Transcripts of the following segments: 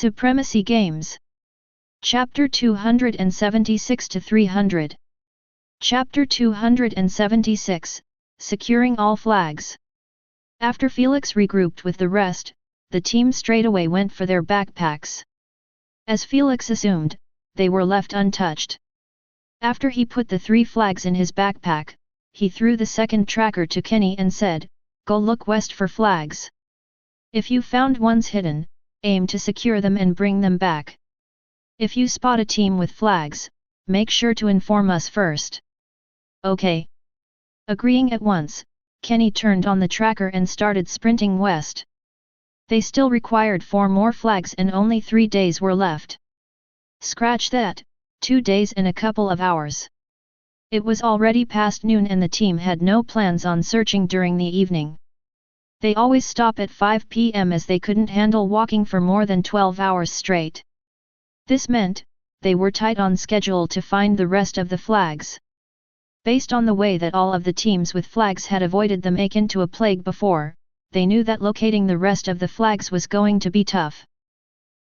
Supremacy Games. Chapter 276-300. Chapter 276, Securing All Flags. After Felix regrouped with the rest, the team straightaway went for their backpacks. As Felix assumed, they were left untouched. After he put the 3 flags in his backpack, he threw the second tracker to Kenny and said, "Go look west for flags. If you found ones hidden, aim to secure them and bring them back. If you spot a team with flags, make sure to inform us first." "Okay." Agreeing at once, Kenny turned on the tracker and started sprinting west. They still required 4 more flags and only 3 days were left. Scratch that, 2 days and a couple of hours. It was already past noon and the team had no plans on searching during the evening. They always stop at 5 p.m. as they couldn't handle walking for more than 12 hours straight. This meant, they were tight on schedule to find the rest of the flags. Based on the way that all of the teams with flags had avoided them akin to a plague before, they knew that locating the rest of the flags was going to be tough.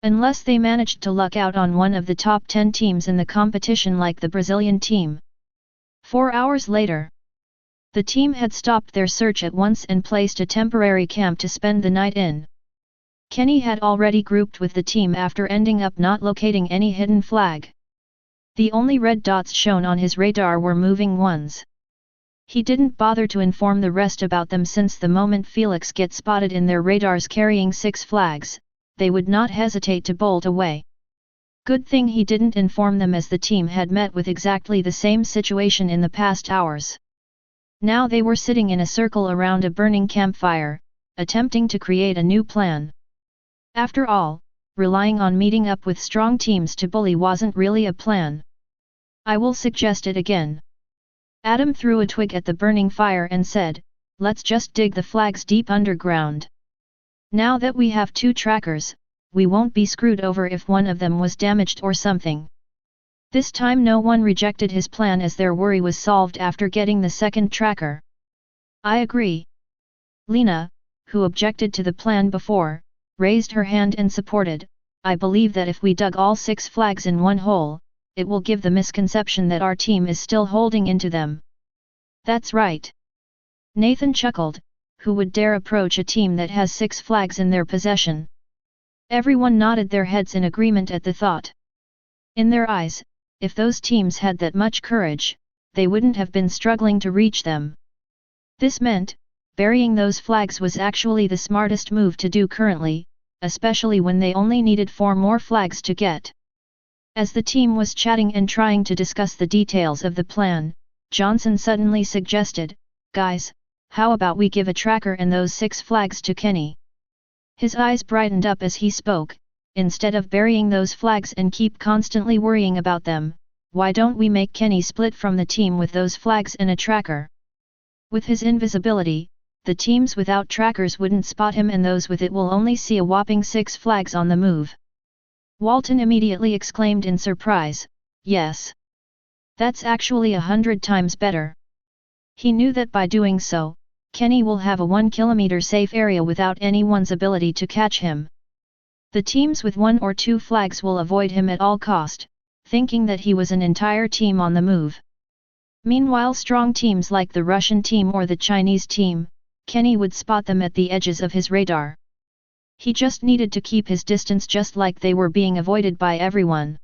Unless they managed to luck out on one of the top 10 teams in the competition like the Brazilian team. 4 hours later, the team had stopped their search at once and placed a temporary camp to spend the night in. Kenny had already grouped with the team after ending up not locating any hidden flag. The only red dots shown on his radar were moving ones. He didn't bother to inform the rest about them since the moment Felix gets spotted in their radars carrying 6 flags, they would not hesitate to bolt away. Good thing he didn't inform them as the team had met with exactly the same situation in the past hours. Now they were sitting in a circle around a burning campfire, attempting to create a new plan. After all, relying on meeting up with strong teams to bully wasn't really a plan. "I will suggest it again." Adam threw a twig at the burning fire and said, "Let's just dig the flags deep underground. Now that we have 2 trackers, we won't be screwed over if one of them was damaged or something." This time no one rejected his plan as their worry was solved after getting the second tracker. "I agree." Lena, who objected to the plan before, raised her hand and supported, "I believe that if we dug all 6 flags in one hole, it will give the misconception that our team is still holding into them." "That's right." Nathan chuckled, who would dare approach a team that has 6 flags in their possession? Everyone nodded their heads in agreement at the thought. In their eyes, if those teams had that much courage, they wouldn't have been struggling to reach them. This meant, burying those flags was actually the smartest move to do currently, especially when they only needed 4 more flags to get. As the team was chatting and trying to discuss the details of the plan, Johnson suddenly suggested, "Guys, how about we give a tracker and those 6 flags to Kenny?" His eyes brightened up as he spoke, "Instead of burying those flags and keep constantly worrying about them, why don't we make Kenny split from the team with those flags and a tracker? With his invisibility, the teams without trackers wouldn't spot him and those with it will only see a whopping 6 flags on the move." Walton immediately exclaimed in surprise, "Yes. That's actually 100 times better." He knew that by doing so, Kenny will have a 1 kilometer safe area without anyone's ability to catch him. The teams with 1 or 2 flags will avoid him at all cost, thinking that he was an entire team on the move. Meanwhile strong teams like the Russian team or the Chinese team, Kenny would spot them at the edges of his radar. He just needed to keep his distance just like they were being avoided by everyone.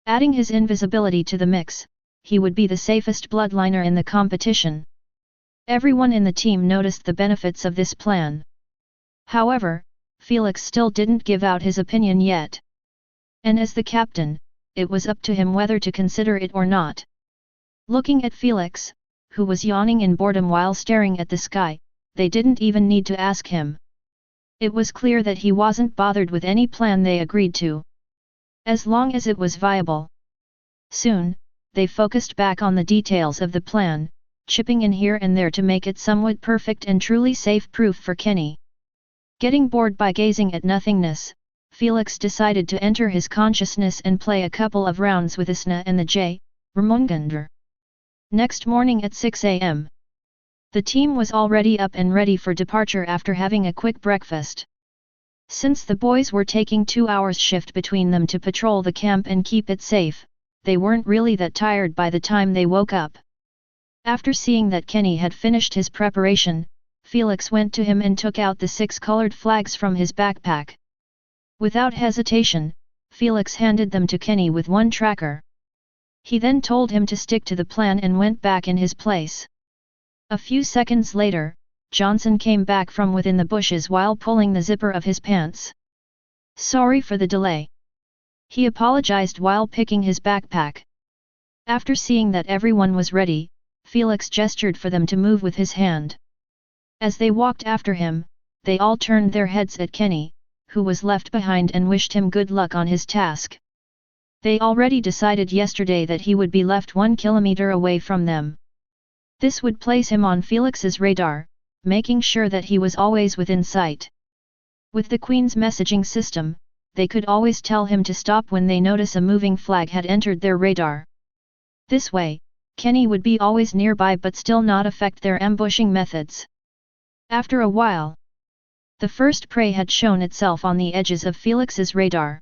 Adding his invisibility to the mix, he would be the safest bloodliner in the competition. Everyone in the team noticed the benefits of this plan. However, Felix still didn't give out his opinion yet. And as the captain, it was up to him whether to consider it or not. Looking at Felix, who was yawning in boredom while staring at the sky, they didn't even need to ask him. It was clear that he wasn't bothered with any plan they agreed to, as long as it was viable. Soon, they focused back on the details of the plan, chipping in here and there to make it somewhat perfect and truly safe-proof for Kenny. Getting bored by gazing at nothingness, Felix decided to enter his consciousness and play a couple of rounds with Isna and the J. Ramongandr. Next morning at 6 a.m. The team was already up and ready for departure after having a quick breakfast. Since the boys were taking 2 hours shift between them to patrol the camp and keep it safe, they weren't really that tired by the time they woke up. After seeing that Kenny had finished his preparation, Felix went to him and took out the 6 colored flags from his backpack. Without hesitation, Felix handed them to Kenny with one tracker. He then told him to stick to the plan and went back in his place. A few seconds later, Johnson came back from within the bushes while pulling the zipper of his pants. Sorry for the delay. He apologized while picking his backpack. After seeing that everyone was ready, Felix gestured for them to move with his hand. As they walked after him, they all turned their heads at Kenny, who was left behind, and wished him good luck on his task. They already decided yesterday that he would be left 1 kilometer away from them. This would place him on Felix's radar, making sure that he was always within sight. With the Queen's messaging system, they could always tell him to stop when they notice a moving flag had entered their radar. This way, Kenny would be always nearby but still not affect their ambushing methods. After a while, the first prey had shown itself on the edges of Felix's radar.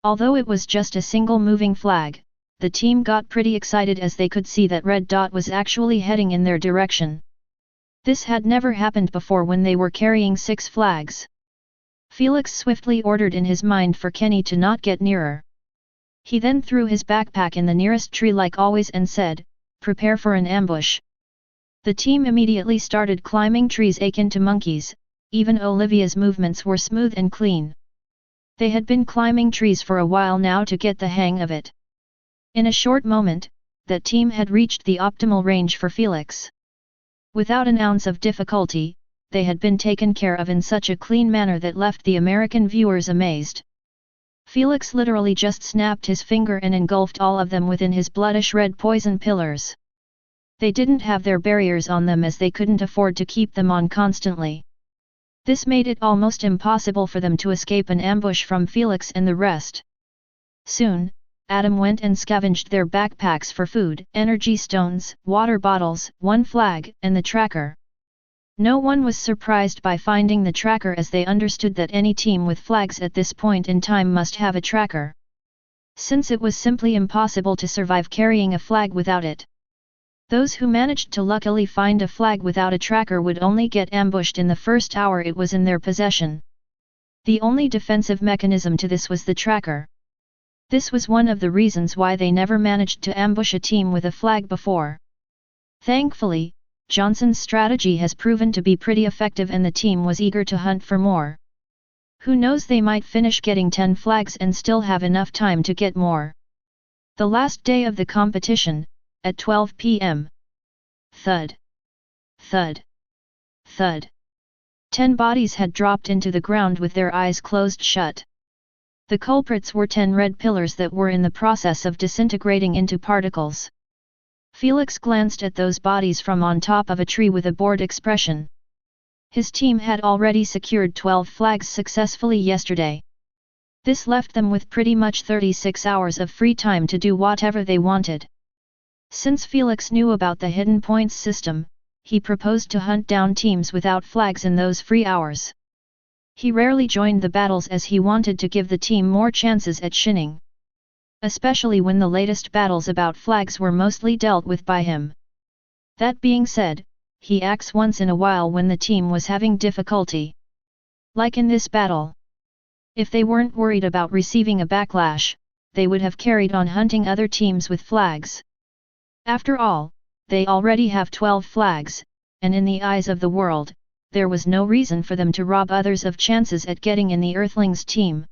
Although it was just a single moving flag, the team got pretty excited as they could see that red dot was actually heading in their direction. This had never happened before when they were carrying 6 flags. Felix swiftly ordered in his mind for Kenny to not get nearer. He then threw his backpack in the nearest tree like always and said, "Prepare for an ambush." The team immediately started climbing trees akin to monkeys. Even Olivia's movements were smooth and clean. They had been climbing trees for a while now to get the hang of it. In a short moment, that team had reached the optimal range for Felix. Without an ounce of difficulty, they had been taken care of in such a clean manner that left the American viewers amazed. Felix literally just snapped his finger and engulfed all of them within his bloodish red poison pillars. They didn't have their barriers on them as they couldn't afford to keep them on constantly. This made it almost impossible for them to escape an ambush from Felix and the rest. Soon, Adam went and scavenged their backpacks for food, energy stones, water bottles, 1 flag, and the tracker. No one was surprised by finding the tracker as they understood that any team with flags at this point in time must have a tracker. Since it was simply impossible to survive carrying a flag without it. Those who managed to luckily find a flag without a tracker would only get ambushed in the first hour it was in their possession. The only defensive mechanism to this was the tracker. This was one of the reasons why they never managed to ambush a team with a flag before. Thankfully, Johnson's strategy has proven to be pretty effective and the team was eager to hunt for more. Who knows, they might finish getting 10 flags and still have enough time to get more. The last day of the competition, at 12 p.m. Thud. Thud. Thud. 10 bodies had dropped into the ground with their eyes closed shut. The culprits were 10 red pillars that were in the process of disintegrating into particles. Felix glanced at those bodies from on top of a tree with a bored expression. His team had already secured 12 flags successfully yesterday. This left them with pretty much 36 hours of free time to do whatever they wanted. Since Felix knew about the hidden points system, he proposed to hunt down teams without flags in those free hours. He rarely joined the battles as he wanted to give the team more chances at shinning. Especially when the latest battles about flags were mostly dealt with by him. That being said, he acts once in a while when the team was having difficulty. Like in this battle. If they weren't worried about receiving a backlash, they would have carried on hunting other teams with flags. After all, they already have 12 flags, and in the eyes of the world, there was no reason for them to rob others of chances at getting in the Earthlings team.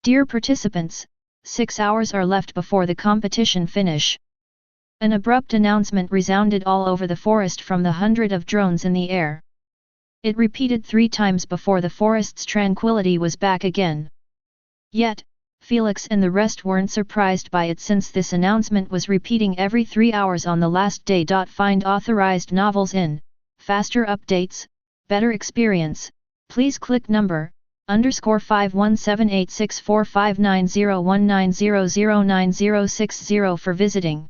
Dear participants, 6 hours are left before the competition finish. An abrupt announcement resounded all over the forest from the 100 of drones in the air. It repeated 3 times before the forest's tranquility was back again. Yet, Felix and the rest weren't surprised by it since this announcement was repeating every 3 hours on the last day. Find authorized novels in, faster updates, better experience, please click number, _51786459019009060 for visiting.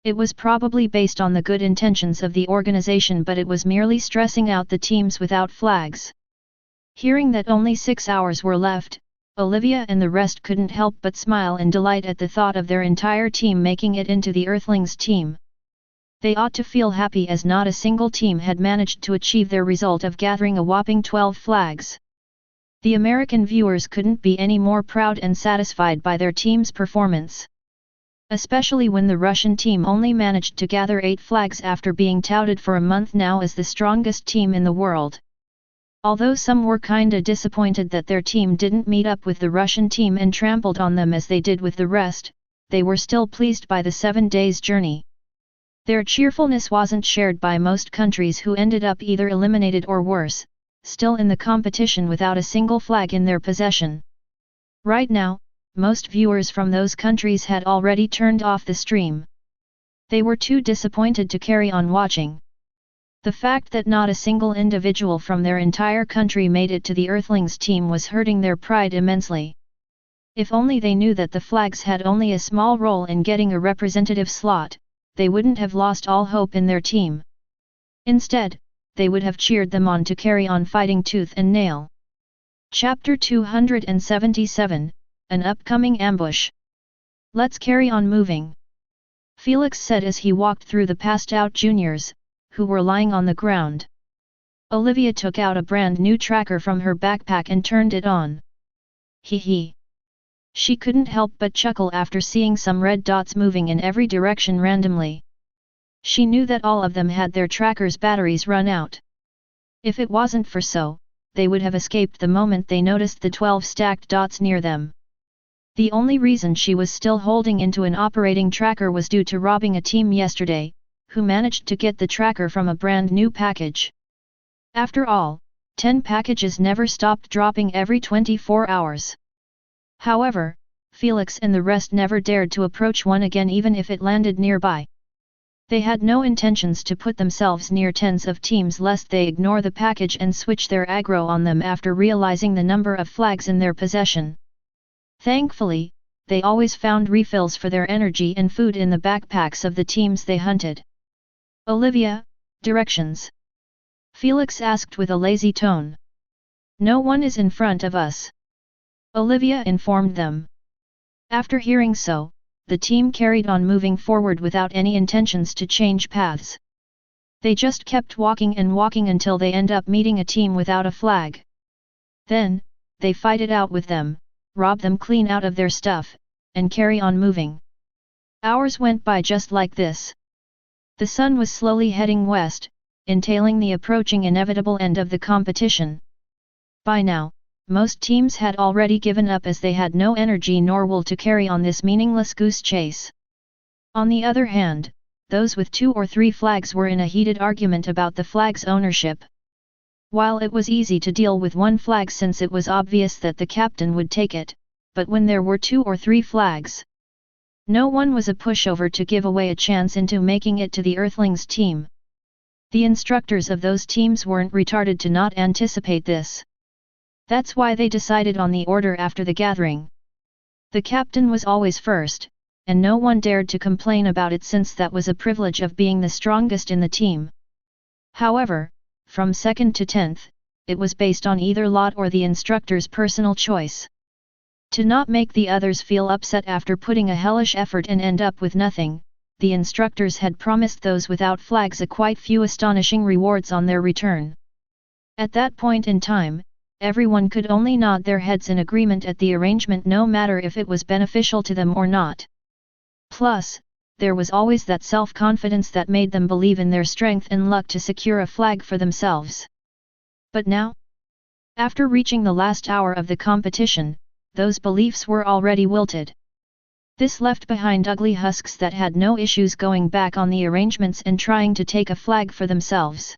It was probably based on the good intentions of the organization, but it was merely stressing out the teams without flags. Hearing that only 6 hours were left, Olivia and the rest couldn't help but smile in delight at the thought of their entire team making it into the Earthlings team. They ought to feel happy as not a single team had managed to achieve their result of gathering a whopping 12 flags. The American viewers couldn't be any more proud and satisfied by their team's performance. Especially when the Russian team only managed to gather 8 flags after being touted for a month now as the strongest team in the world. Although some were kinda disappointed that their team didn't meet up with the Russian team and trampled on them as they did with the rest, they were still pleased by the 7 days journey. Their cheerfulness wasn't shared by most countries who ended up either eliminated or worse, still in the competition without a single flag in their possession. Right now, most viewers from those countries had already turned off the stream. They were too disappointed to carry on watching. The fact that not a single individual from their entire country made it to the Earthlings team was hurting their pride immensely. If only they knew that the flags had only a small role in getting a representative slot, they wouldn't have lost all hope in their team. Instead, they would have cheered them on to carry on fighting tooth and nail. Chapter 277, An Upcoming Ambush. Let's carry on moving, Felix said as he walked through the passed-out juniors, who were lying on the ground. Olivia took out a brand new tracker from her backpack and turned it on. Hee hee. She couldn't help but chuckle after seeing some red dots moving in every direction randomly. She knew that all of them had their tracker's batteries run out. If it wasn't for so, they would have escaped the moment they noticed the 12 stacked dots near them. The only reason she was still holding into an operating tracker was due to robbing a team yesterday, who managed to get the tracker from a brand new package. After all, 10 packages never stopped dropping every 24 hours. However, Felix and the rest never dared to approach one again even if it landed nearby. They had no intentions to put themselves near tens of teams lest they ignore the package and switch their aggro on them after realizing the number of flags in their possession. Thankfully, they always found refills for their energy and food in the backpacks of the teams they hunted. Olivia, directions? Felix asked with a lazy tone. No one is in front of us, Olivia informed them. After hearing so, the team carried on moving forward without any intentions to change paths. They just kept walking and walking until they end up meeting a team without a flag. Then, they fight it out with them, rob them clean out of their stuff, and carry on moving. Hours went by just like this. The sun was slowly heading west, entailing the approaching inevitable end of the competition. By now, most teams had already given up as they had no energy nor will to carry on this meaningless goose chase. On the other hand, those with 2 or 3 flags were in a heated argument about the flag's ownership. While it was easy to deal with 1 flag since it was obvious that the captain would take it, but when there were 2 or 3 flags, no one was a pushover to give away a chance into making it to the Earthlings team. The instructors of those teams weren't retarded to not anticipate this. That's why they decided on the order after the gathering. The captain was always first, and no one dared to complain about it since that was a privilege of being the strongest in the team. However, from 2nd to 10th, it was based on either lot or the instructor's personal choice. To not make the others feel upset after putting a hellish effort and end up with nothing, the instructors had promised those without flags a quite few astonishing rewards on their return. At that point in time, everyone could only nod their heads in agreement at the arrangement no matter if it was beneficial to them or not. Plus, there was always that self-confidence that made them believe in their strength and luck to secure a flag for themselves. But now? After reaching the last hour of the competition, those beliefs were already wilted. This left behind ugly husks that had no issues going back on the arrangements and trying to take a flag for themselves.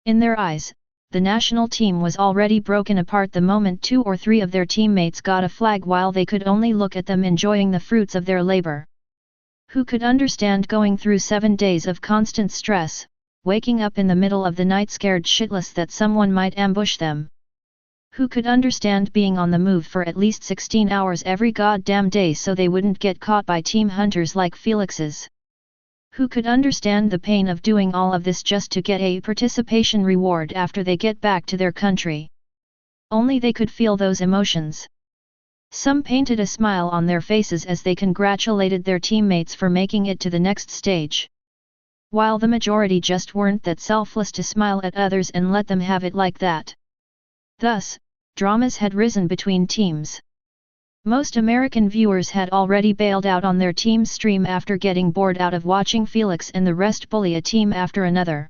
In their eyes, the national team was already broken apart the moment 2 or 3 of their teammates got a flag while they could only look at them enjoying the fruits of their labor. Who could understand going through 7 days of constant stress, waking up in the middle of the night scared shitless that someone might ambush them? Who could understand being on the move for at least 16 hours every goddamn day so they wouldn't get caught by team hunters like Felix's? Who could understand the pain of doing all of this just to get a participation reward after they get back to their country? Only they could feel those emotions. Some painted a smile on their faces as they congratulated their teammates for making it to the next stage. While the majority just weren't that selfless to smile at others and let them have it like that. Thus, dramas had risen between teams. Most American viewers had already bailed out on their team's stream after getting bored out of watching Felix and the rest bully a team after another.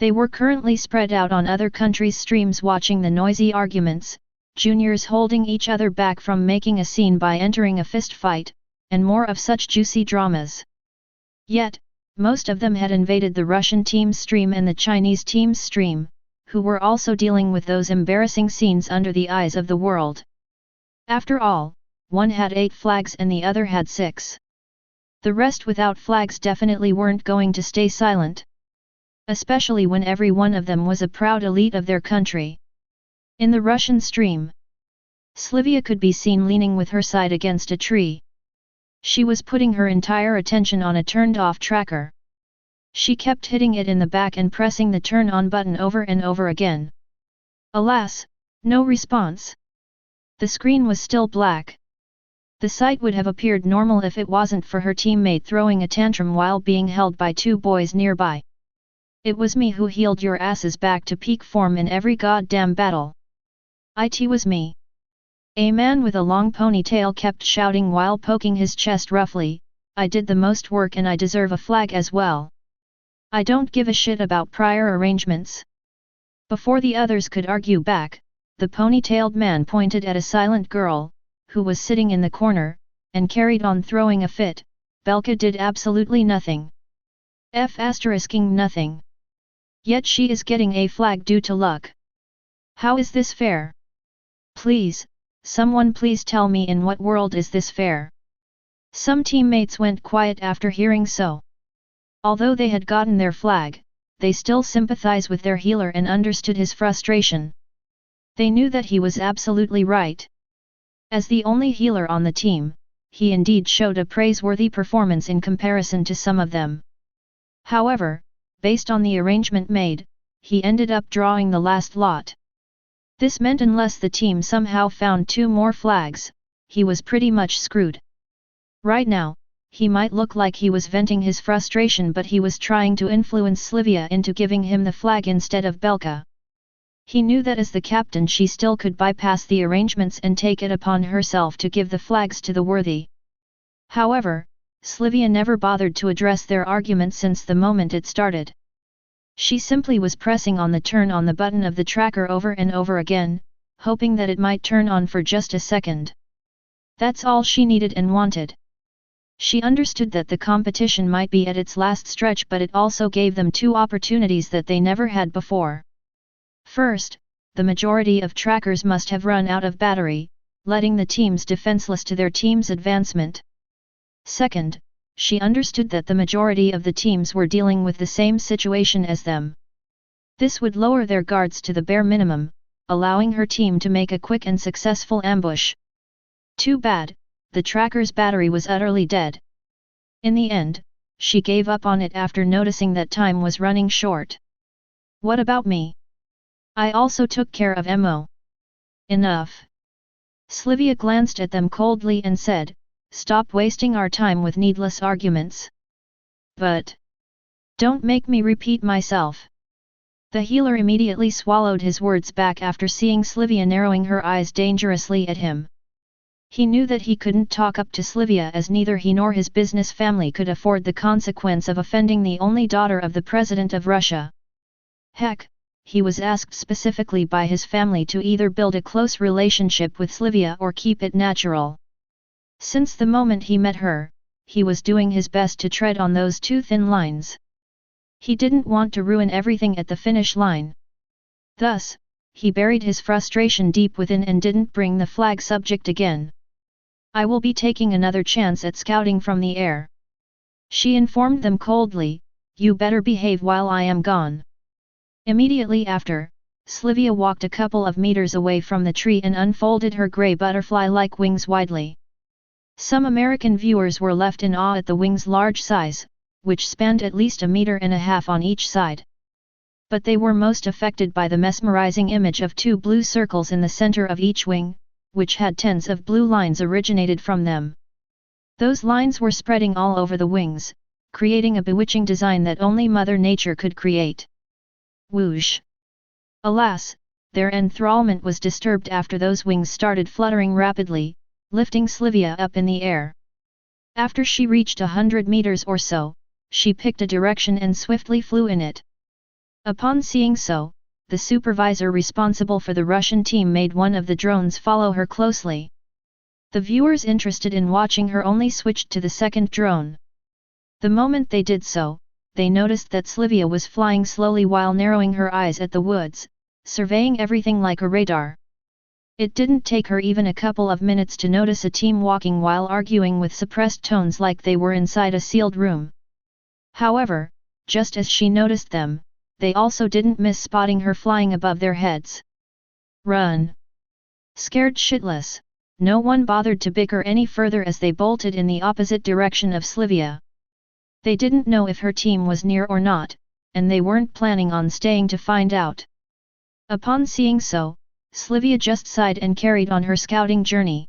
They were currently spread out on other countries' streams watching the noisy arguments, juniors holding each other back from making a scene by entering a fist fight, and more of such juicy dramas. Yet, most of them had invaded the Russian team's stream and the Chinese team's stream, who were also dealing with those embarrassing scenes under the eyes of the world. After all, one had 8 flags and the other had 6. The rest without flags definitely weren't going to stay silent. Especially when every one of them was a proud elite of their country. In the Russian stream, Slivia could be seen leaning with her side against a tree. She was putting her entire attention on a turned-off tracker. She kept hitting it in the back and pressing the turn-on button over and over again. Alas, no response. The screen was still black. The sight would have appeared normal if it wasn't for her teammate throwing a tantrum while being held by 2 boys nearby. It was me who healed your asses back to peak form in every goddamn battle. It was me. A man with a long ponytail kept shouting while poking his chest roughly, I did the most work and I deserve a flag as well. I don't give a shit about prior arrangements. Before the others could argue back, the ponytailed man pointed at a silent girl, who was sitting in the corner, and carried on throwing a fit. Belka did absolutely nothing. Nothing. Yet she is getting a flag due to luck. How is this fair? Please, someone please tell me in what world is this fair? Some teammates went quiet after hearing so. Although they had gotten their flag, they still sympathized with their healer and understood his frustration. They knew that he was absolutely right. As the only healer on the team, he indeed showed a praiseworthy performance in comparison to some of them. However, based on the arrangement made, he ended up drawing the last lot. This meant unless the team somehow found 2 more flags, he was pretty much screwed. Right now, he might look like he was venting his frustration, but he was trying to influence Slivia into giving him the flag instead of Belka. He knew that as the captain she still could bypass the arrangements and take it upon herself to give the flags to the worthy. However, Slivia never bothered to address their argument since the moment it started. She simply was pressing on the turn on the button of the tracker over and over again, hoping that it might turn on for just a second. That's all she needed and wanted. She understood that the competition might be at its last stretch, but it also gave them 2 opportunities that they never had before. First, the majority of trackers must have run out of battery, letting the teams defenseless to their team's advancement. Second, she understood that the majority of the teams were dealing with the same situation as them. This would lower their guards to the bare minimum, allowing her team to make a quick and successful ambush. Too bad, the tracker's battery was utterly dead. In the end, she gave up on it after noticing that time was running short. What about me? I also took care of Mo. Enough. Slivia glanced at them coldly and said, stop wasting our time with needless arguments. But don't make me repeat myself. The healer immediately swallowed his words back after seeing Slivia narrowing her eyes dangerously at him. He knew that he couldn't talk up to Slivia, as neither he nor his business family could afford the consequence of offending the only daughter of the President of Russia. Heck, he was asked specifically by his family to either build a close relationship with Slivia or keep it natural. Since the moment he met her, he was doing his best to tread on those 2 thin lines. He didn't want to ruin everything at the finish line. Thus, he buried his frustration deep within and didn't bring the flag subject again. I will be taking another chance at scouting from the air. She informed them coldly, you better behave while I am gone. Immediately after, Slivia walked a couple of meters away from the tree and unfolded her grey butterfly-like wings widely. Some American viewers were left in awe at the wings' large size, which spanned at least 1.5 meters on each side. But they were most affected by the mesmerizing image of two blue circles in the center of each wing, which had tens of blue lines originated from them. Those lines were spreading all over the wings, creating a bewitching design that only Mother Nature could create. Whoosh! Alas, their enthrallment was disturbed after those wings started fluttering rapidly, lifting Slivia up in the air. After she reached 100 meters or so, she picked a direction and swiftly flew in it. Upon seeing so, the supervisor responsible for the Russian team made one of the drones follow her closely. The viewers interested in watching her only switched to the second drone. The moment they did so, they noticed that Slivia was flying slowly while narrowing her eyes at the woods, surveying everything like a radar. It didn't take her even a couple of minutes to notice a team walking while arguing with suppressed tones like they were inside a sealed room. However, just as she noticed them, they also didn't miss spotting her flying above their heads. Run! Scared shitless, no one bothered to bicker any further as they bolted in the opposite direction of Slivia. They didn't know if her team was near or not, and they weren't planning on staying to find out. Upon seeing so, Slivia just sighed and carried on her scouting journey.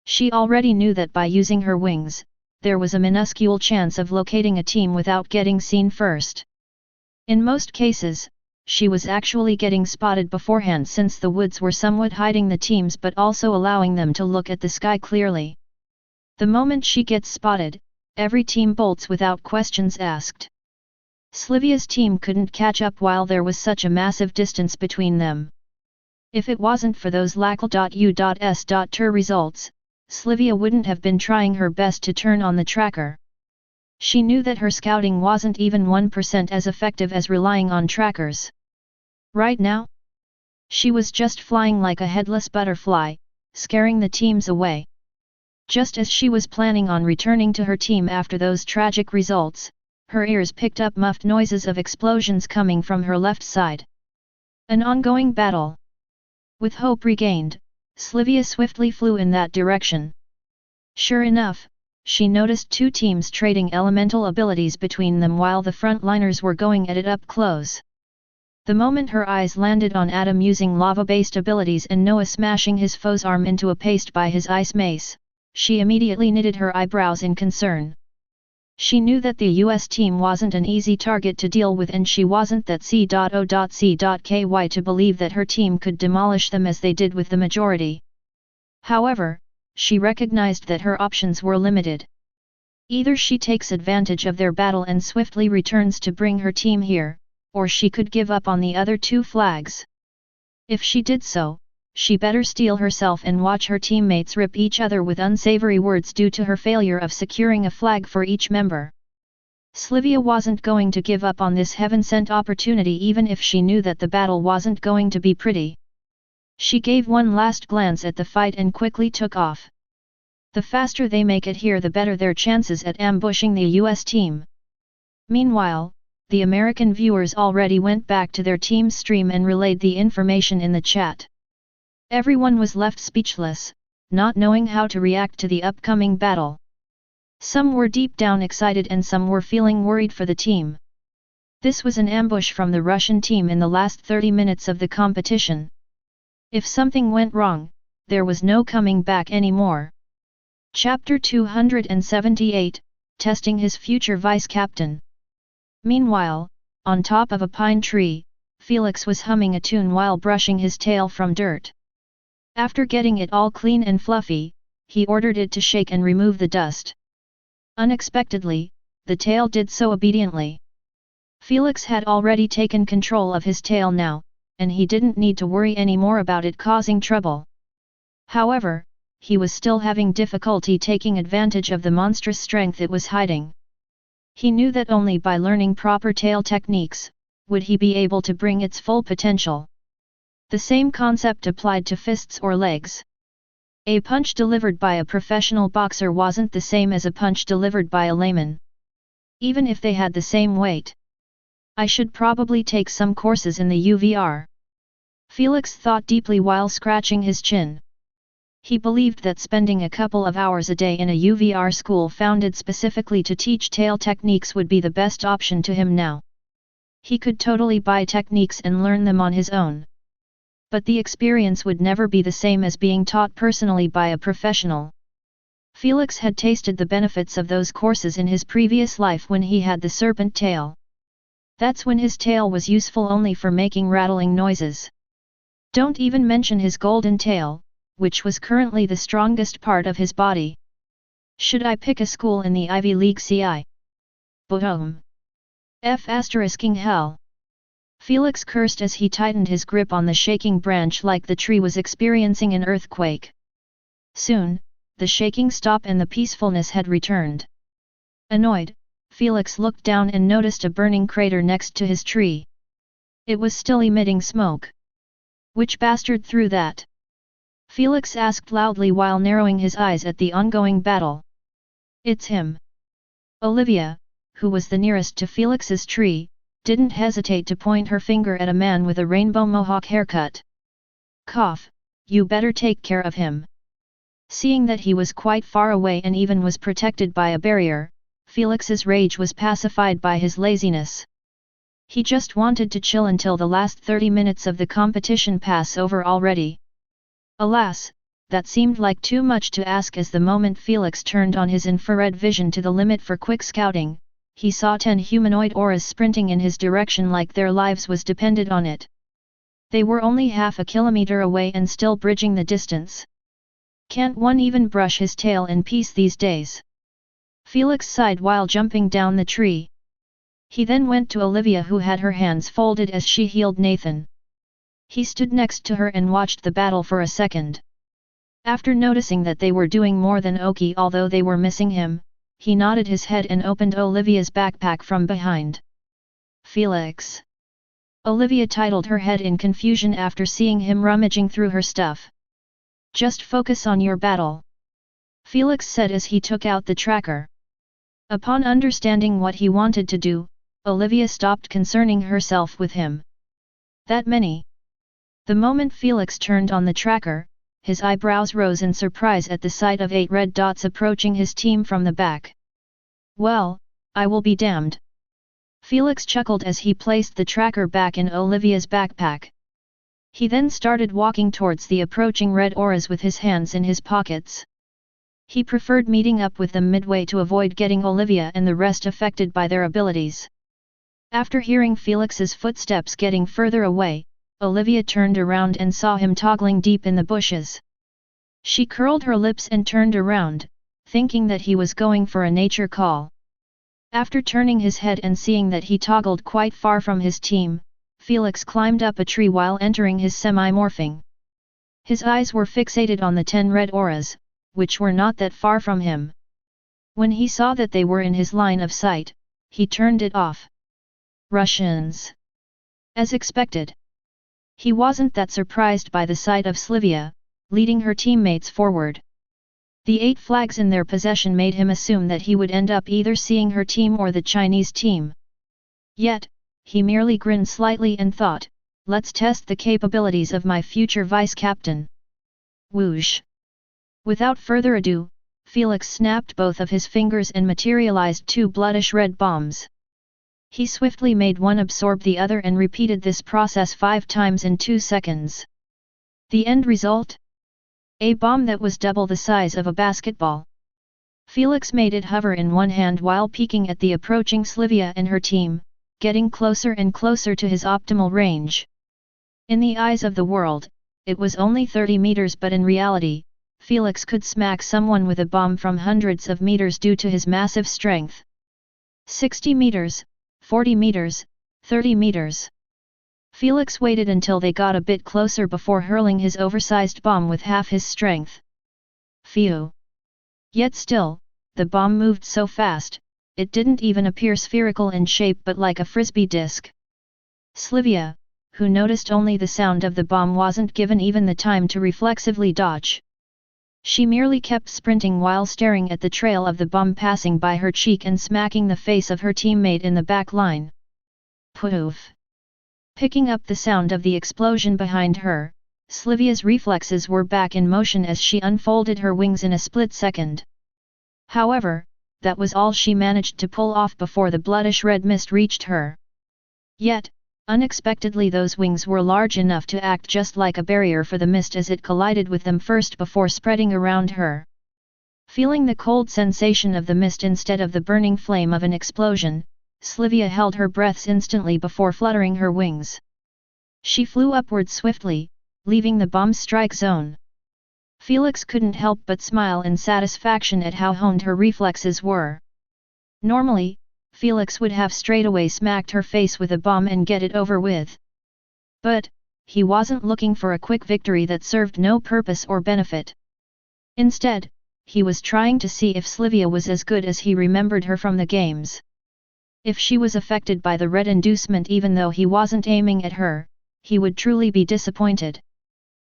She already knew that by using her wings, there was a minuscule chance of locating a team without getting seen first. In most cases, she was actually getting spotted beforehand since the woods were somewhat hiding the teams but also allowing them to look at the sky clearly. The moment she gets spotted, every team bolts without questions asked. Slivia's team couldn't catch up while there was such a massive distance between them. If it wasn't for those lackl.u.s.ter results, Slivia wouldn't have been trying her best to turn on the tracker. She knew that her scouting wasn't even 1% as effective as relying on trackers. Right now, she was just flying like a headless butterfly, scaring the teams away. Just as she was planning on returning to her team after those tragic results, her ears picked up muffled noises of explosions coming from her left side. An ongoing battle. With hope regained, Slivia swiftly flew in that direction. Sure enough, she noticed two teams trading elemental abilities between them while the frontliners were going at it up close. The moment her eyes landed on Adam using lava-based abilities and Noah smashing his foe's arm into a paste by his ice mace, she immediately knitted her eyebrows in concern. She knew that the US team wasn't an easy target to deal with and she wasn't that C.O.C.Ky to believe that her team could demolish them as they did with the majority. However, she recognized that her options were limited. Either she takes advantage of their battle and swiftly returns to bring her team here, or she could give up on the other two flags. If she did so, she better steel herself and watch her teammates rip each other with unsavory words due to her failure of securing a flag for each member. Slivia wasn't going to give up on this heaven-sent opportunity even if she knew that the battle wasn't going to be pretty. She gave one last glance at the fight and quickly took off. The faster they make it here, the better their chances at ambushing the US team. Meanwhile, the American viewers already went back to their team's stream and relayed the information in the chat. Everyone was left speechless, not knowing how to react to the upcoming battle. Some were deep down excited and some were feeling worried for the team. This was an ambush from the Russian team in the last 30 minutes of the competition. If something went wrong, there was no coming back anymore. Chapter 278, Testing his future vice-captain. Meanwhile, on top of a pine tree, Felix was humming a tune while brushing his tail from dirt. After getting it all clean and fluffy, he ordered it to shake and remove the dust. Unexpectedly, the tail did so obediently. Felix had already taken control of his tail now, and he didn't need to worry anymore about it causing trouble. However, he was still having difficulty taking advantage of the monstrous strength it was hiding. He knew that only by learning proper tail techniques, would he be able to bring its full potential. The same concept applied to fists or legs. A punch delivered by a professional boxer wasn't the same as a punch delivered by a layman. Even if they had the same weight. I should probably take some courses in the UVR. Felix thought deeply while scratching his chin. He believed that spending a couple of hours a day in a UVR school founded specifically to teach tail techniques would be the best option to him now. He could totally buy techniques and learn them on his own. But the experience would never be the same as being taught personally by a professional. Felix had tasted the benefits of those courses in his previous life when he had the serpent tail. That's when his tail was useful only for making rattling noises. Don't even mention his golden tail, which was currently the strongest part of his body. Should I pick a school in the Ivy League CI? Boom. F***ing hell. Felix cursed as he tightened his grip on the shaking branch like the tree was experiencing an earthquake. Soon, the shaking stopped and the peacefulness had returned. Annoyed, Felix looked down and noticed a burning crater next to his tree. It was still emitting smoke. Which bastard threw that? Felix asked loudly while narrowing his eyes at the ongoing battle. It's him. Olivia, who was the nearest to Felix's tree, didn't hesitate to point her finger at a man with a rainbow mohawk haircut. Cough, you better take care of him. Seeing that he was quite far away and even was protected by a barrier, Felix's rage was pacified by his laziness. He just wanted to chill until the last 30 minutes of the competition pass over already. Alas, that seemed like too much to ask as the moment Felix turned on his infrared vision to the limit for quick scouting, he saw 10 humanoid auras sprinting in his direction like their lives was dependent on it. They were only half a kilometer away and still bridging the distance. Can't one even brush his tail in peace these days? Felix sighed while jumping down the tree. He then went to Olivia who had her hands folded as she healed Nathan. He stood next to her and watched the battle for a second. After noticing that they were doing more than okay although they were missing him, he nodded his head and opened Olivia's backpack from behind. Felix. Olivia titled her head in confusion after seeing him rummaging through her stuff. Just focus on your battle. Felix said as he took out the tracker. Upon understanding what he wanted to do, Olivia stopped concerning herself with him. That many. The moment Felix turned on the tracker, his eyebrows rose in surprise at the sight of 8 red dots approaching his team from the back. Well, I will be damned. Felix chuckled as he placed the tracker back in Olivia's backpack. He then started walking towards the approaching red auras with his hands in his pockets. He preferred meeting up with them midway to avoid getting Olivia and the rest affected by their abilities. After hearing Felix's footsteps getting further away, Olivia turned around and saw him toggling deep in the bushes. She curled her lips and turned around, thinking that he was going for a nature call. After turning his head and seeing that he toggled quite far from his team, Felix climbed up a tree while entering his semi-morphing. His eyes were fixated on the 10 red auras, which were not that far from him. When he saw that they were in his line of sight, he turned it off. Russians. As expected. He wasn't that surprised by the sight of Slivia, leading her teammates forward. The 8 flags in their possession made him assume that he would end up either seeing her team or the Chinese team. Yet, he merely grinned slightly and thought, let's test the capabilities of my future vice-captain. Whoosh! Without further ado, Felix snapped both of his fingers and materialized 2 bloodish red bombs. He swiftly made one absorb the other and repeated this process 5 times in 2 seconds. The end result? A bomb that was double the size of a basketball. Felix made it hover in one hand while peeking at the approaching Slivia and her team, getting closer and closer to his optimal range. In the eyes of the world, it was only 30 meters, but in reality, Felix could smack someone with a bomb from hundreds of meters due to his massive strength. 60 meters, 40 meters, 30 meters. Felix waited until they got a bit closer before hurling his oversized bomb with half his strength. Phew! Yet still, the bomb moved so fast, it didn't even appear spherical in shape but like a frisbee disc. Slivia, who noticed only the sound of the bomb, wasn't given even the time to reflexively dodge. She merely kept sprinting while staring at the trail of the bomb passing by her cheek and smacking the face of her teammate in the back line. Poof! Picking up the sound of the explosion behind her, Slivia's reflexes were back in motion as she unfolded her wings in a split second. However, that was all she managed to pull off before the bloodish red mist reached her. Yet, unexpectedly those wings were large enough to act just like a barrier for the mist as it collided with them first before spreading around her. Feeling the cold sensation of the mist instead of the burning flame of an explosion, Slivia held her breaths instantly before fluttering her wings. She flew upward swiftly, leaving the bomb strike zone. Felix couldn't help but smile in satisfaction at how honed her reflexes were. Normally, Felix would have straightaway smacked her face with a bomb and get it over with. But, he wasn't looking for a quick victory that served no purpose or benefit. Instead, he was trying to see if Slivia was as good as he remembered her from the games. If she was affected by the red inducement even though he wasn't aiming at her, he would truly be disappointed.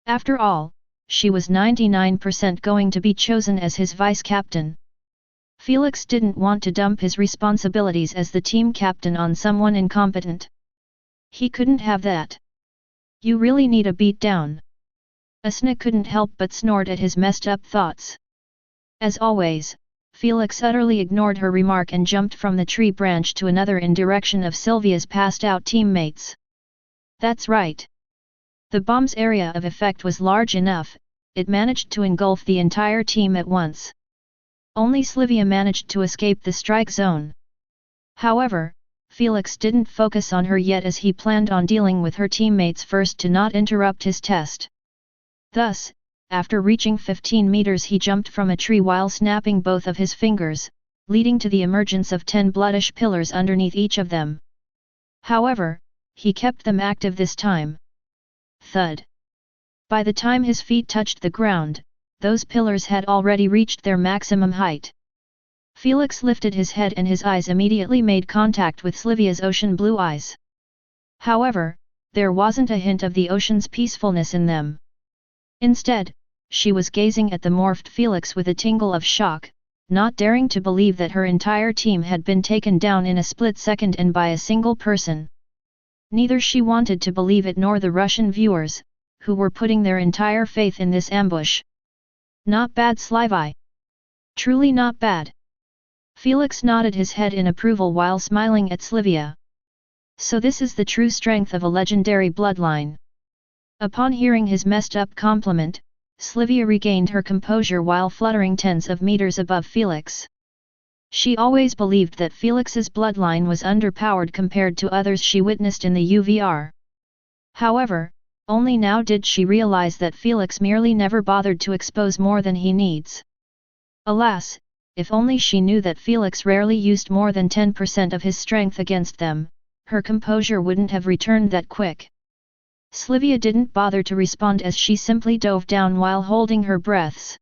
After all, she was 99% going to be chosen as his vice-captain. Felix didn't want to dump his responsibilities as the team captain on someone incompetent. He couldn't have that. You really need a beat down. Asna couldn't help but snort at his messed up thoughts. As always, Felix utterly ignored her remark and jumped from the tree branch to another in direction of Sylvia's passed out teammates. That's right. The bomb's area of effect was large enough, it managed to engulf the entire team at once. Only Slivia managed to escape the strike zone. However, Felix didn't focus on her yet as he planned on dealing with her teammates first to not interrupt his test. Thus, after reaching 15 meters he jumped from a tree while snapping both of his fingers, leading to the emergence of 10 bloodish pillars underneath each of them. However, he kept them active this time. Thud. By the time his feet touched the ground, those pillars had already reached their maximum height. Felix lifted his head and his eyes immediately made contact with Slivia's ocean blue eyes. However, there wasn't a hint of the ocean's peacefulness in them. Instead, she was gazing at the morphed Felix with a tingle of shock, not daring to believe that her entire team had been taken down in a split second and by a single person. Neither she wanted to believe it nor the Russian viewers, who were putting their entire faith in this ambush. Not bad, Sci-fi. Truly not bad. Felix nodded his head in approval while smiling at Slivia. So this is the true strength of a legendary bloodline. Upon hearing his messed up compliment, Slivia regained her composure while fluttering tens of meters above Felix. She always believed that Felix's bloodline was underpowered compared to others she witnessed in the UVR. However, only now did she realize that Felix merely never bothered to expose more than he needs. Alas, if only she knew that Felix rarely used more than 10% of his strength against them, her composure wouldn't have returned that quick. Slivia didn't bother to respond as she simply dove down while holding her breaths.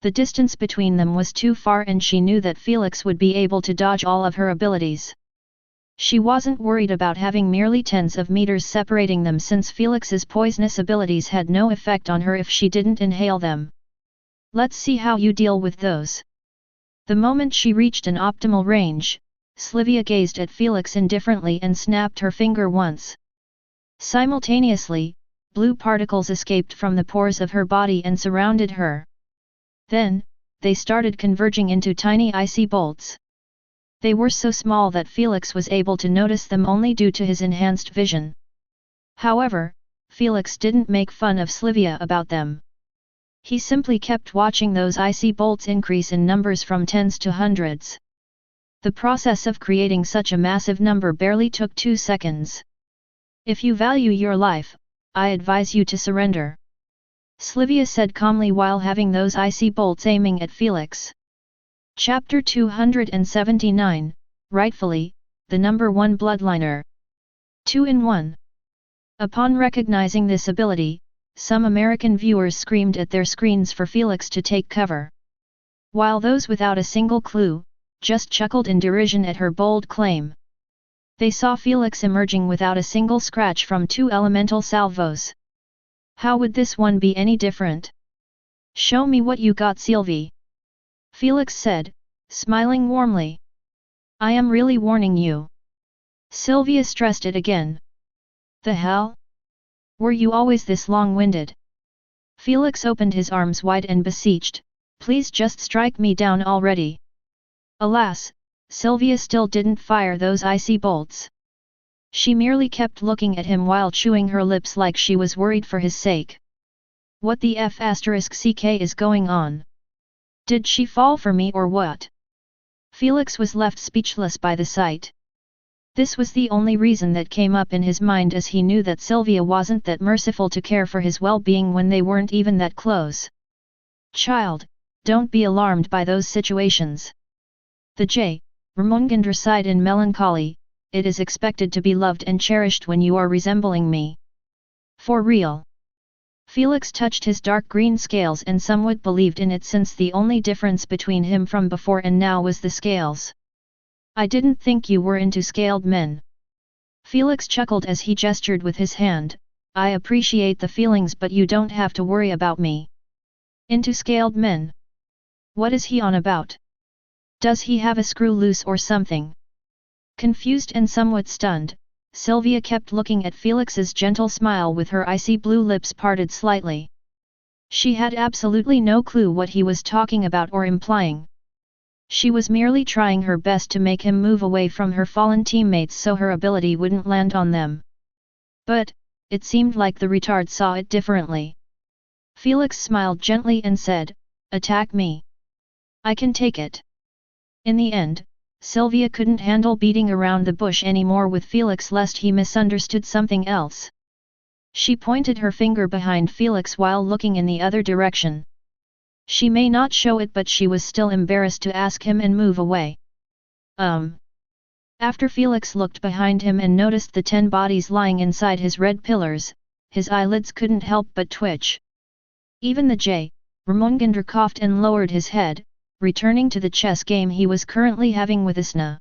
The distance between them was too far and she knew that Felix would be able to dodge all of her abilities. She wasn't worried about having merely tens of meters separating them since Felix's poisonous abilities had no effect on her if she didn't inhale them. Let's see how you deal with those. The moment she reached an optimal range, Slivia gazed at Felix indifferently and snapped her finger once. Simultaneously, blue particles escaped from the pores of her body and surrounded her. Then, they started converging into tiny icy bolts. They were so small that Felix was able to notice them only due to his enhanced vision. However, Felix didn't make fun of Slivia about them. He simply kept watching those icy bolts increase in numbers from tens to hundreds. The process of creating such a massive number barely took 2 seconds. If you value your life, I advise you to surrender. Slivia said calmly while having those icy bolts aiming at Felix. Chapter 279, rightfully, the number 1 bloodliner. 2-in-1. Upon recognizing this ability, some American viewers screamed at their screens for Felix to take cover. While those without a single clue, just chuckled in derision at her bold claim. They saw Felix emerging without a single scratch from 2 elemental salvos. How would this one be any different? Show me what you got, Sylvie. Felix said, smiling warmly. I am really warning you. Sylvia stressed it again. The hell? Were you always this long-winded? Felix opened his arms wide and beseeched, please just strike me down already. Alas, Sylvia still didn't fire those icy bolts. She merely kept looking at him while chewing her lips like she was worried for his sake. What the f***ck is going on? Did she fall for me or what? Felix was left speechless by the sight. This was the only reason that came up in his mind, as he knew that Sylvia wasn't that merciful to care for his well-being when they weren't even that close. Child, don't be alarmed by those situations. The J. Ramongandra sighed in melancholy. It is expected to be loved and cherished when you are resembling me. For real. Felix touched his dark green scales and somewhat believed in it, since the only difference between him from before and now was the scales. I didn't think you were into scaled men. Felix chuckled as he gestured with his hand. I appreciate the feelings, but you don't have to worry about me. Into scaled men? What is he on about? Does he have a screw loose or something? Confused and somewhat stunned, Sylvia kept looking at Felix's gentle smile with her icy blue lips parted slightly. She had absolutely no clue what he was talking about or implying. She was merely trying her best to make him move away from her fallen teammates so her ability wouldn't land on them. But, it seemed like the retard saw it differently. Felix smiled gently and said, "Attack me. I can take it." In the end, Sylvia couldn't handle beating around the bush anymore with Felix lest he misunderstood something else. She pointed her finger behind Felix while looking in the other direction. She may not show it, but she was still embarrassed to ask him and move away. After Felix looked behind him and noticed the 10 bodies lying inside his red pillars, his eyelids couldn't help but twitch. Even the J. Ramongandra coughed and lowered his head, returning to the chess game he was currently having with Isna.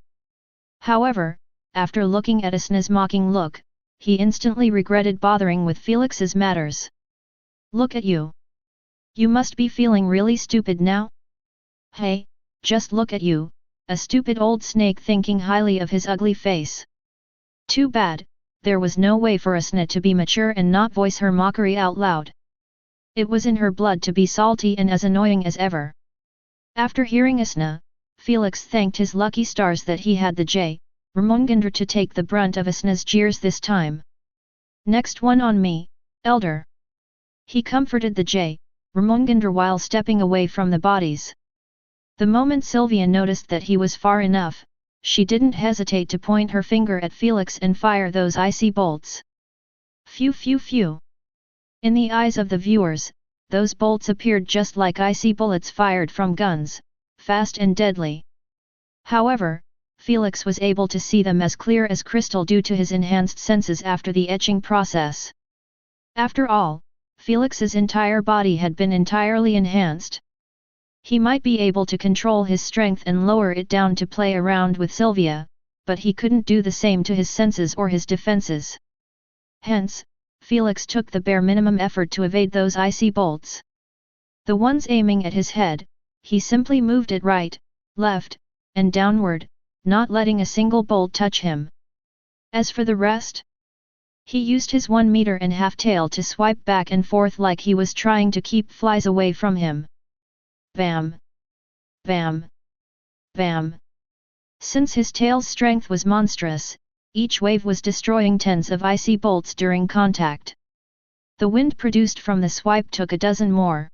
However, after looking at Isna's mocking look, he instantly regretted bothering with Felix's matters. Look at you. You must be feeling really stupid now? Hey, just look at you, a stupid old snake thinking highly of his ugly face. Too bad, there was no way for Isna to be mature and not voice her mockery out loud. It was in her blood to be salty and as annoying as ever. After hearing Isna, Felix thanked his lucky stars that he had the J. Ramongandra to take the brunt of Isna's jeers this time. Next one on me, elder. He comforted the J. Ramongandra while stepping away from the bodies. The moment Sylvia noticed that he was far enough, she didn't hesitate to point her finger at Felix and fire those icy bolts. Phew phew phew. In the eyes of the viewers, those bolts appeared just like icy bullets fired from guns, fast and deadly. However, Felix was able to see them as clear as crystal due to his enhanced senses after the etching process. After all, Felix's entire body had been entirely enhanced. He might be able to control his strength and lower it down to play around with Sylvia, but he couldn't do the same to his senses or his defenses. Hence, Felix took the bare minimum effort to evade those icy bolts. The ones aiming at his head, he simply moved it right, left, and downward, not letting a single bolt touch him. As for the rest, he used his 1.5 meter tail to swipe back and forth like he was trying to keep flies away from him. Bam! Bam! Bam! Since his tail's strength was monstrous, each wave was destroying tens of icy bolts during contact. The wind produced from the swipe took a dozen more.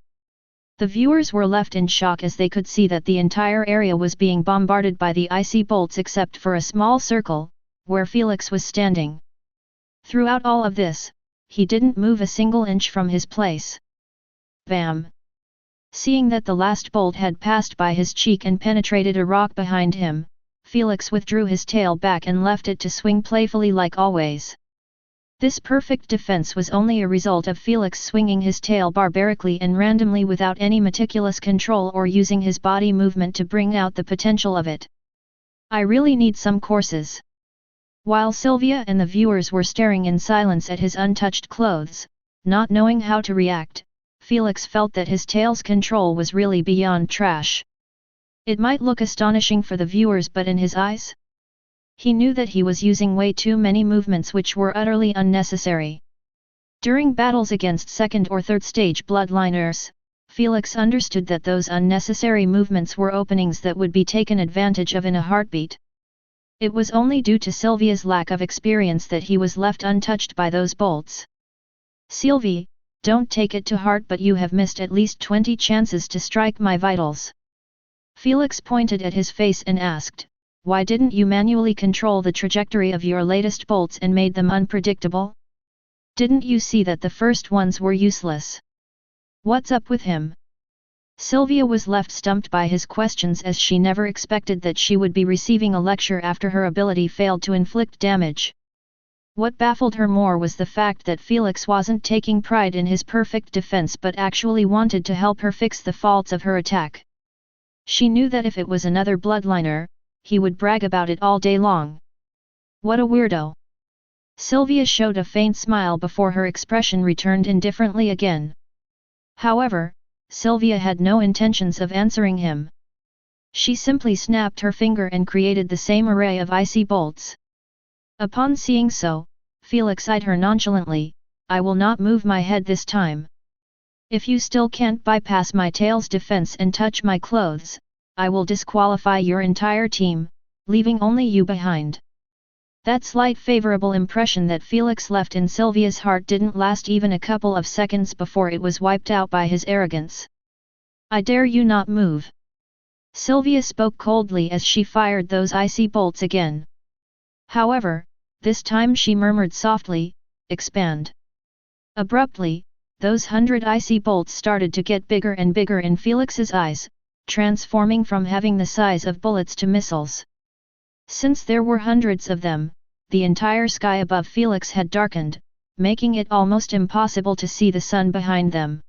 The viewers were left in shock as they could see that the entire area was being bombarded by the icy bolts except for a small circle, where Felix was standing. Throughout all of this, he didn't move a single inch from his place. Bam! Seeing that the last bolt had passed by his cheek and penetrated a rock behind him, Felix withdrew his tail back and left it to swing playfully like always. This perfect defense was only a result of Felix swinging his tail barbarically and randomly without any meticulous control or using his body movement to bring out the potential of it. I really need some courses. While Sylvia and the viewers were staring in silence at his untouched clothes, not knowing how to react, Felix felt that his tail's control was really beyond trash. It might look astonishing for the viewers, but in his eyes, he knew that he was using way too many movements which were utterly unnecessary. During battles against second or third stage bloodliners, Felix understood that those unnecessary movements were openings that would be taken advantage of in a heartbeat. It was only due to Sylvia's lack of experience that he was left untouched by those bolts. Sylvie, don't take it to heart, but you have missed at least 20 chances to strike my vitals. Felix pointed at his face and asked, why didn't you manually control the trajectory of your latest bolts and made them unpredictable? Didn't you see that the first ones were useless? What's up with him? Sylvia was left stumped by his questions, as she never expected that she would be receiving a lecture after her ability failed to inflict damage. What baffled her more was the fact that Felix wasn't taking pride in his perfect defense but actually wanted to help her fix the faults of her attack. She knew that if it was another bloodliner, he would brag about it all day long. What a weirdo! Sylvia showed a faint smile before her expression returned indifferently again. However, Sylvia had no intentions of answering him. She simply snapped her finger and created the same array of icy bolts. Upon seeing so, Felix eyed her nonchalantly, I will not move my head this time. If you still can't bypass my tail's defense and touch my clothes, I will disqualify your entire team, leaving only you behind. That slight favorable impression that Felix left in Sylvia's heart didn't last even a couple of seconds before it was wiped out by his arrogance. I dare you not move. Sylvia spoke coldly as she fired those icy bolts again. However, this time she murmured softly, expand. Abruptly, those 100 icy bolts started to get bigger and bigger in Felix's eyes, transforming from having the size of bullets to missiles. Since there were hundreds of them, the entire sky above Felix had darkened, making it almost impossible to see the sun behind them.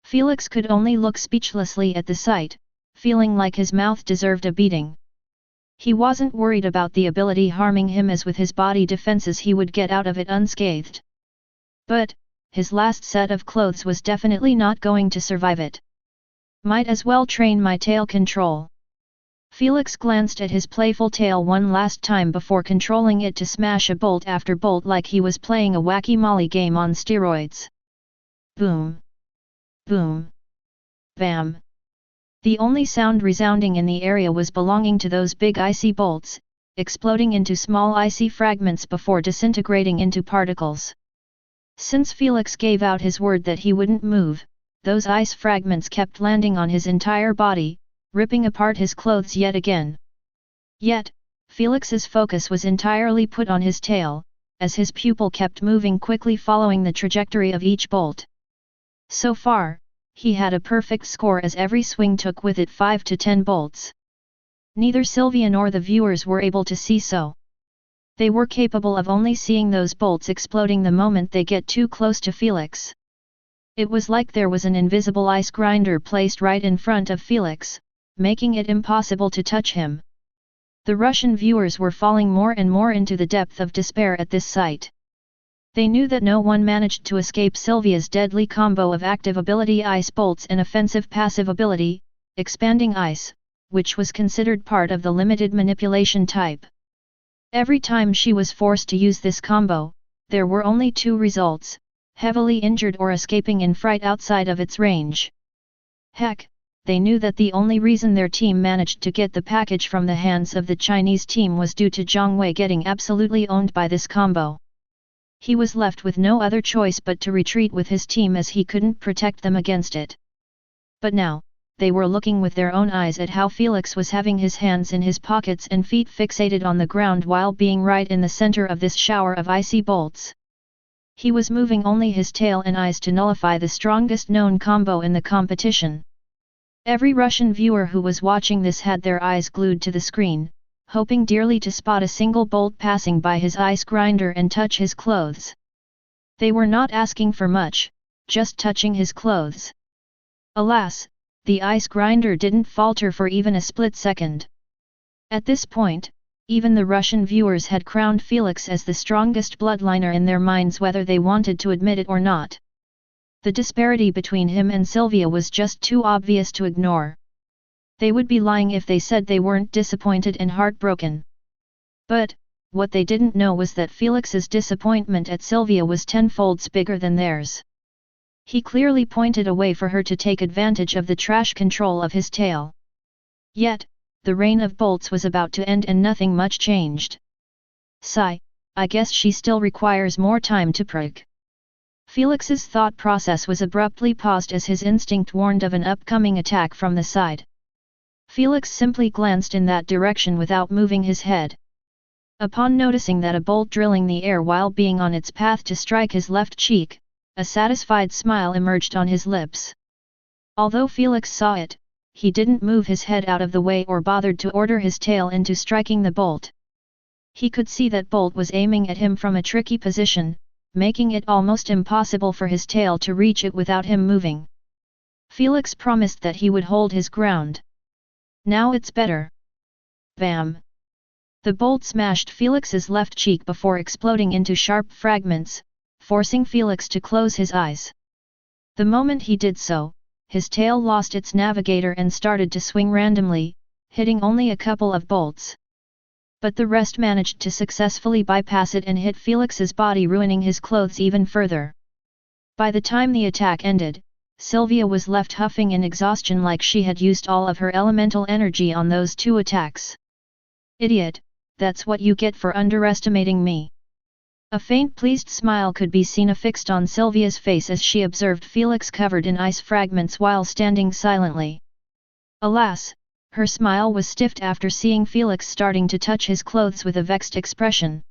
Felix could only look speechlessly at the sight, feeling like his mouth deserved a beating. He wasn't worried about the ability harming him, as with his body defenses he would get out of it unscathed. But, his last set of clothes was definitely not going to survive it. Might as well train my tail control. Felix glanced at his playful tail one last time before controlling it to smash a bolt after bolt like he was playing a wacky-molly game on steroids. Boom! Boom! Bam! The only sound resounding in the area was belonging to those big icy bolts, exploding into small icy fragments before disintegrating into particles. Since Felix gave out his word that he wouldn't move, those ice fragments kept landing on his entire body, ripping apart his clothes yet again. Yet, Felix's focus was entirely put on his tail, as his pupil kept moving quickly following the trajectory of each bolt. So far, he had a perfect score, as every swing took with it 5 to 10 bolts. Neither Sylvia nor the viewers were able to see so. They were capable of only seeing those bolts exploding the moment they get too close to Felix. It was like there was an invisible ice grinder placed right in front of Felix, making it impossible to touch him. The Russian viewers were falling more and more into the depth of despair at this sight. They knew that no one managed to escape Sylvia's deadly combo of active ability ice bolts and offensive passive ability, expanding ice, which was considered part of the limited manipulation type. Every time she was forced to use this combo, there were only two results: heavily injured or escaping in fright outside of its range. Heck, they knew that the only reason their team managed to get the package from the hands of the Chinese team was due to Zhang Wei getting absolutely owned by this combo. He was left with no other choice but to retreat with his team, as he couldn't protect them against it. But now, they were looking with their own eyes at how Felix was having his hands in his pockets and feet fixated on the ground while being right in the center of this shower of icy bolts. He was moving only his tail and eyes to nullify the strongest known combo in the competition. Every Russian viewer who was watching this had their eyes glued to the screen, hoping dearly to spot a single bolt passing by his ice grinder and touch his clothes. They were not asking for much, just touching his clothes. Alas, the ice grinder didn't falter for even a split second. At this point, even the Russian viewers had crowned Felix as the strongest bloodliner in their minds, whether they wanted to admit it or not. The disparity between him and Sylvia was just too obvious to ignore. They would be lying if they said they weren't disappointed and heartbroken. But, what they didn't know was that Felix's disappointment at Sylvia was tenfolds bigger than theirs. He clearly pointed a way for her to take advantage of the trash control of his tail. Yet, the rain of bolts was about to end and nothing much changed. Sigh, I guess she still requires more time to prick. Felix's thought process was abruptly paused as his instinct warned of an upcoming attack from the side. Felix simply glanced in that direction without moving his head. Upon noticing that a bolt drilling the air while being on its path to strike his left cheek, a satisfied smile emerged on his lips. Although Felix saw it, he didn't move his head out of the way or bothered to order his tail into striking the bolt. He could see that bolt was aiming at him from a tricky position, making it almost impossible for his tail to reach it without him moving. Felix promised that he would hold his ground. Now it's better. Bam! The bolt smashed Felix's left cheek before exploding into sharp fragments, forcing Felix to close his eyes. The moment he did so, his tail lost its navigator and started to swing randomly, hitting only a couple of bolts. But the rest managed to successfully bypass it and hit Felix's body, ruining his clothes even further. By the time the attack ended, Sylvia was left huffing in exhaustion like she had used all of her elemental energy on those 2 attacks. Idiot, that's what you get for underestimating me. A faint pleased smile could be seen affixed on Sylvia's face as she observed Felix covered in ice fragments while standing silently. Alas, her smile was stiffed after seeing Felix starting to touch his clothes with a vexed expression.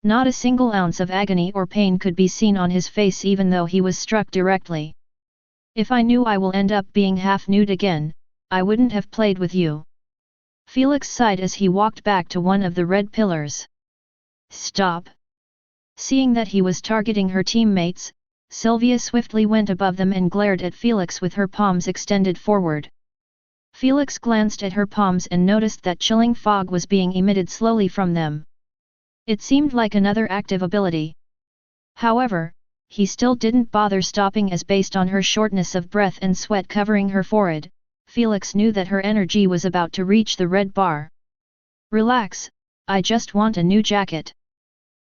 Not a single ounce of agony or pain could be seen on his face even though he was struck directly. If I knew I will end up being half nude again, I wouldn't have played with you. Felix sighed as he walked back to one of the red pillars. Stop! Seeing that he was targeting her teammates, Sylvia swiftly went above them and glared at Felix with her palms extended forward. Felix glanced at her palms and noticed that chilling fog was being emitted slowly from them. It seemed like another active ability. However, he still didn't bother stopping as based on her shortness of breath and sweat covering her forehead, Felix knew that her energy was about to reach the red bar. Relax, I just want a new jacket.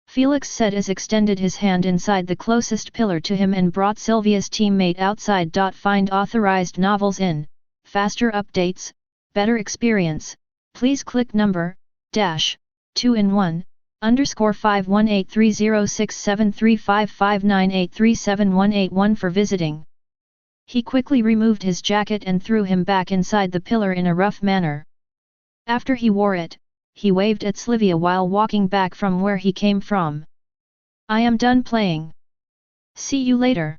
Felix said as extended his hand inside the closest pillar to him and brought Sylvia's teammate outside. Find authorized novels in faster updates, better experience, please click number, dash, 2 in 1, _ 51830673559837181 for visiting. He quickly removed his jacket and threw him back inside the pillar in a rough manner. After he wore it, he waved at Sylvia while walking back from where he came from. I am done playing. See you later.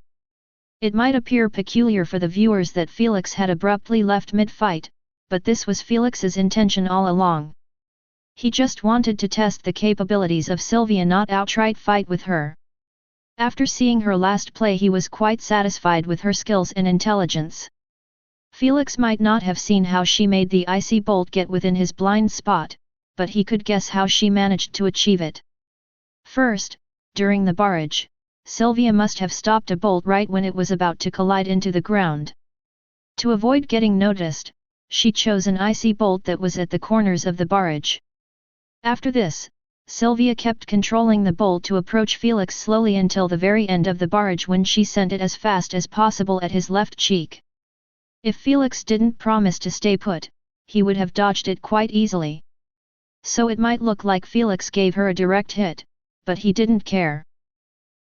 It might appear peculiar for the viewers that Felix had abruptly left mid-fight, but this was Felix's intention all along. He just wanted to test the capabilities of Sylvia, not outright fight with her. After seeing her last play, he was quite satisfied with her skills and intelligence. Felix might not have seen how she made the icy bolt get within his blind spot, but he could guess how she managed to achieve it. First, during the barrage, Sylvia must have stopped a bolt right when it was about to collide into the ground. To avoid getting noticed, she chose an icy bolt that was at the corners of the barrage. After this, Sylvia kept controlling the bolt to approach Felix slowly until the very end of the barrage when she sent it as fast as possible at his left cheek. If Felix didn't promise to stay put, he would have dodged it quite easily. So it might look like Felix gave her a direct hit, but he didn't care.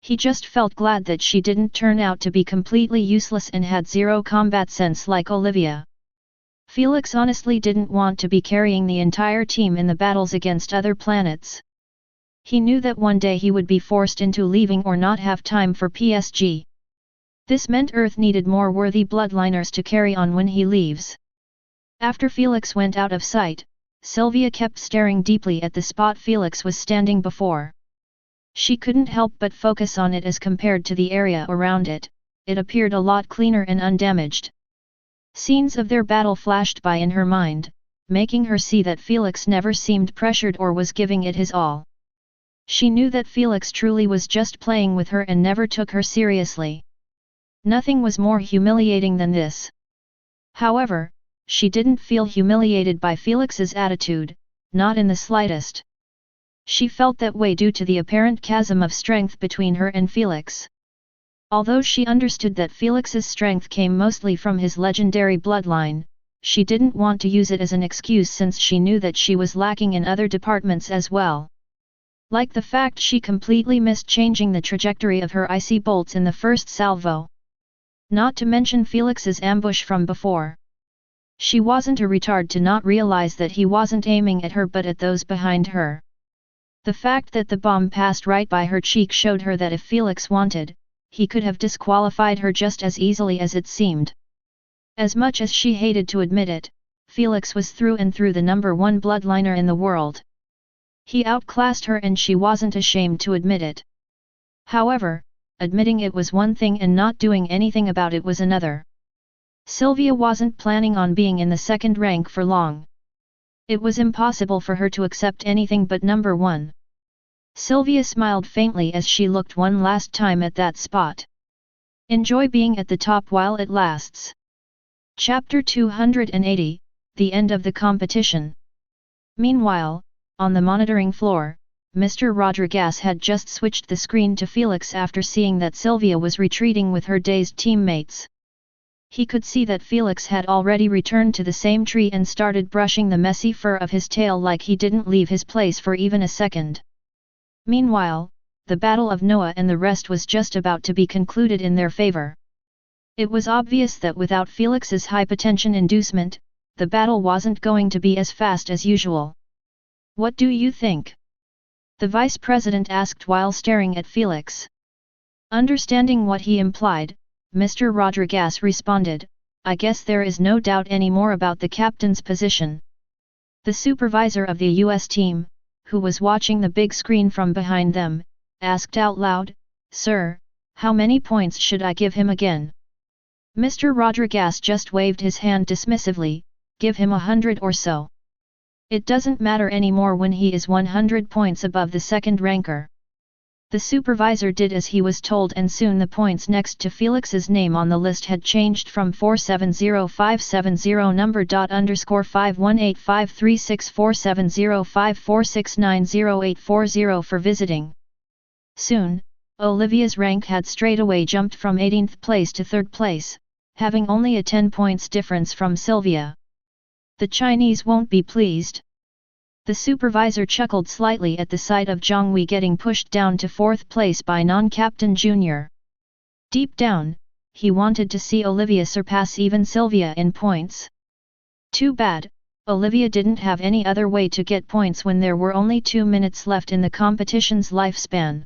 He just felt glad that she didn't turn out to be completely useless and had zero combat sense like Olivia. Felix honestly didn't want to be carrying the entire team in the battles against other planets. He knew that one day he would be forced into leaving or not have time for PSG. This meant Earth needed more worthy bloodliners to carry on when he leaves. After Felix went out of sight, Sylvia kept staring deeply at the spot Felix was standing before. She couldn't help but focus on it as compared to the area around it, it appeared a lot cleaner and undamaged. Scenes of their battle flashed by in her mind, making her see that Felix never seemed pressured or was giving it his all. She knew that Felix truly was just playing with her and never took her seriously. Nothing was more humiliating than this. However, she didn't feel humiliated by Felix's attitude, not in the slightest. She felt that way due to the apparent chasm of strength between her and Felix. Although she understood that Felix's strength came mostly from his legendary bloodline, she didn't want to use it as an excuse since she knew that she was lacking in other departments as well. Like the fact she completely missed changing the trajectory of her icy bolts in the first salvo. Not to mention Felix's ambush from before. She wasn't a retard to not realize that he wasn't aiming at her but at those behind her. The fact that the bomb passed right by her cheek showed her that if Felix wanted, he could have disqualified her just as easily as it seemed. As much as she hated to admit it, Felix was through and through the #1 bloodliner in the world. He outclassed her and she wasn't ashamed to admit it. However, admitting it was one thing and not doing anything about it was another. Sylvia wasn't planning on being in the second rank for long. It was impossible for her to accept anything but #1. Sylvia smiled faintly as she looked one last time at that spot. Enjoy being at the top while it lasts. Chapter 280, The End of the Competition. Meanwhile, on the monitoring floor, Mr. Rodriguez had just switched the screen to Felix after seeing that Sylvia was retreating with her dazed teammates. He could see that Felix had already returned to the same tree and started brushing the messy fur of his tail like he didn't leave his place for even a second. Meanwhile, the Battle of Noah and the rest was just about to be concluded in their favor. It was obvious that without Felix's hypotension inducement, the battle wasn't going to be as fast as usual. What do you think? The vice president asked while staring at Felix. Understanding what he implied, Mr. Rodriguez responded, I guess there is no doubt anymore about the captain's position. The supervisor of the US team, who was watching the big screen from behind them, asked out loud, Sir, how many points should I give him again? Mr. Rodriguez just waved his hand dismissively, give him 100 or so. It doesn't matter anymore when he is 100 points above the second ranker. The supervisor did as he was told and soon the points next to Felix's name on the list had changed from 470570 number _51853647054690840 for visiting. Soon, Olivia's rank had straight away jumped from 18th place to 3rd place, having only a 10 points difference from Sylvia. The Chinese won't be pleased. The supervisor chuckled slightly at the sight of Zhonghui getting pushed down to 4th place by non-captain Junior. Deep down, he wanted to see Olivia surpass even Sylvia in points. Too bad, Olivia didn't have any other way to get points when there were only 2 minutes left in the competition's lifespan.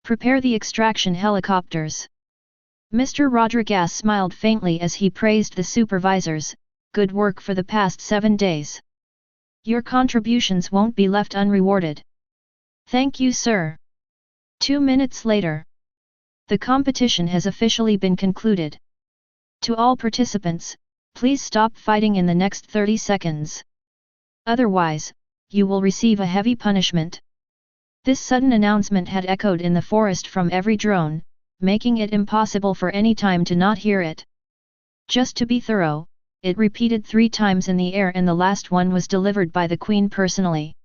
Prepare the extraction helicopters. Mr. Rodriguez smiled faintly as he praised the supervisors, good work for the past 7 days. Your contributions won't be left unrewarded. Thank you, sir. 2 minutes later. The competition has officially been concluded. To all participants, please stop fighting in the next 30 seconds. Otherwise, you will receive a heavy punishment. This sudden announcement had echoed in the forest from every drone, making it impossible for any time to not hear it. Just to be thorough, it repeated 3 times in the air and the last one was delivered by the Queen personally.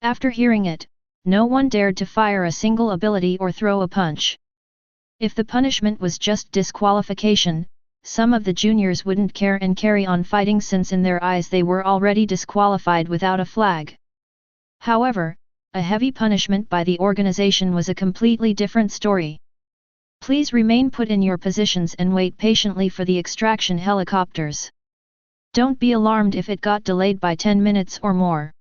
After hearing it, no one dared to fire a single ability or throw a punch. If the punishment was just disqualification, some of the juniors wouldn't care and carry on fighting since in their eyes they were already disqualified without a flag. However, a heavy punishment by the organization was a completely different story. Please remain put in your positions and wait patiently for the extraction helicopters. Don't be alarmed if it got delayed by 10 minutes or more.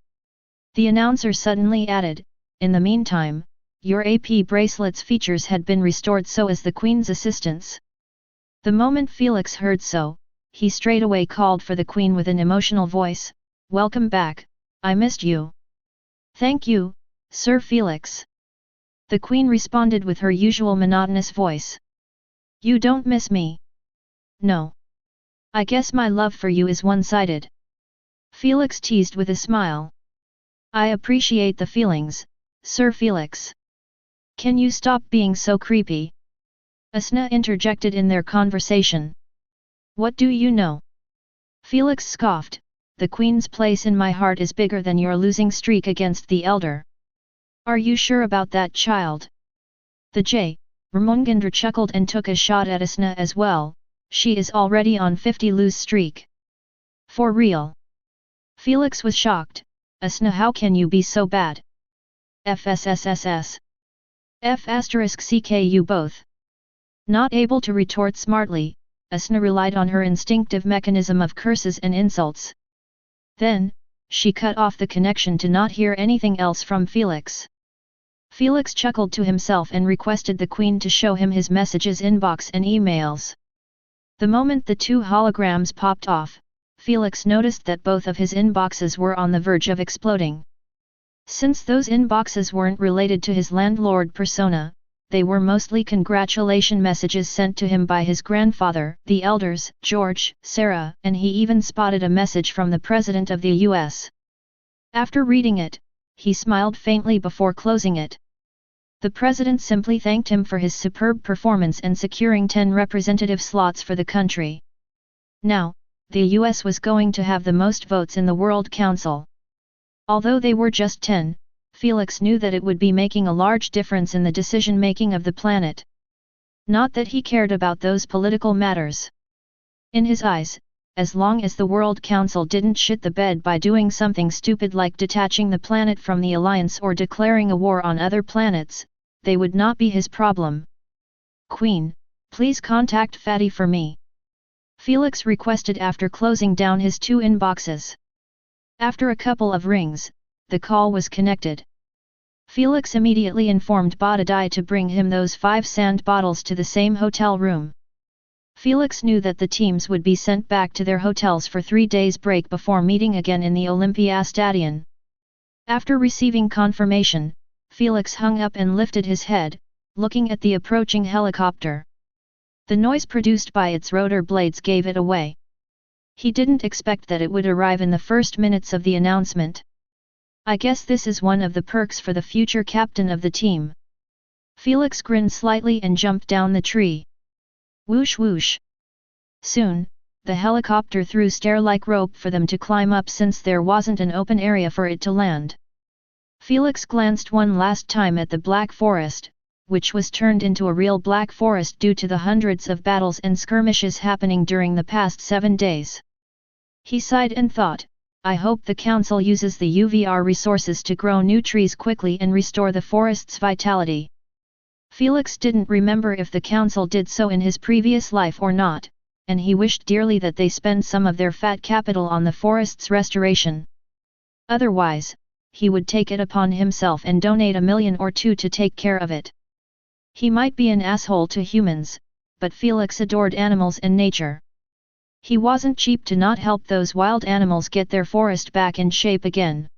The announcer suddenly added, in the meantime, your AP bracelet's features had been restored so as the Queen's assistance. The moment Felix heard so, he straightaway called for the Queen with an emotional voice, Welcome back, I missed you. Thank you, Sir Felix. The Queen responded with her usual monotonous voice. You don't miss me. No. I guess my love for you is one-sided. Felix teased with a smile. I appreciate the feelings, Sir Felix. Can you stop being so creepy? Asna interjected in their conversation. What do you know? Felix scoffed, the Queen's place in my heart is bigger than your losing streak against the elder. Are you sure about that, child? The J. Ramongendra chuckled and took a shot at Asna as well, she is already on 50 lose streak. For real? Felix was shocked. Asna, how can you be so bad? FSSSS. F***CKU both. Not able to retort smartly, Asna relied on her instinctive mechanism of curses and insults. Then, she cut off the connection to not hear anything else from Felix. Felix chuckled to himself and requested the Queen to show him his messages inbox and emails. The moment the two holograms popped off, Felix noticed that both of his inboxes were on the verge of exploding. Since those inboxes weren't related to his landlord persona, they were mostly congratulation messages sent to him by his grandfather, the elders, George, Sarah, and he even spotted a message from the President of the US. After reading it, he smiled faintly before closing it. The President simply thanked him for his superb performance and securing 10 representative slots for the country. Now, the US was going to have the most votes in the World Council. Although they were just 10, Felix knew that it would be making a large difference in the decision-making of the planet. Not that he cared about those political matters. In his eyes, as long as the World Council didn't shit the bed by doing something stupid like detaching the planet from the Alliance or declaring a war on other planets, they would not be his problem. Queen, please contact Fatty for me. Felix requested after closing down his two inboxes. After a couple of rings, the call was connected. Felix immediately informed Badadai to bring him those 5 sand bottles to the same hotel room. Felix knew that the teams would be sent back to their hotels for 3 days break before meeting again in the Olympia Stadion. After receiving confirmation, Felix hung up and lifted his head, looking at the approaching helicopter. The noise produced by its rotor blades gave it away. He didn't expect that it would arrive in the first minutes of the announcement. I guess this is one of the perks for the future captain of the team. Felix grinned slightly and jumped down the tree. Whoosh whoosh. Soon, the helicopter threw stair-like rope for them to climb up since there wasn't an open area for it to land. Felix glanced one last time at the Black Forest, which was turned into a real Black Forest due to the hundreds of battles and skirmishes happening during the past 7 days. He sighed and thought, I hope the council uses the UVR resources to grow new trees quickly and restore the forest's vitality. Felix didn't remember if the council did so in his previous life or not, and he wished dearly that they spend some of their fat capital on the forest's restoration. Otherwise, he would take it upon himself and donate $1 million or $2 to take care of it. He might be an asshole to humans, but Felix adored animals and nature. He wasn't cheap to not help those wild animals get their forest back in shape again.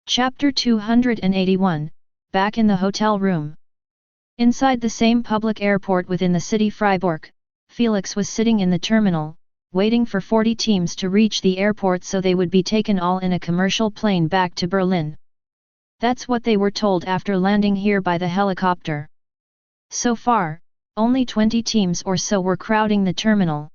Chapter 281, Back in the Hotel Room. Inside the same public airport within the city Freiburg, Felix was sitting in the terminal, waiting for 40 teams to reach the airport so they would be taken all in a commercial plane back to Berlin. That's what they were told after landing here by the helicopter. So far, only 20 teams or so were crowding the terminal.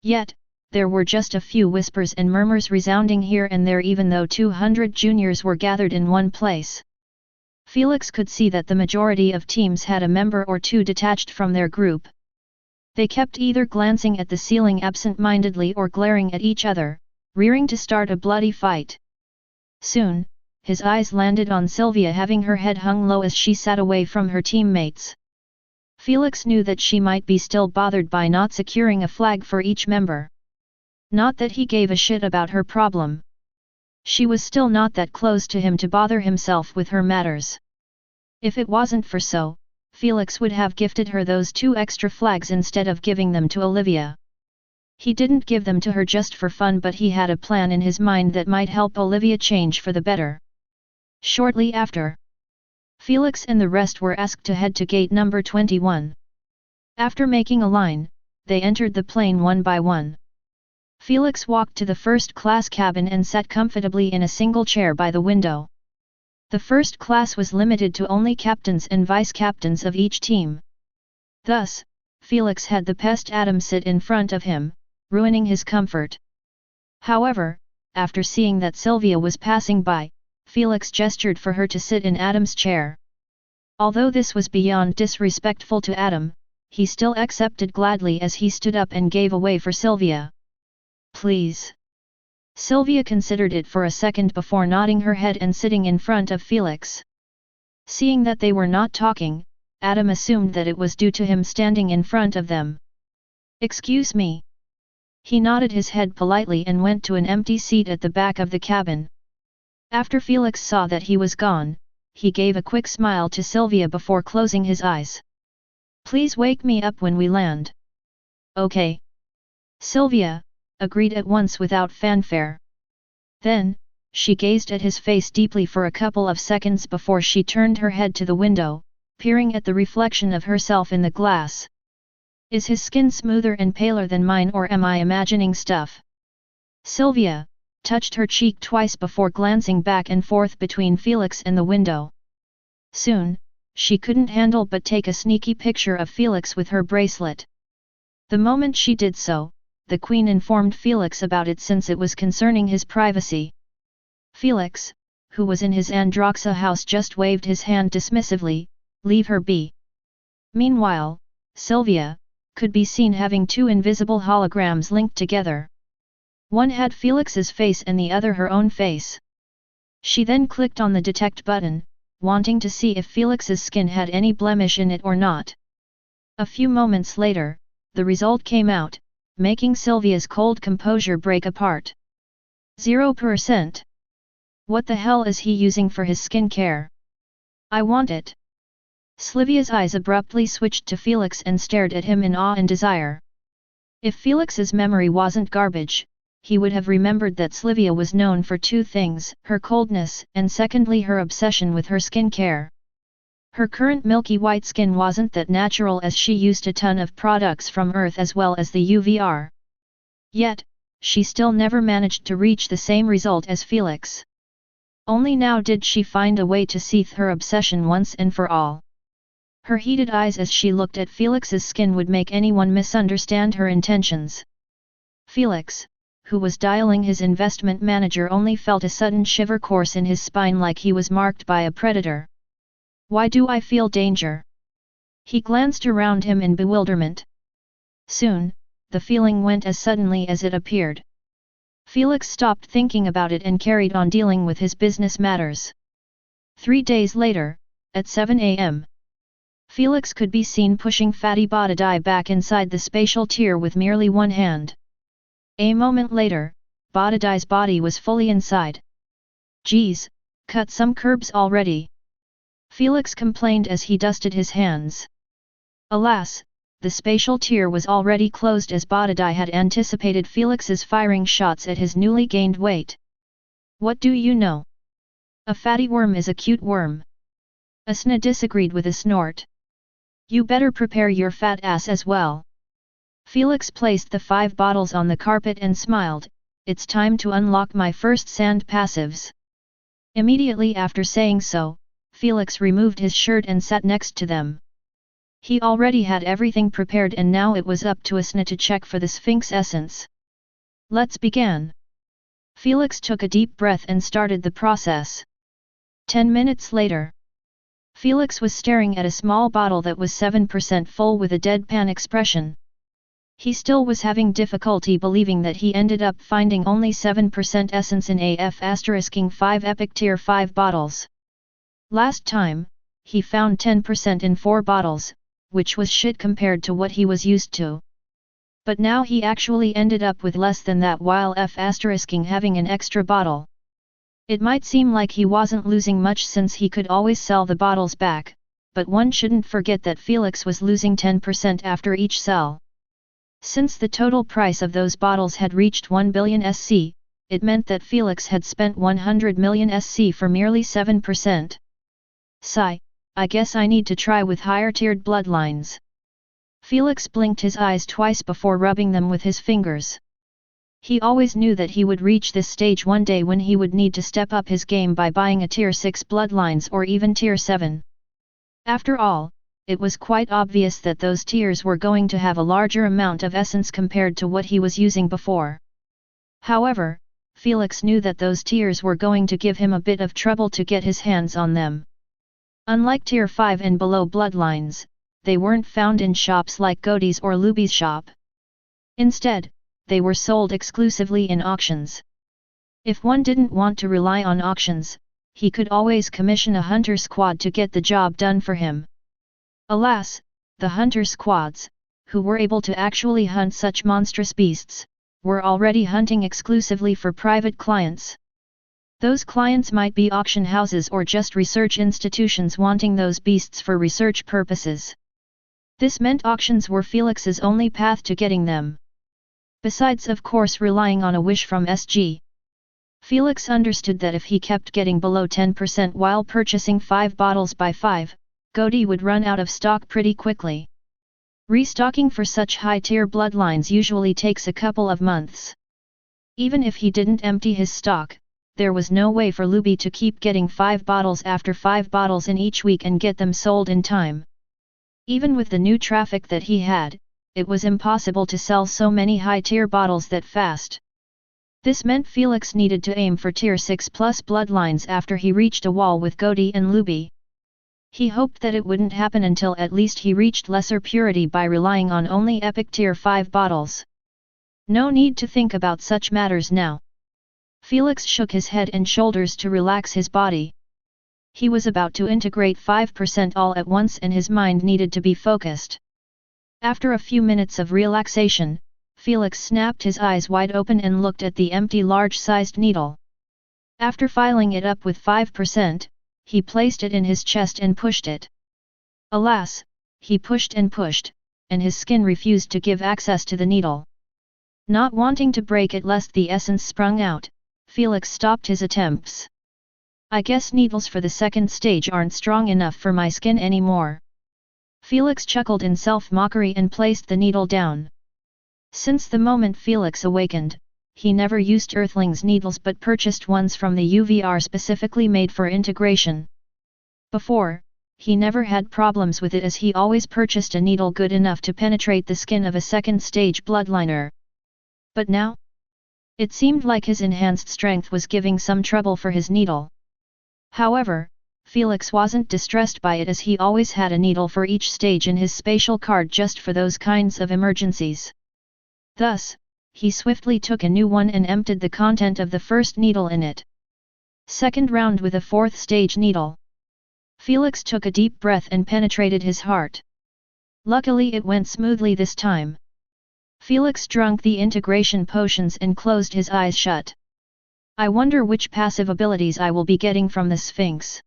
Yet, there were just a few whispers and murmurs resounding here and there even though 200 juniors were gathered in one place. Felix could see that the majority of teams had a member or two detached from their group. They kept either glancing at the ceiling absent-mindedly or glaring at each other, rearing to start a bloody fight. Soon, his eyes landed on Sylvia having her head hung low as she sat away from her teammates. Felix knew that she might be still bothered by not securing a flag for each member. Not that he gave a shit about her problem. She was still not that close to him to bother himself with her matters. If it wasn't for so, Felix would have gifted her those 2 extra flags instead of giving them to Olivia. He didn't give them to her just for fun, but he had a plan in his mind that might help Olivia change for the better. Shortly after, Felix and the rest were asked to head to gate number 21. After making a line, they entered the plane one by one. Felix walked to the first-class cabin and sat comfortably in a single chair by the window. The first class was limited to only captains and vice-captains of each team. Thus, Felix had the pest Adam sit in front of him, ruining his comfort. However, after seeing that Sylvia was passing by, Felix gestured for her to sit in Adam's chair. Although this was beyond disrespectful to Adam, he still accepted gladly as he stood up and gave way for Sylvia. Please. Sylvia considered it for a second before nodding her head and sitting in front of Felix. Seeing that they were not talking, Adam assumed that it was due to him standing in front of them. "Excuse me." He nodded his head politely and went to an empty seat at the back of the cabin. After Felix saw that he was gone, he gave a quick smile to Sylvia before closing his eyes. "Please wake me up when we land." "Okay." Sylvia agreed at once without fanfare. Then, she gazed at his face deeply for a couple of seconds before she turned her head to the window, peering at the reflection of herself in the glass. "Is his skin smoother and paler than mine, or am I imagining stuff?" Sylvia touched her cheek twice before glancing back and forth between Felix and the window. Soon, she couldn't handle but take a sneaky picture of Felix with her bracelet. The moment she did so, the Queen informed Felix about it since it was concerning his privacy. Felix, who was in his Androxa house, just waved his hand dismissively, "Leave her be." Meanwhile, Sylvia could be seen having two invisible holograms linked together. One had Felix's face and the other her own face. She then clicked on the detect button, wanting to see if Felix's skin had any blemish in it or not. A few moments later, the result came out, making Sylvia's cold composure break apart. 0%. What the hell is he using for his skincare? I want it. Sylvia's eyes abruptly switched to Felix and stared at him in awe and desire. If Felix's memory wasn't garbage, he would have remembered that Sylvia was known for two things, her coldness and secondly her obsession with her skincare. Her current milky white skin wasn't that natural as she used a ton of products from Earth as well as the UVR. Yet, she still never managed to reach the same result as Felix. Only now did she find a way to seethe her obsession once and for all. Her heated eyes as she looked at Felix's skin would make anyone misunderstand her intentions. Felix, who was dialing his investment manager, only felt a sudden shiver course in his spine like he was marked by a predator. Why do I feel danger? He glanced around him in bewilderment. Soon, the feeling went as suddenly as it appeared. Felix stopped thinking about it and carried on dealing with his business matters. 3 days later, at 7 a.m., Felix could be seen pushing Fatty Badadai back inside the spatial tier with merely one hand. A moment later, Badadai's body was fully inside. "Geez, cut some curbs already," Felix complained as he dusted his hands. Alas, the spatial tier was already closed as Badadai had anticipated Felix's firing shots at his newly gained weight. "What do you know? A fatty worm is a cute worm." Asna disagreed with a snort. "You better prepare your fat ass as well." Felix placed the 5 bottles on the carpet and smiled, "It's time to unlock my first sand passives." Immediately after saying so, Felix removed his shirt and sat next to them. He already had everything prepared and now it was up to Asna to check for the Sphinx essence. "Let's begin." Felix took a deep breath and started the process. 10 minutes later, Felix was staring at a small bottle that was 7% full with a deadpan expression. He still was having difficulty believing that he ended up finding only 7% essence in AF*5 Epic Tier 5 bottles. Last time, he found 10% in 4 bottles, which was shit compared to what he was used to. But now he actually ended up with less than that while having an extra bottle. It might seem like he wasn't losing much since he could always sell the bottles back, but one shouldn't forget that Felix was losing 10% after each sell. Since the total price of those bottles had reached 1 billion SC, it meant that Felix had spent 100 million SC for merely 7%. Sigh, I guess I need to try with higher-tiered bloodlines. Felix blinked his eyes twice before rubbing them with his fingers. He always knew that he would reach this stage one day when he would need to step up his game by buying a Tier 6 bloodlines or even Tier 7. After all, it was quite obvious that those tiers were going to have a larger amount of essence compared to what he was using before. However, Felix knew that those tiers were going to give him a bit of trouble to get his hands on them. Unlike Tier 5 and below bloodlines, they weren't found in shops like Godey's or Luby's shop. Instead, they were sold exclusively in auctions. If one didn't want to rely on auctions, he could always commission a hunter squad to get the job done for him. Alas, the hunter squads, who were able to actually hunt such monstrous beasts, were already hunting exclusively for private clients. Those clients might be auction houses or just research institutions wanting those beasts for research purposes. This meant auctions were Felix's only path to getting them. Besides of course relying on a wish from SG. Felix understood that if he kept getting below 10% while purchasing 5 bottles by 5, Godi would run out of stock pretty quickly. Restocking for such high-tier bloodlines usually takes a couple of months. Even if he didn't empty his stock, there was no way for Luby to keep getting 5 bottles after 5 bottles in each week and get them sold in time. Even with the new traffic that he had, it was impossible to sell so many high-tier bottles that fast. This meant Felix needed to aim for tier 6 plus bloodlines after he reached a wall with Godi and Luby. He hoped that it wouldn't happen until at least he reached lesser purity by relying on only epic tier 5 bottles. No need to think about such matters now. Felix shook his head and shoulders to relax his body. He was about to integrate 5% all at once and his mind needed to be focused. After a few minutes of relaxation, Felix snapped his eyes wide open and looked at the empty large-sized needle. After filing it up with 5%, he placed it in his chest and pushed it. Alas, he pushed, and his skin refused to give access to the needle. Not wanting to break it lest the essence sprung out, Felix stopped his attempts. I guess needles for the second stage aren't strong enough for my skin anymore. Felix chuckled in self-mockery and placed the needle down. Since the moment Felix awakened, he never used Earthling's needles but purchased ones from the UVR specifically made for integration. Before, he never had problems with it as he always purchased a needle good enough to penetrate the skin of a second-stage bloodliner. But now? It seemed like his enhanced strength was giving some trouble for his needle. However, Felix wasn't distressed by it as he always had a needle for each stage in his spatial card just for those kinds of emergencies. Thus, he swiftly took a new one and emptied the content of the first needle in it. Second round with a 4th stage needle. Felix took a deep breath and penetrated his heart. Luckily it went smoothly this time. Felix drank the integration potions and closed his eyes shut. I wonder which passive abilities I will be getting from the Sphinx.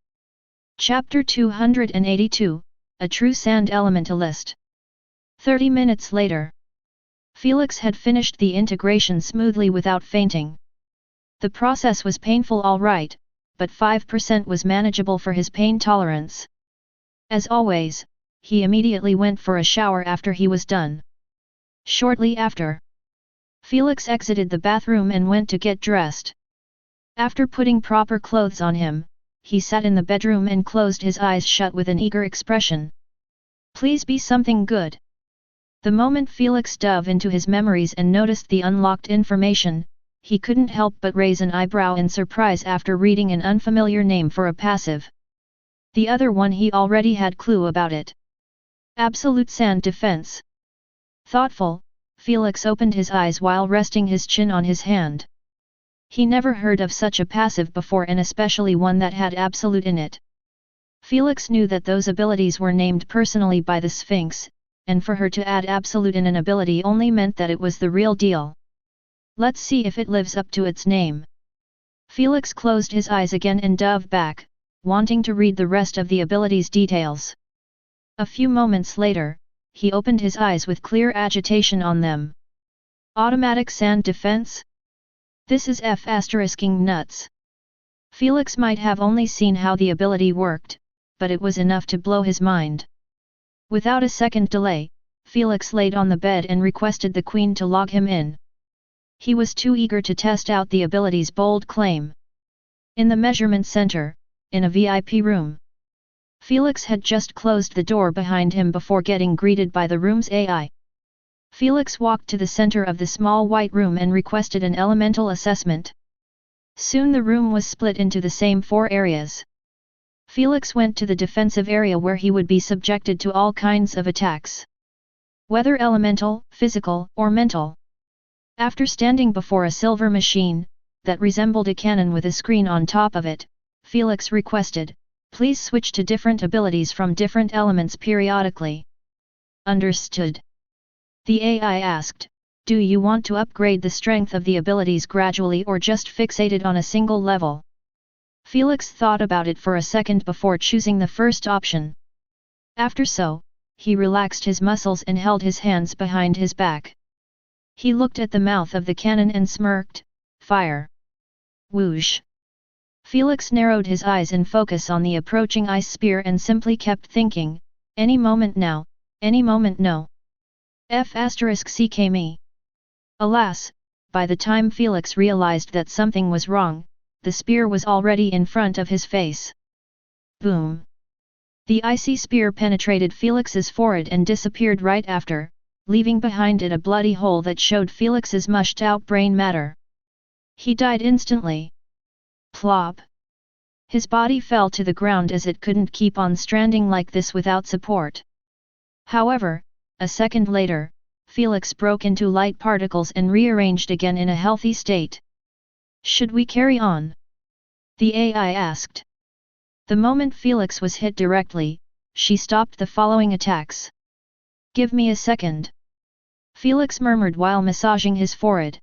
Chapter 282, A True Sand Elementalist. 30 minutes later. Felix had finished the integration smoothly without fainting. The process was painful all right, but 5% was manageable for his pain tolerance. As always, he immediately went for a shower after he was done. Shortly after, Felix exited the bathroom and went to get dressed. After putting proper clothes on him, he sat in the bedroom and closed his eyes shut with an eager expression. Please be something good. The moment Felix dove into his memories and noticed the unlocked information, he couldn't help but raise an eyebrow in surprise after reading an unfamiliar name for a passive. The other one he already had clue about it. Absolute Sand Defense. Thoughtful, Felix opened his eyes while resting his chin on his hand. He never heard of such a passive before and especially one that had absolute in it. Felix knew that those abilities were named personally by the Sphinx, and for her to add absolute in an ability only meant that it was the real deal. Let's see if it lives up to its name. Felix closed his eyes again and dove back, wanting to read the rest of the ability's details. A few moments later, he opened his eyes with clear agitation on them. Automatic Sand Defense? This is F***ing nuts. Felix might have only seen how the ability worked, but it was enough to blow his mind. Without a second delay, Felix laid on the bed and requested the Queen to log him in. He was too eager to test out the ability's bold claim. In the measurement center, in a VIP room. Felix had just closed the door behind him before getting greeted by the room's AI. Felix walked to the center of the small white room and requested an elemental assessment. Soon the room was split into the same 4 areas. Felix went to the defensive area where he would be subjected to all kinds of attacks. Whether elemental, physical, or mental. After standing before a silver machine, that resembled a cannon with a screen on top of it. Felix requested, "Please switch to different abilities from different elements periodically." "Understood." The AI asked, "Do you want to upgrade the strength of the abilities gradually or just fixated on a single level?" Felix thought about it for a second before choosing the first option. After so, he relaxed his muscles and held his hands behind his back. He looked at the mouth of the cannon and smirked, "Fire!" Whoosh! Felix narrowed his eyes in focus on the approaching ice spear and simply kept thinking, "Any moment now, any moment no. F***me. Alas, by the time Felix realized that something was wrong, the spear was already in front of his face. Boom! The icy spear penetrated Felix's forehead and disappeared right after, leaving behind it a bloody hole that showed Felix's mushed-out brain matter. He died instantly. Plop! His body fell to the ground as it couldn't keep on stranding like this without support. However, a second later, Felix broke into light particles and rearranged again in a healthy state. "Should we carry on?" the AI asked. The moment Felix was hit directly, she stopped the following attacks. "Give me a second," Felix murmured while massaging his forehead.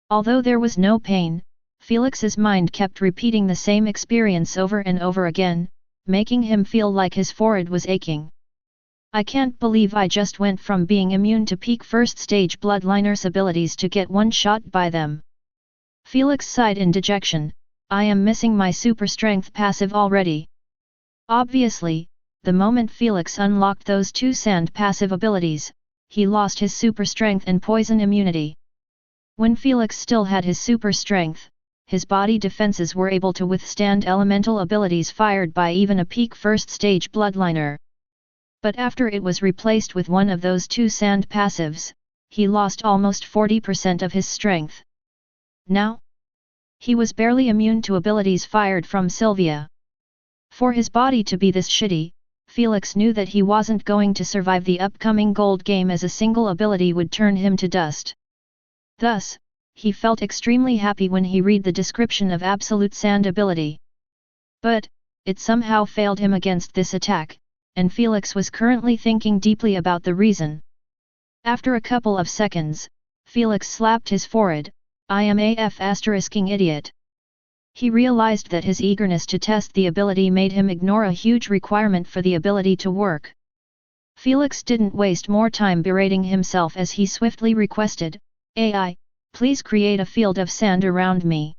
Although there was no pain, Felix's mind kept repeating the same experience over and over again, making him feel like his forehead was aching. "I can't believe I just went from being immune to peak first-stage bloodliners abilities to get one-shot by them." Felix sighed in dejection, "I am missing my super strength passive already." Obviously, the moment Felix unlocked those two sand passive abilities, he lost his super strength and poison immunity. When Felix still had his super strength, his body defenses were able to withstand elemental abilities fired by even a peak first-stage bloodliner. But after it was replaced with one of those two sand passives, he lost almost 40% of his strength. Now, he was barely immune to abilities fired from Sylvia. For his body to be this shitty, Felix knew that he wasn't going to survive the upcoming gold game as a single ability would turn him to dust. Thus, he felt extremely happy when he read the description of Absolute Sand ability. But, it somehow failed him against this attack, and Felix was currently thinking deeply about the reason. After a couple of seconds, Felix slapped his forehead, "I am a f***ing idiot." He realized that his eagerness to test the ability made him ignore a huge requirement for the ability to work. Felix didn't waste more time berating himself as he swiftly requested, "AI, please create a field of sand around me."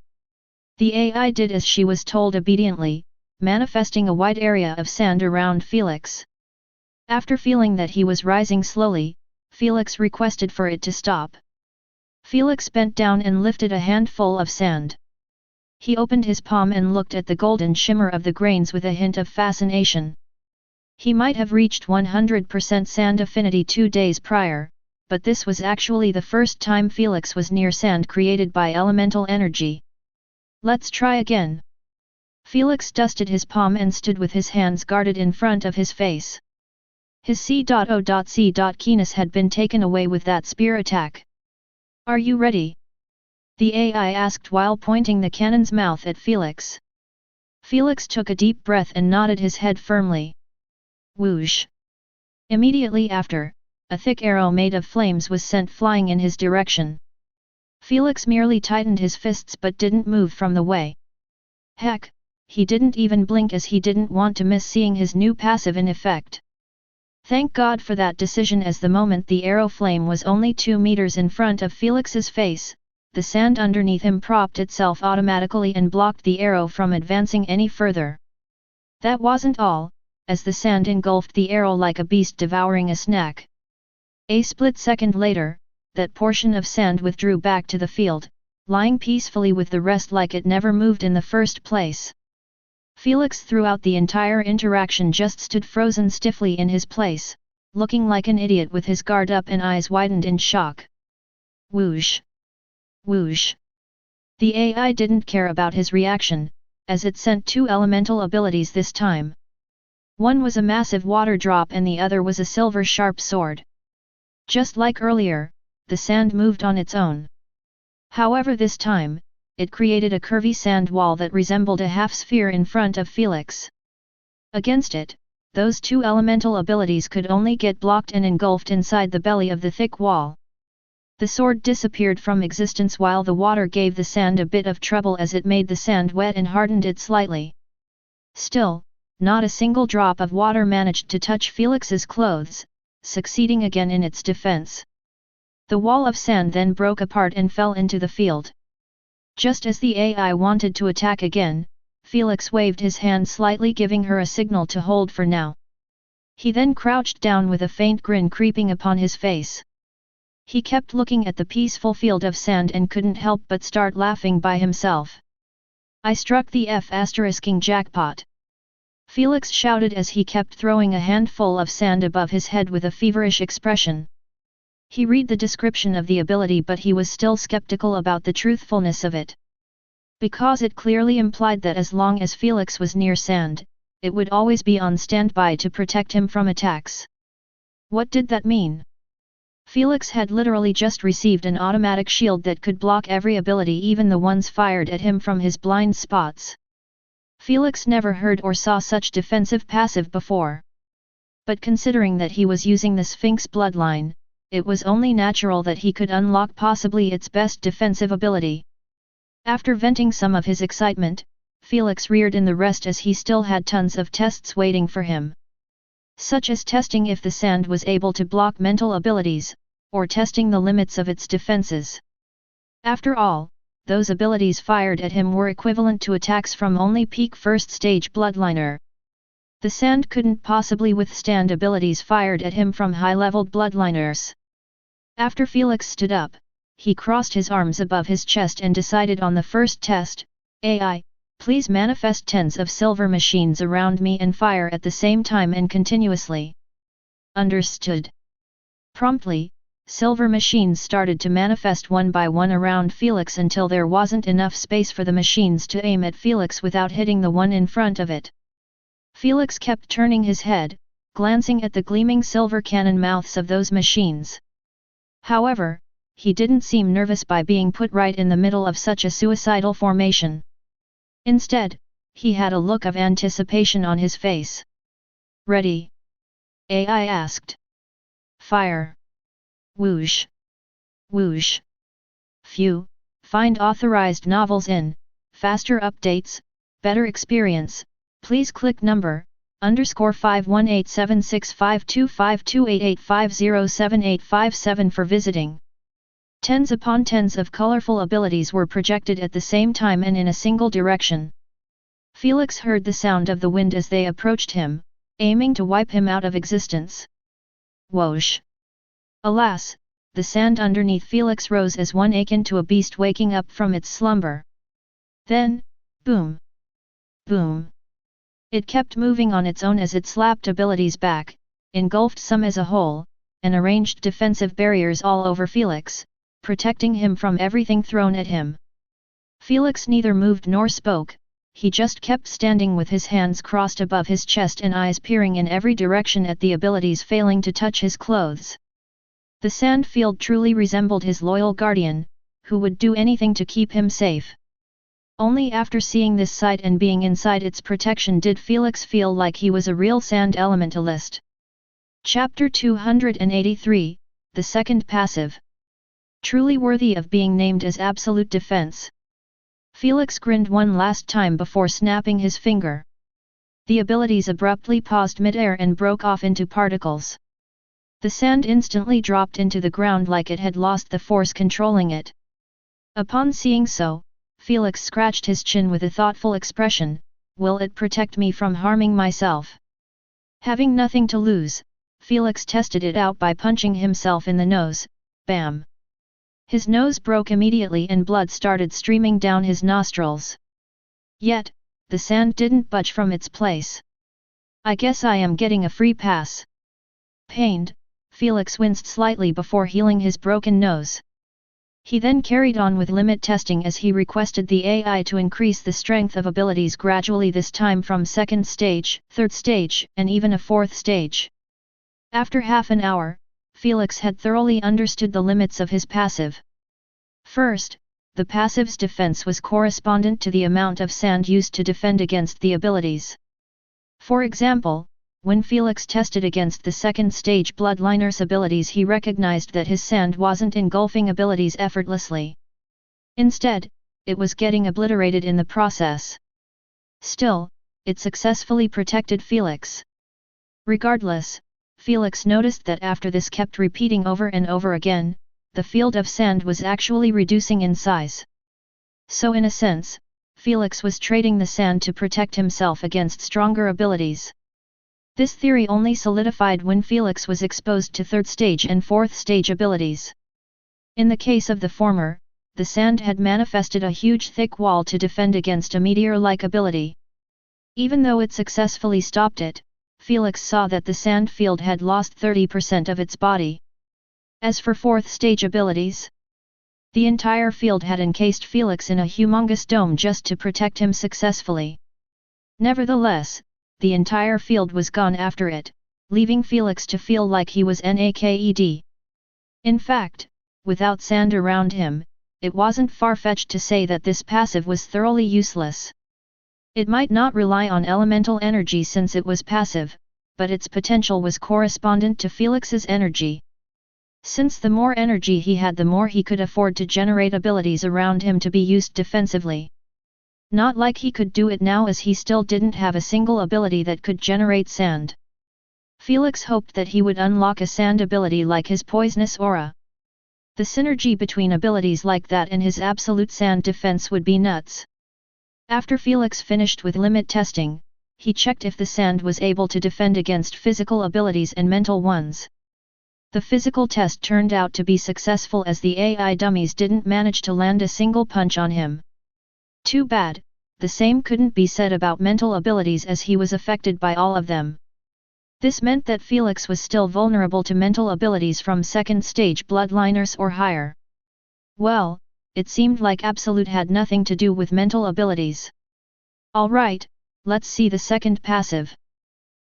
The AI did as she was told obediently, manifesting a wide area of sand around Felix. After feeling that he was rising slowly, Felix requested for it to stop. Felix bent down and lifted a handful of sand. He opened his palm and looked at the golden shimmer of the grains with a hint of fascination. He might have reached 100% sand affinity 2 days prior, but this was actually the first time Felix was near sand created by elemental energy. "Let's try again." Felix dusted his palm and stood with his hands guarded in front of his face. His C.O.C. keenness had been taken away with that spear attack. "Are you ready?" the AI asked while pointing the cannon's mouth at Felix. Felix took a deep breath and nodded his head firmly. Whoosh! Immediately after, a thick arrow made of flames was sent flying in his direction. Felix merely tightened his fists but didn't move from the way. Heck, he didn't even blink as he didn't want to miss seeing his new passive in effect. Thank God for that decision, as the moment the arrow flame was only 2 meters in front of Felix's face, the sand underneath him propped itself automatically and blocked the arrow from advancing any further. That wasn't all, as the sand engulfed the arrow like a beast devouring a snack. A split second later, that portion of sand withdrew back to the field, lying peacefully with the rest like it never moved in the first place. Felix throughout the entire interaction just stood frozen stiffly in his place, looking like an idiot with his guard up and eyes widened in shock. Whoosh! Whoosh! The AI didn't care about his reaction, as it sent 2 elemental abilities this time. One was a massive water drop and the other was a silver sharp sword. Just like earlier, the sand moved on its own. However, this time, it created a curvy sand wall that resembled a half-sphere in front of Felix. Against it, those two elemental abilities could only get blocked and engulfed inside the belly of the thick wall. The sword disappeared from existence while the water gave the sand a bit of trouble as it made the sand wet and hardened it slightly. Still, not a single drop of water managed to touch Felix's clothes, succeeding again in its defense. The wall of sand then broke apart and fell into the field. Just as the AI wanted to attack again, Felix waved his hand slightly, giving her a signal to hold for now. He then crouched down with a faint grin creeping upon his face. He kept looking at the peaceful field of sand and couldn't help but start laughing by himself. I struck the F***ing jackpot. Felix shouted as he kept throwing a handful of sand above his head with a feverish expression. He read the description of the ability, but he was still skeptical about the truthfulness of it. Because it clearly implied that as long as Felix was near sand, it would always be on standby to protect him from attacks. What did that mean? Felix had literally just received an automatic shield that could block every ability, even the ones fired at him from his blind spots. Felix never heard or saw such defensive passive before. But considering that he was using the Sphinx bloodline, it was only natural that he could unlock possibly its best defensive ability. After venting some of his excitement, Felix reared in the rest as he still had tons of tests waiting for him. Such as testing if the sand was able to block mental abilities, or testing the limits of its defenses. After all, those abilities fired at him were equivalent to attacks from only peak first stage bloodliner. The sand couldn't possibly withstand abilities fired at him from high-leveled bloodliners. After Felix stood up, he crossed his arms above his chest and decided on the first test. AI, please manifest tens of silver machines around me and fire at the same time and continuously. Understood. Promptly, silver machines started to manifest one by one around Felix until there wasn't enough space for the machines to aim at Felix without hitting the one in front of it. Felix kept turning his head, glancing at the gleaming silver cannon mouths of those machines. However, he didn't seem nervous by being put right in the middle of such a suicidal formation. Instead, he had a look of anticipation on his face. Ready? AI asked. Fire. Whoosh. Whoosh. Phew, find authorized novels in, faster updates, better experience, please click number, _51876525288507857 for visiting. Tens upon tens of colorful abilities were projected at the same time and in a single direction. Felix heard the sound of the wind as they approached him, aiming to wipe him out of existence. Whoosh! Alas, the sand underneath Felix rose as one akin to a beast waking up from its slumber. Then, boom! Boom! It kept moving on its own as it slapped abilities back, engulfed some as a whole, and arranged defensive barriers all over Felix, protecting him from everything thrown at him. Felix neither moved nor spoke, he just kept standing with his hands crossed above his chest and eyes peering in every direction at the abilities failing to touch his clothes. The sand field truly resembled his loyal guardian, who would do anything to keep him safe. Only after seeing this sight and being inside its protection did Felix feel like he was a real sand elementalist. Chapter 283, The Second Passive. Truly worthy of being named as absolute defense. Felix grinned one last time before snapping his finger. The abilities abruptly paused mid-air and broke off into particles. The sand instantly dropped into the ground like it had lost the force controlling it. Upon seeing so, Felix scratched his chin with a thoughtful expression. Will it protect me from harming myself? Having nothing to lose, Felix tested it out by punching himself in the nose. Bam! His nose broke immediately and blood started streaming down his nostrils. Yet, the sand didn't budge from its place. I guess I am getting a free pass. Pained, Felix winced slightly before healing his broken nose. He then carried on with limit testing as he requested the AI to increase the strength of abilities gradually, this time from second stage, third stage, and even a fourth stage. After half an hour, Felix had thoroughly understood the limits of his passive. First, the passive's defense was correspondent to the amount of sand used to defend against the abilities. For example, when Felix tested against the second stage Bloodliner's abilities, he recognized that his sand wasn't engulfing abilities effortlessly. Instead, it was getting obliterated in the process. Still, it successfully protected Felix. Regardless, Felix noticed that after this kept repeating over and over again, the field of sand was actually reducing in size. So in a sense, Felix was trading the sand to protect himself against stronger abilities. This theory only solidified when Felix was exposed to third stage and fourth stage abilities. In the case of the former, the sand had manifested a huge thick wall to defend against a meteor-like ability. Even though it successfully stopped it, Felix saw that the sand field had lost 30% of its body. As for fourth stage abilities, the entire field had encased Felix in a humongous dome just to protect him successfully. Nevertheless, the entire field was gone after it, leaving Felix to feel like he was naked. In fact, without sand around him, it wasn't far-fetched to say that this passive was thoroughly useless. It might not rely on elemental energy since it was passive, but its potential was correspondent to Felix's energy. Since the more energy he had, the more he could afford to generate abilities around him to be used defensively. Not like he could do it now, as he still didn't have a single ability that could generate sand. Felix hoped that he would unlock a sand ability like his poisonous aura. The synergy between abilities like that and his absolute sand defense would be nuts. After Felix finished with limit testing, he checked if the sand was able to defend against physical abilities and mental ones. The physical test turned out to be successful, as the AI dummies didn't manage to land a single punch on him. Too bad, the same couldn't be said about mental abilities, as he was affected by all of them. This meant that Felix was still vulnerable to mental abilities from second stage Bloodliners or higher. Well, it seemed like Absolute had nothing to do with mental abilities. Alright, let's see the second passive.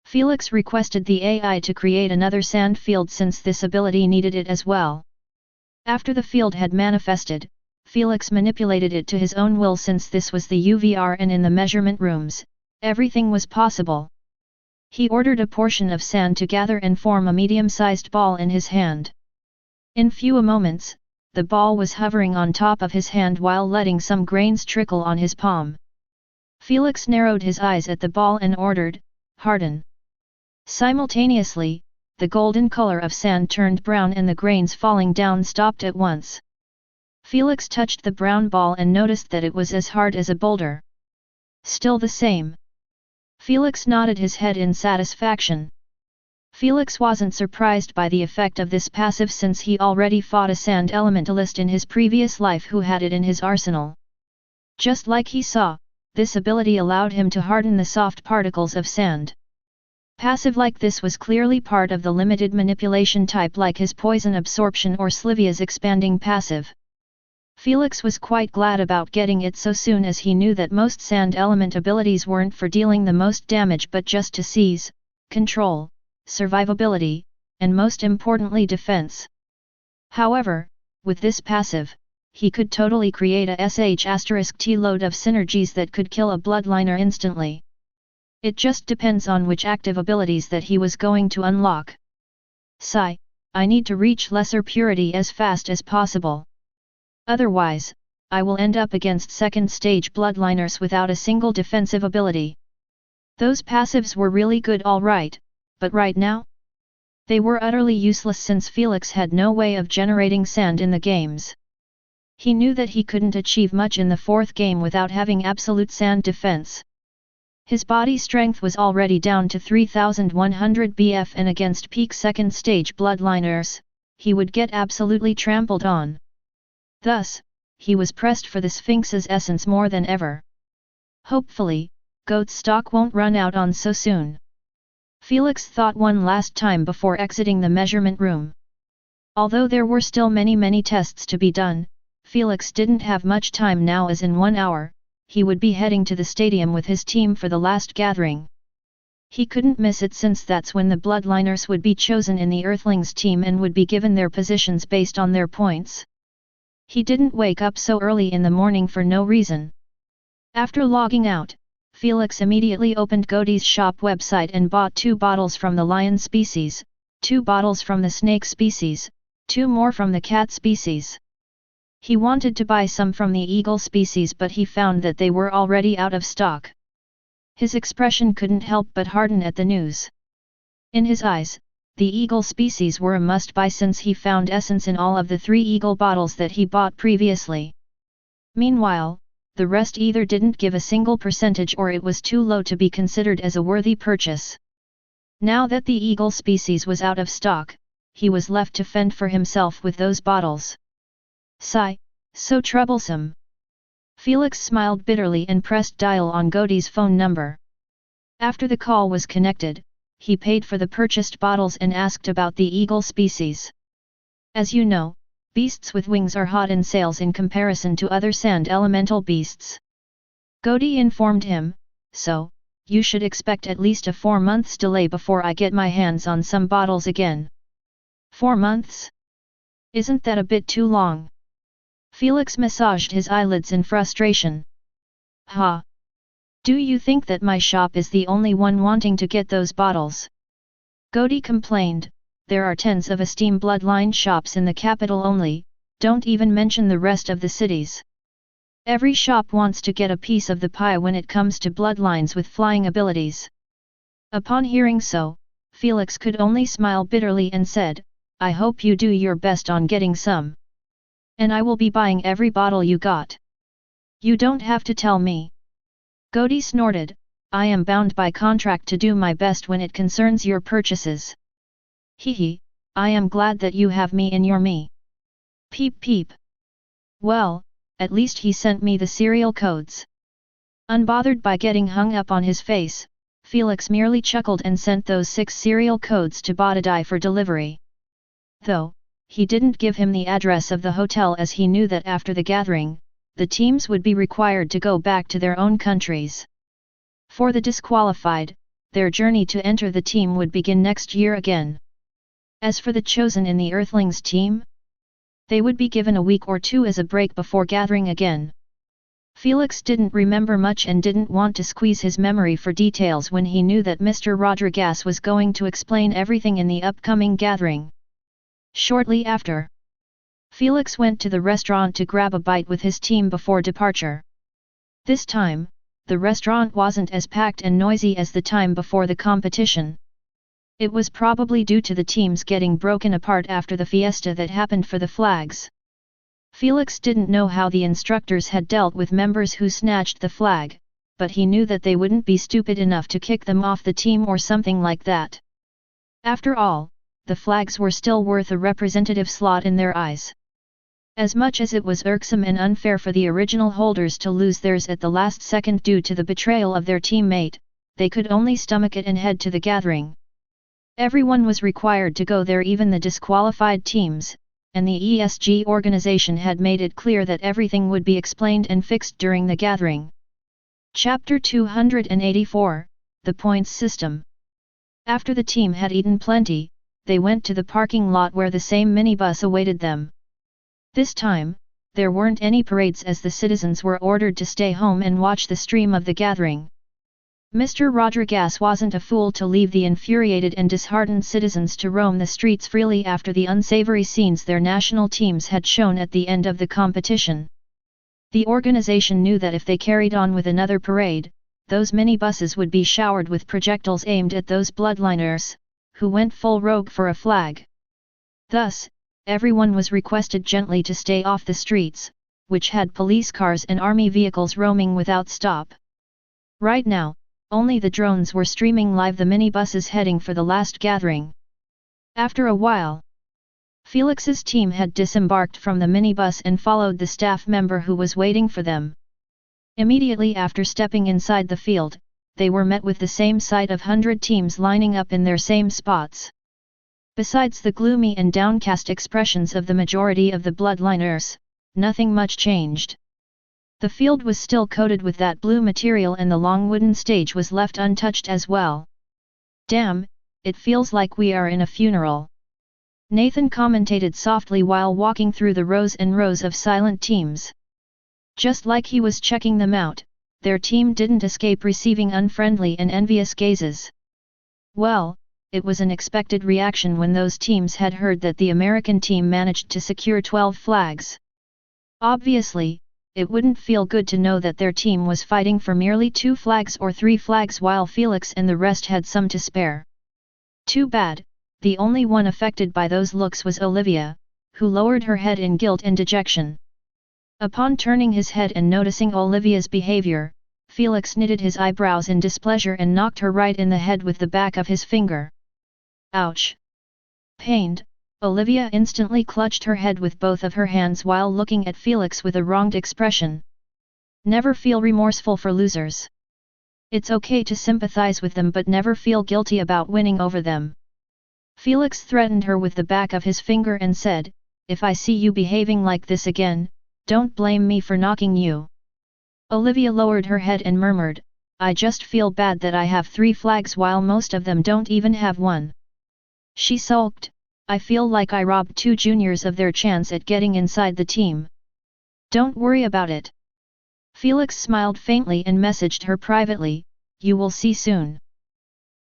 Felix requested the AI to create another sand field since this ability needed it as well. After the field had manifested, Felix manipulated it to his own will. Since this was the UVR and in the measurement rooms, everything was possible. He ordered a portion of sand to gather and form a medium-sized ball in his hand. In few moments, the ball was hovering on top of his hand while letting some grains trickle on his palm. Felix narrowed his eyes at the ball and ordered, "Harden." Simultaneously, the golden color of sand turned brown and the grains falling down stopped at once. Felix touched the brown ball and noticed that it was as hard as a boulder. Still the same. Felix nodded his head in satisfaction. Felix wasn't surprised by the effect of this passive, since he already fought a sand elementalist in his previous life who had it in his arsenal. Just like he saw, this ability allowed him to harden the soft particles of sand. Passive like this was clearly part of the limited manipulation type, like his poison absorption or Slivia's expanding passive. Felix was quite glad about getting it so soon, as he knew that most sand element abilities weren't for dealing the most damage but just to seize, control, survivability, and most importantly defense. However, with this passive, he could totally create a sh*t load of synergies that could kill a bloodliner instantly. It just depends on which active abilities that he was going to unlock. I need to reach lesser purity as fast as possible. Otherwise, I will end up against second stage bloodliners without a single defensive ability. Those passives were really good, alright, but right now? They were utterly useless, since Felix had no way of generating sand in the games. He knew that he couldn't achieve much in the fourth game without having absolute sand defense. His body strength was already down to 3100 BF, and against peak second stage bloodliners, he would get absolutely trampled on. Thus, he was pressed for the Sphinx's essence more than ever. Hopefully, Goat's stock won't run out on so soon. Felix thought one last time before exiting the measurement room. Although there were still many tests to be done, Felix didn't have much time now, as in 1 hour, he would be heading to the stadium with his team for the last gathering. He couldn't miss it, since that's when the bloodliners would be chosen in the Earthlings team and would be given their positions based on their points. He didn't wake up so early in the morning for no reason. After logging out, Felix immediately opened Godi's shop website and bought 2 bottles from the lion species, 2 bottles from the snake species, 2 more from the cat species. He wanted to buy some from the eagle species, but he found that they were already out of stock. His expression couldn't help but harden at the news. In his eyes, the eagle species were a must-buy since he found essence in all of the 3 eagle bottles that he bought previously. Meanwhile, the rest either didn't give a single percentage or it was too low to be considered as a worthy purchase. Now that the eagle species was out of stock, he was left to fend for himself with those bottles. Sigh, so troublesome. Felix smiled bitterly and pressed dial on Godi's phone number. After the call was connected, he paid for the purchased bottles and asked about the eagle species. As you know, beasts with wings are hot in sales in comparison to other sand elemental beasts. Godi informed him, so, you should expect at least a 4 months delay before I get my hands on some bottles again. 4 months? Isn't that a bit too long? Felix massaged his eyelids in frustration. Ha! Do you think that my shop is the only one wanting to get those bottles? Godi complained, there are tens of esteemed bloodline shops in the capital only, don't even mention the rest of the cities. Every shop wants to get a piece of the pie when it comes to bloodlines with flying abilities. Upon hearing so, Felix could only smile bitterly and said, I hope you do your best on getting some. And I will be buying every bottle you got. You don't have to tell me. Godi snorted, I am bound by contract to do my best when it concerns your purchases. Hehe, I am glad that you have me in your me. Peep peep. Well, at least he sent me the serial codes. Unbothered by getting hung up on his face, Felix merely chuckled and sent those 6 serial codes to Alhadi for delivery. Though, he didn't give him the address of the hotel as he knew that after the gathering, the teams would be required to go back to their own countries. For the disqualified, their journey to enter the team would begin next year again. As for the chosen in the Earthlings team, they would be given a week or 2 as a break before gathering again. Felix didn't remember much and didn't want to squeeze his memory for details when he knew that Mr. Rodriguez was going to explain everything in the upcoming gathering. Shortly after, Felix went to the restaurant to grab a bite with his team before departure. This time, the restaurant wasn't as packed and noisy as the time before the competition. It was probably due to the teams getting broken apart after the fiesta that happened for the flags. Felix didn't know how the instructors had dealt with members who snatched the flag, but he knew that they wouldn't be stupid enough to kick them off the team or something like that. After all, the flags were still worth a representative slot in their eyes. As much as it was irksome and unfair for the original holders to lose theirs at the last second due to the betrayal of their teammate, they could only stomach it and head to the gathering. Everyone was required to go there, even the disqualified teams, and the ESG organization had made it clear that everything would be explained and fixed during the gathering. Chapter 284, The Points System. After the team had eaten plenty, they went to the parking lot where the same minibus awaited them. This time, there weren't any parades as the citizens were ordered to stay home and watch the stream of the gathering. Mr. Rodriguez wasn't a fool to leave the infuriated and disheartened citizens to roam the streets freely after the unsavory scenes their national teams had shown at the end of the competition. The organization knew that if they carried on with another parade, those minibuses would be showered with projectiles aimed at those bloodliners, who went full rogue for a flag. Thus, everyone was requested gently to stay off the streets, which had police cars and army vehicles roaming without stop. Right now, only the drones were streaming live the minibuses heading for the last gathering. After a while, Felix's team had disembarked from the minibus and followed the staff member who was waiting for them. Immediately after stepping inside the field, they were met with the same sight of 100 teams lining up in their same spots. Besides the gloomy and downcast expressions of the majority of the bloodliners, nothing much changed. The field was still coated with that blue material and the long wooden stage was left untouched as well. Damn, it feels like we are in a funeral. Nathan commentated softly while walking through the rows and rows of silent teams. Just like he was checking them out, their team didn't escape receiving unfriendly and envious gazes. Well, it was an expected reaction when those teams had heard that the American team managed to secure 12 flags. Obviously, it wouldn't feel good to know that their team was fighting for merely 2 flags or 3 flags while Felix and the rest had some to spare. Too bad, the only one affected by those looks was Olivia, who lowered her head in guilt and dejection. Upon turning his head and noticing Olivia's behavior, Felix knitted his eyebrows in displeasure and knocked her right in the head with the back of his finger. Ouch! Pained, Olivia instantly clutched her head with both of her hands while looking at Felix with a wronged expression. Never feel remorseful for losers. It's okay to sympathize with them but never feel guilty about winning over them. Felix threatened her with the back of his finger and said, "If I see you behaving like this again, don't blame me for knocking you." Olivia lowered her head and murmured, "I just feel bad that I have 3 flags while most of them don't even have one." She sulked, "I feel like I robbed 2 juniors of their chance at getting inside the team." "Don't worry about it." Felix smiled faintly and messaged her privately, "You will see soon."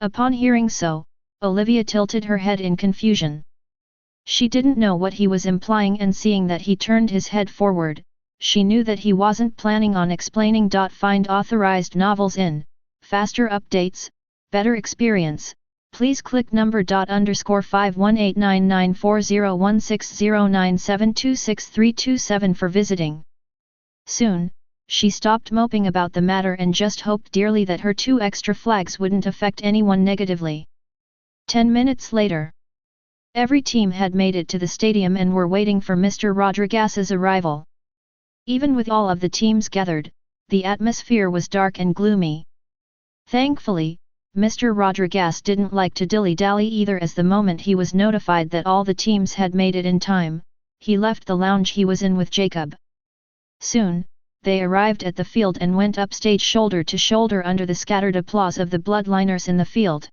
Upon hearing so, Olivia tilted her head in confusion. She didn't know what he was implying, and seeing that he turned his head forward, she knew that he wasn't planning on explaining. Find authorized novels in faster updates, better experience. Please click number *_51899401609726327 for visiting. Soon, she stopped moping about the matter and just hoped dearly that her 2 extra flags wouldn't affect anyone negatively. 10 minutes later, every team had made it to the stadium and were waiting for Mr. Rodriguez's arrival. Even with all of the teams gathered, the atmosphere was dark and gloomy. Thankfully, Mr. Rodriguez didn't like to dilly-dally either, as the moment he was notified that all the teams had made it in time, he left the lounge he was in with Jacob. Soon, they arrived at the field and went upstage shoulder to shoulder under the scattered applause of the bloodliners in the field.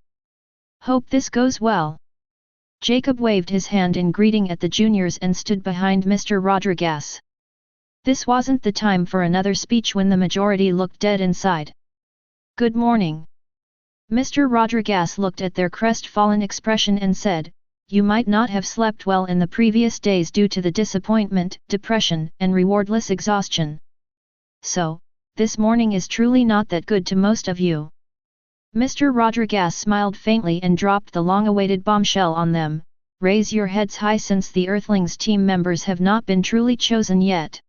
"Hope this goes well." Jacob waved his hand in greeting at the juniors and stood behind Mr. Rodriguez. This wasn't the time for another speech when the majority looked dead inside. "Good morning." Mr. Rodriguez looked at their crestfallen expression and said, "You might not have slept well in the previous days due to the disappointment, depression, and rewardless exhaustion. So, this morning is truly not that good to most of you." Mr. Rodriguez smiled faintly and dropped the long-awaited bombshell on them, "Raise your heads high, since the Earthlings team members have not been truly chosen yet."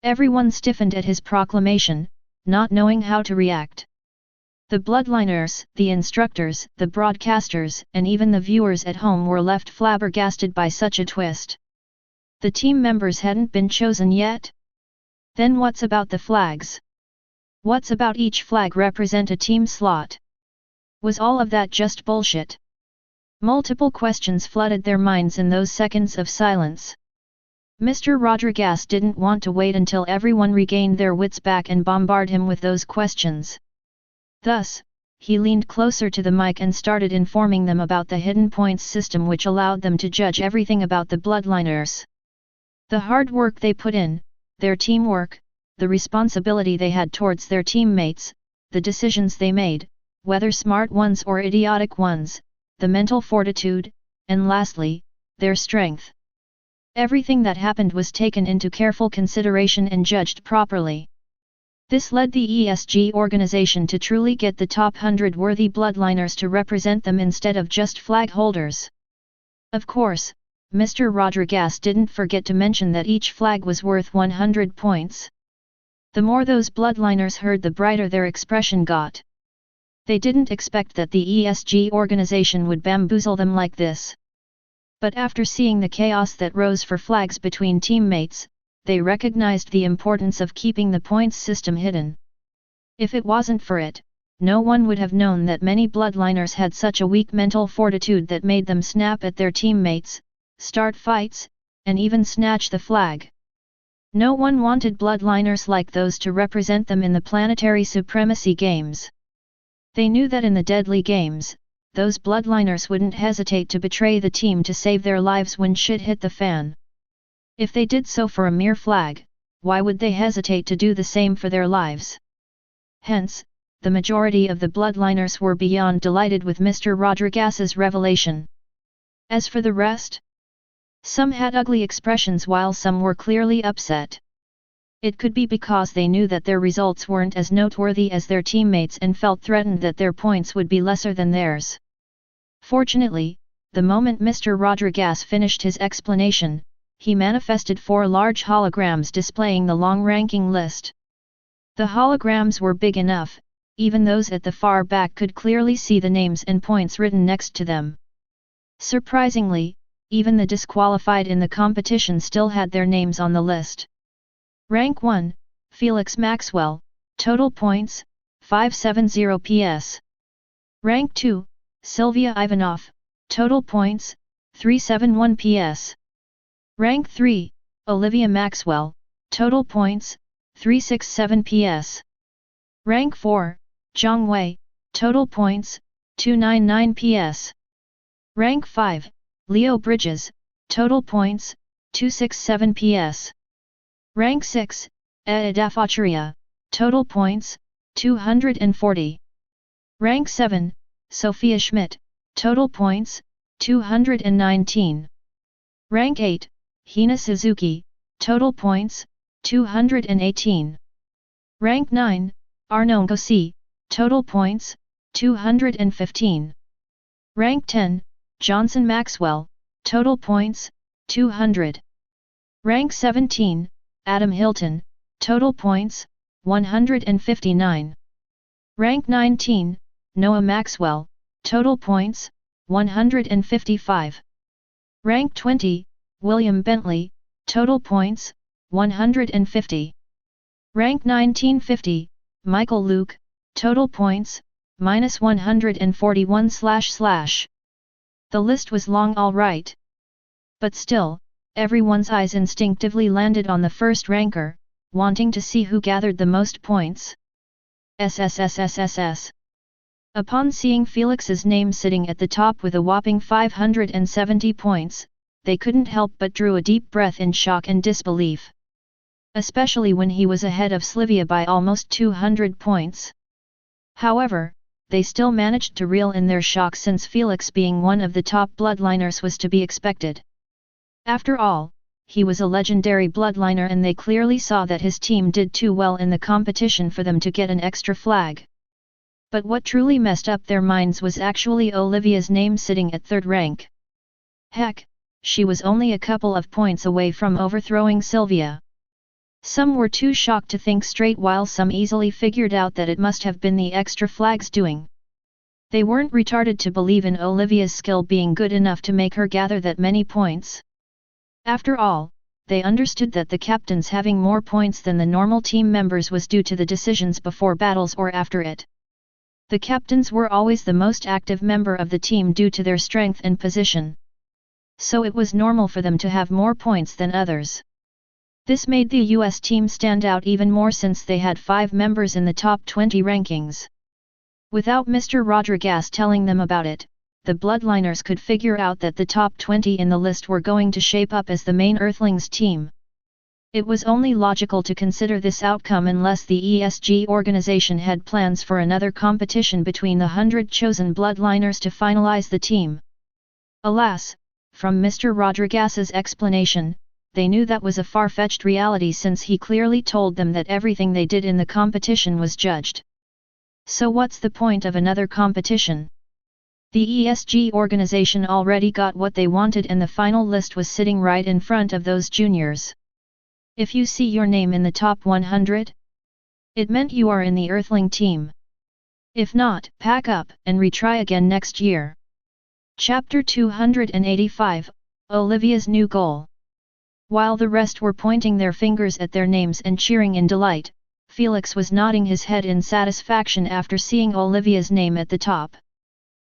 Everyone stiffened at his proclamation, not knowing how to react. The bloodliners, the instructors, the broadcasters, and even the viewers at home were left flabbergasted by such a twist. The team members hadn't been chosen yet? Then what's about the flags? What's about each flag represent a team slot? Was all of that just bullshit? Multiple questions flooded their minds in those seconds of silence. Mr. Rodriguez didn't want to wait until everyone regained their wits back and bombard him with those questions. Thus, he leaned closer to the mic and started informing them about the hidden points system, which allowed them to judge everything about the bloodliners. The hard work they put in, their teamwork, the responsibility they had towards their teammates, the decisions they made, whether smart ones or idiotic ones, the mental fortitude, and lastly, their strength. Everything that happened was taken into careful consideration and judged properly. This led the ESG organization to truly get the top 100 worthy bloodliners to represent them instead of just flag holders. Of course, Mr. Rodriguez didn't forget to mention that each flag was worth 100 points. The more those bloodliners heard, the brighter their expression got. They didn't expect that the ESG organization would bamboozle them like this. But after seeing the chaos that rose for flags between teammates, they recognized the importance of keeping the points system hidden. If it wasn't for it, no one would have known that many bloodliners had such a weak mental fortitude that made them snap at their teammates, start fights, and even snatch the flag. No one wanted bloodliners like those to represent them in the planetary Supremacy Games. They knew that in the deadly games, those bloodliners wouldn't hesitate to betray the team to save their lives when shit hit the fan. If they did so for a mere flag, why would they hesitate to do the same for their lives? Hence, the majority of the bloodliners were beyond delighted with Mr. Rodriguez's revelation. As for the rest, some had ugly expressions while some were clearly upset. It could be because they knew that their results weren't as noteworthy as their teammates and felt threatened that their points would be lesser than theirs. Fortunately, the moment Mr. Rodriguez finished his explanation, he manifested 4 large holograms displaying the long ranking list. The holograms were big enough, even those at the far back could clearly see the names and points written next to them. Surprisingly, even the disqualified in the competition still had their names on the list. Rank 1, Felix Maxwell, total points, 570 PS. Rank 2, Sylvia Ivanov, total points, 371 PS. Rank 3, Olivia Maxwell, total points, 367 PS. Rank 4, Zhang Wei, total points, 299 PS. Rank 5, Leo Bridges, total points, 267 PS. Rank 6, Adafacharia, total points, 240. Rank 7, Sophia Schmidt, total points, 219. Rank 8, Hina Suzuki, total points, 218. Rank 9, Arnaud Gossi, total points, 215. Rank 10, Johnson Maxwell, total points, 200. Rank 17, Adam Hilton, total points, 159. Rank 19, Noah Maxwell, total points, 155. Rank 20, William Bentley, total points, 150. Rank 1950, Michael Luke, total points, -141//. The list was long alright. But still, everyone's eyes instinctively landed on the first ranker, wanting to see who gathered the most points. SSSSSS. Upon seeing Felix's name sitting at the top with a whopping 570 points, they couldn't help but drew a deep breath in shock and disbelief. Especially when he was ahead of Slivia by almost 200 points. However, they still managed to reel in their shock since Felix being one of the top bloodliners was to be expected. After all, he was a legendary bloodliner and they clearly saw that his team did too well in the competition for them to get an extra flag. But what truly messed up their minds was actually Olivia's name sitting at 3rd rank. Heck, she was only a couple of points away from overthrowing Sylvia. Some were too shocked to think straight while some easily figured out that it must have been the extra flag's doing. They weren't retarded to believe in Olivia's skill being good enough to make her gather that many points. After all, they understood that the captains having more points than the normal team members was due to the decisions before battles or after it. The captains were always the most active member of the team due to their strength and position. So it was normal for them to have more points than others. This made the US team stand out even more since they had 5 members in the top 20 rankings. Without Mr. Rodriguez telling them about it, the bloodliners could figure out that the top 20 in the list were going to shape up as the main Earthlings team. It was only logical to consider this outcome unless the ESG organization had plans for another competition between the 100 chosen bloodliners to finalize the team. Alas, from Mr. Rodriguez's explanation, they knew that was a far-fetched reality since he clearly told them that everything they did in the competition was judged. So what's the point of another competition? The ESG organization already got what they wanted and the final list was sitting right in front of those juniors. If you see your name in the top 100, it meant you are in the Earthling team. If not, pack up and retry again next year. Chapter 285, Olivia's New Goal. While the rest were pointing their fingers at their names and cheering in delight, Felix was nodding his head in satisfaction after seeing Olivia's name at the top.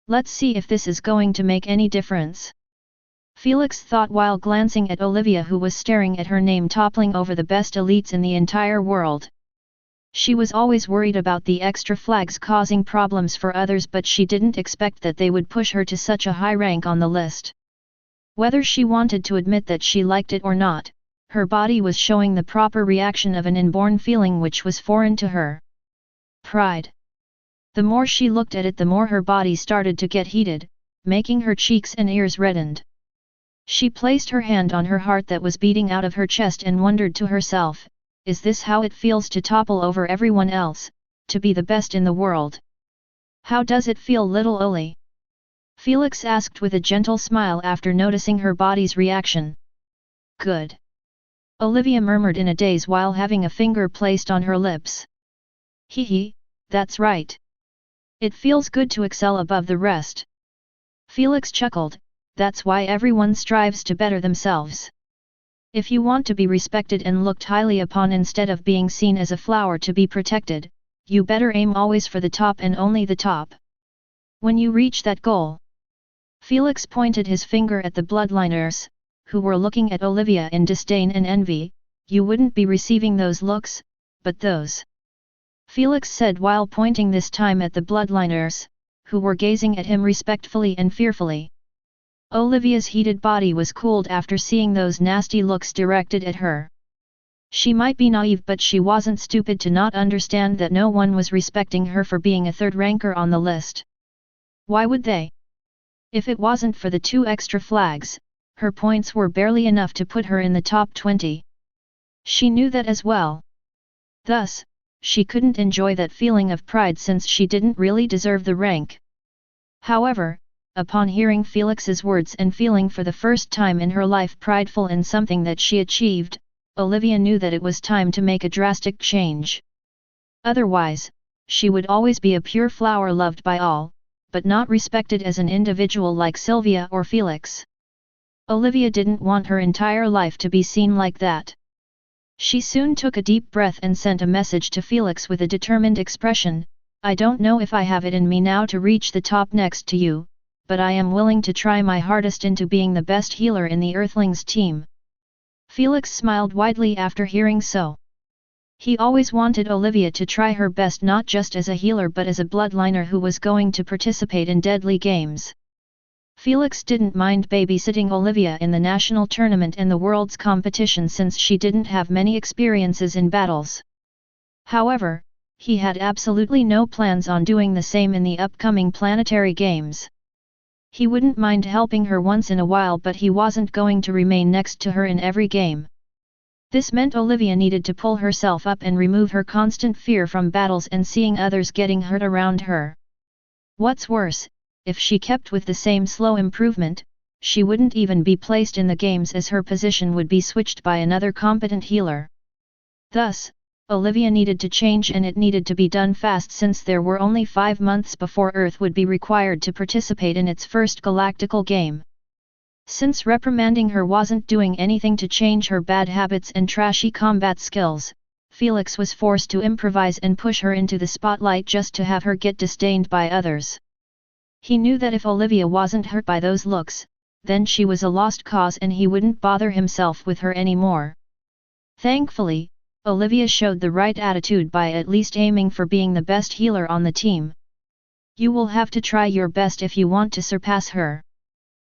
Let's see if this is going to make any difference. Felix thought while glancing at Olivia who was staring at her name toppling over the best elites in the entire world. She was always worried about the extra flags causing problems for others, but she didn't expect that they would push her to such a high rank on the list. Whether she wanted to admit that she liked it or not, her body was showing the proper reaction of an inborn feeling which was foreign to her. Pride. The more she looked at it, the more her body started to get heated, making her cheeks and ears reddened. She placed her hand on her heart that was beating out of her chest and wondered to herself, is this how it feels to topple over everyone else, to be the best in the world? How does it feel, little Oli? Felix asked with a gentle smile after noticing her body's reaction. Good. Olivia murmured in a daze while having a finger placed on her lips. Hee, that's right. It feels good to excel above the rest. Felix chuckled, that's why everyone strives to better themselves. If you want to be respected and looked highly upon instead of being seen as a flower to be protected, you better aim always for the top and only the top. When you reach that goal. Felix pointed his finger at the bloodliners, who were looking at Olivia in disdain and envy. You wouldn't be receiving those looks, but those. Felix said while pointing this time at the bloodliners, who were gazing at him respectfully and fearfully. Olivia's heated body was cooled after seeing those nasty looks directed at her. She might be naive, but she wasn't stupid to not understand that no one was respecting her for being a third ranker on the list. Why would they? If it wasn't for the 2 extra flags, her points were barely enough to put her in the top 20. She knew that as well. Thus, she couldn't enjoy that feeling of pride since she didn't really deserve the rank. However, upon hearing Felix's words and feeling for the first time in her life prideful in something that she achieved, Olivia knew that it was time to make a drastic change. Otherwise, she would always be a pure flower loved by all, but not respected as an individual like Sylvia or Felix. Olivia didn't want her entire life to be seen like that. She soon took a deep breath and sent a message to Felix with a determined expression, I don't know if I have it in me now to reach the top next to you, but I am willing to try my hardest into being the best healer in the Earthlings team. Felix smiled widely after hearing so. He always wanted Olivia to try her best not just as a healer but as a bloodliner who was going to participate in deadly games. Felix didn't mind babysitting Olivia in the national tournament and the world's competition since she didn't have many experiences in battles. However, he had absolutely no plans on doing the same in the upcoming planetary games. He wouldn't mind helping her once in a while, but he wasn't going to remain next to her in every game. This meant Olivia needed to pull herself up and remove her constant fear from battles and seeing others getting hurt around her. What's worse, if she kept with the same slow improvement, she wouldn't even be placed in the games as her position would be switched by another competent healer. Thus, Olivia needed to change, and it needed to be done fast since there were only 5 months before Earth would be required to participate in its first galactical game. Since reprimanding her wasn't doing anything to change her bad habits and trashy combat skills, Felix was forced to improvise and push her into the spotlight just to have her get disdained by others. He knew that if Olivia wasn't hurt by those looks, then she was a lost cause and he wouldn't bother himself with her anymore. Thankfully, Olivia showed the right attitude by at least aiming for being the best healer on the team. You will have to try your best if you want to surpass her.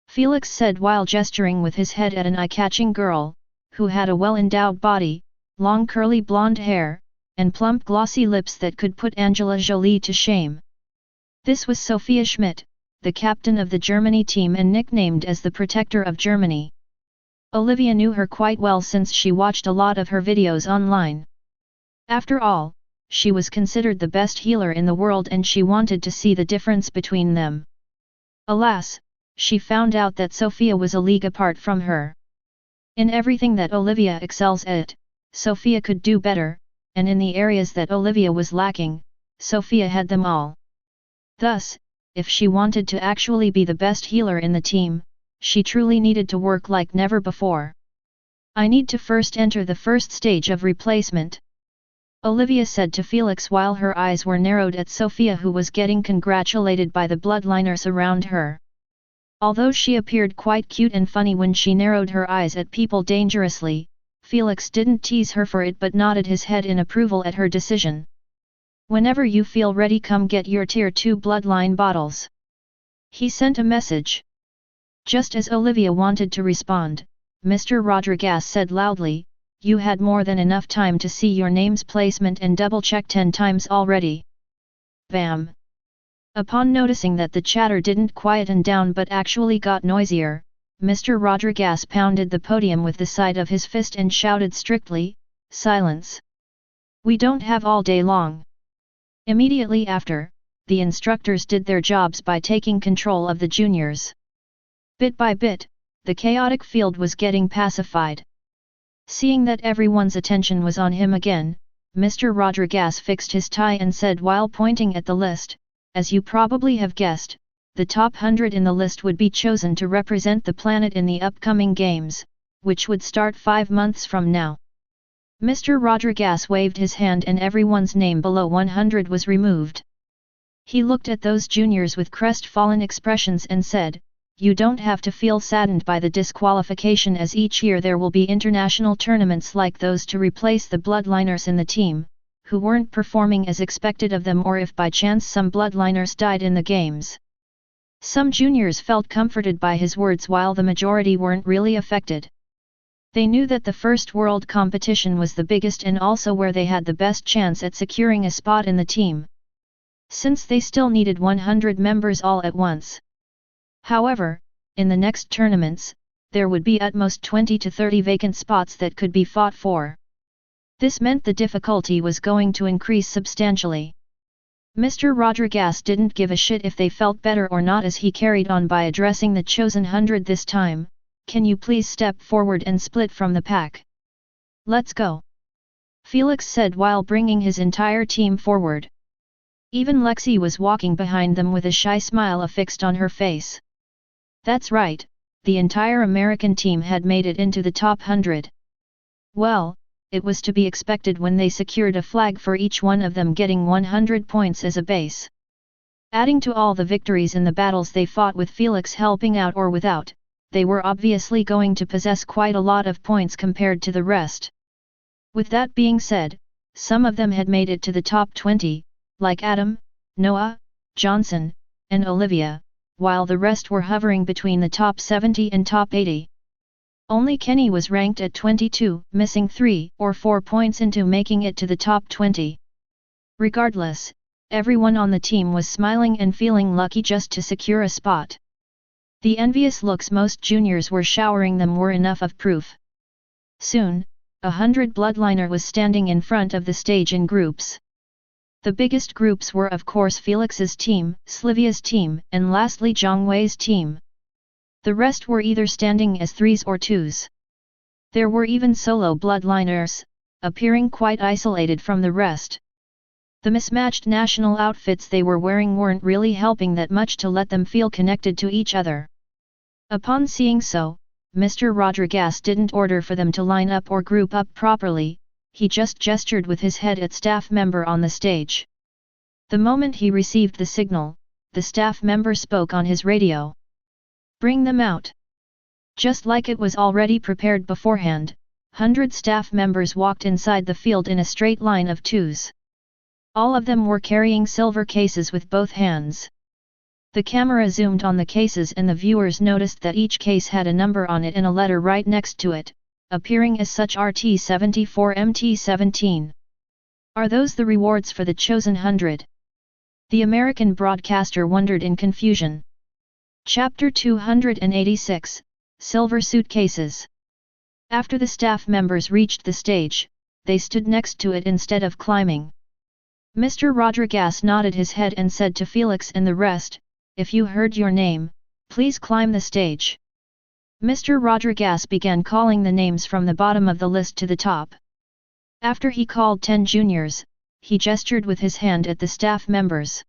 Felix said while gesturing with his head at an eye-catching girl, who had a well-endowed body, long curly blonde hair, and plump glossy lips that could put Angela Jolie to shame. This was Sophia Schmidt, the captain of the Germany team and nicknamed as the Protector of Germany. Olivia knew her quite well since she watched a lot of her videos online. After all, she was considered the best healer in the world and she wanted to see the difference between them. Alas, she found out that Sophia was a league apart from her. In everything that Olivia excels at, Sophia could do better, and in the areas that Olivia was lacking, Sophia had them all. Thus, if she wanted to actually be the best healer in the team, she truly needed to work like never before. I need to first enter the first stage of replacement, Olivia said to Felix while her eyes were narrowed at Sophia, who was getting congratulated by the bloodliners around her. Although she appeared quite cute and funny when she narrowed her eyes at people dangerously, Felix didn't tease her for it but nodded his head in approval at her decision. Whenever you feel ready, come get your Tier 2 bloodline bottles. He sent a message. Just as Olivia wanted to respond, Mr. Rodriguez said loudly, "You had more than enough time to see your name's placement and double-check 10 times already." Bam! Upon noticing that the chatter didn't quieten down but actually got noisier, Mr. Rodriguez pounded the podium with the side of his fist and shouted strictly, "Silence! We don't have all day long." Immediately after, the instructors did their jobs by taking control of the juniors. Bit by bit, the chaotic field was getting pacified. Seeing that everyone's attention was on him again, Mr. Rodriguez fixed his tie and said while pointing at the list, "As you probably have guessed, the top 100 in the list would be chosen to represent the planet in the upcoming games, which would start 5 months from now." Mr. Rodriguez waved his hand and everyone's name below 100 was removed. He looked at those juniors with crestfallen expressions and said, "You don't have to feel saddened by the disqualification, as each year there will be international tournaments like those to replace the bloodliners in the team, who weren't performing as expected of them, or if by chance some bloodliners died in the games." Some juniors felt comforted by his words while the majority weren't really affected. They knew that the first world competition was the biggest and also where they had the best chance at securing a spot in the team, since they still needed 100 members all at once. However, in the next tournaments, there would be at most 20 to 30 vacant spots that could be fought for. This meant the difficulty was going to increase substantially. Mr. Rodriguez didn't give a shit if they felt better or not as he carried on by addressing the chosen 100 this time, "Can you please step forward and split from the pack? Let's go," Felix said while bringing his entire team forward. Even Lexi was walking behind them with a shy smile affixed on her face. That's right, the entire American team had made it into the top 100. Well, it was to be expected when they secured a flag for each one of them, getting 100 points as a base. Adding to all the victories in the battles they fought with Felix helping out or without, they were obviously going to possess quite a lot of points compared to the rest. With that being said, some of them had made it to the top 20, like Adam, Noah, Johnson, and Olivia, while the rest were hovering between the top 70 and top 80. Only Kenny was ranked at 22, missing 3 or 4 points into making it to the top 20. Regardless, everyone on the team was smiling and feeling lucky just to secure a spot. The envious looks most juniors were showering them were enough of proof. Soon, 100 bloodliner was standing in front of the stage in groups. The biggest groups were of course Felix's team, Slivia's team, and lastly Zhongwei's team. The rest were either standing as 3s or 2s. There were even solo bloodliners, appearing quite isolated from the rest. The mismatched national outfits they were wearing weren't really helping that much to let them feel connected to each other. Upon seeing so, Mr. Rodriguez didn't order for them to line up or group up properly, he just gestured with his head at staff member on the stage. The moment he received the signal, the staff member spoke on his radio. "Bring them out." Just like it was already prepared beforehand, 100 staff members walked inside the field in a straight line of 2s. All of them were carrying silver cases with both hands. The camera zoomed on the cases and the viewers noticed that each case had a number on it and a letter right next to it, appearing as such RT74 MT17. Are those the rewards for the chosen 100? The American broadcaster wondered in confusion. Chapter 286, Silver Suitcases. After the staff members reached the stage, they stood next to it instead of climbing. Mr. Rodriguez nodded his head and said to Felix and the rest, "If you heard your name, please climb the stage." Mr. Rodriguez began calling the names from the bottom of the list to the top. After he called 10 juniors, he gestured with his hand at the staff members.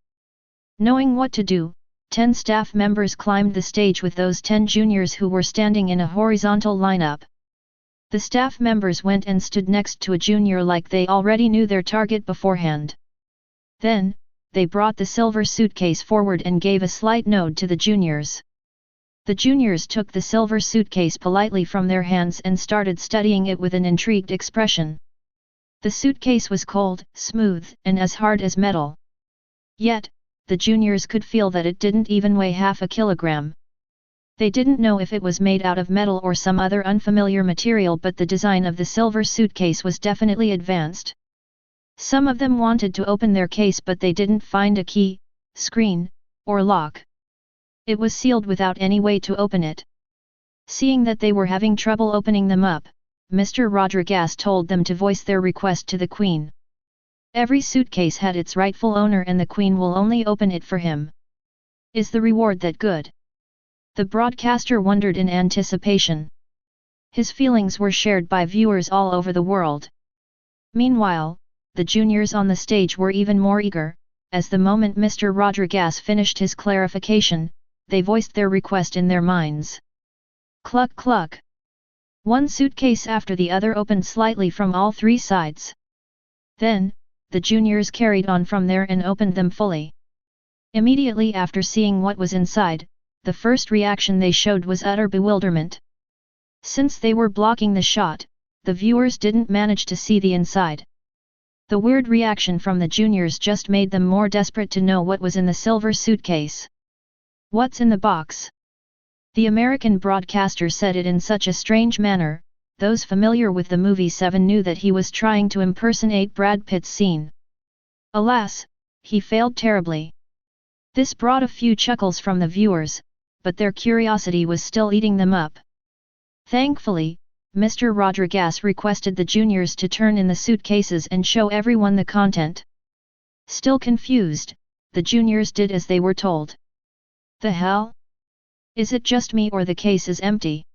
Knowing what to do, 10 staff members climbed the stage with those 10 juniors who were standing in a horizontal lineup. The staff members went and stood next to a junior like they already knew their target beforehand. Then, they brought the silver suitcase forward and gave a slight nod to the juniors. The juniors took the silver suitcase politely from their hands and started studying it with an intrigued expression. The suitcase was cold, smooth, and as hard as metal. Yet, the juniors could feel that it didn't even weigh half a kilogram. They didn't know if it was made out of metal or some other unfamiliar material, but the design of the silver suitcase was definitely advanced. Some of them wanted to open their case, but they didn't find a key, screen, or lock. It was sealed without any way to open it. Seeing that they were having trouble opening them up, Mr. Rodriguez told them to voice their request to the Queen. Every suitcase had its rightful owner and the Queen will only open it for him. Is the reward that good? The broadcaster wondered in anticipation. His feelings were shared by viewers all over the world. Meanwhile, the juniors on the stage were even more eager, as the moment Mr. Rodriguez finished his clarification, they voiced their request in their minds. Cluck cluck. One suitcase after the other opened slightly from all three sides. Then, the juniors carried on from there and opened them fully. Immediately after seeing what was inside, the first reaction they showed was utter bewilderment. Since they were blocking the shot, the viewers didn't manage to see the inside. The weird reaction from the juniors just made them more desperate to know what was in the silver suitcase. What's in the box? The American broadcaster said it in such a strange manner. Those familiar with the movie Seven knew that he was trying to impersonate Brad Pitt's scene. Alas, he failed terribly. This brought a few chuckles from the viewers, but their curiosity was still eating them up. Thankfully, Mr. Rodriguez requested the juniors to turn in the suitcases and show everyone the content. Still confused, the juniors did as they were told. The hell? Is it just me or the case is empty?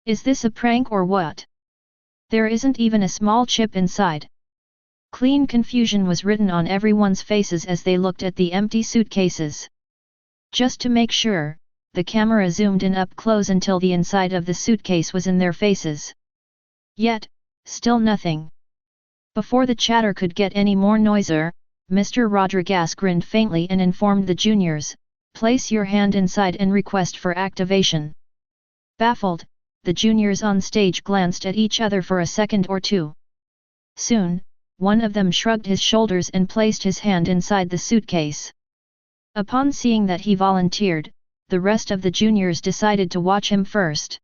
Is this a prank or what? There isn't even a small chip inside. Clean confusion was written on everyone's faces as they looked at the empty suitcases. Just to make sure, the camera zoomed in up close until the inside of the suitcase was in their faces. Yet, still nothing. Before the chatter could get any more noisier, Mr. Rodriguez grinned faintly and informed the juniors, "Place your hand inside and request for activation." Baffled, the juniors on stage glanced at each other for a second or two. Soon, one of them shrugged his shoulders and placed his hand inside the suitcase. Upon seeing that he volunteered, the rest of the juniors decided to watch him first.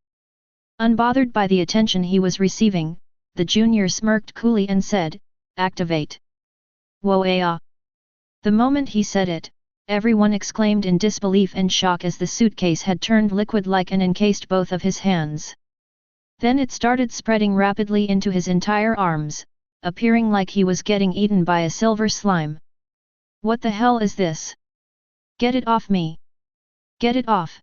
Unbothered by the attention he was receiving, the junior smirked coolly and said, "Activate." Whoa-ah! The moment he said it, everyone exclaimed in disbelief and shock as the suitcase had turned liquid-like and encased both of his hands. Then it started spreading rapidly into his entire arms, appearing like he was getting eaten by a silver slime. What the hell is this? Get it off me! Get it off!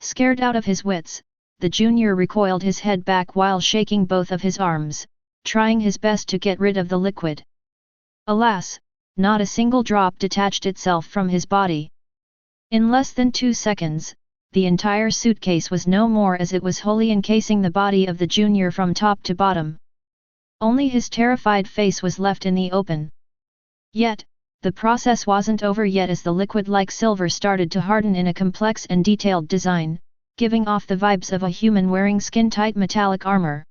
Scared out of his wits, the junior recoiled his head back while shaking both of his arms, trying his best to get rid of the liquid. Alas, not a single drop detached itself from his body. In less than 2 seconds, the entire suitcase was no more, as it was wholly encasing the body of the junior from top to bottom. Only his terrified face was left in the open. Yet, the process wasn't over yet, as the liquid-like silver started to harden in a complex and detailed design, giving off the vibes of a human wearing skin-tight metallic armor.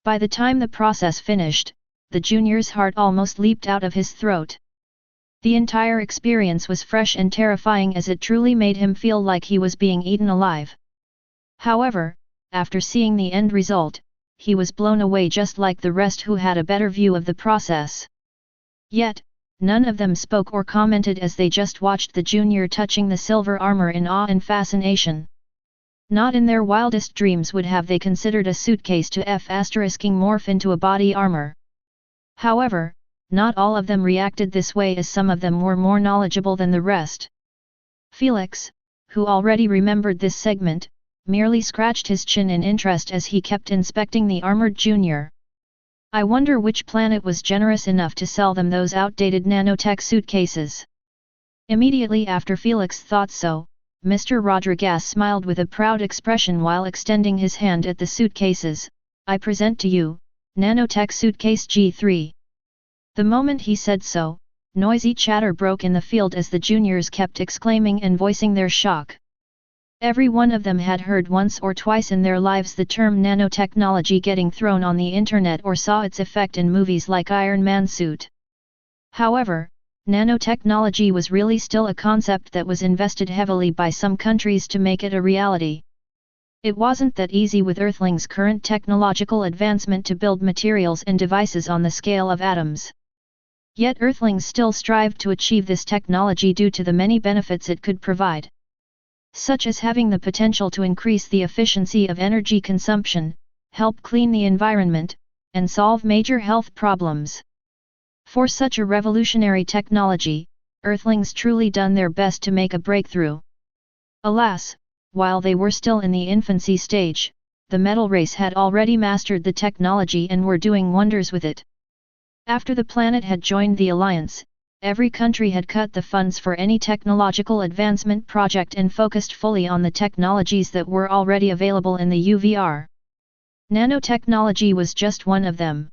By the time the process finished, the junior's heart almost leaped out of his throat. The entire experience was fresh and terrifying, as it truly made him feel like he was being eaten alive. However, after seeing the end result, he was blown away just like the rest who had a better view of the process. Yet, none of them spoke or commented as they just watched the junior touching the silver armor in awe and fascination. Not in their wildest dreams would have they considered a suitcase to morph into a body armor. However, not all of them reacted this way, as some of them were more knowledgeable than the rest. Felix, who already remembered this segment, merely scratched his chin in interest as he kept inspecting the armored junior. I wonder which planet was generous enough to sell them those outdated nanotech suitcases. Immediately after Felix thought so, Mr. Rodriguez smiled with a proud expression while extending his hand at the suitcases. "I present to you, Nanotech Suitcase G3. The moment he said so, noisy chatter broke in the field as the juniors kept exclaiming and voicing their shock. Every one of them had heard once or twice in their lives the term nanotechnology getting thrown on the internet or saw its effect in movies like Iron Man suit. However, nanotechnology was really still a concept that was invested heavily by some countries to make it a reality. It wasn't that easy with Earthlings' current technological advancement to build materials and devices on the scale of atoms. Yet Earthlings still strived to achieve this technology due to the many benefits it could provide, such as having the potential to increase the efficiency of energy consumption, help clean the environment, and solve major health problems. For such a revolutionary technology, Earthlings truly done their best to make a breakthrough. Alas, while they were still in the infancy stage, the metal race had already mastered the technology and were doing wonders with it. After the planet had joined the alliance, every country had cut the funds for any technological advancement project and focused fully on the technologies that were already available in the UVR. Nanotechnology was just one of them.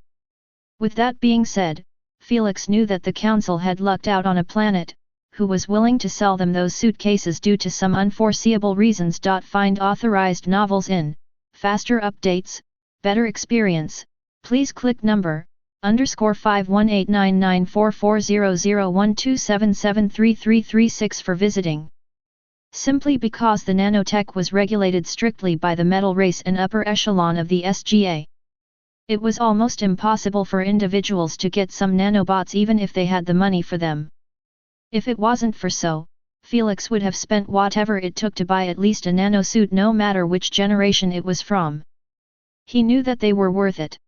With that being said, Felix knew that the Council had lucked out on a planet, who was willing to sell them those suitcases due to some unforeseeable reasons. Find authorized novels in, faster updates, better experience, please click number, _51899440012773336 for visiting. Simply because the nanotech was regulated strictly by the metal race and upper echelon of the SGA. It was almost impossible for individuals to get some nanobots even if they had the money for them. If it wasn't for so, Felix would have spent whatever it took to buy at least a nanosuit no matter which generation it was from. He knew that they were worth it.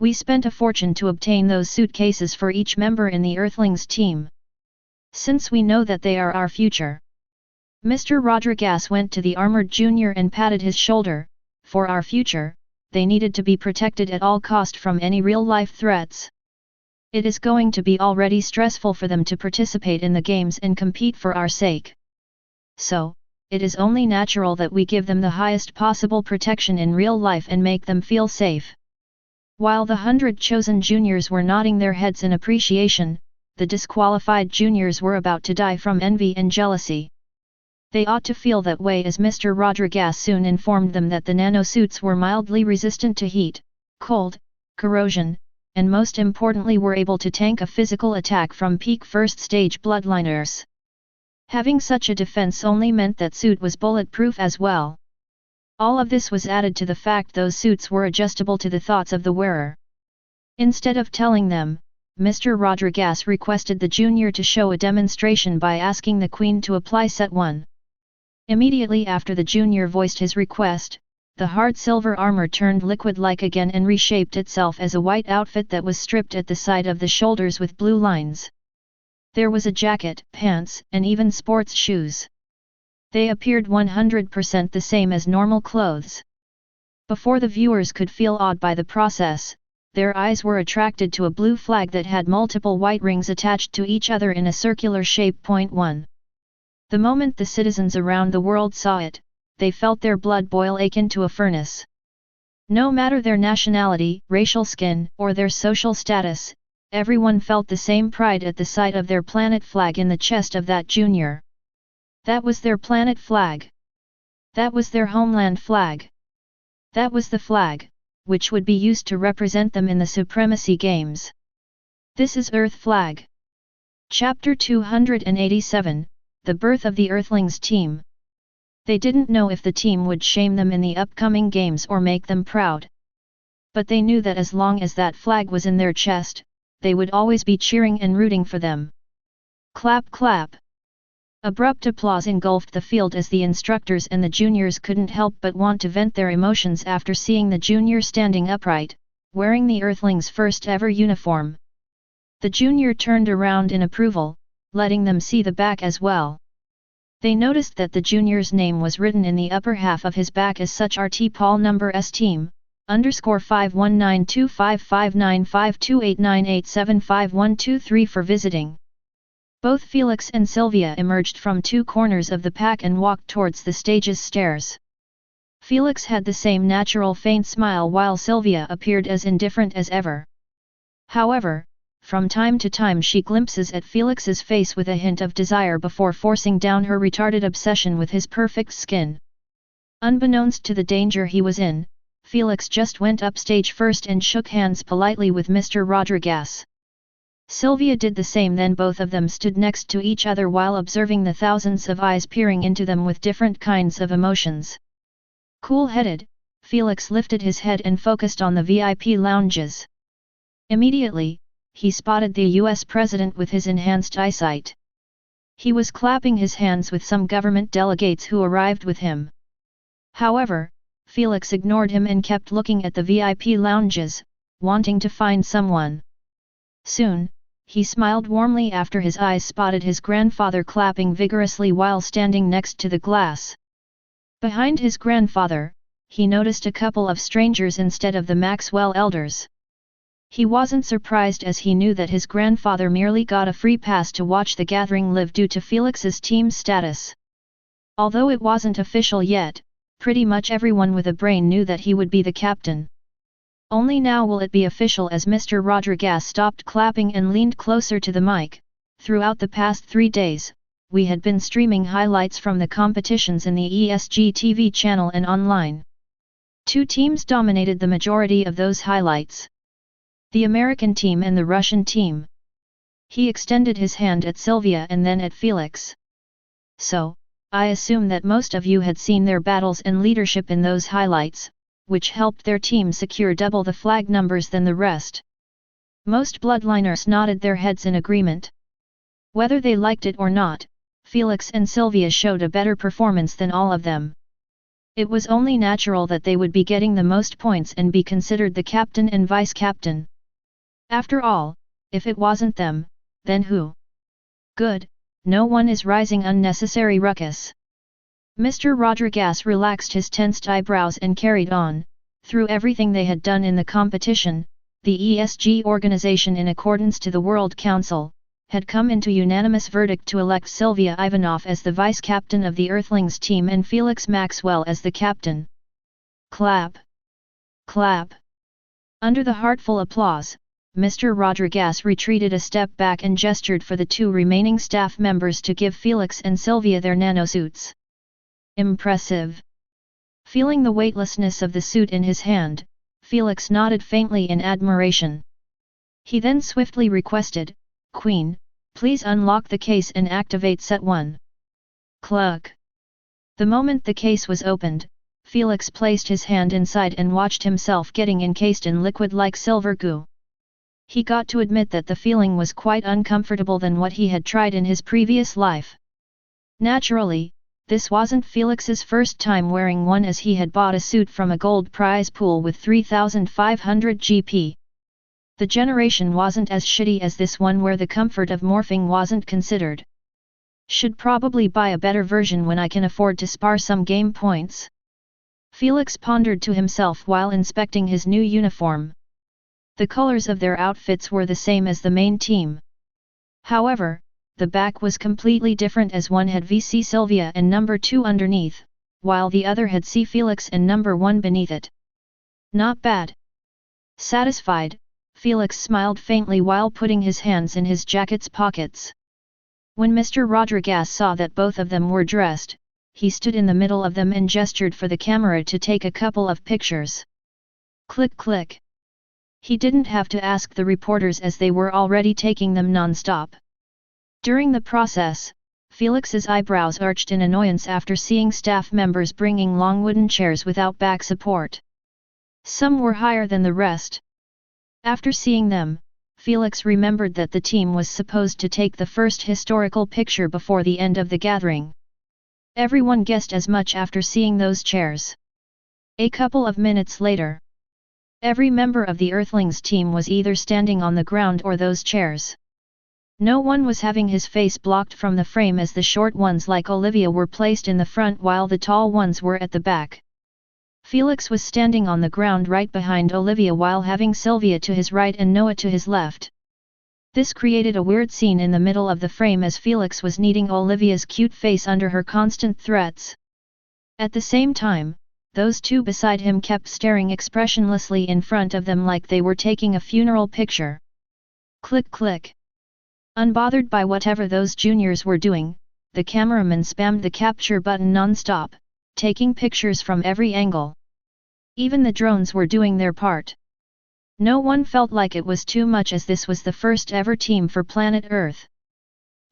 We spent a fortune to obtain those suitcases for each member in the Earthlings team. Since we know that they are our future. Mr. Rodriguez went to the armored junior and patted his shoulder. For our future, they needed to be protected at all cost from any real-life threats. It is going to be already stressful for them to participate in the games and compete for our sake. So, it is only natural that we give them the highest possible protection in real life and make them feel safe. While the 100 chosen juniors were nodding their heads in appreciation, the disqualified juniors were about to die from envy and jealousy. They ought to feel that way as Mr. Rodriguez soon informed them that the nanosuits were mildly resistant to heat, cold, corrosion, and most importantly were able to tank a physical attack from peak first-stage bloodliners. Having such a defense only meant that suit was bulletproof as well. All of this was added to the fact those suits were adjustable to the thoughts of the wearer. Instead of telling them, Mr. Rodriguez requested the junior to show a demonstration by asking the Queen to apply set 1. Immediately after the junior voiced his request, the hard silver armor turned liquid-like again and reshaped itself as a white outfit that was stripped at the side of the shoulders with blue lines. There was a jacket, pants, and even sports shoes. They appeared 100% the same as normal clothes. Before the viewers could feel awed by the process, their eyes were attracted to a blue flag that had multiple white rings attached to each other in a circular shape. Point 1. The moment the citizens around the world saw it, they felt their blood boil akin to a furnace. No matter their nationality, racial skin, or their social status, everyone felt the same pride at the sight of their planet flag in the chest of that junior. That was their planet flag. That was their homeland flag. That was the flag, which would be used to represent them in the Supremacy Games. This is Earth Flag. Chapter 287, The Birth of the Earthlings Team. They didn't know if the team would shame them in the upcoming games or make them proud. But they knew that as long as that flag was in their chest, they would always be cheering and rooting for them. Clap clap. Abrupt applause engulfed the field as the instructors and the juniors couldn't help but want to vent their emotions after seeing the junior standing upright, wearing the Earthlings' first ever uniform. The junior turned around in approval, letting them see the back as well. They noticed that the junior's name was written in the upper half of his back as such. RT Paul number S team, _51925595289875123 for visiting. Both Felix and Sylvia emerged from two corners of the pack and walked towards the stage's stairs. Felix had the same natural faint smile while Sylvia appeared as indifferent as ever. However, from time to time she glimpses at Felix's face with a hint of desire before forcing down her retarded obsession with his perfect skin. Unbeknownst to the danger he was in, Felix just went upstage first and shook hands politely with Mr. Rodriguez. Sylvia did the same, then both of them stood next to each other while observing the thousands of eyes peering into them with different kinds of emotions. Cool-headed, Felix lifted his head and focused on the VIP lounges. Immediately, he spotted the US president with his enhanced eyesight. He was clapping his hands with some government delegates who arrived with him. However, Felix ignored him and kept looking at the VIP lounges, wanting to find someone. Soon, he smiled warmly after his eyes spotted his grandfather clapping vigorously while standing next to the glass. Behind his grandfather, he noticed a couple of strangers instead of the Maxwell elders. He wasn't surprised as he knew that his grandfather merely got a free pass to watch the gathering live due to Felix's team status. Although it wasn't official yet, pretty much everyone with a brain knew that he would be the captain. Only now will it be official, as Mr. Rodriguez stopped clapping and leaned closer to the mic. Throughout the past 3 days, we had been streaming highlights from the competitions in the ESG TV channel and online. 2 teams dominated the majority of those highlights: the American team and the Russian team. He extended his hand at Sylvia and then at Felix. So, I assume that most of you had seen their battles and leadership in those highlights, which helped their team secure double the flag numbers than the rest. Most bloodliners nodded their heads in agreement. Whether they liked it or not, Felix and Sylvia showed a better performance than all of them. It was only natural that they would be getting the most points and be considered the captain and vice-captain. After all, if it wasn't them, then who? Good, no one is raising unnecessary ruckus. Mr. Rodriguez relaxed his tensed eyebrows and carried on. Through everything they had done in the competition, the ESG organization, in accordance to the World Council, had come into unanimous verdict to elect Sylvia Ivanov as the vice-captain of the Earthlings team and Felix Maxwell as the captain. Clap! Clap! Under the heartful applause, Mr. Rodriguez retreated a step back and gestured for the 2 remaining staff members to give Felix and Sylvia their nanosuits. Impressive! Feeling the weightlessness of the suit in his hand, Felix nodded faintly in admiration. He then swiftly requested, "Queen, please unlock the case and activate Set 1. Cluck! The moment the case was opened, Felix placed his hand inside and watched himself getting encased in liquid like silver goo. He got to admit that the feeling was quite uncomfortable than what he had tried in his previous life. Naturally, this wasn't Felix's first time wearing one, as he had bought a suit from a gold prize pool with 3,500 GP. The generation wasn't as shitty as this one, where the comfort of morphing wasn't considered. Should probably buy a better version when I can afford to spar some game points. Felix pondered to himself while inspecting his new uniform. The colors of their outfits were the same as the main team. However, the back was completely different, as one had VC Sylvia and number 2 underneath, while the other had C Felix and number 1 beneath it. Not bad. Satisfied, Felix smiled faintly while putting his hands in his jacket's pockets. When Mr. Rodriguez saw that both of them were dressed, he stood in the middle of them and gestured for the camera to take a couple of pictures. Click click. He didn't have to ask the reporters, as they were already taking them non-stop. During the process, Felix's eyebrows arched in annoyance after seeing staff members bringing long wooden chairs without back support. Some were higher than the rest. After seeing them, Felix remembered that the team was supposed to take the first historical picture before the end of the gathering. Everyone guessed as much after seeing those chairs. A couple of minutes later, every member of the Earthlings team was either standing on the ground or those chairs. No one was having his face blocked from the frame, as the short ones like Olivia were placed in the front while the tall ones were at the back. Felix was standing on the ground right behind Olivia while having Sylvia to his right and Noah to his left. This created a weird scene in the middle of the frame, as Felix was needing Olivia's cute face under her constant threats. At the same time, those 2 beside him kept staring expressionlessly in front of them like they were taking a funeral picture. Click click. Unbothered by whatever those juniors were doing, the cameraman spammed the capture button non-stop, taking pictures from every angle. Even the drones were doing their part. No one felt like it was too much, as this was the first ever team for planet Earth.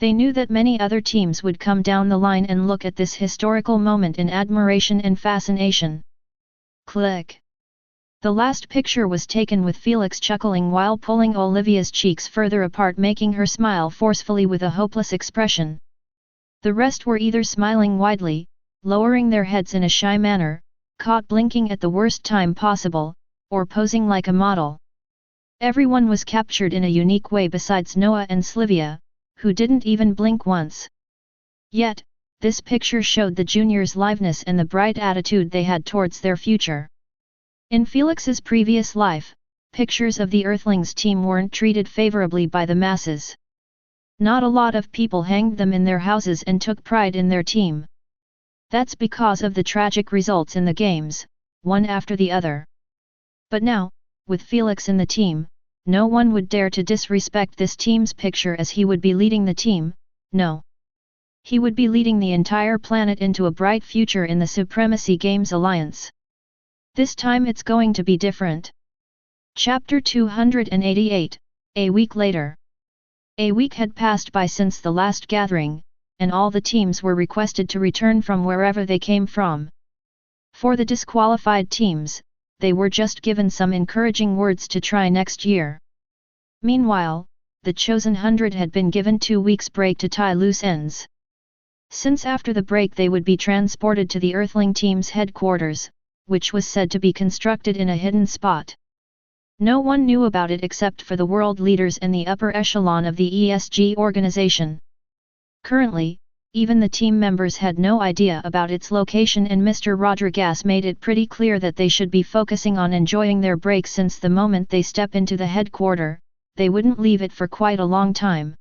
They knew that many other teams would come down the line and look at this historical moment in admiration and fascination. Click. The last picture was taken with Felix chuckling while pulling Olivia's cheeks further apart, making her smile forcefully with a hopeless expression. The rest were either smiling widely, lowering their heads in a shy manner, caught blinking at the worst time possible, or posing like a model. Everyone was captured in a unique way besides Noah and Slivia, who didn't even blink once. Yet, this picture showed the juniors' liveness and the bright attitude they had towards their future. In Felix's previous life, pictures of the Earthlings team weren't treated favorably by the masses. Not a lot of people hanged them in their houses and took pride in their team. That's because of the tragic results in the games, one after the other. But now, with Felix in the team, no one would dare to disrespect this team's picture, as he would be leading the team. No. He would be leading the entire planet into a bright future in the Supremacy Games Alliance. This time it's going to be different. Chapter 288, a week later. A week had passed by since the last gathering, and all the teams were requested to return from wherever they came from. For the disqualified teams, they were just given some encouraging words to try next year. Meanwhile, the chosen 100 had been given 2 weeks' break to tie loose ends. Since after the break they would be transported to the Earthling team's headquarters, which was said to be constructed in a hidden spot. No one knew about it except for the world leaders and the upper echelon of the ESG organization. Currently, even the team members had no idea about its location, and Mr. Rodriguez made it pretty clear that they should be focusing on enjoying their break, since the moment they step into the headquarters, they wouldn't leave it for quite a long time.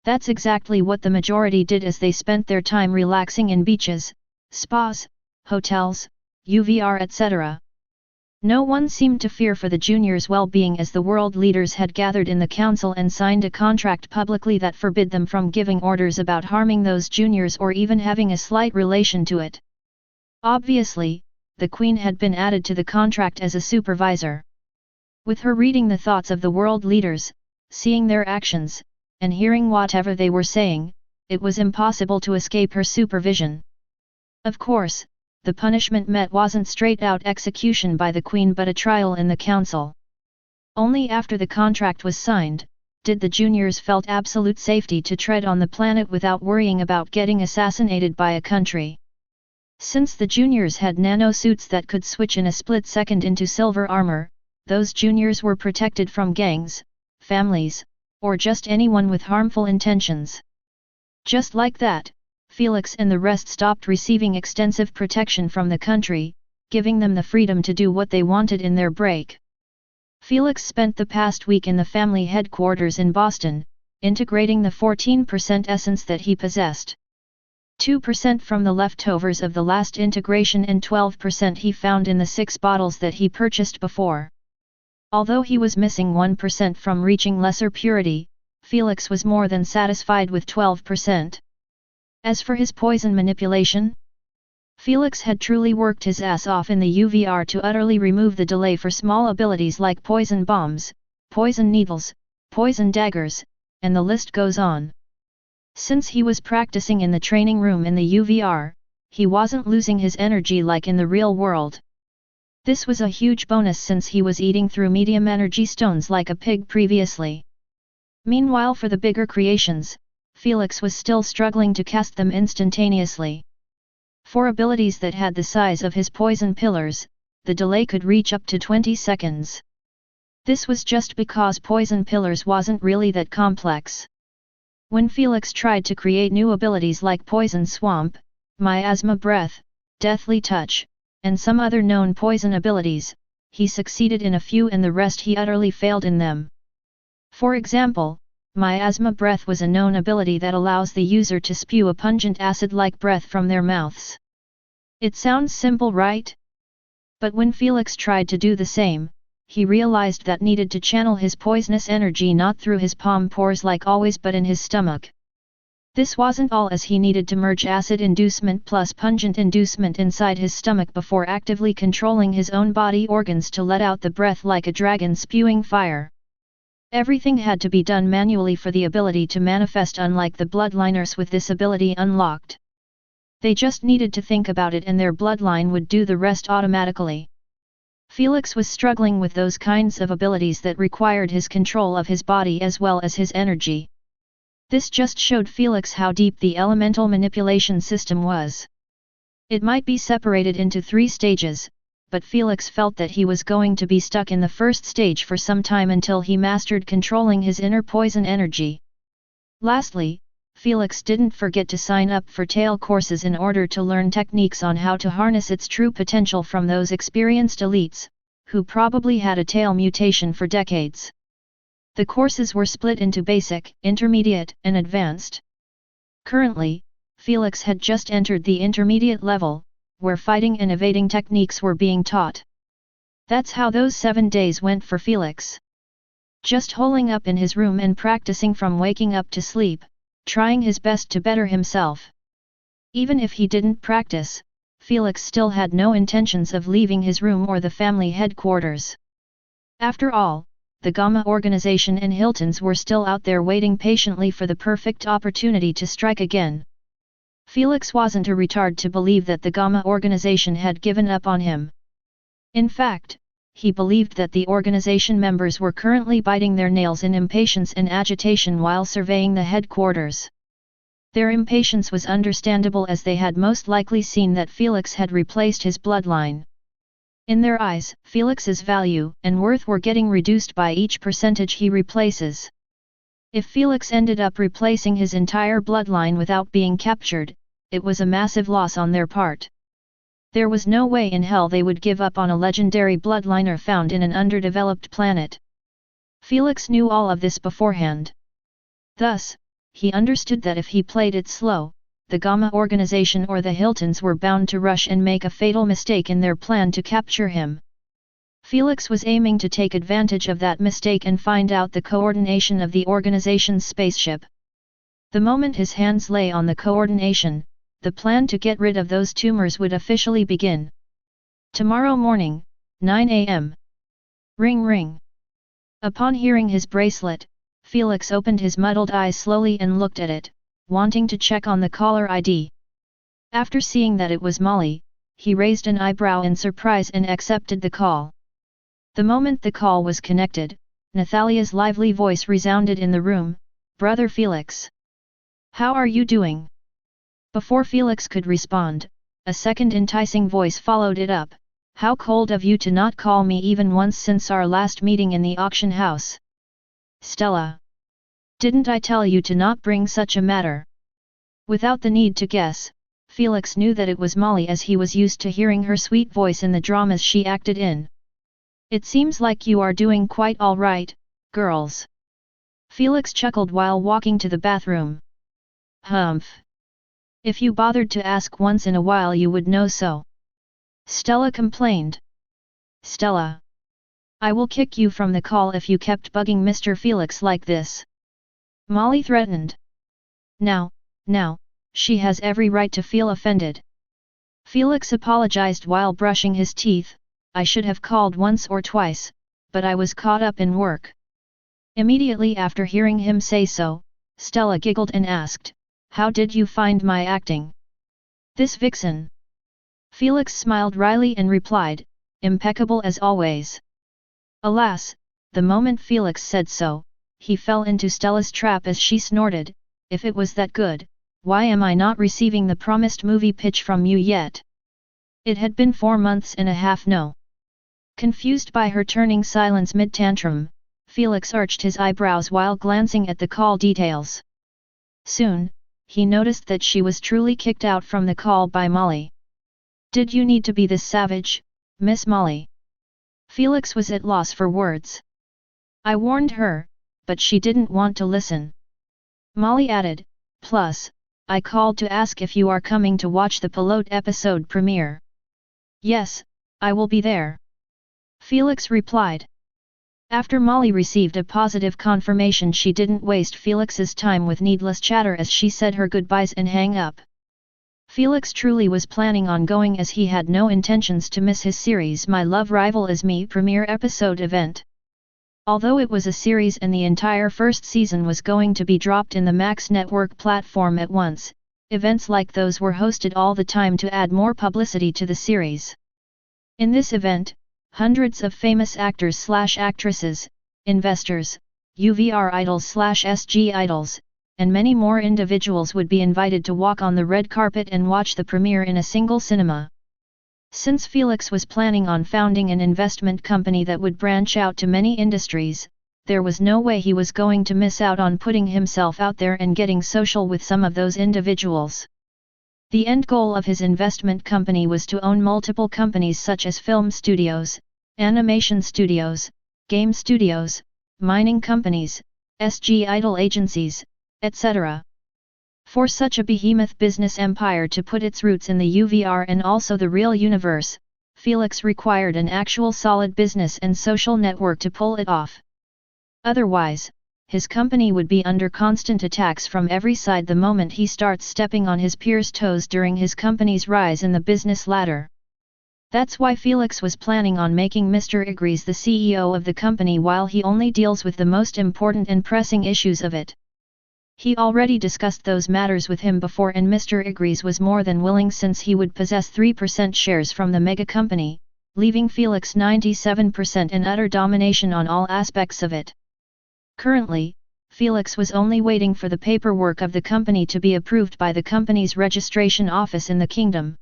That's exactly what the majority did, as they spent their time relaxing in beaches, spas, hotels, UVR etc. No one seemed to fear for the juniors' well-being, as the world leaders had gathered in the council and signed a contract publicly that forbid them from giving orders about harming those juniors or even having a slight relation to it. Obviously, the Queen had been added to the contract as a supervisor. With her reading the thoughts of the world leaders, seeing their actions, and hearing whatever they were saying, it was impossible to escape her supervision. Of course, the punishment met wasn't straight-out execution by the Queen but a trial in the council. Only after the contract was signed, did the juniors felt absolute safety to tread on the planet without worrying about getting assassinated by a country. Since the juniors had nano-suits that could switch in a split second into silver armor, those juniors were protected from gangs, families, or just anyone with harmful intentions. Just like that, Felix and the rest stopped receiving extensive protection from the country, giving them the freedom to do what they wanted in their break. Felix spent the past week in the family headquarters in Boston, integrating the 14% essence that he possessed. 2% from the leftovers of the last integration and 12% he found in the 6 bottles that he purchased before. Although he was missing 1% from reaching lesser purity, Felix was more than satisfied with 12%. As for his poison manipulation, Felix had truly worked his ass off in the UVR to utterly remove the delay for small abilities like poison bombs, poison needles, poison daggers, and the list goes on. Since he was practicing in the training room in the UVR, he wasn't losing his energy like in the real world. This was a huge bonus since he was eating through medium energy stones like a pig previously. Meanwhile, for the bigger creations, Felix was still struggling to cast them instantaneously. For abilities that had the size of his poison pillars, the delay could reach up to 20 seconds. This was just because poison pillars wasn't really that complex. When Felix tried to create new abilities like Poison Swamp, Miasma Breath, Deathly Touch, and some other known poison abilities, he succeeded in a few and the rest he utterly failed in them. For example, Miasma Breath was a known ability that allows the user to spew a pungent acid-like breath from their mouths. It sounds simple, right? But when Felix tried to do the same, he realized that needed to channel his poisonous energy not through his palm pores like always but in his stomach. This wasn't all, as he needed to merge acid inducement plus pungent inducement inside his stomach before actively controlling his own body organs to let out the breath like a dragon spewing fire. Everything had to be done manually for the ability to manifest, unlike the bloodliners with this ability unlocked. They just needed to think about it and their bloodline would do the rest automatically. Felix was struggling with those kinds of abilities that required his control of his body as well as his energy. This just showed Felix how deep the elemental manipulation system was. It might be separated into 3 stages, but Felix felt that he was going to be stuck in the first stage for some time until he mastered controlling his inner poison energy. Lastly, Felix didn't forget to sign up for tail courses in order to learn techniques on how to harness its true potential from those experienced elites, who probably had a tail mutation for decades. The courses were split into basic, intermediate, and advanced. Currently, Felix had just entered the intermediate level, where fighting and evading techniques were being taught. That's how those 7 days went for Felix. Just holing up in his room and practicing from waking up to sleep, trying his best to better himself. Even if he didn't practice, Felix still had no intentions of leaving his room or the family headquarters. After all, the Gamma organization and Hiltons were still out there waiting patiently for the perfect opportunity to strike again. Felix wasn't a retard to believe that the Gamma organization had given up on him. In fact, he believed that the organization members were currently biting their nails in impatience and agitation while surveying the headquarters. Their impatience was understandable, as they had most likely seen that Felix had replaced his bloodline. In their eyes, Felix's value and worth were getting reduced by each percentage he replaces. If Felix ended up replacing his entire bloodline without being captured, it was a massive loss on their part. There was no way in hell they would give up on a legendary bloodliner found in an underdeveloped planet. Felix knew all of this beforehand. Thus, he understood that if he played it slow, the Gamma organization or the Hiltons were bound to rush and make a fatal mistake in their plan to capture him. Felix was aiming to take advantage of that mistake and find out the coordination of the organization's spaceship. The moment his hands lay on the coordination, the plan to get rid of those tumors would officially begin. Tomorrow morning, 9 a.m. Ring ring. Upon hearing his bracelet, Felix opened his muddled eyes slowly and looked at it, wanting to check on the caller ID. After seeing that it was Molly, he raised an eyebrow in surprise and accepted the call. The moment the call was connected, Nathalia's lively voice resounded in the room, "Brother Felix. How are you doing?" Before Felix could respond, a second enticing voice followed it up, "How cold of you to not call me even once since our last meeting in the auction house. Stella. Didn't I tell you to not bring such a matter?" Without the need to guess, Felix knew that it was Molly, as he was used to hearing her sweet voice in the dramas she acted in. "It seems like you are doing quite all right, girls." Felix chuckled while walking to the bathroom. "Humph. If you bothered to ask once in a while you would know so," Stella complained. "Stella. I will kick you from the call if you kept bugging Mr. Felix like this," Molly threatened. Now, she has every right to feel offended." Felix apologized while brushing his teeth. "I should have called once or twice, but I was caught up in work." Immediately after hearing him say so, Stella giggled and asked, "How did you find my acting? This vixen?" Felix smiled wryly and replied, "Impeccable as always." Alas, the moment Felix said so, he fell into Stella's trap as she snorted, "If it was that good, why am I not receiving the promised movie pitch from you yet?" It had been 4 months and a half no. Confused by her turning silence mid-tantrum, Felix arched his eyebrows while glancing at the call details. Soon, he noticed that she was truly kicked out from the call by Molly. "Did you need to be this savage, Miss Molly?" Felix was at loss for words. "I warned her, but she didn't want to listen," Molly added, "plus, I called to ask if you are coming to watch the pilot episode premiere." "Yes, I will be there," Felix replied. After Molly received a positive confirmation, she didn't waste Felix's time with needless chatter as she said her goodbyes and hang up. Felix truly was planning on going as he had no intentions to miss his series My Love Rival Is Me premiere episode event. Although it was a series and the entire first season was going to be dropped in the Max Network platform at once, events like those were hosted all the time to add more publicity to the series. In this event, hundreds of famous actors/actresses, investors, UVR idols/SG idols, and many more individuals would be invited to walk on the red carpet and watch the premiere in a single cinema. Since Felix was planning on founding an investment company that would branch out to many industries, there was no way he was going to miss out on putting himself out there and getting social with some of those individuals. The end goal of his investment company was to own multiple companies such as film studios, animation studios, game studios, mining companies, SG idol agencies, etc. For such a behemoth business empire to put its roots in the UVR and also the real universe, Felix required an actual solid business and social network to pull it off. Otherwise, his company would be under constant attacks from every side the moment he starts stepping on his peers' toes during his company's rise in the business ladder. That's why Felix was planning on making Mr. Igrees the CEO of the company while he only deals with the most important and pressing issues of it. He already discussed those matters with him before and Mr. Igrees was more than willing since he would possess 3% shares from the mega company, leaving Felix 97% in utter domination on all aspects of it. Currently, Felix was only waiting for the paperwork of the company to be approved by the company's registration office in the kingdom.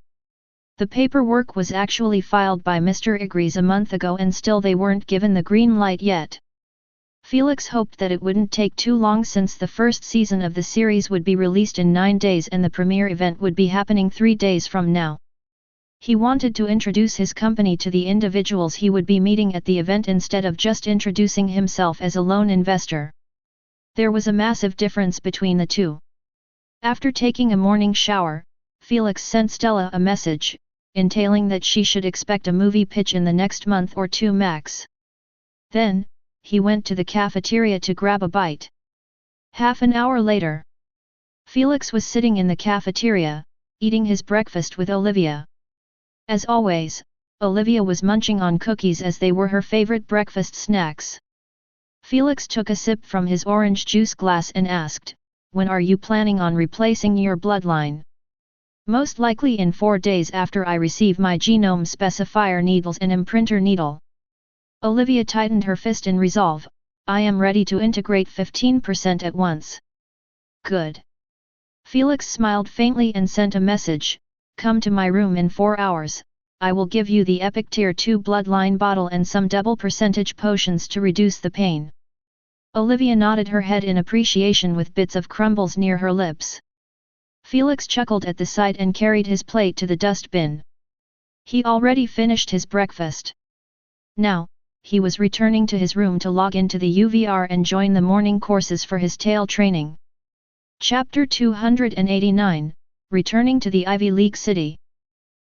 The paperwork was actually filed by Mr. Igrees a month ago and still they weren't given the green light yet. Felix hoped that it wouldn't take too long since the first season of the series would be released in 9 days and the premiere event would be happening 3 days from now. He wanted to introduce his company to the individuals he would be meeting at the event instead of just introducing himself as a lone investor. There was a massive difference between the two. After taking a morning shower, Felix sent Stella a message, entailing that she should expect a movie pitch in the next month or 2 max. Then, he went to the cafeteria to grab a bite. Half an hour later, Felix was sitting in the cafeteria, eating his breakfast with Olivia. As always, Olivia was munching on cookies as they were her favorite breakfast snacks. Felix took a sip from his orange juice glass and asked, "When are you planning on replacing your bloodline?" "Most likely in 4 days after I receive my genome specifier needles and imprinter needle." Olivia tightened her fist in resolve. "I am ready to integrate 15% at once." "Good." Felix smiled faintly and sent a message, "Come to my room in 4 hours, I will give you the epic tier 2 bloodline bottle and some double percentage potions to reduce the pain." Olivia nodded her head in appreciation with bits of crumbles near her lips. Felix chuckled at the sight and carried his plate to the dustbin. He already finished his breakfast. Now, he was returning to his room to log into the UVR and join the morning courses for his tail training. Chapter 289, Returning to the Ivy League City.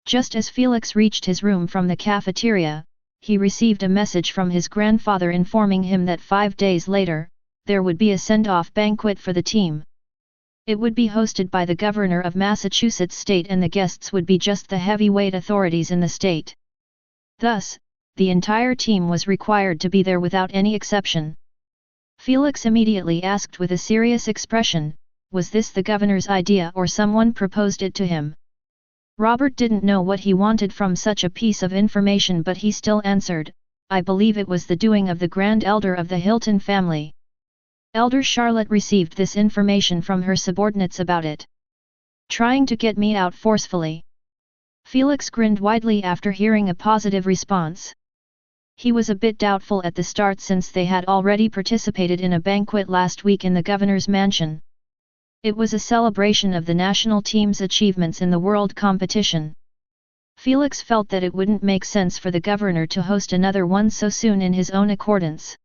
Just as Felix reached his room from the cafeteria, he received a message from his grandfather informing him that 5 days later, there would be a send-off banquet for the team. It would be hosted by the governor of Massachusetts state and the guests would be just the heavyweight authorities in the state. Thus, the entire team was required to be there without any exception. Felix immediately asked with a serious expression, was this the governor's idea or someone proposed it to him? Robert didn't know what he wanted from such a piece of information but he still answered, I believe it was the doing of the Grand Elder of the Hilton family. Elder Charlotte received this information from her subordinates about it. Trying to get me out forcefully. Felix grinned widely after hearing a positive response. He was a bit doubtful at the start since they had already participated in a banquet last week in the governor's mansion. It was a celebration of the national team's achievements in the world competition. Felix felt that it wouldn't make sense for the governor to host another one so soon in his own accordance.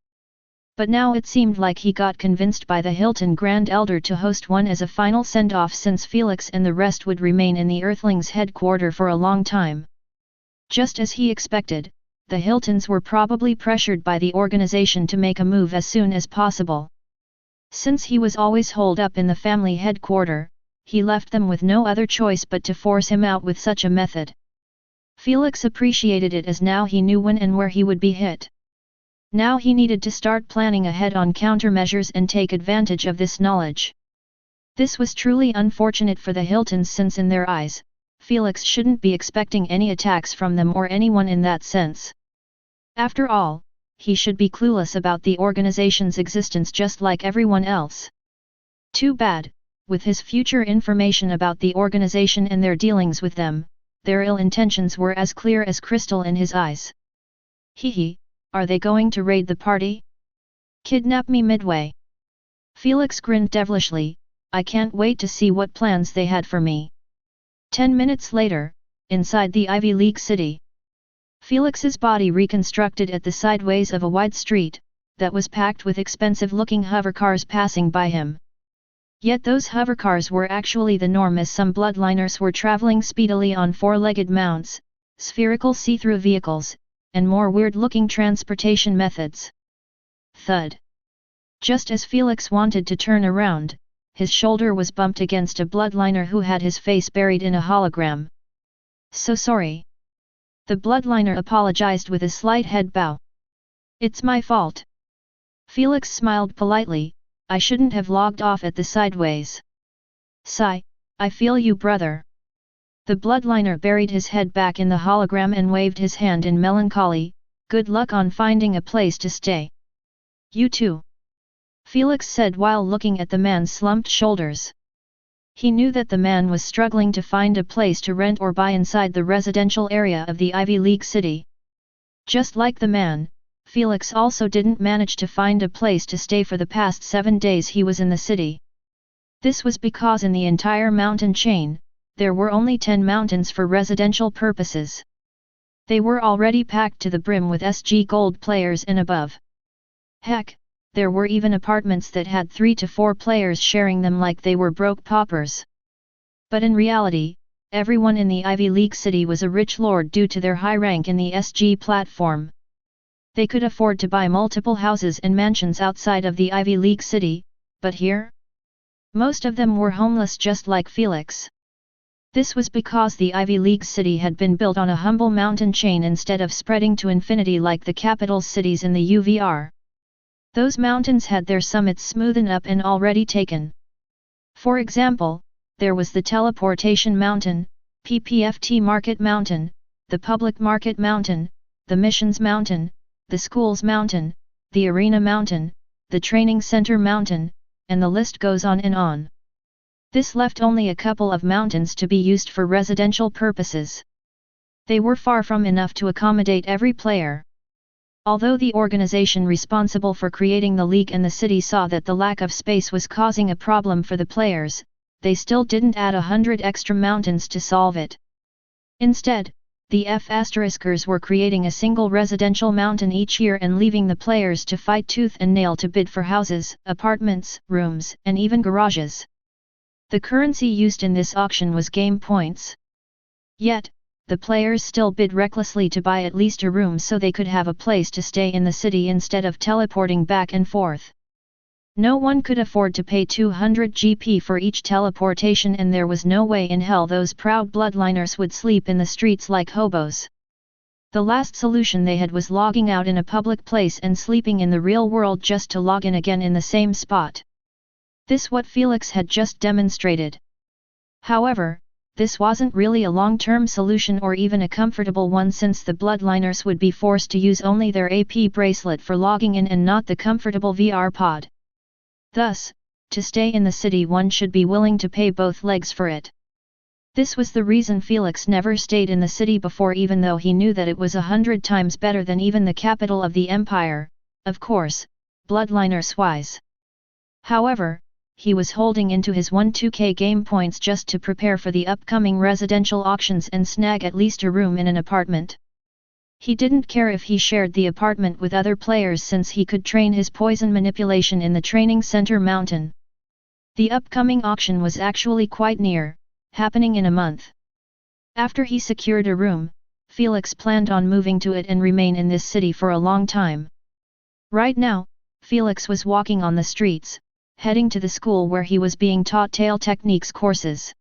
But now it seemed like he got convinced by the Hilton Grand Elder to host one as a final send-off since Felix and the rest would remain in the Earthlings' headquarters for a long time. Just as he expected, the Hiltons were probably pressured by the organization to make a move as soon as possible. Since he was always holed up in the family headquarters, he left them with no other choice but to force him out with such a method. Felix appreciated it as now he knew when and where he would be hit. Now he needed to start planning ahead on countermeasures and take advantage of this knowledge. This was truly unfortunate for the Hiltons since in their eyes, Felix shouldn't be expecting any attacks from them or anyone in that sense. After all, he should be clueless about the organization's existence just like everyone else. Too bad, with his future information about the organization and their dealings with them, their ill intentions were as clear as crystal in his eyes. Hee, are they going to raid the party? Kidnap me midway? Felix grinned devilishly, I can't wait to see what plans they had for me. 10 minutes later, inside the Ivy League city. Felix's body reconstructed at the sideways of a wide street, that was packed with expensive-looking hovercars passing by him. Yet those hovercars were actually the norm as some bloodliners were traveling speedily on four-legged mounts, spherical see-through vehicles, and more weird-looking transportation methods. Thud. Just as Felix wanted to turn around, his shoulder was bumped against a bloodliner who had his face buried in a hologram. So sorry. The bloodliner apologized with a slight head bow. It's my fault. Felix smiled politely, I shouldn't have logged off at the sideways. Sigh, I feel you brother. The bloodliner buried his head back in the hologram and waved his hand in melancholy, good luck on finding a place to stay. You too. Felix said while looking at the man's slumped shoulders. He knew that the man was struggling to find a place to rent or buy inside the residential area of the Ivy League city. Just like the man, Felix also didn't manage to find a place to stay for the past 7 days he was in the city. This was because in the entire mountain chain, there were only 10 mountains for residential purposes. They were already packed to the brim with SG Gold players and above. Heck, there were even apartments that had 3 to 4 players sharing them like they were broke paupers. But in reality, everyone in the Ivy League city was a rich lord due to their high rank in the SG platform. They could afford to buy multiple houses and mansions outside of the Ivy League city, but here? Most of them were homeless just like Felix. This was because the Ivy League city had been built on a humble mountain chain instead of spreading to infinity like the capital cities in the UVR. Those mountains had their summits smoothened up and already taken. For example, there was the Teleportation Mountain, PPFT Market Mountain, the Public Market Mountain, the Missions Mountain, the Schools Mountain, the Arena Mountain, the Training Center Mountain, and the list goes on and on. This left only a couple of mountains to be used for residential purposes. They were far from enough to accommodate every player. Although the organization responsible for creating the league and the city saw that the lack of space was causing a problem for the players, they still didn't add 100 extra mountains to solve it. Instead, the F***ers were creating a single residential mountain each year and leaving the players to fight tooth and nail to bid for houses, apartments, rooms, and even garages. The currency used in this auction was game points. Yet, the players still bid recklessly to buy at least a room so they could have a place to stay in the city instead of teleporting back and forth. No one could afford to pay 200 GP for each teleportation, and there was no way in hell those proud bloodliners would sleep in the streets like hobos. The last solution they had was logging out in a public place and sleeping in the real world just to log in again in the same spot. This what Felix had just demonstrated. However, this wasn't really a long-term solution or even a comfortable one, since the bloodliners would be forced to use only their AP bracelet for logging in and not the comfortable VR pod. Thus, to stay in the city one should be willing to pay both legs for it. This was the reason Felix never stayed in the city before, even though he knew that it was 100 times better than even the capital of the empire, of course, bloodliners-wise. However, he was holding into his 2K game points just to prepare for the upcoming residential auctions and snag at least a room in an apartment. He didn't care if he shared the apartment with other players, since he could train his poison manipulation in the Training Center Mountain. The upcoming auction was actually quite near, happening in a month. After he secured a room, Felix planned on moving to it and remain in this city for a long time. Right now, Felix was walking on the streets, heading to the school where he was being taught tail techniques courses.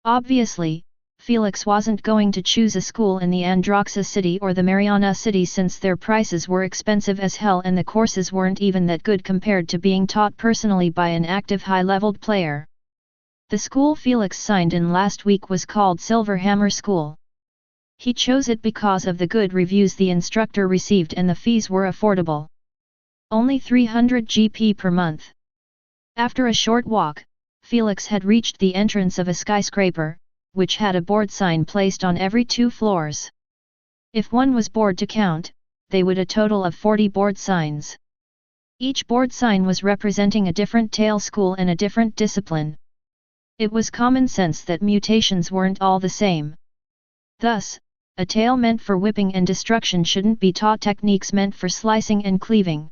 Obviously, Felix wasn't going to choose a school in the Androxa city or the Mariana city since their prices were expensive as hell and the courses weren't even that good compared to being taught personally by an active high-leveled player. The school Felix signed in last week was called Silver Hammer School. He chose it because of the good reviews the instructor received and the fees were affordable. Only 300 GP per month. After a short walk, Felix had reached the entrance of a skyscraper, which had a board sign placed on every 2 floors. If one was bored to count, they would a total of 40 board signs. Each board sign was representing a different tail school and a different discipline. It was common sense that mutations weren't all the same. Thus, a tail meant for whipping and destruction shouldn't be taught techniques meant for slicing and cleaving.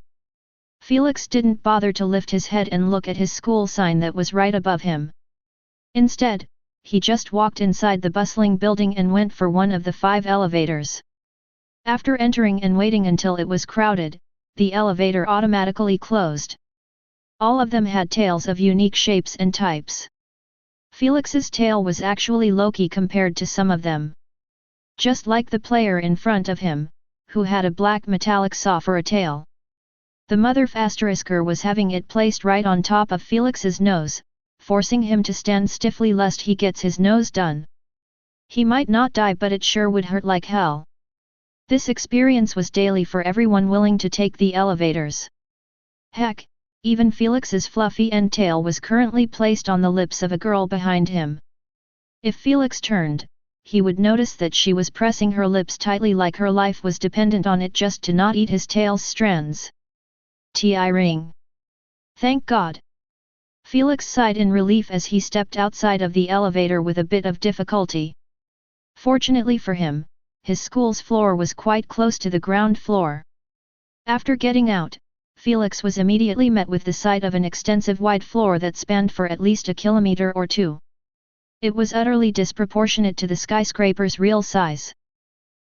Felix didn't bother to lift his head and look at his school sign that was right above him. Instead, he just walked inside the bustling building and went for one of the 5 elevators. After entering and waiting until it was crowded, the elevator automatically closed. All of them had tails of unique shapes and types. Felix's tail was actually low-key compared to some of them. Just like the player in front of him, who had a black metallic saw for a tail. The mother Fastarisker was having it placed right on top of Felix's nose, forcing him to stand stiffly lest he gets his nose done. He might not die but it sure would hurt like hell. This experience was daily for everyone willing to take the elevators. Heck, even Felix's fluffy end tail was currently placed on the lips of a girl behind him. If Felix turned, he would notice that she was pressing her lips tightly like her life was dependent on it just to not eat his tail's strands. Ti ring. Thank God. Felix sighed in relief as he stepped outside of the elevator with a bit of difficulty. Fortunately for him, his school's floor was quite close to the ground floor. After getting out, Felix was immediately met with the sight of an extensive wide floor that spanned for at least a kilometer or 2. It was utterly disproportionate to the skyscraper's real size.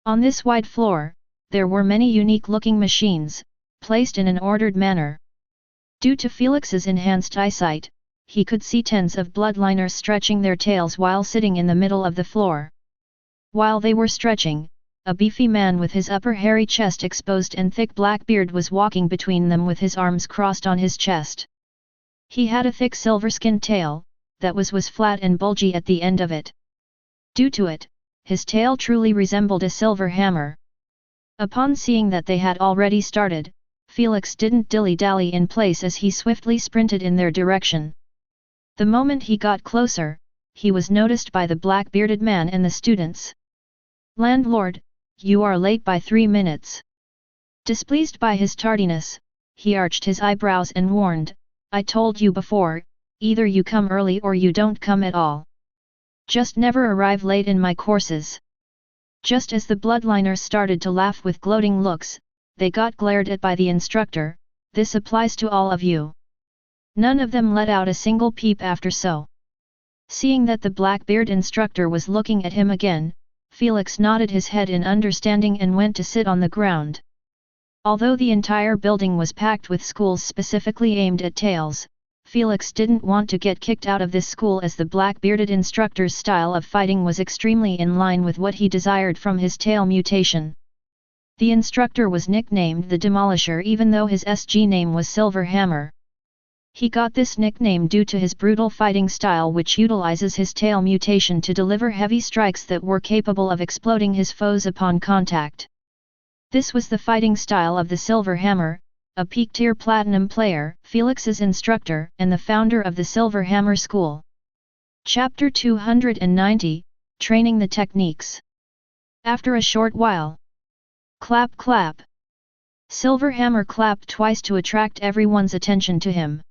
On this wide floor, there were many unique-looking machines, placed in an ordered manner. Due to Felix's enhanced eyesight, he could see tens of bloodliners stretching their tails while sitting in the middle of the floor. While they were stretching, a beefy man with his upper hairy chest exposed and thick black beard was walking between them with his arms crossed on his chest. He had a thick silver-skinned tail, that was flat and bulgy at the end of it. Due to it, his tail truly resembled a silver hammer. Upon seeing that they had already started, Felix didn't dilly-dally in place as he swiftly sprinted in their direction. The moment he got closer, he was noticed by the black-bearded man and the students. "Landlord, you are late by 3 minutes." Displeased by his tardiness, he arched his eyebrows and warned, "I told you before, either you come early or you don't come at all. Just never arrive late in my courses." Just as the bloodliners started to laugh with gloating looks, they got glared at by the instructor, "This applies to all of you." None of them let out a single peep after so. Seeing that the Blackbeard instructor was looking at him again, Felix nodded his head in understanding and went to sit on the ground. Although the entire building was packed with schools specifically aimed at tails, Felix didn't want to get kicked out of this school as the black-bearded instructor's style of fighting was extremely in line with what he desired from his tail mutation. The instructor was nicknamed the Demolisher even though his SG name was Silver Hammer. He got this nickname due to his brutal fighting style which utilizes his tail mutation to deliver heavy strikes that were capable of exploding his foes upon contact. This was the fighting style of the Silver Hammer, a peak-tier platinum player, Felix's instructor and the founder of the Silver Hammer School. Chapter 290, Training the Techniques. After a short while. Clap clap. Silver Hammer clapped twice to attract everyone's attention to him.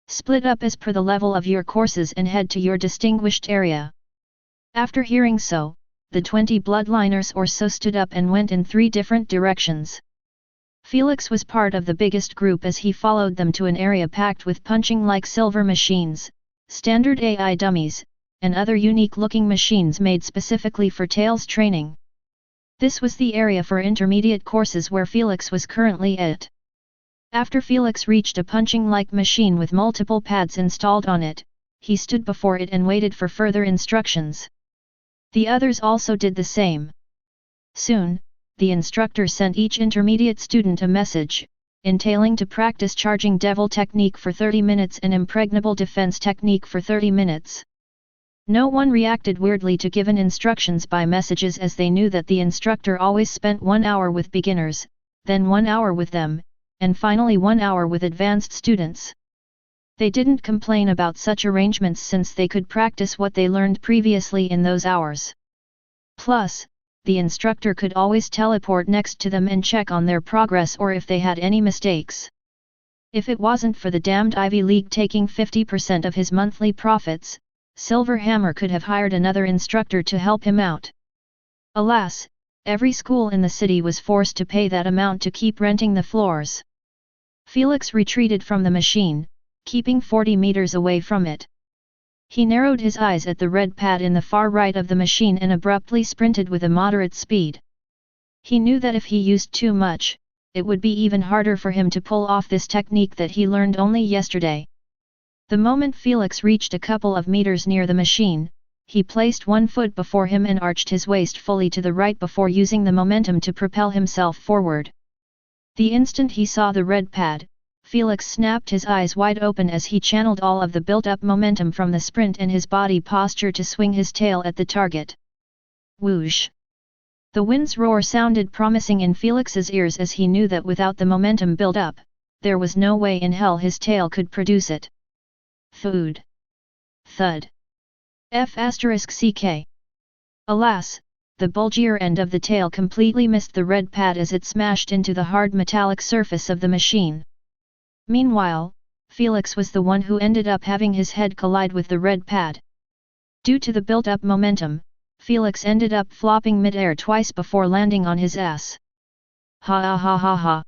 Split up as per the level of your courses and head to your distinguished area. After hearing so, the 20 bloodliners or so stood up and went in 3 different directions. Felix was part of the biggest group as he followed them to an area packed with punching-like silver machines, standard AI dummies, and other unique-looking machines made specifically for tails training. This was the area for intermediate courses where Felix was currently at. After Felix reached a punching-like machine with multiple pads installed on it, he stood before it and waited for further instructions. The others also did the same. Soon, the instructor sent each intermediate student a message, entailing to practice Charging Devil technique for 30 minutes and Impregnable Defense technique for 30 minutes. No one reacted weirdly to given instructions by messages, as they knew that the instructor always spent 1 hour with beginners, then 1 hour with them, and finally 1 hour with advanced students. They didn't complain about such arrangements since they could practice what they learned previously in those hours. Plus, the instructor could always teleport next to them and check on their progress or if they had any mistakes. If it wasn't for the damned Ivy League taking 50% of his monthly profits, Silverhammer could have hired another instructor to help him out. Alas, every school in the city was forced to pay that amount to keep renting the floors. Felix retreated from the machine, keeping 40 meters away from it. He narrowed his eyes at the red pad in the far right of the machine and abruptly sprinted with a moderate speed. He knew that if he used too much, it would be even harder for him to pull off this technique that he learned only yesterday. The moment Felix reached a couple of meters near the machine, he placed one foot before him and arched his waist fully to the right before using the momentum to propel himself forward. The instant he saw the red pad, Felix snapped his eyes wide open as he channeled all of the built-up momentum from the sprint and his body posture to swing his tail at the target. Whoosh! The wind's roar sounded promising in Felix's ears as he knew that without the momentum build-up, there was no way in hell his tail could produce it. Food. Thud. F***ck. Alas, the bulgier end of the tail completely missed the red pad as it smashed into the hard metallic surface of the machine. Meanwhile, Felix was the one who ended up having his head collide with the red pad. Due to the built-up momentum, Felix ended up flopping mid-air twice before landing on his ass. Ha ha ha ha ha.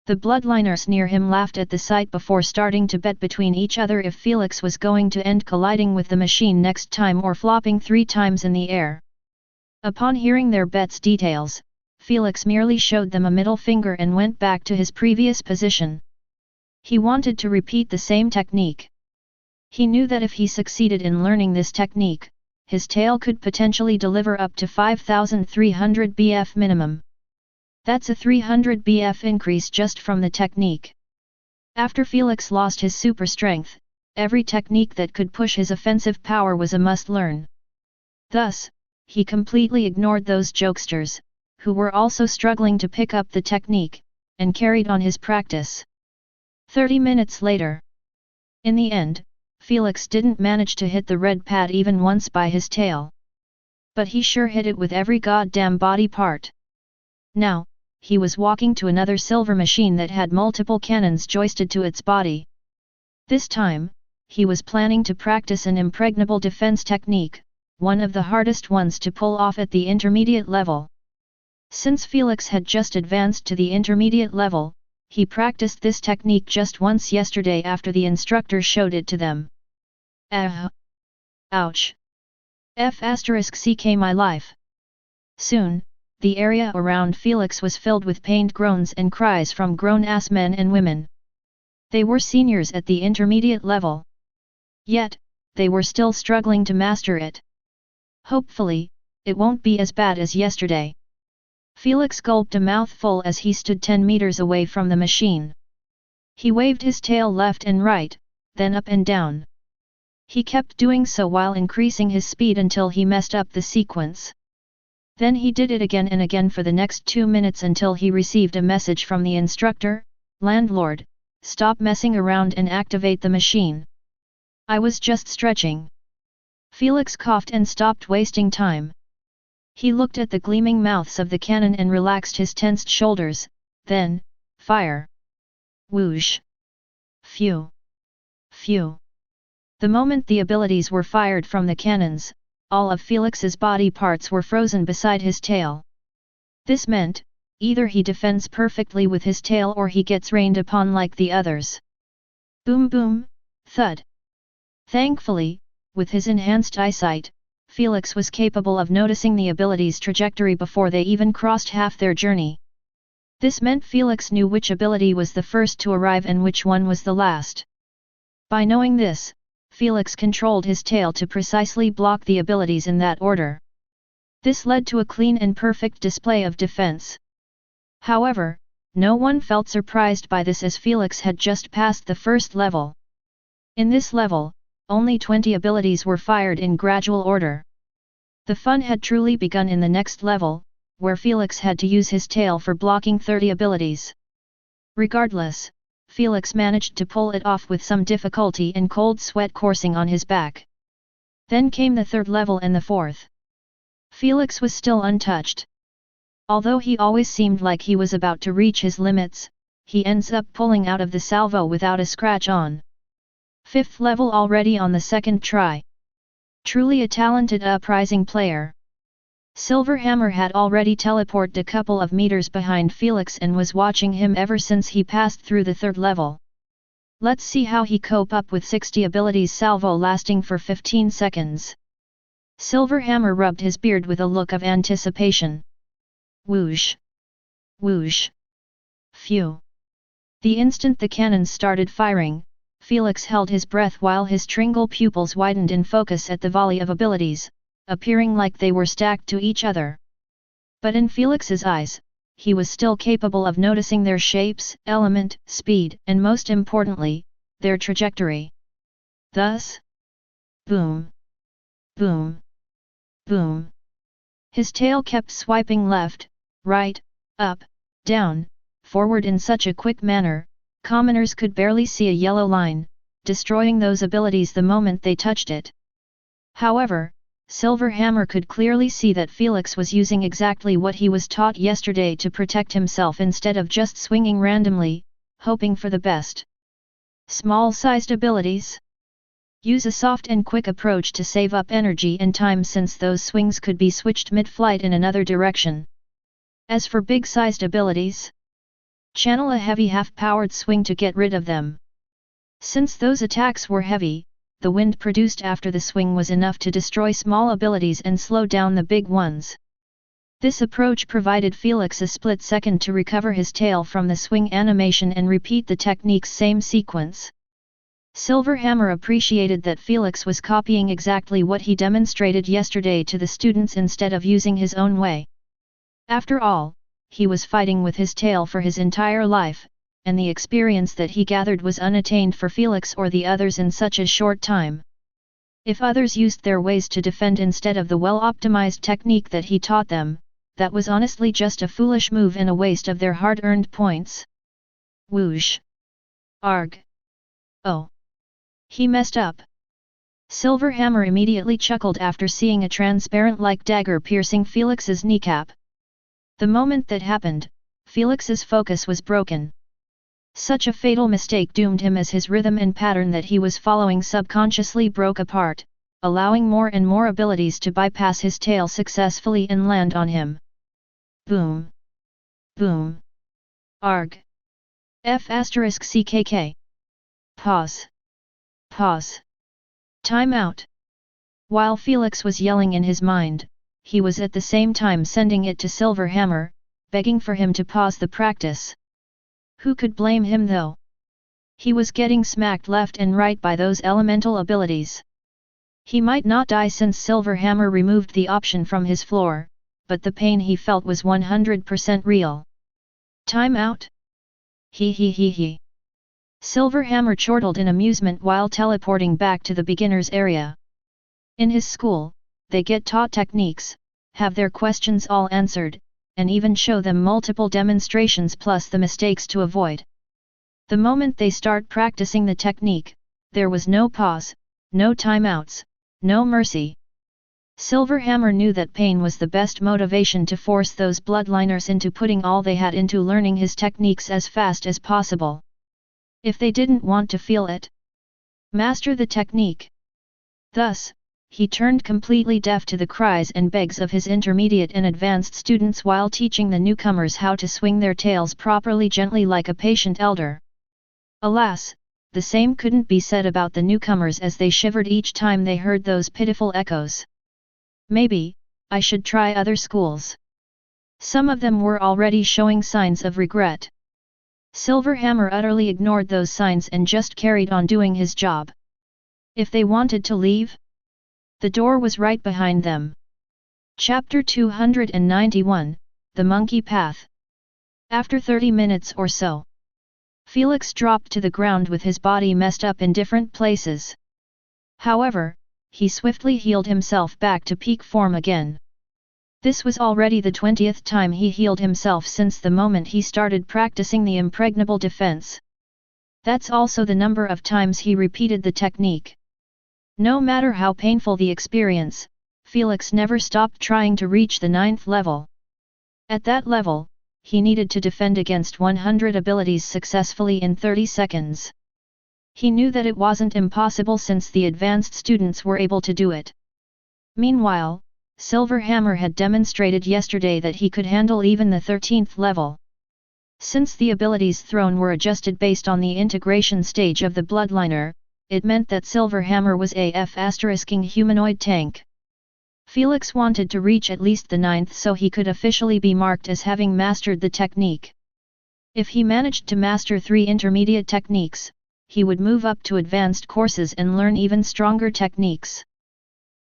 The bloodliners near him laughed at the sight before starting to bet between each other if Felix was going to end colliding with the machine next time or flopping 3 times in the air. Upon hearing their bet's details, Felix merely showed them a middle finger and went back to his previous position. He wanted to repeat the same technique. He knew that if he succeeded in learning this technique, his tail could potentially deliver up to 5,300 BF minimum. That's a 300 BF increase just from the technique. After Felix lost his super strength, every technique that could push his offensive power was a must-learn. Thus, he completely ignored those jokesters, who were also struggling to pick up the technique, and carried on his practice. 30 minutes later. In the end, Felix didn't manage to hit the red pad even once by his tail. But he sure hit it with every goddamn body part. Now, he was walking to another silver machine that had multiple cannons joisted to its body. This time, he was planning to practice an impregnable defense technique, one of the hardest ones to pull off at the intermediate level. Since Felix had just advanced to the intermediate level, he practiced this technique just once yesterday after the instructor showed it to them. Ouch! F***ck my life. Soon, the area around Felix was filled with pained groans and cries from grown-ass men and women. They were seniors at the intermediate level. Yet, they were still struggling to master it. Hopefully, it won't be as bad as yesterday. Felix gulped a mouthful as he stood 10 meters away from the machine. He waved his tail left and right, then up and down. He kept doing so while increasing his speed until he messed up the sequence. Then he did it again and again for the next 2 minutes until he received a message from the instructor, "Landlord, stop messing around and activate the machine. I was just stretching." Felix coughed and stopped wasting time. He looked at the gleaming mouths of the cannon and relaxed his tensed shoulders, then, fire. Whoosh. Phew. Phew. The moment the abilities were fired from the cannons, all of Felix's body parts were frozen beside his tail. This meant, either he defends perfectly with his tail or he gets rained upon like the others. Boom boom, thud. Thankfully, with his enhanced eyesight, Felix was capable of noticing the ability's trajectory before they even crossed half their journey. This meant Felix knew which ability was the first to arrive and which one was the last. By knowing this, Felix controlled his tail to precisely block the abilities in that order. This led to a clean and perfect display of defense. However, no one felt surprised by this as Felix had just passed the first level. In this level, only 20 abilities were fired in gradual order. The fun had truly begun in the next level, where Felix had to use his tail for blocking 30 abilities. Regardless, Felix managed to pull it off with some difficulty and cold sweat coursing on his back. Then came the third level and the fourth. Felix was still untouched. Although he always seemed like he was about to reach his limits, he ends up pulling out of the salvo without a scratch on. Fifth level already on the second try. Truly a talented uprising player. Silverhammer had already teleported a couple of meters behind Felix and was watching him ever since he passed through the third level. Let's see how he cope up with 60 abilities salvo lasting for 15 seconds. Silverhammer rubbed his beard with a look of anticipation. Whoosh! Whoosh! Phew! The instant the cannons started firing, Felix held his breath while his tringle pupils widened in focus at the volley of abilities, appearing like they were stacked to each other. But in Felix's eyes, he was still capable of noticing their shapes, element, speed, and most importantly, their trajectory. Thus, boom! Boom! Boom! His tail kept swiping left, right, up, down, forward in such a quick manner, commoners could barely see a yellow line, destroying those abilities the moment they touched it. However, Silverhammer could clearly see that Felix was using exactly what he was taught yesterday to protect himself instead of just swinging randomly, hoping for the best. Small-sized abilities? Use a soft and quick approach to save up energy and time since those swings could be switched mid-flight in another direction. As for big-sized abilities, channel a heavy half-powered swing to get rid of them. Since those attacks were heavy, the wind produced after the swing was enough to destroy small abilities and slow down the big ones. This approach provided Felix a split second to recover his tail from the swing animation and repeat the technique's same sequence. Silverhammer appreciated that Felix was copying exactly what he demonstrated yesterday to the students instead of using his own way. After all, he was fighting with his tail for his entire life, and the experience that he gathered was unattained for Felix or the others in such a short time. If others used their ways to defend instead of the well-optimized technique that he taught them, that was honestly just a foolish move and a waste of their hard-earned points. Whoosh! Arg! Oh! He messed up. Silverhammer immediately chuckled after seeing a transparent-like dagger piercing Felix's kneecap. The moment that happened, Felix's focus was broken. Such a fatal mistake doomed him as his rhythm and pattern that he was following subconsciously broke apart, allowing more and more abilities to bypass his tail successfully and land on him. Boom! Boom! Arg! F***CKK. Pause. Pause. Time out. While Felix was yelling in his mind, he was at the same time sending it to Silverhammer, begging for him to pause the practice. Who could blame him though? He was getting smacked left and right by those elemental abilities. He might not die since Silverhammer removed the option from his floor, but the pain he felt was 100% real. Time out? He. Silverhammer chortled in amusement while teleporting back to the beginner's area. In his school, they get taught techniques, have their questions all answered, and even show them multiple demonstrations plus the mistakes to avoid. The moment they start practicing the technique, there was no pause, no timeouts, no mercy. Silverhammer knew that pain was the best motivation to force those bloodliners into putting all they had into learning his techniques as fast as possible. If they didn't want to feel it, master the technique. Thus, he turned completely deaf to the cries and begs of his intermediate and advanced students while teaching the newcomers how to swing their tails properly gently like a patient elder. Alas, the same couldn't be said about the newcomers as they shivered each time they heard those pitiful echoes. Maybe, I should try other schools. Some of them were already showing signs of regret. Silverhammer utterly ignored those signs and just carried on doing his job. If they wanted to leave, the door was right behind them. Chapter 291, The Monkey Path. After 30 minutes or so, Felix dropped to the ground with his body messed up in different places. However, he swiftly healed himself back to peak form again. This was already the 20th time he healed himself since the moment he started practicing the impregnable defense. That's also the number of times he repeated the technique. No matter how painful the experience, Felix never stopped trying to reach the 9th level. At that level, he needed to defend against 100 abilities successfully in 30 seconds. He knew that it wasn't impossible since the advanced students were able to do it. Meanwhile, Silverhammer had demonstrated yesterday that he could handle even the 13th level. Since the abilities thrown were adjusted based on the integration stage of the Bloodliner, it meant that Silverhammer was a F***ing humanoid tank. Felix wanted to reach at least the 9th so he could officially be marked as having mastered the technique. If he managed to master 3 intermediate techniques, he would move up to advanced courses and learn even stronger techniques.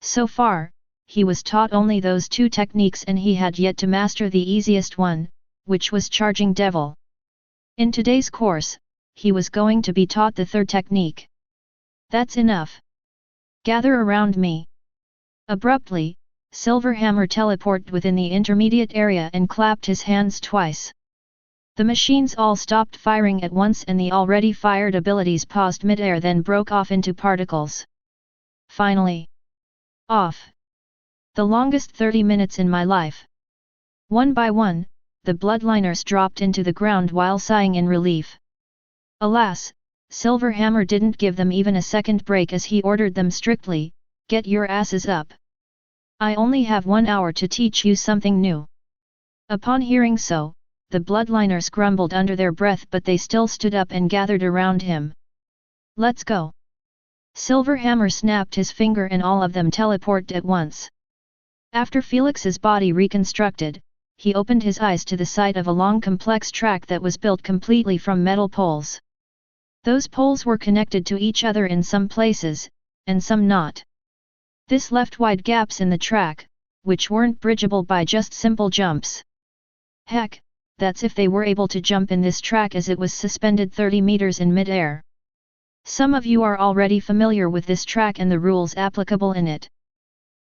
So far, he was taught only those 2 techniques and he had yet to master the easiest one, which was Charging Devil. In today's course, he was going to be taught the 3rd technique. That's enough. Gather around me. Abruptly, Silverhammer teleported within the intermediate area and clapped his hands twice. The machines all stopped firing at once and the already fired abilities paused mid-air then broke off into particles. Finally. Off. The longest 30 minutes in my life. One by one, the Bloodliners dropped into the ground while sighing in relief. Alas, Silverhammer didn't give them even a second break as he ordered them strictly, "Get your asses up. I only have 1 hour to teach you something new." Upon hearing so, the Bloodliners grumbled under their breath but they still stood up and gathered around him. "Let's go." Silverhammer snapped his finger and all of them teleported at once. After Felix's body reconstructed, he opened his eyes to the sight of a long complex track that was built completely from metal poles. Those poles were connected to each other in some places, and some not. This left wide gaps in the track, which weren't bridgeable by just simple jumps. Heck, that's if they were able to jump in this track as it was suspended 30 meters in mid-air. Some of you are already familiar with this track and the rules applicable in it.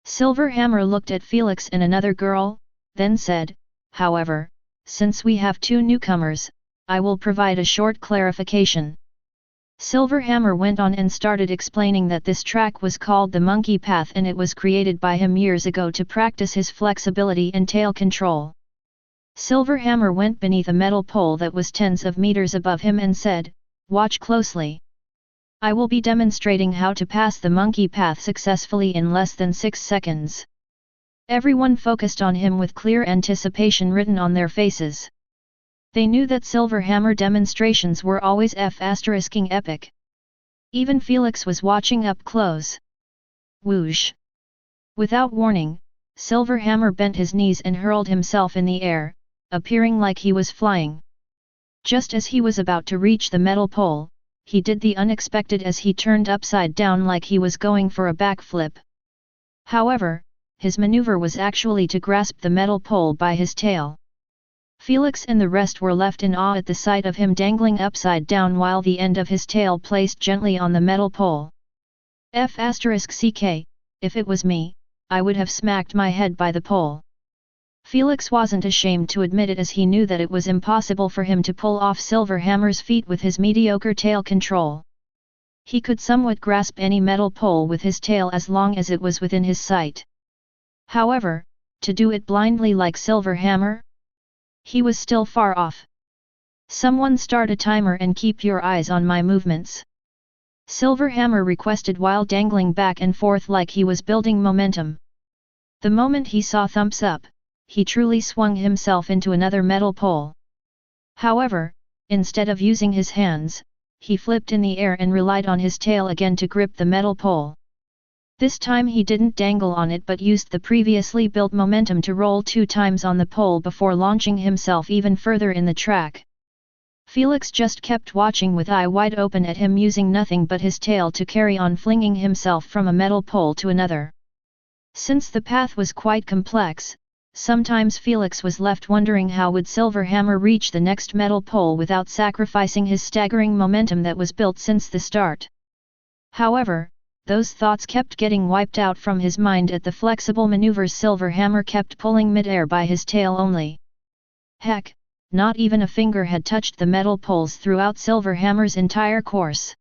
Silverhammer looked at Felix and another girl, then said, "However, since we have 2 newcomers, I will provide a short clarification." Silverhammer went on and started explaining that this track was called the Monkey Path and it was created by him years ago to practice his flexibility and tail control. Silverhammer went beneath a metal pole that was tens of meters above him and said, "Watch closely. I will be demonstrating how to pass the monkey path successfully in less than 6 seconds." Everyone focused on him with clear anticipation written on their faces. They knew that Silverhammer demonstrations were always F***ing epic. Even Felix was watching up close. Whoosh! Without warning, Silverhammer bent his knees and hurled himself in the air, appearing like he was flying. Just as he was about to reach the metal pole, he did the unexpected as he turned upside down like he was going for a backflip. However, his maneuver was actually to grasp the metal pole by his tail. Felix and the rest were left in awe at the sight of him dangling upside down while the end of his tail placed gently on the metal pole. F***ck, if it was me, I would have smacked my head by the pole. Felix wasn't ashamed to admit it as he knew that it was impossible for him to pull off Silverhammer's feat with his mediocre tail control. He could somewhat grasp any metal pole with his tail as long as it was within his sight. However, to do it blindly like Silverhammer? He was still far off. "Someone start a timer and keep your eyes on my movements," Silverhammer requested while dangling back and forth like he was building momentum. The moment he saw thumbs up, he truly swung himself into another metal pole. However, instead of using his hands, he flipped in the air and relied on his tail again to grip the metal pole. This time he didn't dangle on it but used the previously built momentum to roll 2 times on the pole before launching himself even further in the track. Felix just kept watching with eye wide open at him, using nothing but his tail to carry on flinging himself from a metal pole to another. Since the path was quite complex, sometimes Felix was left wondering how would Silverhammer reach the next metal pole without sacrificing his staggering momentum that was built since the start. However, those thoughts kept getting wiped out from his mind at the flexible maneuvers Silverhammer kept pulling mid-air by his tail only. Heck, not even a finger had touched the metal poles throughout Silverhammer's entire course.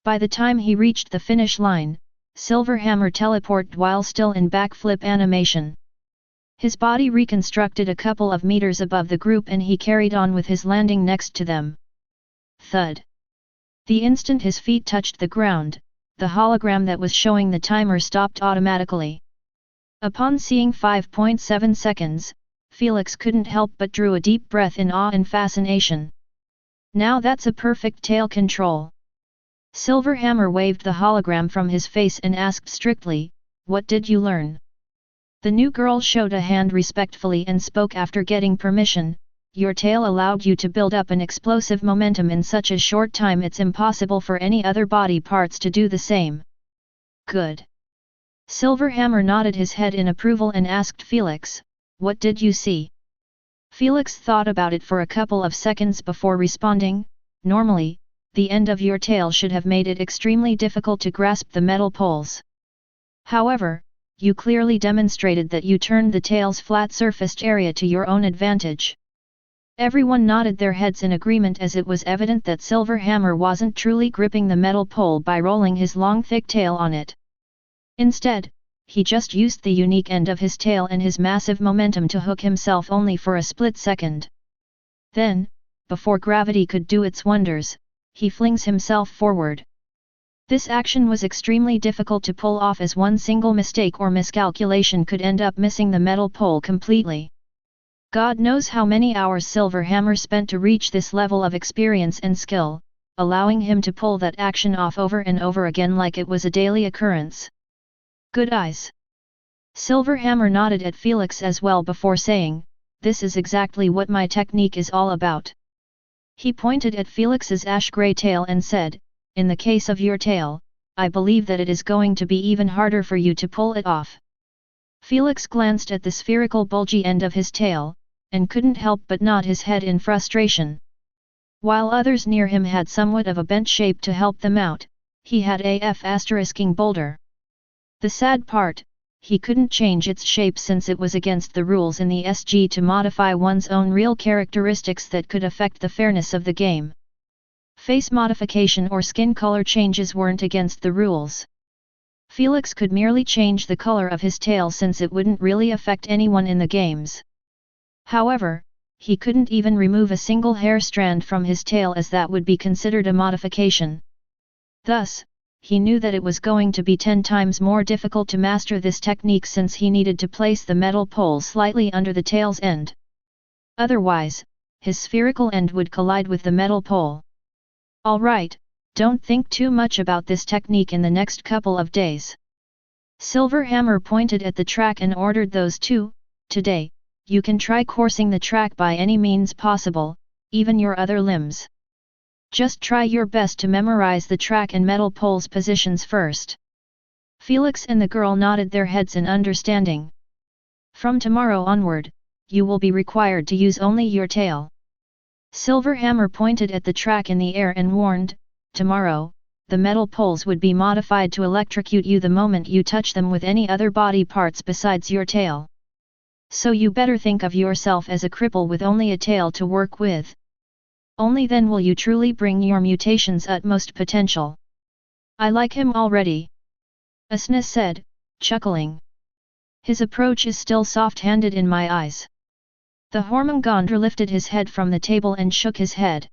By the time he reached the finish line, Silverhammer teleported while still in backflip animation. His body reconstructed a couple of meters above the group and he carried on with his landing next to them. Thud! The instant his feet touched the ground, the hologram that was showing the timer stopped automatically. Upon seeing 5.7 seconds, Felix couldn't help but drew a deep breath in awe and fascination. Now that's a perfect tail control. Silverhammer waved the hologram from his face and asked strictly, "What did you learn?" The new girl showed a hand respectfully and spoke after getting permission. "Your tail allowed you to build up an explosive momentum in such a short time it's impossible for any other body parts to do the same." Good. Silverhammer nodded his head in approval and asked Felix, "What did you see?" Felix thought about it for a couple of seconds before responding, "Normally, the end of your tail should have made it extremely difficult to grasp the metal poles. However, you clearly demonstrated that you turned the tail's flat-surfaced area to your own advantage." Everyone nodded their heads in agreement, as it was evident that Silverhammer wasn't truly gripping the metal pole by rolling his long thick tail on it. Instead, he just used the unique end of his tail and his massive momentum to hook himself only for a split second. Then, before gravity could do its wonders, he flings himself forward. This action was extremely difficult to pull off, as one single mistake or miscalculation could end up missing the metal pole completely. God knows how many hours Silverhammer spent to reach this level of experience and skill, allowing him to pull that action off over and over again like it was a daily occurrence. Good eyes. Silverhammer nodded at Felix as well before saying, "This is exactly what my technique is all about." He pointed at Felix's ash-grey tail and said, "In the case of your tail, I believe that it is going to be even harder for you to pull it off." Felix glanced at the spherical bulgy end of his tail, and couldn't help but nod his head in frustration. While others near him had somewhat of a bent shape to help them out, he had a **ing boulder. The sad part, he couldn't change its shape since it was against the rules in the SG to modify one's own real characteristics that could affect the fairness of the game. Face modification or skin color changes weren't against the rules. Felix could merely change the color of his tail since it wouldn't really affect anyone in the games. However, he couldn't even remove a single hair strand from his tail, as that would be considered a modification. Thus, he knew that it was going to be 10 times more difficult to master this technique since he needed to place the metal pole slightly under the tail's end. Otherwise, his spherical end would collide with the metal pole. "Alright, don't think too much about this technique in the next couple of days." Silverhammer pointed at the track and ordered those two, "Today, you can try coursing the track by any means possible, even your other limbs. Just try your best to memorize the track and metal poles positions first." Felix and the girl nodded their heads in understanding. "From tomorrow onward, you will be required to use only your tail." Silverhammer pointed at the track in the air and warned, "Tomorrow, the metal poles would be modified to electrocute you the moment you touch them with any other body parts besides your tail. So you better think of yourself as a cripple with only a tail to work with. Only then will you truly bring your mutation's utmost potential." "I like him already," Asna said, chuckling. "His approach is still soft-handed in my eyes." The Hormungandr lifted his head from the table and shook his head.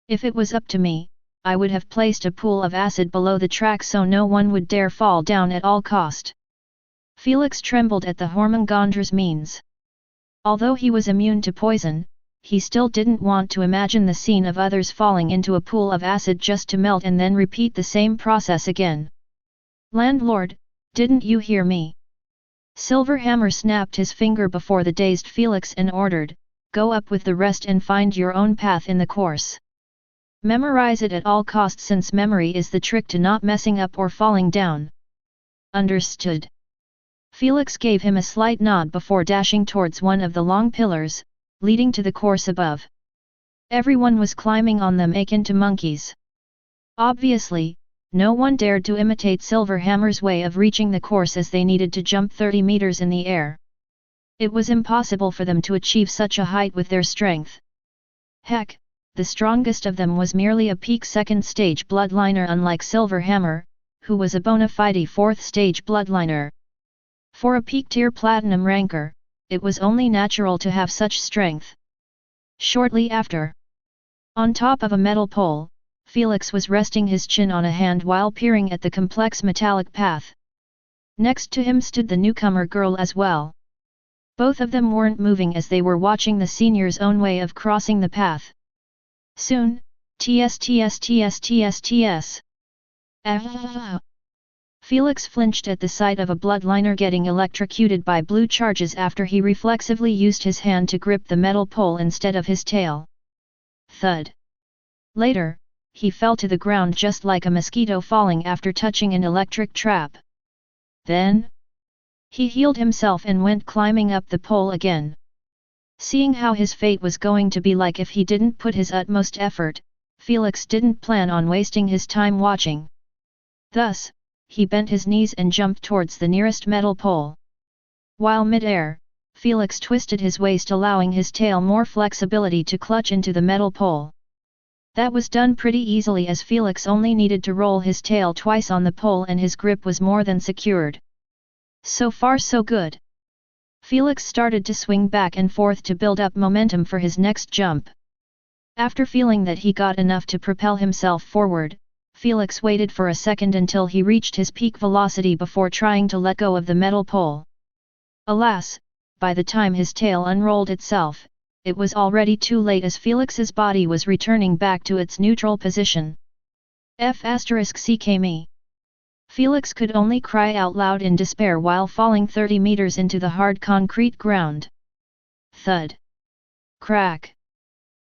"If it was up to me, I would have placed a pool of acid below the track so no one would dare fall down at all cost." Felix trembled at the Hormungandra's means. Although he was immune to poison, he still didn't want to imagine the scene of others falling into a pool of acid just to melt and then repeat the same process again. "Landlord, Didn't you hear me? Silverhammer snapped his finger before the dazed Felix and ordered, go up with the rest and find your own path in the course. Memorize it at all costs since memory is the trick to not messing up or falling down. Understood. Felix gave him a slight nod before dashing towards one of the long pillars, leading to the course above. Everyone was climbing on them akin to monkeys. Obviously, no one dared to imitate Silverhammer's way of reaching the course as they needed to jump 30 meters in the air. It was impossible for them to achieve such a height with their strength. Heck, the strongest of them was merely a peak second stage bloodliner, unlike Silverhammer, who was a bona fide fourth stage bloodliner. For a peak tier platinum ranker, it was only natural to have such strength. Shortly after, on top of a metal pole, Felix was resting his chin on a hand while peering at the complex metallic path. Next to him stood the newcomer girl as well. Both of them weren't moving as they were watching the senior's own way of crossing the path. Soon, TS. Felix flinched at the sight of a bloodliner getting electrocuted by blue charges after he reflexively used his hand to grip the metal pole instead of his tail. Thud. Later, he fell to the ground just like a mosquito falling after touching an electric trap. Then, he healed himself and went climbing up the pole again. Seeing how his fate was going to be like if he didn't put his utmost effort, Felix didn't plan on wasting his time watching. Thus, he bent his knees and jumped towards the nearest metal pole. While mid-air, Felix twisted his waist, allowing his tail more flexibility to clutch into the metal pole. That was done pretty easily as Felix only needed to roll his tail twice on the pole and his grip was more than secured. So far so good. Felix started to swing back and forth to build up momentum for his next jump. After feeling that he got enough to propel himself forward, Felix waited for a second until he reached his peak velocity before trying to let go of the metal pole. Alas, by the time his tail unrolled itself, it was already too late as Felix's body was returning back to its neutral position. F***me. Felix could only cry out loud in despair while falling 30 meters into the hard concrete ground. Thud. Crack.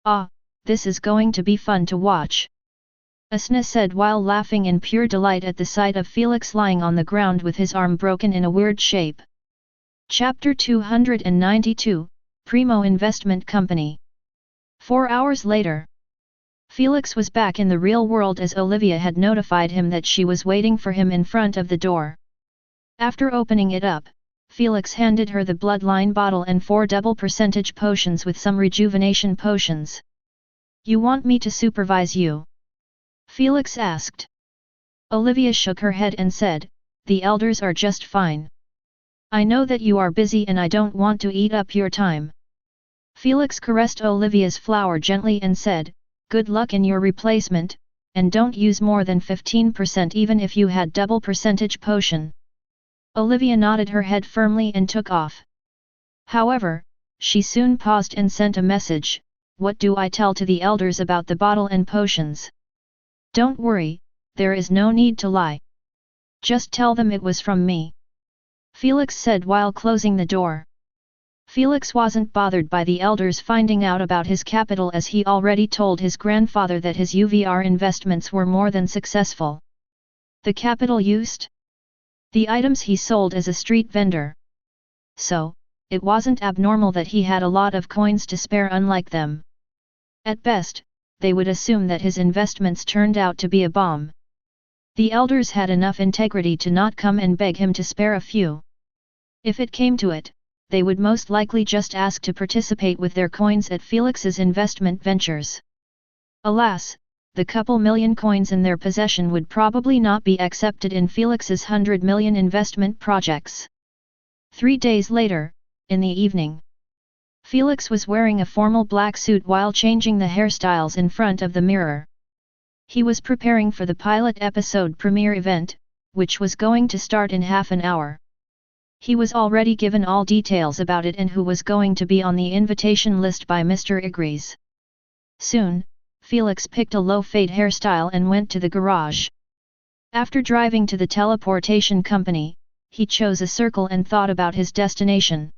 Ah, this is going to be fun to watch. Asna said while laughing in pure delight at the sight of Felix lying on the ground with his arm broken in a weird shape. Chapter 292, Primo Investment Company. 4 hours later. Felix was back in the real world as Olivia had notified him that she was waiting for him in front of the door. After opening it up, Felix handed her the bloodline bottle and 4 double percentage potions with some rejuvenation potions. You want me to supervise you? Felix asked. Olivia shook her head and said, the elders are just fine. I know that you are busy and I don't want to eat up your time. Felix caressed Olivia's flower gently and said, good luck in your replacement, and don't use more than 15% even if you had double percentage potion. Olivia nodded her head firmly and took off. However, she soon paused and sent a message, what do I tell to the elders about the bottle and potions? Don't worry, there is no need to lie. Just tell them it was from me. Felix said while closing the door. Felix wasn't bothered by the elders finding out about his capital as he already told his grandfather that his UVR investments were more than successful. The capital used? The items he sold as a street vendor. So, it wasn't abnormal that he had a lot of coins to spare unlike them. At best, they would assume that his investments turned out to be a bomb. The elders had enough integrity to not come and beg him to spare a few. If it came to it, they would most likely just ask to participate with their coins at Felix's investment ventures. Alas, the couple million coins in their possession would probably not be accepted in Felix's 100 million investment projects. 3 days later, in the evening, Felix was wearing a formal black suit while changing the hairstyles in front of the mirror. He was preparing for the pilot episode premiere event, which was going to start in half an hour. He was already given all details about it and who was going to be on the invitation list by Mr. Igrees. Soon, Felix picked a low-fade hairstyle and went to the garage. After driving to the teleportation company, he chose a circle and thought about his destination.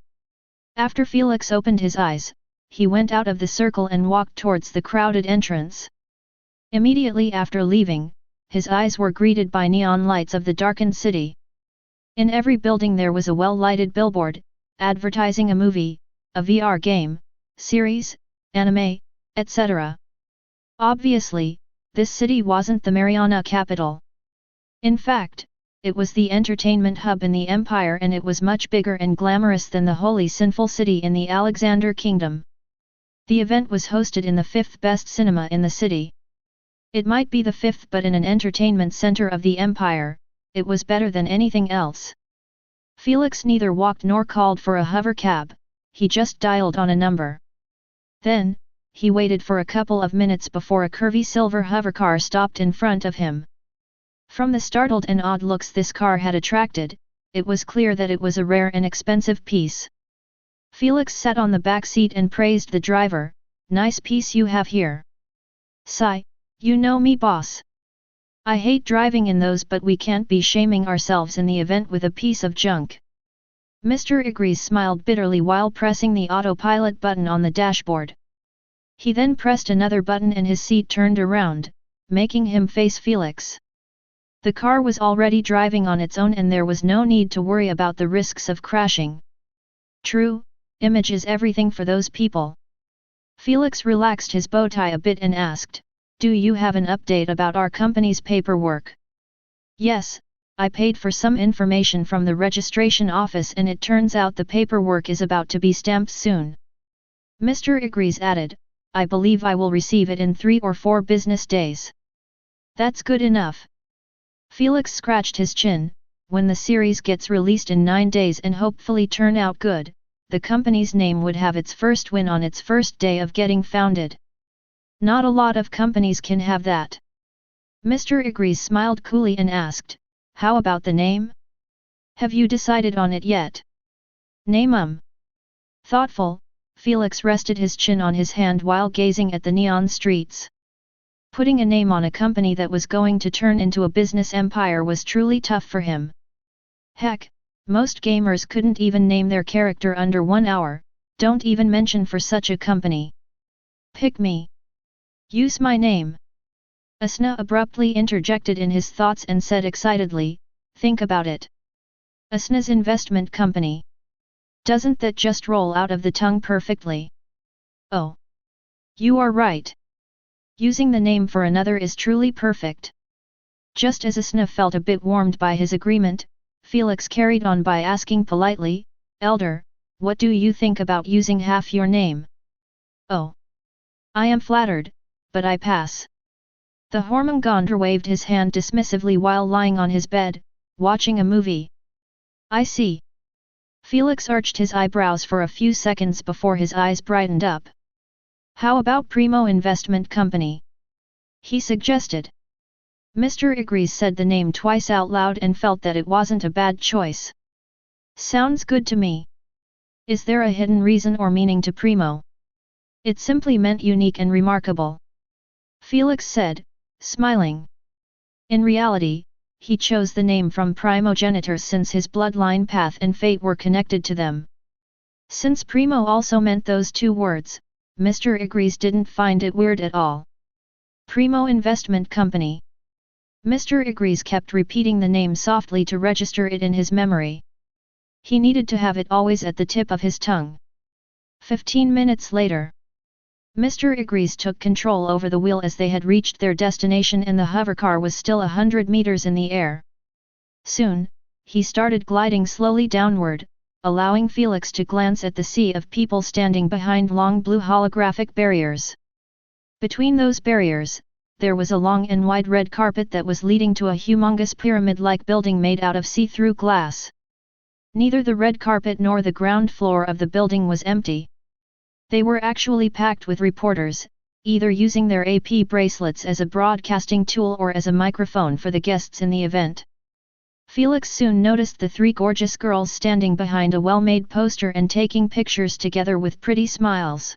After Felix opened his eyes, he went out of the circle and walked towards the crowded entrance. Immediately after leaving, his eyes were greeted by neon lights of the darkened city. In every building there was a well-lighted billboard, advertising a movie, a VR game, series, anime, etc. Obviously, this city wasn't the Mariana capital. In fact, it was the entertainment hub in the empire, and it was much bigger and glamorous than the holy sinful city in the Alexander Kingdom. The event was hosted in the 5th best cinema in the city. It might be the 5th, but in an entertainment center of the empire, it was better than anything else. Felix neither walked nor called for a hover cab, he just dialed on a number. Then, he waited for a couple of minutes before a curvy silver hovercar stopped in front of him. From the startled and odd looks this car had attracted, it was clear that it was a rare and expensive piece. Felix sat on the back seat and praised the driver, "Nice piece you have here." "Sigh, you know me, boss. I hate driving in those, but we can't be shaming ourselves in the event with a piece of junk." Mr. Agrees smiled bitterly while pressing the autopilot button on the dashboard. He then pressed another button and his seat turned around, making him face Felix. The car was already driving on its own and there was no need to worry about the risks of crashing. True, image is everything for those people. Felix relaxed his bow tie a bit and asked, "Do you have an update about our company's paperwork?" "Yes, I paid for some information from the registration office and it turns out the paperwork is about to be stamped soon." Mr. Agrees added, "I believe I will receive it in 3 or 4 business days." "That's good enough." Felix scratched his chin. When the series gets released in 9 days and hopefully turn out good, the company's name would have its first win on its first day of getting founded. Not a lot of companies can have that. Mr. Agrees smiled coolly and asked, "How about the name? Have you decided on it yet?" "Name. Thoughtful, Felix rested his chin on his hand while gazing at the neon streets. Putting a name on a company that was going to turn into a business empire was truly tough for him. Heck, most gamers couldn't even name their character under 1 hour, don't even mention for such a company. "Pick me. Use my name." Asna abruptly interjected in his thoughts and said excitedly, "Think about it. Asna's investment company. Doesn't that just roll out of the tongue perfectly?" "Oh. You are right. Using the name for another is truly perfect." Just as Asna felt a bit warmed by his agreement, Felix carried on by asking politely, "Elder, what do you think about using half your name?" "Oh. I am flattered, but I pass." The Hormongandr waved his hand dismissively while lying on his bed, watching a movie. "I see." Felix arched his eyebrows for a few seconds before his eyes brightened up. "How about Primo Investment Company?" he suggested. Mr. Agrees said the name twice out loud and felt that it wasn't a bad choice. "Sounds good to me. Is there a hidden reason or meaning to Primo?" "It simply meant unique and remarkable," Felix said, smiling. In reality, he chose the name from primogenitors since his bloodline path and fate were connected to them. Since Primo also meant those 2 words, Mr. Agrees didn't find it weird at all. Primo Investment Company. Mr. Agrees kept repeating the name softly to register it in his memory. He needed to have it always at the tip of his tongue. 15 minutes later, Mr. Agrees took control over the wheel as they had reached their destination and the hovercar was still 100 meters in the air. Soon, he started gliding slowly downward, allowing Felix to glance at the sea of people standing behind long blue holographic barriers. Between those barriers, there was a long and wide red carpet that was leading to a humongous pyramid-like building made out of see-through glass. Neither the red carpet nor the ground floor of the building was empty. They were actually packed with reporters, either using their AP bracelets as a broadcasting tool or as a microphone for the guests in the event. Felix soon noticed the 3 gorgeous girls standing behind a well-made poster and taking pictures together with pretty smiles.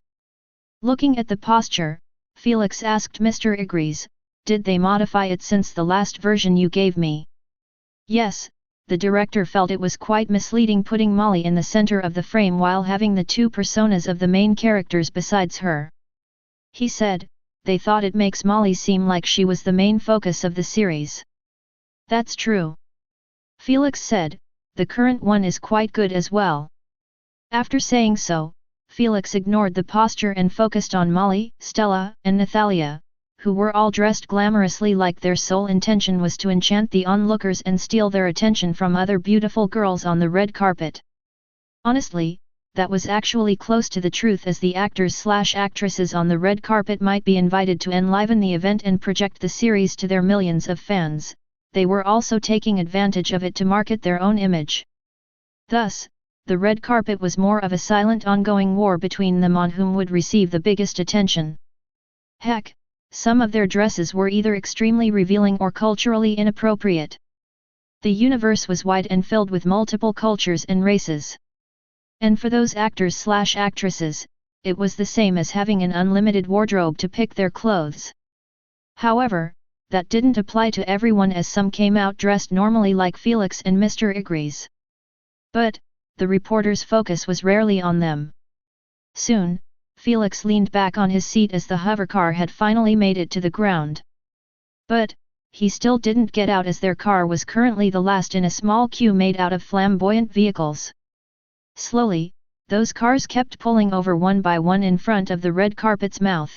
Looking at the posture, Felix asked Mr. Agrees, "Did they modify it since the last version you gave me?" "Yes, the director felt it was quite misleading putting Molly in the center of the frame while having the two personas of the main characters besides her. He said, they thought it makes Molly seem like she was the main focus of the series. That's true. Felix said, the current one is quite good as well. After saying so, Felix ignored the posture and focused on Molly, Stella, and Nathalia, who were all dressed glamorously like their sole intention was to enchant the onlookers and steal their attention from other beautiful girls on the red carpet. Honestly, that was actually close to the truth, as the actors/actresses on the red carpet might be invited to enliven the event and project the series to their millions of fans. They were also taking advantage of it to market their own image. Thus, the red carpet was more of a silent ongoing war between them on whom would receive the biggest attention. Heck, some of their dresses were either extremely revealing or culturally inappropriate. The universe was wide and filled with multiple cultures and races. And for those actors/actresses, it was the same as having an unlimited wardrobe to pick their clothes. However, that didn't apply to everyone, as some came out dressed normally like Felix and Mr. Igrees. But, the reporter's focus was rarely on them. Soon, Felix leaned back on his seat as the hovercar had finally made it to the ground. But, he still didn't get out as their car was currently the last in a small queue made out of flamboyant vehicles. Slowly, those cars kept pulling over one by one in front of the red carpet's mouth.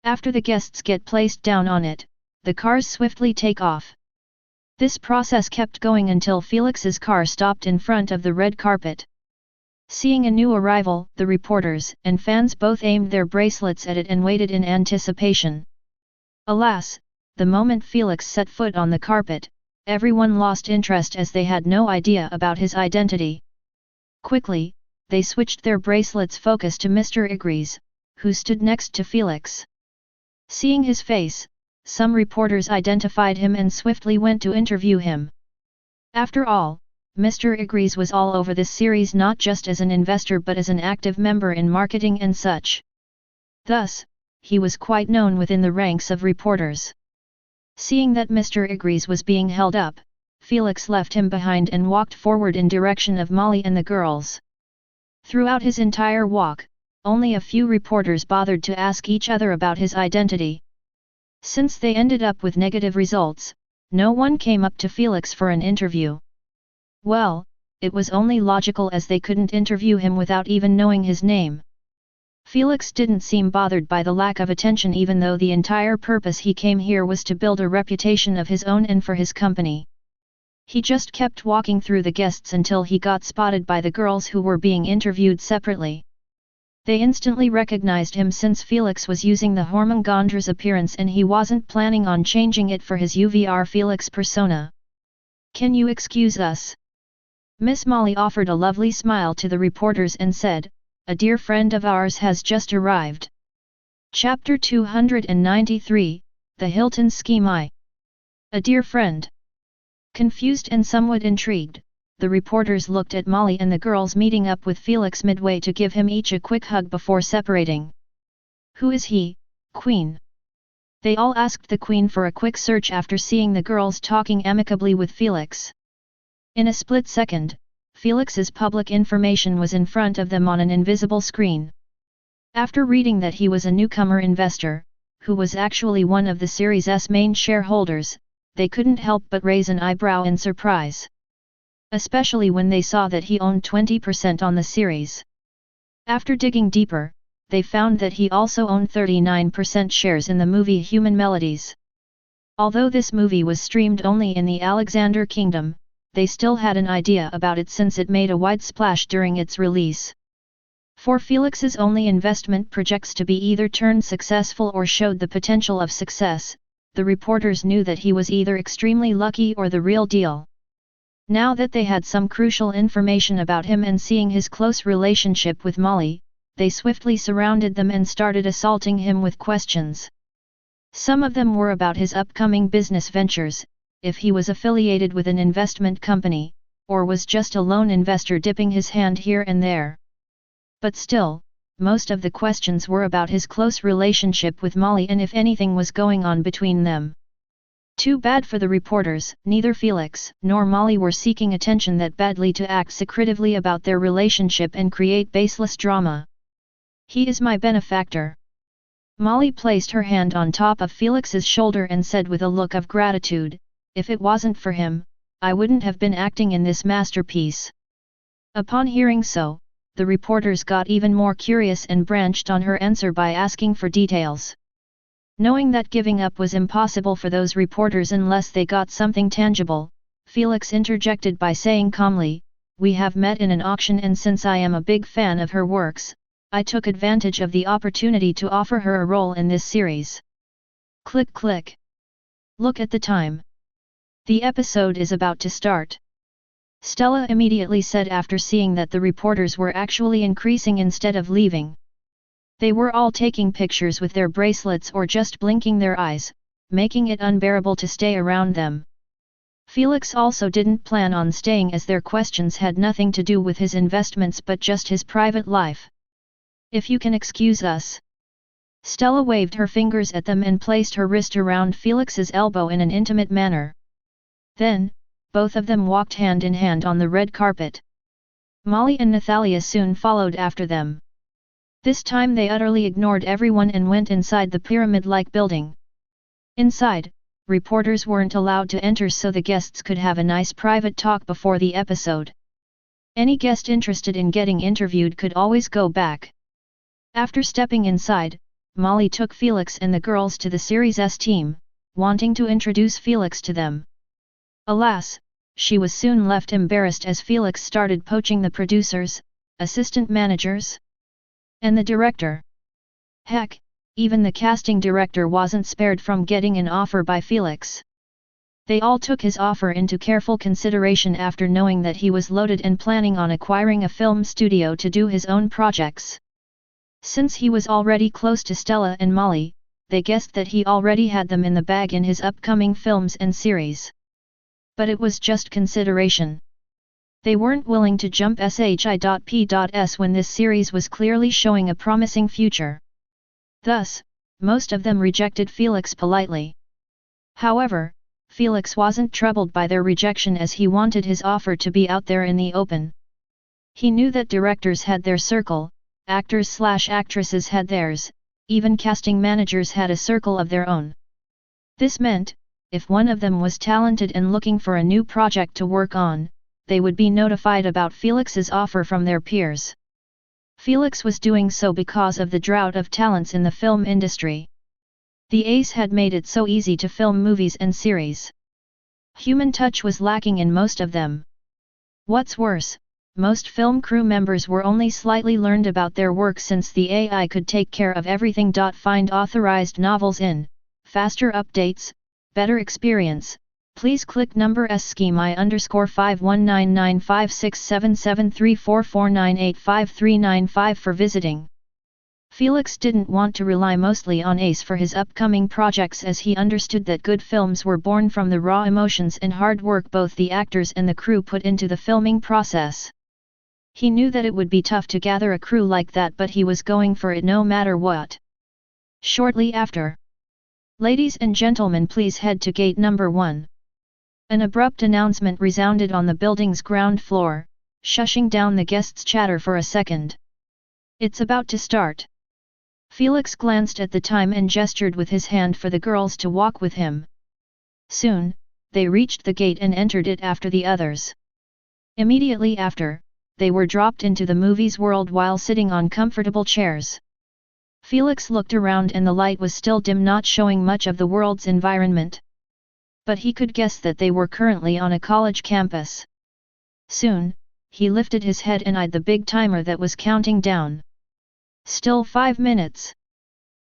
After the guests get placed down on it, the cars swiftly take off. This process kept going until Felix's car stopped in front of the red carpet. Seeing a new arrival, the reporters and fans both aimed their bracelets at it and waited in anticipation. Alas, the moment Felix set foot on the carpet, everyone lost interest as they had no idea about his identity. Quickly, they switched their bracelets' focus to Mr. Igrees, who stood next to Felix. Seeing his face, some reporters identified him and swiftly went to interview him. After all, Mr. Igrees was all over this series not just as an investor but as an active member in marketing and such. Thus, he was quite known within the ranks of reporters. Seeing that Mr. Igrees was being held up, Felix left him behind and walked forward in direction of Molly and the girls. Throughout his entire walk, only a few reporters bothered to ask each other about his identity. Since they ended up with negative results, no one came up to Felix for an interview. Well, it was only logical as they couldn't interview him without even knowing his name. Felix didn't seem bothered by the lack of attention, even though the entire purpose he came here was to build a reputation of his own and for his company. He just kept walking through the guests until he got spotted by the girls who were being interviewed separately. They instantly recognized him since Felix was using the Hormongondra's appearance and he wasn't planning on changing it for his UVR Felix persona. "Can you excuse us?" Miss Molly offered a lovely smile to the reporters and said, "A dear friend of ours has just arrived." Chapter 293, The Hilton Scheme. A dear friend. Confused and somewhat intrigued, the reporters looked at Molly and the girls meeting up with Felix midway to give him each a quick hug before separating. "Who is he, Queen?" They all asked the Queen for a quick search after seeing the girls talking amicably with Felix. In a split second, Felix's public information was in front of them on an invisible screen. After reading that he was a newcomer investor, who was actually one of the Series' main shareholders, they couldn't help but raise an eyebrow in surprise. Especially when they saw that he owned 20% on the series. After digging deeper, they found that he also owned 39% shares in the movie Human Melodies. Although this movie was streamed only in the Alexander Kingdom, they still had an idea about it since it made a wide splash during its release. For Felix's only investment projects to be either turned successful or showed the potential of success, the reporters knew that he was either extremely lucky or the real deal. Now that they had some crucial information about him and seeing his close relationship with Molly, they swiftly surrounded them and started assaulting him with questions. Some of them were about his upcoming business ventures, if he was affiliated with an investment company, or was just a lone investor dipping his hand here and there. But still, most of the questions were about his close relationship with Molly and if anything was going on between them. Too bad for the reporters, neither Felix nor Molly were seeking attention that badly to act secretively about their relationship and create baseless drama. He is my benefactor. Molly placed her hand on top of Felix's shoulder and said with a look of gratitude, if it wasn't for him, I wouldn't have been acting in this masterpiece. Upon hearing so, the reporters got even more curious and branched on her answer by asking for details. Knowing that giving up was impossible for those reporters unless they got something tangible, Felix interjected by saying calmly, we have met in an auction and since I am a big fan of her works, I took advantage of the opportunity to offer her a role in this series. Click click. Look at the time. The episode is about to start. Stella immediately said after seeing that the reporters were actually increasing instead of leaving. They were all taking pictures with their bracelets or just blinking their eyes, making it unbearable to stay around them. Felix also didn't plan on staying as their questions had nothing to do with his investments but just his private life. If you can excuse us. Stella waved her fingers at them and placed her wrist around Felix's elbow in an intimate manner. Then, both of them walked hand in hand on the red carpet. Molly and Nathalia soon followed after them. This time they utterly ignored everyone and went inside the pyramid-like building. Inside, reporters weren't allowed to enter so the guests could have a nice private talk before the episode. Any guest interested in getting interviewed could always go back. After stepping inside, Molly took Felix and the girls to the Series S team, wanting to introduce Felix to them. Alas, she was soon left embarrassed as Felix started poaching the producers, assistant managers, and the director. Heck, even the casting director wasn't spared from getting an offer by Felix. They all took his offer into careful consideration after knowing that he was loaded and planning on acquiring a film studio to do his own projects. Since he was already close to Stella and Molly, they guessed that he already had them in the bag in his upcoming films and series. But it was just consideration. They weren't willing to jump shi.p.s when this series was clearly showing a promising future. Thus, most of them rejected Felix politely. However, Felix wasn't troubled by their rejection as he wanted his offer to be out there in the open. He knew that directors had their circle, actors/actresses had theirs, even casting managers had a circle of their own. This meant, if one of them was talented and looking for a new project to work on, they would be notified about Felix's offer from their peers. Felix was doing so because of the drought of talents in the film industry. The ace had made it so easy to film movies and series. Human touch was lacking in most of them. What's worse, most film crew members were only slightly learned about their work since the AI could take care of everything. Find authorized novels in, faster updates, better experience. Please click number S scheme I_51995677344985395 for visiting. Felix didn't want to rely mostly on Ace for his upcoming projects as he understood that good films were born from the raw emotions and hard work both the actors and the crew put into the filming process. He knew that it would be tough to gather a crew like that but he was going for it no matter what. Shortly after. Ladies and gentlemen, please head to gate number 1. An abrupt announcement resounded on the building's ground floor, shushing down the guests' chatter for a second. It's about to start. Felix glanced at the time and gestured with his hand for the girls to walk with him. Soon, they reached the gate and entered it after the others. Immediately after, they were dropped into the movie's world while sitting on comfortable chairs. Felix looked around and the light was still dim, not showing much of the world's environment. But he could guess that they were currently on a college campus. Soon, he lifted his head and eyed the big timer that was counting down. Still 5 minutes.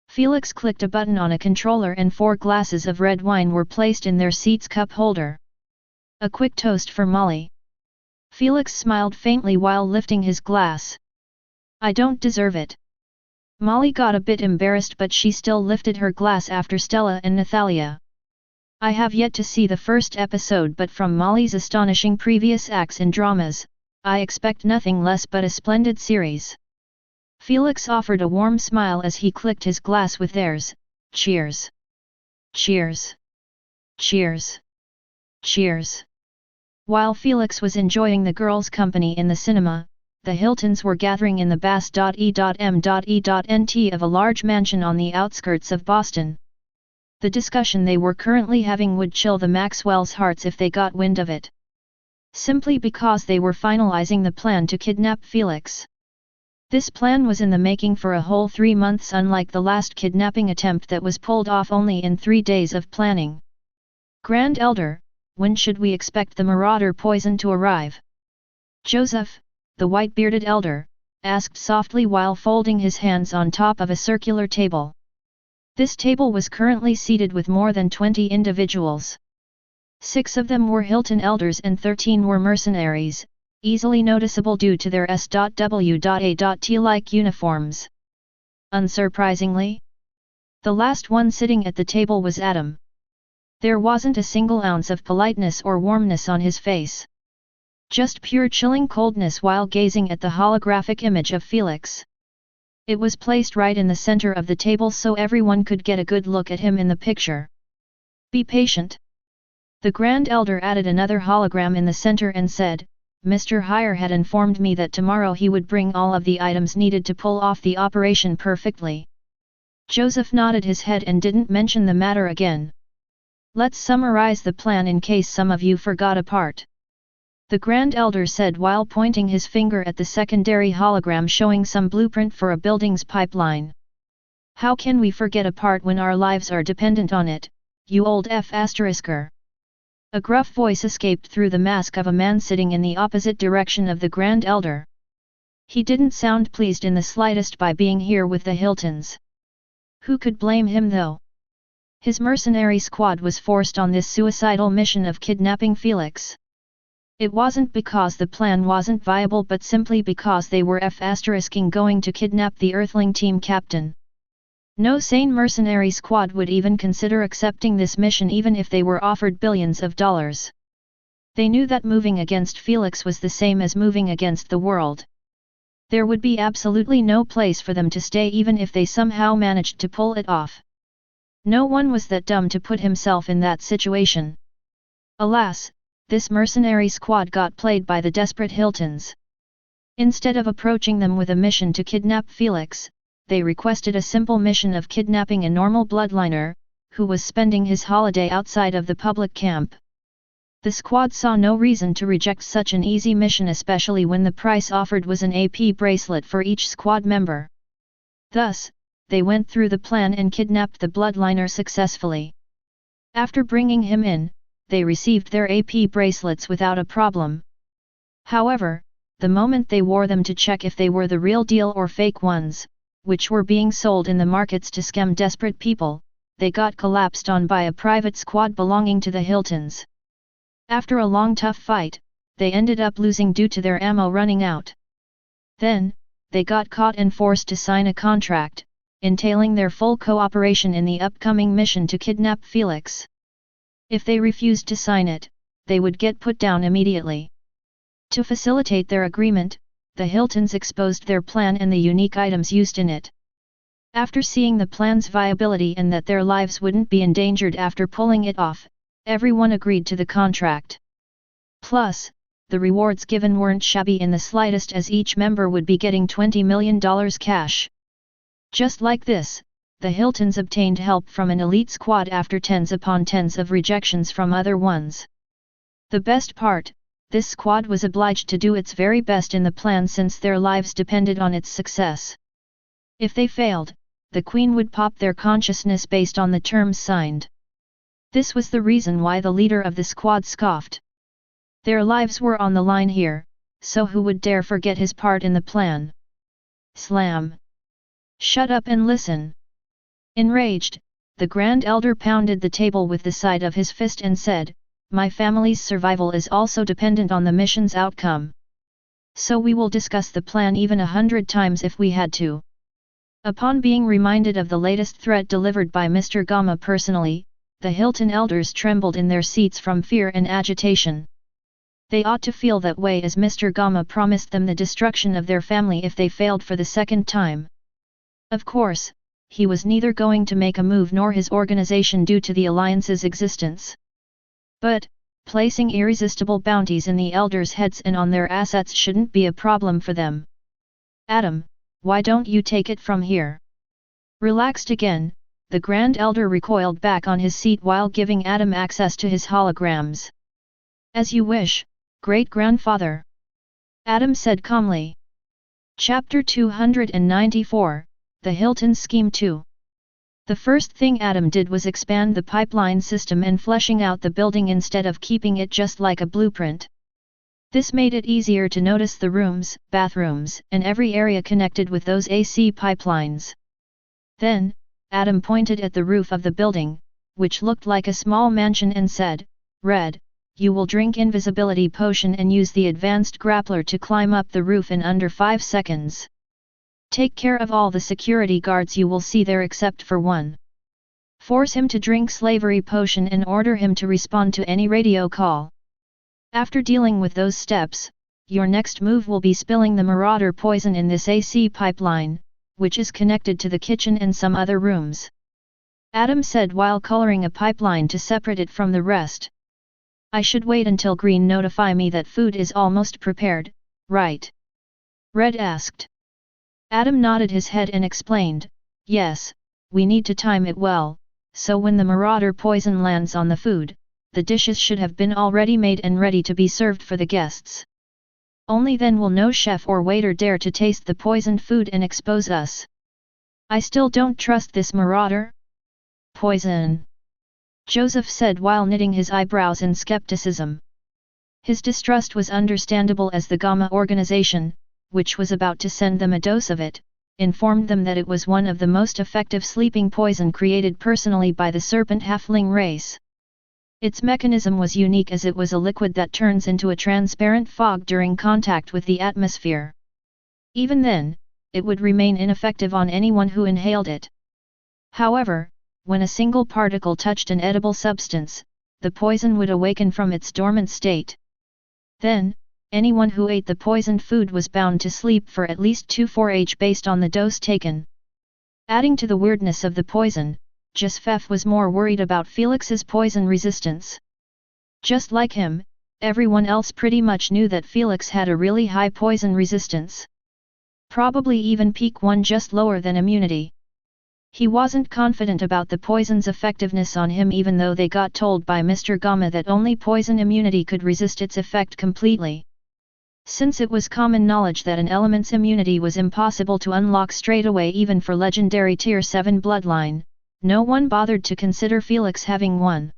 Felix clicked a button on a controller and 4 glasses of red wine were placed in their seat's cup holder. A quick toast for Molly. Felix smiled faintly while lifting his glass. I don't deserve it. Molly got a bit embarrassed but she still lifted her glass after Stella and Nathalia. I have yet to see the first episode but from Molly's astonishing previous acts in dramas, I expect nothing less but a splendid series. Felix offered a warm smile as he clicked his glass with theirs. Cheers! Cheers! Cheers! Cheers! While Felix was enjoying the girls' company in the cinema, the Hiltons were gathering in the Bass.E.M.E.Nt of a large mansion on the outskirts of Boston. The discussion they were currently having would chill the Maxwells' hearts if they got wind of it. Simply because they were finalizing the plan to kidnap Felix. This plan was in the making for a whole 3 months, unlike the last kidnapping attempt that was pulled off only in 3 days of planning. Grand Elder, when should we expect the marauder poison to arrive? Joseph, the white-bearded elder, asked softly while folding his hands on top of a circular table. This table was currently seated with more than 20 individuals. 6 of them were Hilton elders and 13 were mercenaries, easily noticeable due to their S.W.A.T-like uniforms. Unsurprisingly, the last one sitting at the table was Adam. There wasn't a single ounce of politeness or warmness on his face. Just pure chilling coldness while gazing at the holographic image of Felix. It was placed right in the center of the table so everyone could get a good look at him in the picture. Be patient. The Grand Elder added another hologram in the center and said, Mr. Hire had informed me that tomorrow he would bring all of the items needed to pull off the operation perfectly. Joseph nodded his head and didn't mention the matter again. Let's summarize the plan in case some of you forgot a part. The Grand Elder said while pointing his finger at the secondary hologram showing some blueprint for a building's pipeline. How can we forget a part when our lives are dependent on it, you old F***er? A gruff voice escaped through the mask of a man sitting in the opposite direction of the Grand Elder. He didn't sound pleased in the slightest by being here with the Hiltons. Who could blame him though? His mercenary squad was forced on this suicidal mission of kidnapping Felix. It wasn't because the plan wasn't viable but simply because they were going to kidnap the Earthling team captain. No sane mercenary squad would even consider accepting this mission even if they were offered billions of dollars. They knew that moving against Felix was the same as moving against the world. There would be absolutely no place for them to stay even if they somehow managed to pull it off. No one was that dumb to put himself in that situation. Alas, this mercenary squad got played by the desperate Hiltons. Instead of approaching them with a mission to kidnap Felix, they requested a simple mission of kidnapping a normal bloodliner, who was spending his holiday outside of the public camp. The squad saw no reason to reject such an easy mission, especially when the price offered was an AP bracelet for each squad member. Thus, they went through the plan and kidnapped the bloodliner successfully. After bringing him in, they received their AP bracelets without a problem. However, the moment they wore them to check if they were the real deal or fake ones, which were being sold in the markets to scam desperate people, they got collapsed on by a private squad belonging to the Hiltons. After a long tough fight, they ended up losing due to their ammo running out. Then, they got caught and forced to sign a contract, entailing their full cooperation in the upcoming mission to kidnap Felix. If they refused to sign it, they would get put down immediately. To facilitate their agreement, the Hiltons exposed their plan and the unique items used in it. After seeing the plan's viability and that their lives wouldn't be endangered after pulling it off, everyone agreed to the contract. Plus, the rewards given weren't shabby in the slightest, as each member would be getting $20 million cash. Just like this, the Hiltons obtained help from an elite squad after tens upon tens of rejections from other ones. The best part, this squad was obliged to do its very best in the plan since their lives depended on its success. If they failed, the Queen would pop their consciousness based on the terms signed. This was the reason why the leader of the squad scoffed. Their lives were on the line here, so who would dare forget his part in the plan? Slam! Shut up and listen! Enraged, the Grand Elder pounded the table with the side of his fist and said, "My family's survival is also dependent on the mission's outcome. So we will discuss the plan even 100 times if we had to." Upon being reminded of the latest threat delivered by Mr. Gama personally, the Hilton elders trembled in their seats from fear and agitation. They ought to feel that way, as Mr. Gama promised them the destruction of their family if they failed for the second time. Of course, he was neither going to make a move nor his organization due to the alliance's existence. But, placing irresistible bounties in the elders' heads and on their assets shouldn't be a problem for them. Adam, why don't you take it from here? Relaxed again, the Grand Elder recoiled back on his seat while giving Adam access to his holograms. As you wish, great-grandfather. Adam said calmly. Chapter 294, The Hilton Scheme 2. The first thing Adam did was expand the pipeline system and fleshing out the building instead of keeping it just like a blueprint. This made it easier to notice the rooms, bathrooms, and every area connected with those AC pipelines. Then, Adam pointed at the roof of the building, which looked like a small mansion and said, Red, you will drink invisibility potion and use the advanced grappler to climb up the roof in under 5 seconds. Take care of all the security guards you will see there except for one. Force him to drink slavery potion and order him to respond to any radio call. After dealing with those steps, your next move will be spilling the marauder poison in this AC pipeline, which is connected to the kitchen and some other rooms. Adam said while coloring a pipeline to separate it from the rest. I should wait until Green notify me that food is almost prepared, right? Red asked. Adam nodded his head and explained, yes, we need to time it well, so when the marauder poison lands on the food, the dishes should have been already made and ready to be served for the guests. Only then will no chef or waiter dare to taste the poisoned food and expose us. I still don't trust this marauder. Poison. Joseph said while knitting his eyebrows in skepticism. His distrust was understandable as the Gamma organization, which was about to send them a dose of it, informed them that it was one of the most effective sleeping poison created personally by the serpent halfling race. Its mechanism was unique as it was a liquid that turns into a transparent fog during contact with the atmosphere. Even then, it would remain ineffective on anyone who inhaled it. However, when a single particle touched an edible substance, the poison would awaken from its dormant state. Then, anyone who ate the poisoned food was bound to sleep for at least 24h based on the dose taken. Adding to the weirdness of the poison, Joseph was more worried about Felix's poison resistance. Just like him, everyone else pretty much knew that Felix had a really high poison resistance. Probably even peak one, just lower than immunity. He wasn't confident about the poison's effectiveness on him even though they got told by Mr. Gamma that only poison immunity could resist its effect completely. Since it was common knowledge that an element's immunity was impossible to unlock straight away even for legendary Tier 7 bloodline, no one bothered to consider Felix having one.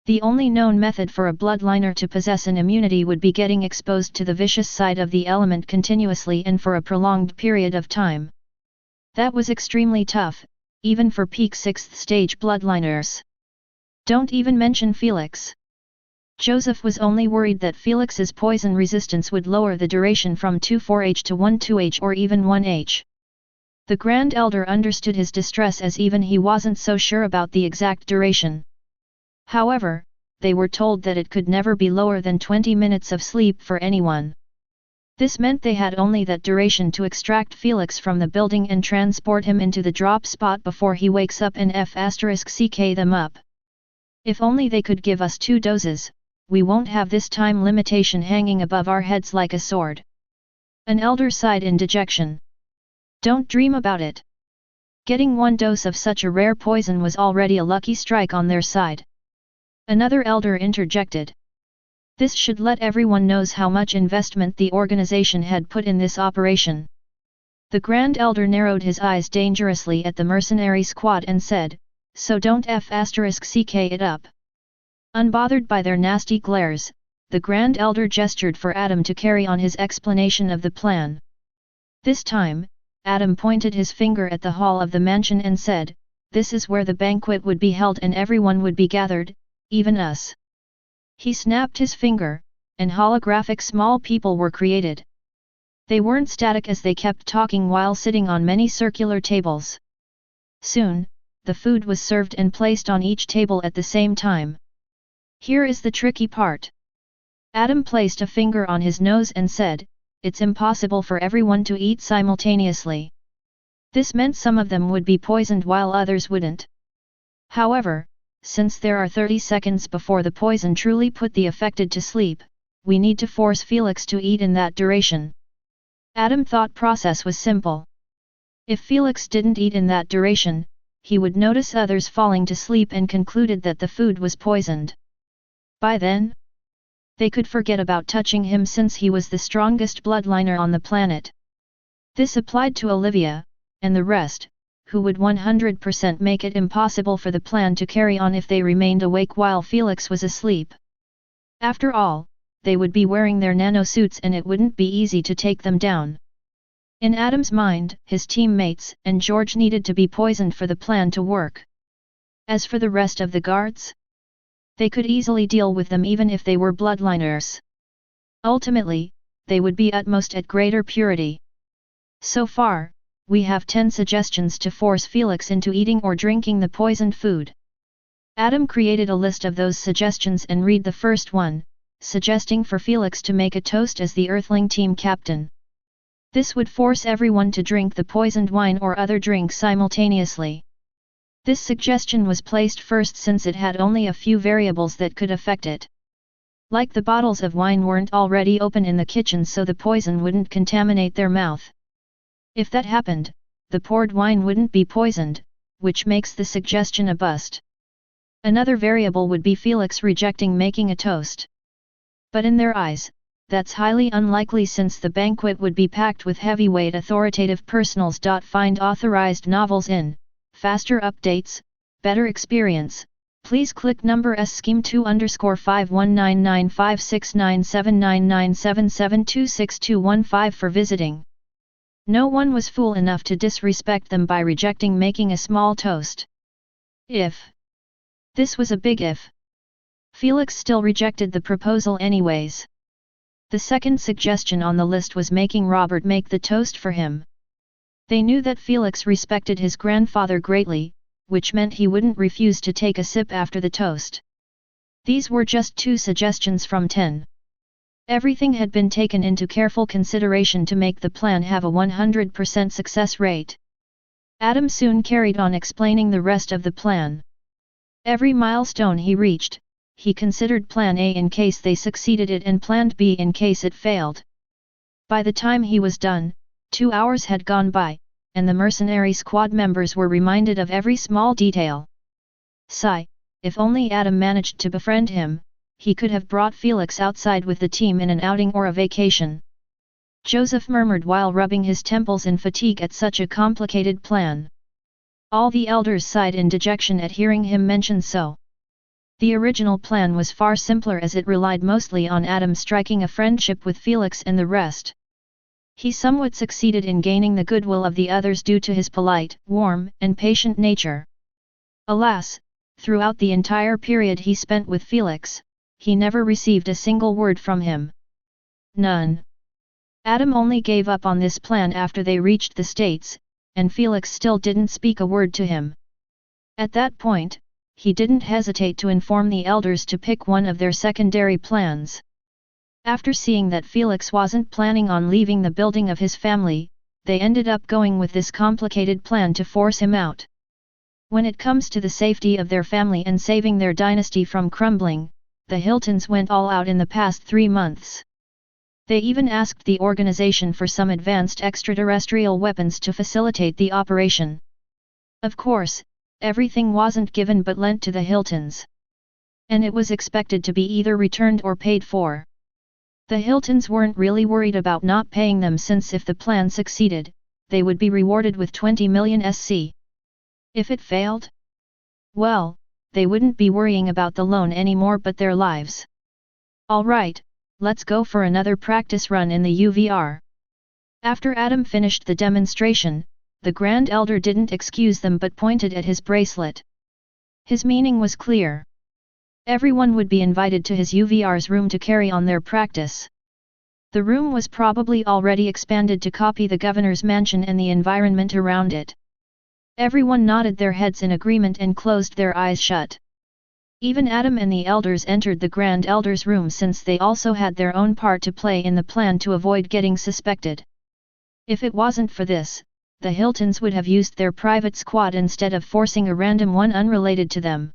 The only known method for a bloodliner to possess an immunity would be getting exposed to the vicious side of the element continuously and for a prolonged period of time. That was extremely tough, even for peak 6th stage bloodliners. Don't even mention Felix. Joseph was only worried that Felix's poison resistance would lower the duration from 24h to 12h or even 1h. The Grand Elder understood his distress as even he wasn't so sure about the exact duration. However, they were told that it could never be lower than 20 minutes of sleep for anyone. This meant they had only that duration to extract Felix from the building and transport him into the drop spot before he wakes up and F***ck them up. If only they could give us 2 doses, we won't have this time limitation hanging above our heads like a sword. An elder sighed in dejection. Don't dream about it. Getting 1 dose of such a rare poison was already a lucky strike on their side. Another elder interjected. This should let everyone knows how much investment the organization had put in this operation. The Grand Elder narrowed his eyes dangerously at the mercenary squad and said, so don't F***ck it up. Unbothered by their nasty glares, the Grand Elder gestured for Adam to carry on his explanation of the plan. This time, Adam pointed his finger at the hall of the mansion and said, this is where the banquet would be held and everyone would be gathered, even us. He snapped his finger, and holographic small people were created. They weren't static as they kept talking while sitting on many circular tables. Soon, the food was served and placed on each table at the same time. Here is the tricky part. Adam placed a finger on his nose and said, it's impossible for everyone to eat simultaneously. This meant some of them would be poisoned while others wouldn't. However, since there are 30 seconds before the poison truly put the affected to sleep, we need to force Felix to eat in that duration. Adam's thought process was simple. If Felix didn't eat in that duration, he would notice others falling to sleep and concluded that the food was poisoned. By then, they could forget about touching him since he was the strongest bloodliner on the planet. This applied to Olivia, and the rest, who would 100% make it impossible for the plan to carry on if they remained awake while Felix was asleep. After all, they would be wearing their nanosuits and it wouldn't be easy to take them down. In Adam's mind, his teammates and George needed to be poisoned for the plan to work. As for the rest of the guards, they could easily deal with them even if they were bloodliners. Ultimately, they would be at most at greater purity. So far, we have 10 suggestions to force Felix into eating or drinking the poisoned food. Adam created a list of those suggestions and read the first one, suggesting for Felix to make a toast as the Earthling team captain. This would force everyone to drink the poisoned wine or other drink simultaneously. This suggestion was placed first since it had only a few variables that could affect it. Like the bottles of wine weren't already open in the kitchen so the poison wouldn't contaminate their mouth. If that happened, the poured wine wouldn't be poisoned, which makes the suggestion a bust. Another variable would be Felix rejecting making a toast. But in their eyes, that's highly unlikely since the banquet would be packed with heavyweight authoritative personals. Find authorized novels in faster updates, better experience. Please click number S scheme 2_519956979977262215 for visiting. No one was fool enough to disrespect them by rejecting making a small toast. If this was a big if, Felix still rejected the proposal anyways. The second suggestion on the list was making Robert make the toast for him. They knew that Felix respected his grandfather greatly, which meant he wouldn't refuse to take a sip after the toast. These were just 2 suggestions from 10. Everything had been taken into careful consideration to make the plan have a 100% success rate. Adam soon carried on explaining the rest of the plan. Every milestone he reached, he considered Plan A in case they succeeded it and Plan B in case it failed. By the time he was done, 2 hours had gone by, and the mercenary squad members were reminded of every small detail. Sigh, if only Adam managed to befriend him, he could have brought Felix outside with the team in an outing or a vacation. Joseph murmured while rubbing his temples in fatigue at such a complicated plan. All the elders sighed in dejection at hearing him mention so. The original plan was far simpler as it relied mostly on Adam striking a friendship with Felix and the rest. He somewhat succeeded in gaining the goodwill of the others due to his polite, warm, and patient nature. Alas, throughout the entire period he spent with Felix, he never received a single word from him. None. Adam only gave up on this plan after they reached the States, and Felix still didn't speak a word to him. At that point, he didn't hesitate to inform the elders to pick one of their secondary plans. After seeing that Felix wasn't planning on leaving the building of his family, they ended up going with this complicated plan to force him out. When it comes to the safety of their family and saving their dynasty from crumbling, the Hiltons went all out in the past 3 months. They even asked the organization for some advanced extraterrestrial weapons to facilitate the operation. Of course, everything wasn't given but lent to the Hiltons. And it was expected to be either returned or paid for. The Hiltons weren't really worried about not paying them since if the plan succeeded, they would be rewarded with 20 million SC. If it failed? Well, they wouldn't be worrying about the loan anymore but their lives. Alright, let's go for another practice run in the UVR. After Adam finished the demonstration, the Grand Elder didn't excuse them but pointed at his bracelet. His meaning was clear. Everyone would be invited to his UVR's room to carry on their practice. The room was probably already expanded to copy the governor's mansion and the environment around it. Everyone nodded their heads in agreement and closed their eyes shut. Even Adam and the elders entered the Grand Elder's room since they also had their own part to play in the plan to avoid getting suspected. If it wasn't for this, the Hiltons would have used their private squad instead of forcing a random one unrelated to them.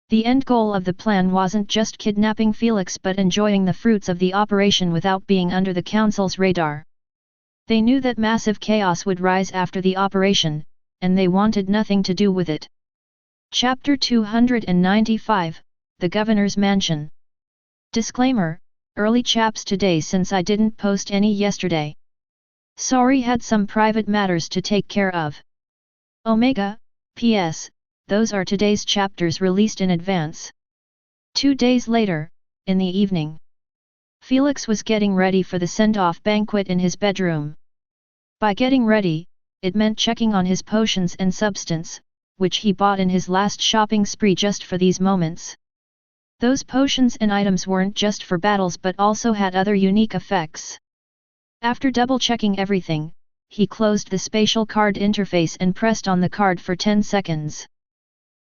The end goal of the plan wasn't just kidnapping Felix but enjoying the fruits of the operation without being under the Council's radar. They knew that massive chaos would rise after the operation, and they wanted nothing to do with it. Chapter 295, The Governor's Mansion. Disclaimer, early chaps today since I didn't post any yesterday. Sorry, had some private matters to take care of. Omega, PS, those are today's chapters released in advance. 2 days later, in the evening, Felix was getting ready for the send-off banquet in his bedroom. By getting ready, it meant checking on his potions and substance, which he bought in his last shopping spree just for these moments. Those potions and items weren't just for battles but also had other unique effects. After double-checking everything, he closed the spatial card interface and pressed on the card for 10 seconds.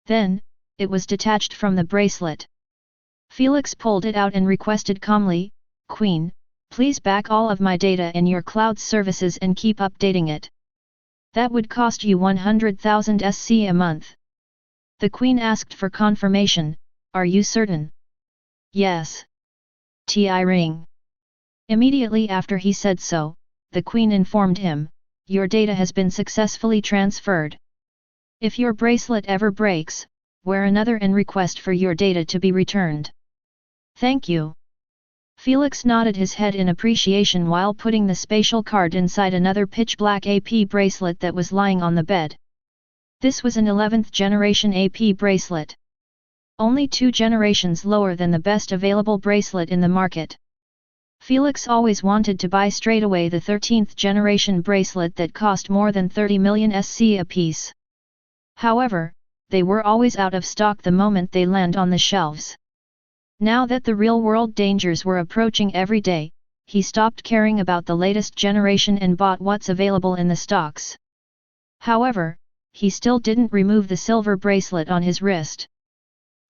Then, it was detached from the bracelet. Felix pulled it out and requested calmly, "Queen, please back all of my data in your cloud services and keep updating it. That would cost you 100,000 SC a month." The Queen asked for confirmation, "Are you certain?" "Yes." "Ti ring." Immediately after he said so, the Queen informed him, "Your data has been successfully transferred. If your bracelet ever breaks, wear another and request for your data to be returned." "Thank you." Felix nodded his head in appreciation while putting the spatial card inside another pitch-black AP bracelet that was lying on the bed. This was an 11th generation AP bracelet. Only 2 generations lower than the best available bracelet in the market. Felix always wanted to buy straight away the 13th generation bracelet that cost more than 30 million SC a piece. However, they were always out of stock the moment they land on the shelves. Now that the real-world dangers were approaching every day, he stopped caring about the latest generation and bought what's available in the stocks. However, he still didn't remove the silver bracelet on his wrist.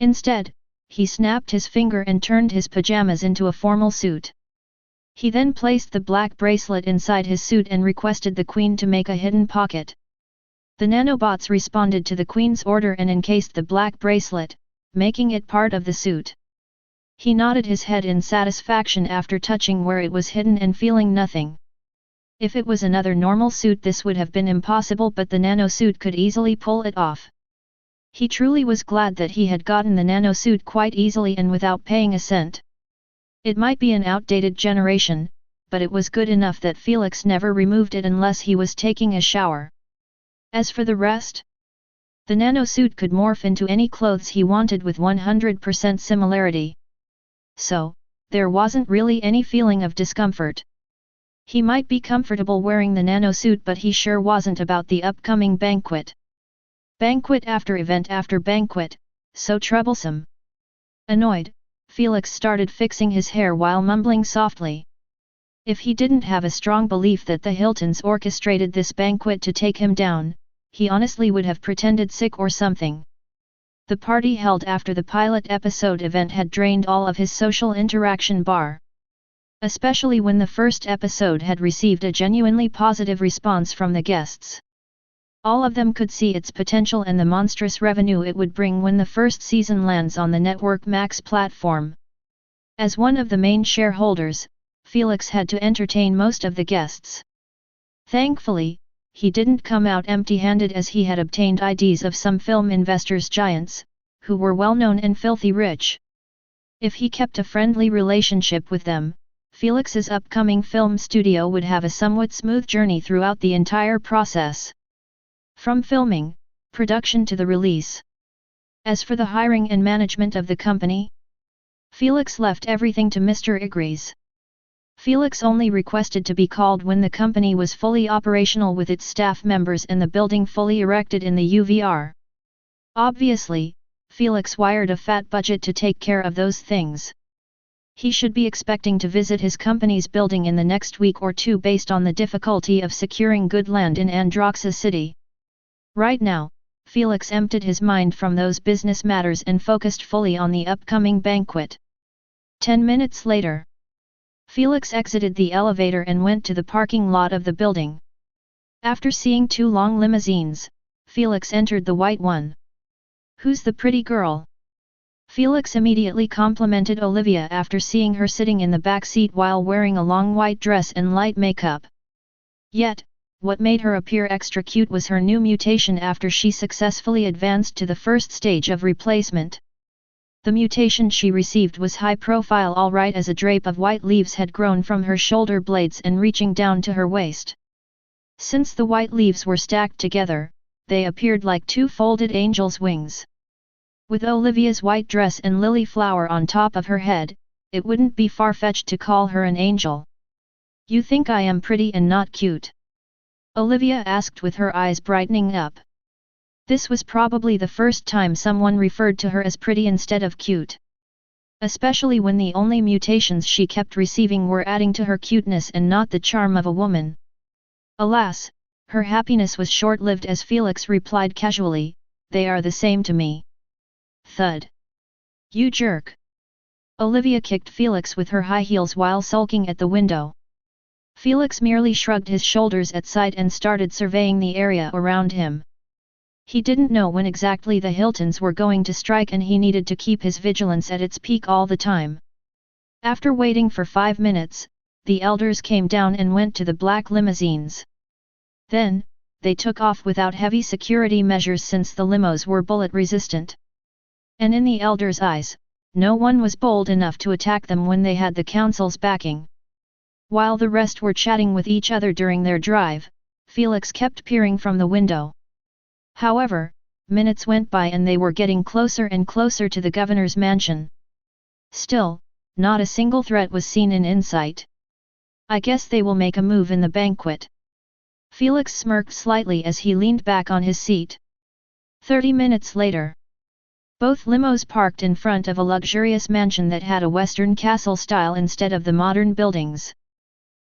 Instead, he snapped his finger and turned his pajamas into a formal suit. He then placed the black bracelet inside his suit and requested the Queen to make a hidden pocket. The nanobots responded to the Queen's order and encased the black bracelet, making it part of the suit. He nodded his head in satisfaction after touching where it was hidden and feeling nothing. If it was another normal suit this would have been impossible, but the nano suit could easily pull it off. He truly was glad that he had gotten the nano suit quite easily and without paying a cent. It might be an outdated generation, but it was good enough that Felix never removed it unless he was taking a shower. As for the rest, the nano suit could morph into any clothes he wanted with 100% similarity. So, there wasn't really any feeling of discomfort. He might be comfortable wearing the nano suit, but he sure wasn't about the upcoming banquet. Banquet after banquet, so troublesome. Annoyed, Felix started fixing his hair while mumbling softly. If he didn't have a strong belief that the Hiltons orchestrated this banquet to take him down, he honestly would have pretended sick or something. The party held after the pilot episode event had drained all of his social interaction bar. Especially when the first episode had received a genuinely positive response from the guests. All of them could see its potential and the monstrous revenue it would bring when the first season lands on the Network Max platform. As one of the main shareholders, Felix had to entertain most of the guests. Thankfully, he didn't come out empty-handed, as he had obtained IDs of some film investors giants, who were well-known and filthy rich. If he kept a friendly relationship with them, Felix's upcoming film studio would have a somewhat smooth journey throughout the entire process. From filming, production to the release. As for the hiring and management of the company, Felix left everything to Mr. Igres. Felix only requested to be called when the company was fully operational with its staff members and the building fully erected in the UVR. Obviously, Felix wired a fat budget to take care of those things. He should be expecting to visit his company's building in the next week or two based on the difficulty of securing good land in Androxa City. Right now, Felix emptied his mind from those business matters and focused fully on the upcoming banquet. 10 minutes later, Felix exited the elevator and went to the parking lot of the building. After seeing 2 long limousines, Felix entered the white one. "Who's the pretty girl?" Felix immediately complimented Olivia after seeing her sitting in the back seat while wearing a long white dress and light makeup. Yet, what made her appear extra cute was her new mutation after she successfully advanced to the first stage of replacement. The mutation she received was high profile, alright, as a drape of white leaves had grown from her shoulder blades and reaching down to her waist. Since the white leaves were stacked together, they appeared like two folded angels' wings. With Olivia's white dress and lily flower on top of her head, it wouldn't be far-fetched to call her an angel. "You think I am pretty and not cute?" Olivia asked with her eyes brightening up. This was probably the first time someone referred to her as pretty instead of cute. Especially when the only mutations she kept receiving were adding to her cuteness and not the charm of a woman. Alas, her happiness was short-lived as Felix replied casually, "They are the same to me." Thud. "You jerk." Olivia kicked Felix with her high heels while sulking at the window. Felix merely shrugged his shoulders at sight and started surveying the area around him. He didn't know when exactly the Hiltons were going to strike and he needed to keep his vigilance at its peak all the time. After waiting for 5 minutes, the elders came down and went to the black limousines. Then, they took off without heavy security measures since the limos were bullet-resistant. And in the elders' eyes, no one was bold enough to attack them when they had the council's backing. While the rest were chatting with each other during their drive, Felix kept peering from the window. However, minutes went by and they were getting closer and closer to the governor's mansion. Still, not a single threat was seen in sight. "I guess they will make a move in the banquet." Felix smirked slightly as he leaned back on his seat. 30 minutes later. Both limos parked in front of a luxurious mansion that had a Western castle style instead of the modern buildings.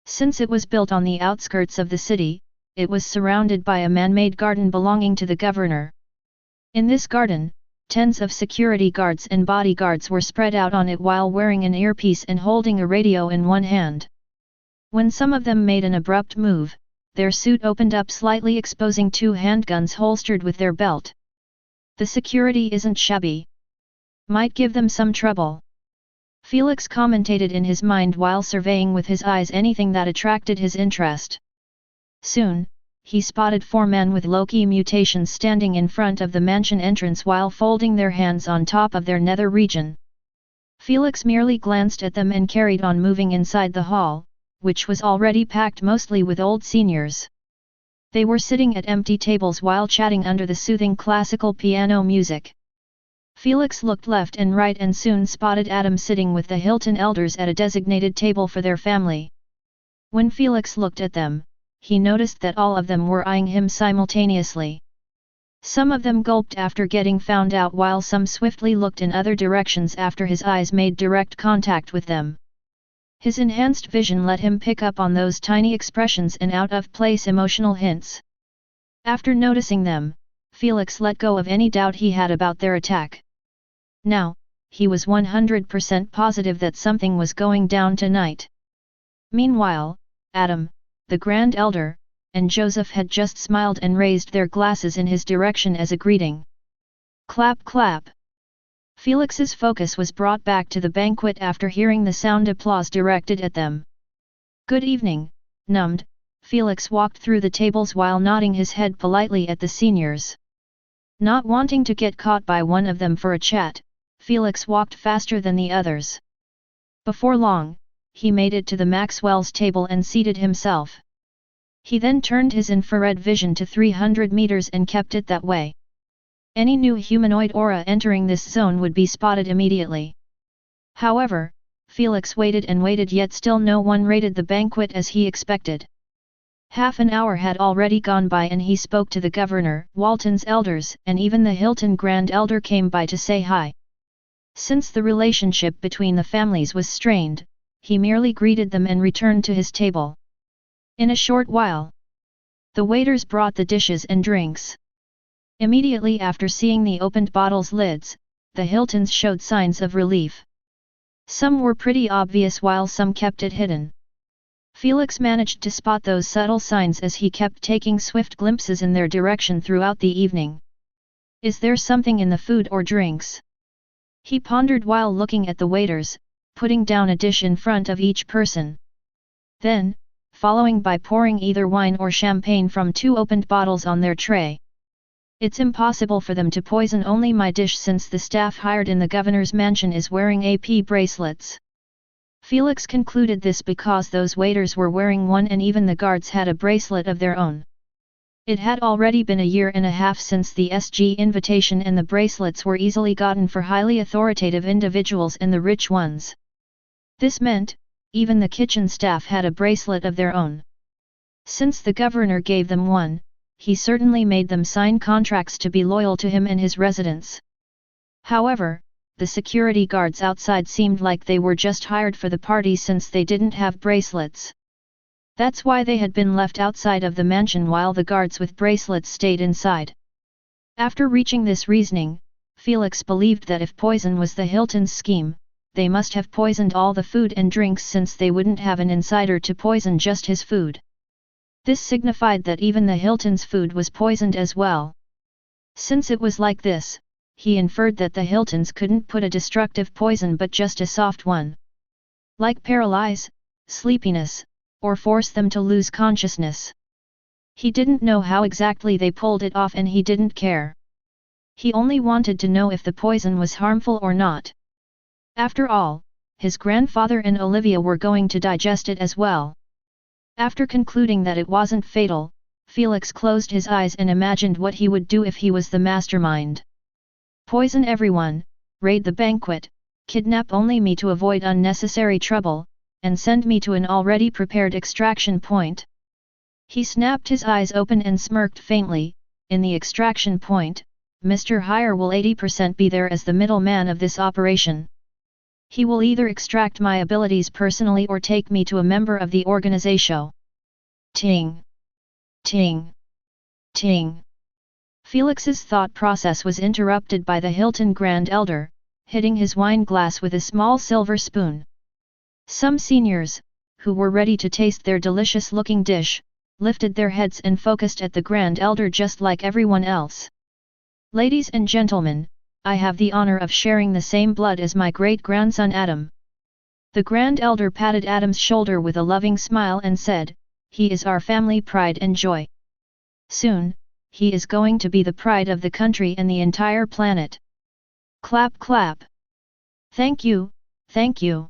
Since it was built on the outskirts of the city, it was surrounded by a man-made garden belonging to the governor. In this garden, tens of security guards and bodyguards were spread out on it while wearing an earpiece and holding a radio in one hand. When some of them made an abrupt move, their suit opened up slightly, exposing 2 handguns holstered with their belt. "The security isn't shabby. Might give them some trouble," Felix commentated in his mind while surveying with his eyes anything that attracted his interest. Soon, he spotted 4 men with Loki mutations standing in front of the mansion entrance while folding their hands on top of their nether region. Felix merely glanced at them and carried on moving inside the hall, which was already packed mostly with old seniors. They were sitting at empty tables while chatting under the soothing classical piano music. Felix looked left and right and soon spotted Adam sitting with the Hilton elders at a designated table for their family. When Felix looked at them, he noticed that all of them were eyeing him simultaneously. Some of them gulped after getting found out while some swiftly looked in other directions after his eyes made direct contact with them. His enhanced vision let him pick up on those tiny expressions and out-of-place emotional hints. After noticing them, Felix let go of any doubt he had about their attack. Now, he was 100% positive that something was going down tonight. Meanwhile, Adam, the Grand Elder, and Joseph had just smiled and raised their glasses in his direction as a greeting. Clap clap. Felix's focus was brought back to the banquet after hearing the sound applause directed at them. "Good evening," numbed, Felix walked through the tables while nodding his head politely at the seniors. Not wanting to get caught by one of them for a chat, Felix walked faster than the others. Before long, he made it to the Maxwell's table and seated himself. He then turned his infrared vision to 300 meters and kept it that way. Any new humanoid aura entering this zone would be spotted immediately. However, Felix waited and waited, yet still no one raided the banquet as he expected. Half an hour had already gone by and he spoke to the governor, Walton's elders, and even the Hilton Grand Elder came by to say hi. Since the relationship between the families was strained, he merely greeted them and returned to his table. In a short while, the waiters brought the dishes and drinks. Immediately after seeing the opened bottles' lids, the Hiltons showed signs of relief. Some were pretty obvious while some kept it hidden. Felix managed to spot those subtle signs as he kept taking swift glimpses in their direction throughout the evening. "Is there something in the food or drinks?" He pondered while looking at the waiters, putting down a dish in front of each person. Then, following by pouring either wine or champagne from 2 opened bottles on their tray. It's impossible for them to poison only my dish since the staff hired in the governor's mansion is wearing AP bracelets. Felix concluded this because those waiters were wearing one and even the guards had a bracelet of their own. It had already been a year and a half since the SG invitation and the bracelets were easily gotten for highly authoritative individuals and the rich ones. This meant, even the kitchen staff had a bracelet of their own. Since the governor gave them one, he certainly made them sign contracts to be loyal to him and his residents. However, the security guards outside seemed like they were just hired for the party since they didn't have bracelets. That's why they had been left outside of the mansion while the guards with bracelets stayed inside. After reaching this reasoning, Felix believed that if poison was the Hiltons' scheme, they must have poisoned all the food and drinks since they wouldn't have an insider to poison just his food. This signified that even the Hiltons' food was poisoned as well. Since it was like this, he inferred that the Hiltons couldn't put a destructive poison but just a soft one. Like paralyze, sleepiness, or force them to lose consciousness. He didn't know how exactly they pulled it off and he didn't care. He only wanted to know if the poison was harmful or not. After all, his grandfather and Olivia were going to digest it as well. After concluding that it wasn't fatal, Felix closed his eyes and imagined what he would do if he was the mastermind. Poison everyone, raid the banquet, kidnap only me to avoid unnecessary trouble, and send me to an already prepared extraction point. He snapped his eyes open and smirked faintly. In the extraction point, Mr. Hire will 80% be there as the middleman of this operation. He will either extract my abilities personally or take me to a member of the organization. Ting! Ting! Ting! Felix's thought process was interrupted by the Hilton Grand Elder, hitting his wine glass with a small silver spoon. Some seniors, who were ready to taste their delicious-looking dish, lifted their heads and focused at the Grand Elder just like everyone else. Ladies and gentlemen, I have the honor of sharing the same blood as my great-grandson Adam. The Grand Elder patted Adam's shoulder with a loving smile and said, "He is our family pride and joy. Soon, he is going to be the pride of the country and the entire planet." Clap clap. Thank you, thank you.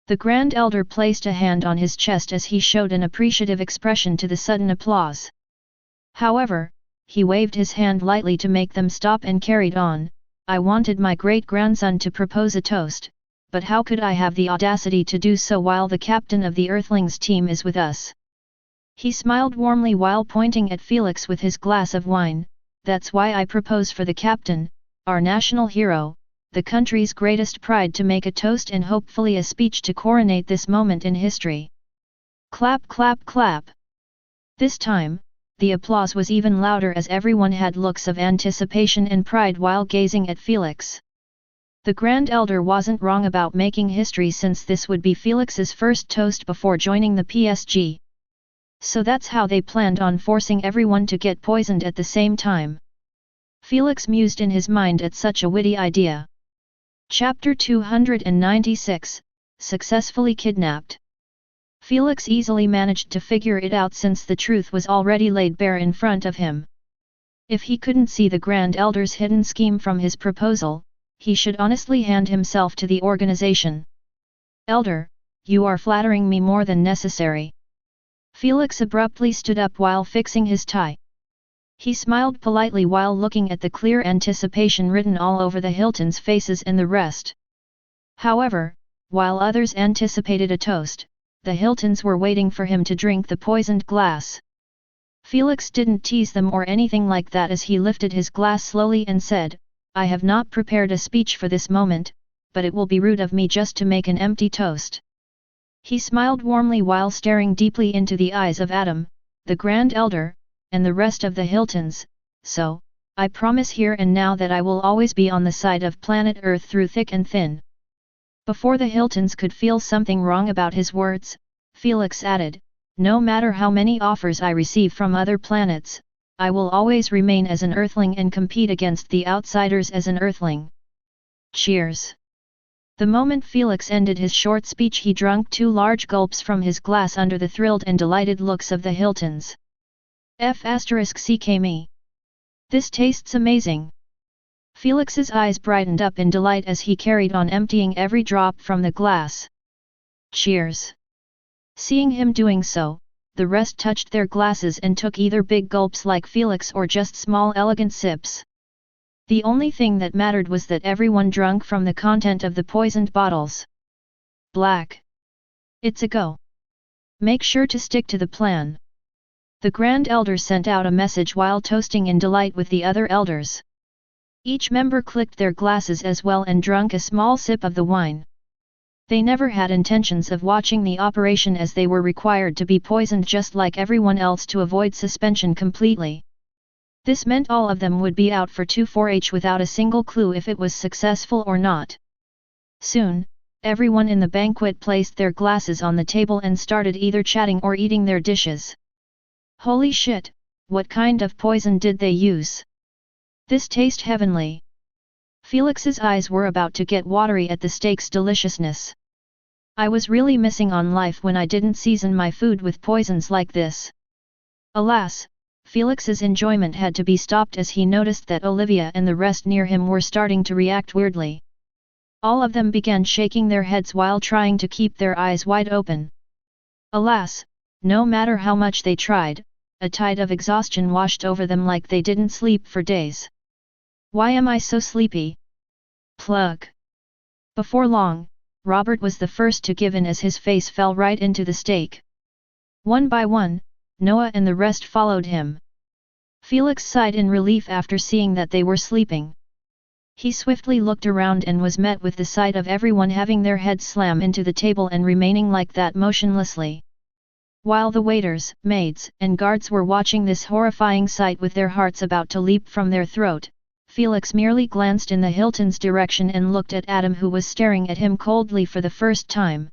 The Grand Elder placed a hand on his chest as he showed an appreciative expression to the sudden applause. However, he waved his hand lightly to make them stop and carried on. "I wanted my great-grandson to propose a toast, but how could I have the audacity to do so while the captain of the Earthlings team is with us?" He smiled warmly while pointing at Felix with his glass of wine. "That's why I propose for the captain, our national hero, the country's greatest pride, to make a toast and hopefully a speech to coronate this moment in history." Clap clap clap. This time, the applause was even louder as everyone had looks of anticipation and pride while gazing at Felix. The Grand Elder wasn't wrong about making history since this would be Felix's first toast before joining the PSG. So that's how they planned on forcing everyone to get poisoned at the same time. Felix mused in his mind at such a witty idea. Chapter 296, Successfully Kidnapped. Felix easily managed to figure it out since the truth was already laid bare in front of him. If he couldn't see the Grand Elder's hidden scheme from his proposal, he should honestly hand himself to the organization. "Elder, you are flattering me more than necessary." Felix abruptly stood up while fixing his tie. He smiled politely while looking at the clear anticipation written all over the Hiltons' faces and the rest. However, while others anticipated a toast, the Hiltons were waiting for him to drink the poisoned glass. Felix didn't tease them or anything like that as he lifted his glass slowly and said, "I have not prepared a speech for this moment, but it will be rude of me just to make an empty toast." He smiled warmly while staring deeply into the eyes of Adam, the Grand Elder, and the rest of the Hiltons. "So, I promise here and now that I will always be on the side of planet Earth through thick and thin." Before the Hiltons could feel something wrong about his words, Felix added, "No matter how many offers I receive from other planets, I will always remain as an Earthling and compete against the outsiders as an Earthling." Cheers! The moment Felix ended his short speech, he drank 2 large gulps from his glass under the thrilled and delighted looks of the Hiltons. F***ck me. This tastes amazing. Felix's eyes brightened up in delight as he carried on emptying every drop from the glass. Cheers! Seeing him doing so, the rest touched their glasses and took either big gulps like Felix or just small elegant sips. The only thing that mattered was that everyone drank from the content of the poisoned bottles. Black. It's a go. Make sure to stick to the plan. The Grand Elder sent out a message while toasting in delight with the other elders. Each member clicked their glasses as well and drank a small sip of the wine. They never had intentions of watching the operation as they were required to be poisoned just like everyone else to avoid suspension completely. This meant all of them would be out for 2-4H without a single clue if it was successful or not. Soon, everyone in the banquet placed their glasses on the table and started either chatting or eating their dishes. Holy shit, what kind of poison did they use? This tastes heavenly. Felix's eyes were about to get watery at the steak's deliciousness. I was really missing on life when I didn't season my food with poisons like this. Alas, Felix's enjoyment had to be stopped as he noticed that Olivia and the rest near him were starting to react weirdly. All of them began shaking their heads while trying to keep their eyes wide open. Alas, no matter how much they tried, a tide of exhaustion washed over them like they didn't sleep for days. Why am I so sleepy? Plug. Before long, Robert was the first to give in as his face fell right into the steak. One by one, Noah and the rest followed him. Felix sighed in relief after seeing that they were sleeping. He swiftly looked around and was met with the sight of everyone having their heads slam into the table and remaining like that motionlessly. While the waiters, maids, and guards were watching this horrifying sight with their hearts about to leap from their throat, Felix merely glanced in the Hilton's direction and looked at Adam, who was staring at him coldly for the first time.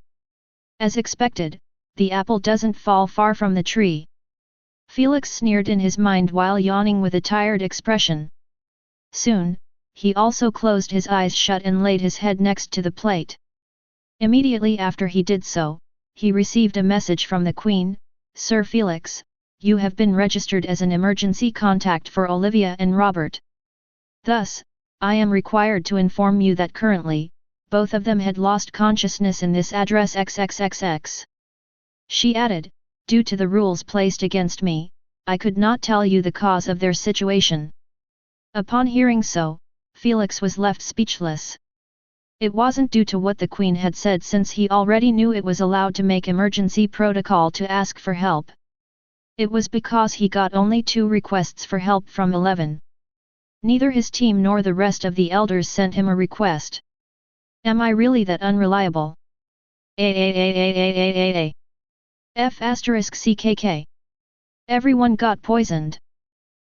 As expected, the apple doesn't fall far from the tree. Felix sneered in his mind while yawning with a tired expression. Soon, he also closed his eyes shut and laid his head next to the plate. Immediately after he did so, he received a message from the Queen. Sir Felix, you have been registered as an emergency contact for Olivia and Robert. Thus, I am required to inform you that currently, both of them had lost consciousness in this address XXXX. She added, due to the rules placed against me, I could not tell you the cause of their situation. Upon hearing so, Felix was left speechless. It wasn't due to what the Queen had said, since he already knew it was allowed to make emergency protocol to ask for help. It was because he got only 2 requests for help from 11. Neither his team nor the rest of the elders sent him a request. Am I really that unreliable? F***ckk. Everyone got poisoned.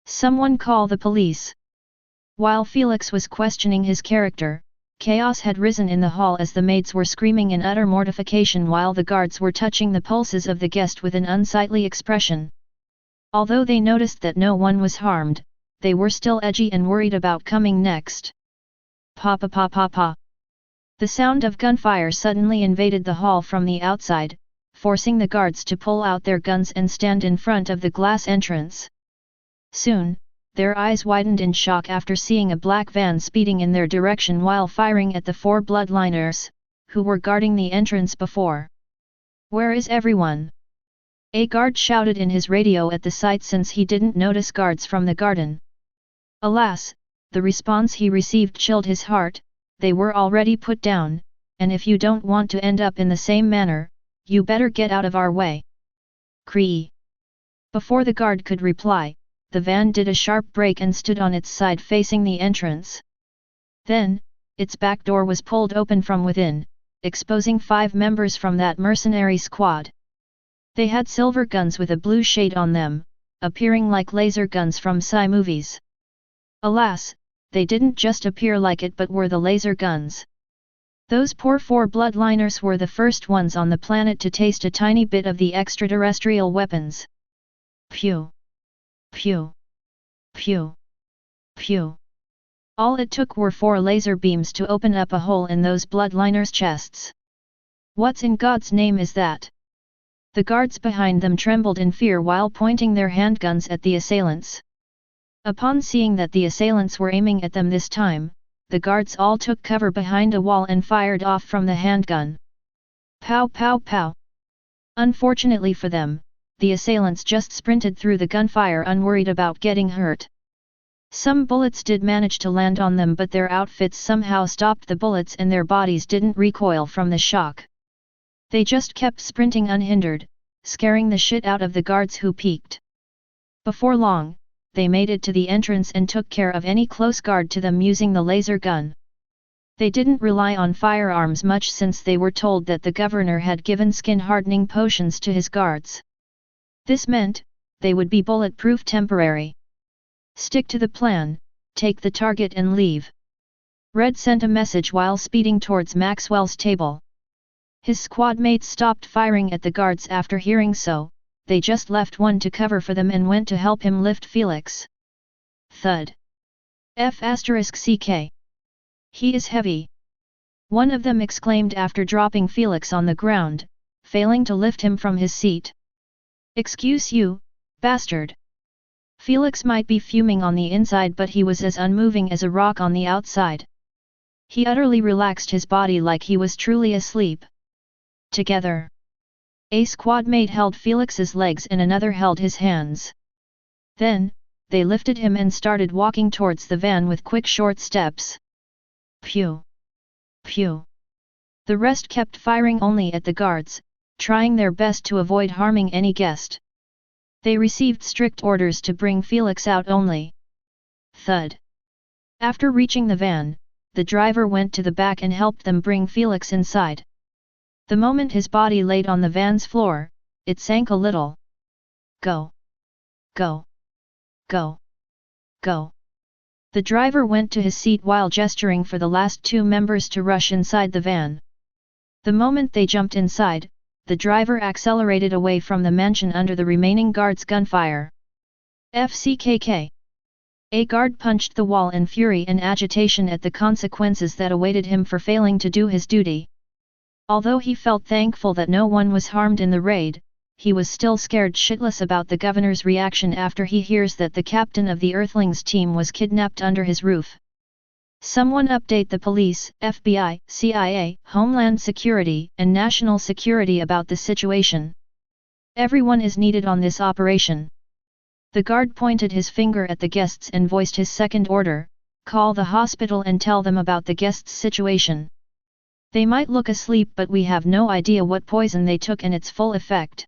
Someone call the police. While Felix was questioning his character, chaos had risen in the hall as the maids were screaming in utter mortification while the guards were touching the pulses of the guest with an unsightly expression. Although they noticed that no one was harmed, they were still edgy and worried about coming next. Pa pa pa pa pa. The sound of gunfire suddenly invaded the hall from the outside, forcing the guards to pull out their guns and stand in front of the glass entrance. Soon, their eyes widened in shock after seeing a black van speeding in their direction while firing at the 4 bloodliners, who were guarding the entrance before. Where is everyone? A guard shouted in his radio at the sight, since he didn't notice guards from the garden. Alas, the response he received chilled his heart. They were already put down, and if you don't want to end up in the same manner, you better get out of our way. Cree. Before the guard could reply, the van did a sharp brake and stood on its side facing the entrance. Then, its back door was pulled open from within, exposing 5 members from that mercenary squad. They had silver guns with a blue shade on them, appearing like laser guns from sci movies. Alas, they didn't just appear like it but were the laser guns. Those poor 4 bloodliners were the first ones on the planet to taste a tiny bit of the extraterrestrial weapons. Pew! Pew! Pew! Pew! All it took were 4 laser beams to open up a hole in those bloodliners' chests. What in God's name is that? The guards behind them trembled in fear while pointing their handguns at the assailants. Upon seeing that the assailants were aiming at them this time, the guards all took cover behind a wall and fired off from the handgun. Pow pow pow! Unfortunately for them, the assailants just sprinted through the gunfire unworried about getting hurt. Some bullets did manage to land on them, but their outfits somehow stopped the bullets and their bodies didn't recoil from the shock. They just kept sprinting unhindered, scaring the shit out of the guards who peeked. Before long, they made it to the entrance and took care of any close guard to them using the laser gun. They didn't rely on firearms much since they were told that the governor had given skin-hardening potions to his guards. This meant, they would be bulletproof temporary. Stick to the plan, take the target and leave. Red sent a message while speeding towards Maxwell's table. His squad mates stopped firing at the guards after hearing so, they just left one to cover for them and went to help him lift Felix. Thud. F***ck. He is heavy. One of them exclaimed after dropping Felix on the ground, failing to lift him from his seat. Excuse you, bastard. Felix might be fuming on the inside, but he was as unmoving as a rock on the outside. He utterly relaxed his body like he was truly asleep. Together. A squad mate held Felix's legs and another held his hands. Then, they lifted him and started walking towards the van with quick short steps. Pew! Pew! The rest kept firing only at the guards, trying their best to avoid harming any guest. They received strict orders to bring Felix out only. Thud! After reaching the van, the driver went to the back and helped them bring Felix inside. The moment his body laid on the van's floor, it sank a little. Go! Go! Go! Go! The driver went to his seat while gesturing for the last 2 members to rush inside the van. The moment they jumped inside, the driver accelerated away from the mansion under the remaining guards' gunfire. FCKK! A guard punched the wall in fury and agitation at the consequences that awaited him for failing to do his duty. Although he felt thankful that no one was harmed in the raid, he was still scared shitless about the governor's reaction after he hears that the captain of the Earthlings team was kidnapped under his roof. Someone update the police, FBI, CIA, Homeland Security, and National Security about the situation. Everyone is needed on this operation. The guard pointed his finger at the guests and voiced his second order: call the hospital and tell them about the guests' situation. They might look asleep, but we have no idea what poison they took and its full effect.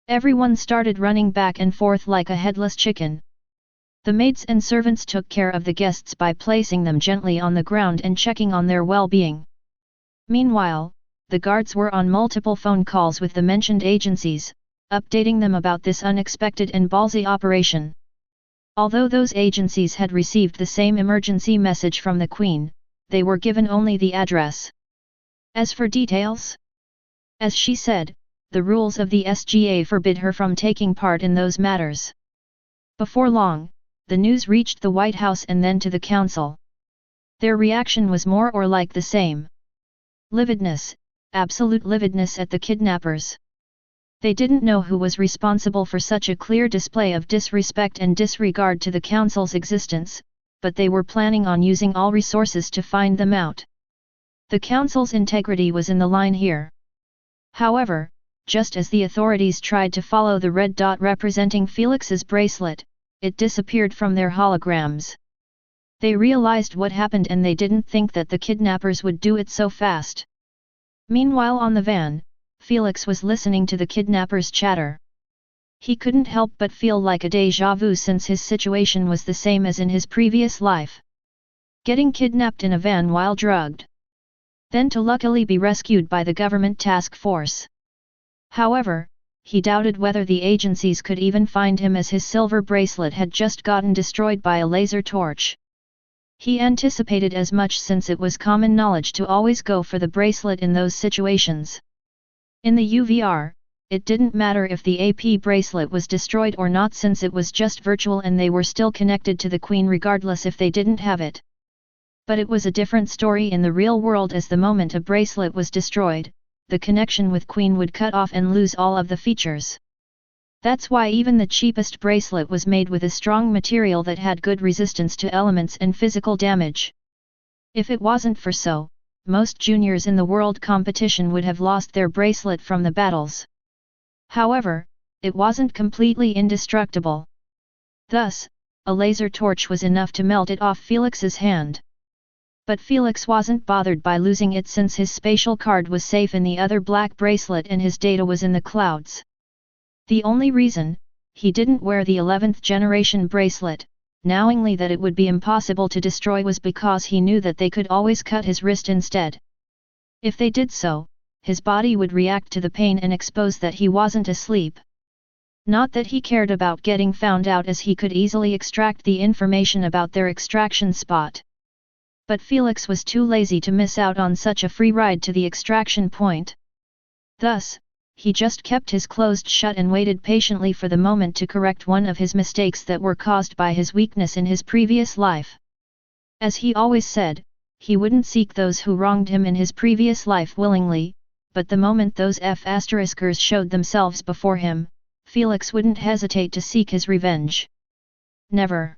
Everyone started running back and forth like a headless chicken. The maids and servants took care of the guests by placing them gently on the ground and checking on their well-being. Meanwhile, the guards were on multiple phone calls with the mentioned agencies, updating them about this unexpected and ballsy operation. Although those agencies had received the same emergency message from the Queen, they were given only the address. As for details, as she said, the rules of the SGA forbid her from taking part in those matters. Before long, the news reached the White House and then to the Council. Their reaction was more or like the same. Lividness, absolute lividness at the kidnappers. They didn't know who was responsible for such a clear display of disrespect and disregard to the Council's existence, but they were planning on using all resources to find them out. The Council's integrity was in the line here. However, just as the authorities tried to follow the red dot representing Felix's bracelet, it disappeared from their holograms. They realized what happened and they didn't think that the kidnappers would do it so fast. Meanwhile on the van, Felix was listening to the kidnappers' chatter. He couldn't help but feel like a déjà vu since his situation was the same as in his previous life. Getting kidnapped in a van while drugged. Then to luckily be rescued by the government task force. However, he doubted whether the agencies could even find him as his silver bracelet had just gotten destroyed by a laser torch. He anticipated as much since it was common knowledge to always go for the bracelet in those situations. In the UVR, it didn't matter if the AP bracelet was destroyed or not since it was just virtual and they were still connected to the Queen regardless if they didn't have it. But it was a different story in the real world, as the moment a bracelet was destroyed, the connection with Queen would cut off and lose all of the features. That's why even the cheapest bracelet was made with a strong material that had good resistance to elements and physical damage. If it wasn't for so, most juniors in the world competition would have lost their bracelet from the battles. However, it wasn't completely indestructible. Thus, a laser torch was enough to melt it off Felix's hand. But Felix wasn't bothered by losing it, since his spatial card was safe in the other black bracelet and his data was in the clouds. The only reason he didn't wear the 11th generation bracelet, knowingly that it would be impossible to destroy, was because he knew that they could always cut his wrist instead. If they did so, his body would react to the pain and expose that he wasn't asleep. Not that he cared about getting found out, as he could easily extract the information about their extraction spot. But Felix was too lazy to miss out on such a free ride to the extraction point. Thus, he just kept his closed shut and waited patiently for the moment to correct one of his mistakes that were caused by his weakness in his previous life. As he always said, he wouldn't seek those who wronged him in his previous life willingly, but the moment those F***ers showed themselves before him, Felix wouldn't hesitate to seek his revenge. Never.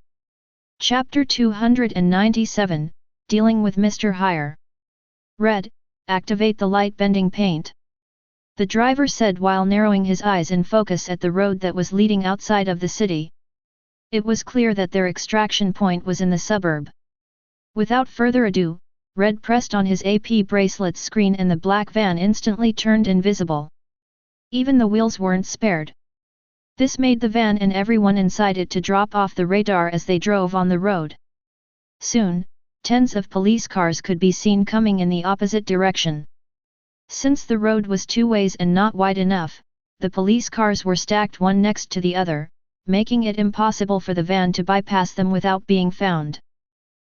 Chapter 297, Dealing with Mr. Hire. Red, activate the light-bending paint. The driver said while narrowing his eyes in focus at the road that was leading outside of the city. It was clear that their extraction point was in the suburb. Without further ado, Red pressed on his AP bracelet's screen and the black van instantly turned invisible. Even the wheels weren't spared. This made the van and everyone inside it to drop off the radar as they drove on the road. Soon, tens of police cars could be seen coming in the opposite direction. Since the road was two ways and not wide enough, the police cars were stacked one next to the other, making it impossible for the van to bypass them without being found.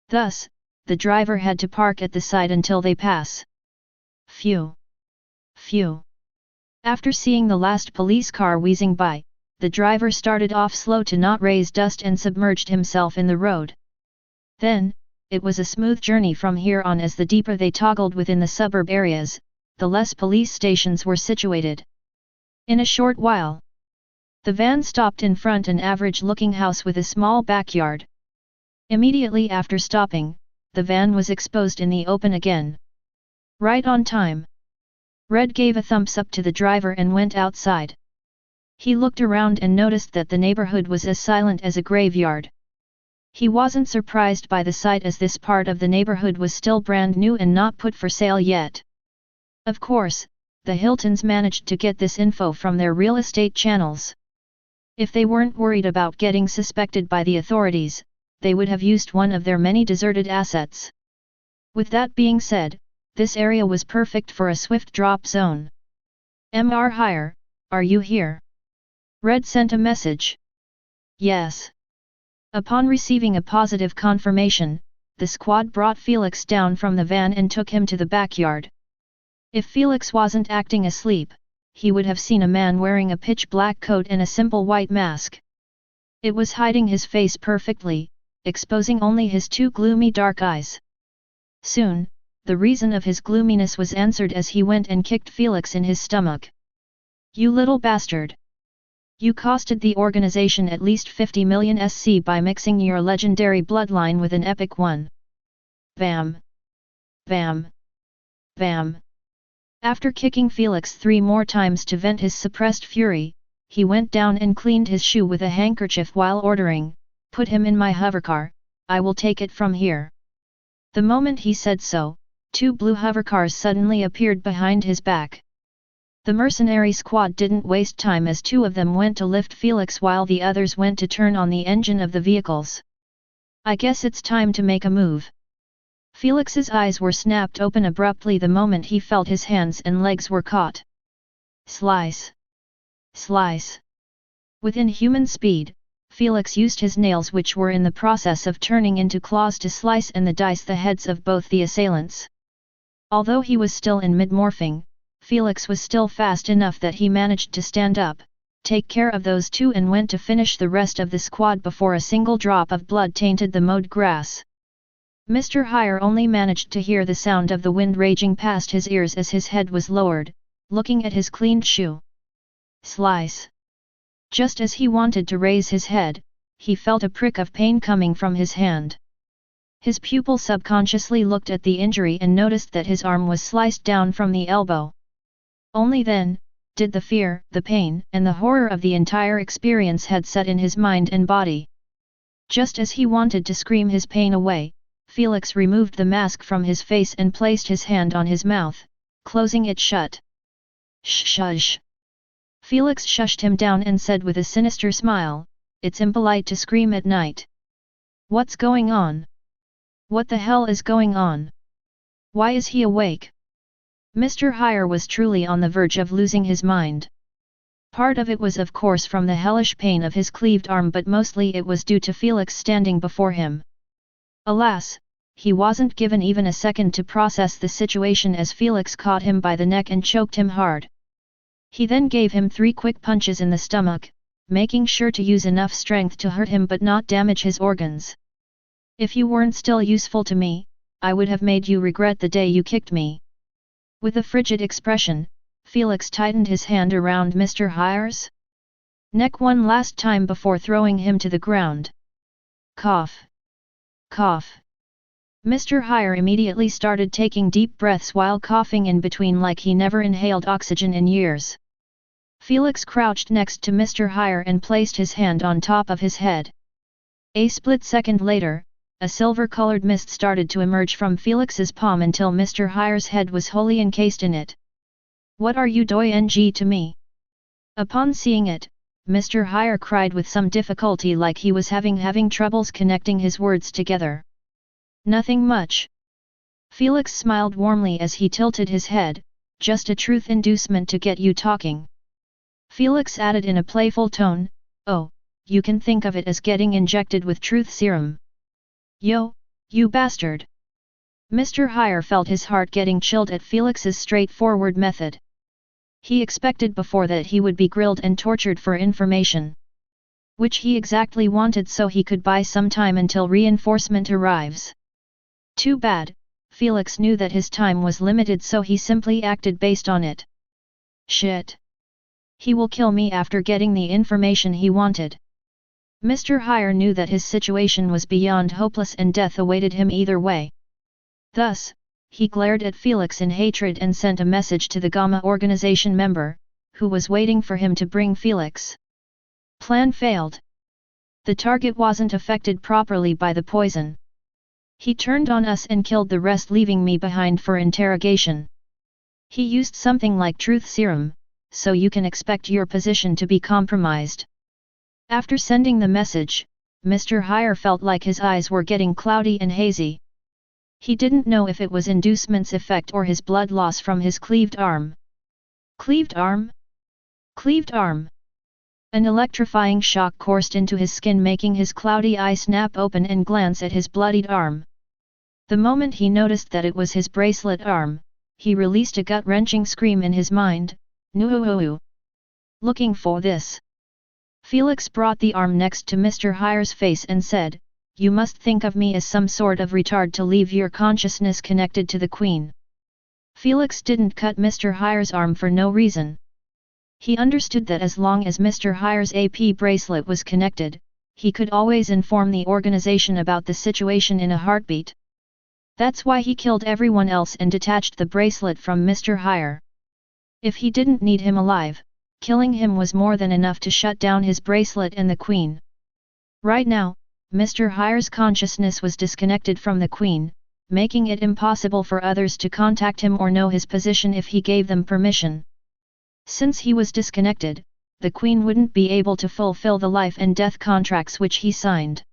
Thus, the driver had to park at the side until they pass. Phew! Phew! After seeing the last police car whizzing by, the driver started off slow to not raise dust and submerged himself in the road. Then, it was a smooth journey from here on, as the deeper they toggled within the suburb areas, the less police stations were situated. In a short while, the van stopped in front an average-looking house with a small backyard. Immediately after stopping, the van was exposed in the open again. Right on time. Red gave a thumbs up to the driver and went outside. He looked around and noticed that the neighborhood was as silent as a graveyard. He wasn't surprised by the sight, as this part of the neighborhood was still brand new and not put for sale yet. Of course, the Hiltons managed to get this info from their real estate channels. If they weren't worried about getting suspected by the authorities, they would have used one of their many deserted assets. With that being said, this area was perfect for a swift drop zone. Mr. Hire, are you here? Red sent a message. Yes. Upon receiving a positive confirmation, the squad brought Felix down from the van and took him to the backyard. If Felix wasn't acting asleep, he would have seen a man wearing a pitch-black coat and a simple white mask. It was hiding his face perfectly, exposing only his two gloomy dark eyes. Soon, the reason of his gloominess was answered as he went and kicked Felix in his stomach. You little bastard! You costed the organization at least 50 million SC by mixing your legendary bloodline with an epic one. Bam! Bam! Bam! After kicking Felix 3 more times to vent his suppressed fury, he went down and cleaned his shoe with a handkerchief while ordering, "Put him in my hovercar, I will take it from here." The moment he said so, 2 blue hovercars suddenly appeared behind his back. The mercenary squad didn't waste time, as 2 of them went to lift Felix while the others went to turn on the engine of the vehicles. I guess it's time to make a move. Felix's eyes were snapped open abruptly the moment he felt his hands and legs were caught. Slice! Slice! With inhuman speed, Felix used his nails, which were in the process of turning into claws, to slice and dice the heads of both the assailants. Although he was still in mid-morphing, Felix was still fast enough that he managed to stand up, take care of those 2 and went to finish the rest of the squad before a single drop of blood tainted the mowed grass. Mr. Hire only managed to hear the sound of the wind raging past his ears as his head was lowered, looking at his cleaned shoe. Slice. Just as he wanted to raise his head, he felt a prick of pain coming from his hand. His pupil subconsciously looked at the injury and noticed that his arm was sliced down from the elbow. Only then, did the fear, the pain, and the horror of the entire experience had set in his mind and body. Just as he wanted to scream his pain away, Felix removed the mask from his face and placed his hand on his mouth, closing it shut. Shush! Felix shushed him down and said with a sinister smile, "It's impolite to scream at night. What's going on? What the hell is going on? Why is he awake?" Mr. Hire was truly on the verge of losing his mind. Part of it was of course from the hellish pain of his cleaved arm, but mostly it was due to Felix standing before him. Alas, he wasn't given even a second to process the situation as Felix caught him by the neck and choked him hard. He then gave him 3 quick punches in the stomach, making sure to use enough strength to hurt him but not damage his organs. "If you weren't still useful to me, I would have made you regret the day you kicked me." With a frigid expression, Felix tightened his hand around Mr. Hire's neck one last time before throwing him to the ground. Cough. Cough. Mr. Hire immediately started taking deep breaths while coughing in between like he never inhaled oxygen in years. Felix crouched next to Mr. Hire and placed his hand on top of his head. A split second later, a silver-colored mist started to emerge from Felix's palm until Mr. Hire's head was wholly encased in it. "What are you doing to me?" Upon seeing it, Mr. Hire cried with some difficulty like he was having troubles connecting his words together. "Nothing much." Felix smiled warmly as he tilted his head, "Just a truth inducement to get you talking." Felix added in a playful tone, "Oh, you can think of it as getting injected with truth serum." "Yo, you bastard!" Mr. Hire felt his heart getting chilled at Felix's straightforward method. He expected before that he would be grilled and tortured for information. Which he exactly wanted so he could buy some time until reinforcement arrives. Too bad, Felix knew that his time was limited so he simply acted based on it. Shit! He will kill me after getting the information he wanted. Mr. Hire knew that his situation was beyond hopeless and death awaited him either way. Thus, he glared at Felix in hatred and sent a message to the Gamma organization member, who was waiting for him to bring Felix. Plan failed. The target wasn't affected properly by the poison. He turned on us and killed the rest, leaving me behind for interrogation. He used something like truth serum, so you can expect your position to be compromised. After sending the message, Mr. Hire felt like his eyes were getting cloudy and hazy. He didn't know if it was inducement's effect or his blood loss from his cleaved arm. Cleaved arm? Cleaved arm! An electrifying shock coursed into his skin, making his cloudy eye snap open and glance at his bloodied arm. The moment he noticed that it was his bracelet arm, he released a gut-wrenching scream in his mind, "Nuuuuu! Looking for this?" Felix brought the arm next to Mr. Hire's face and said, "You must think of me as some sort of retard to leave your consciousness connected to the Queen." Felix didn't cut Mr. Hire's arm for no reason. He understood that as long as Mr. Hire's AP bracelet was connected, he could always inform the organization about the situation in a heartbeat. That's why he killed everyone else and detached the bracelet from Mr. Hire. If he didn't need him alive, killing him was more than enough to shut down his bracelet and the Queen. Right now, Mr. Hire's consciousness was disconnected from the Queen, making it impossible for others to contact him or know his position if he gave them permission. Since he was disconnected, the Queen wouldn't be able to fulfill the life and death contracts which he signed.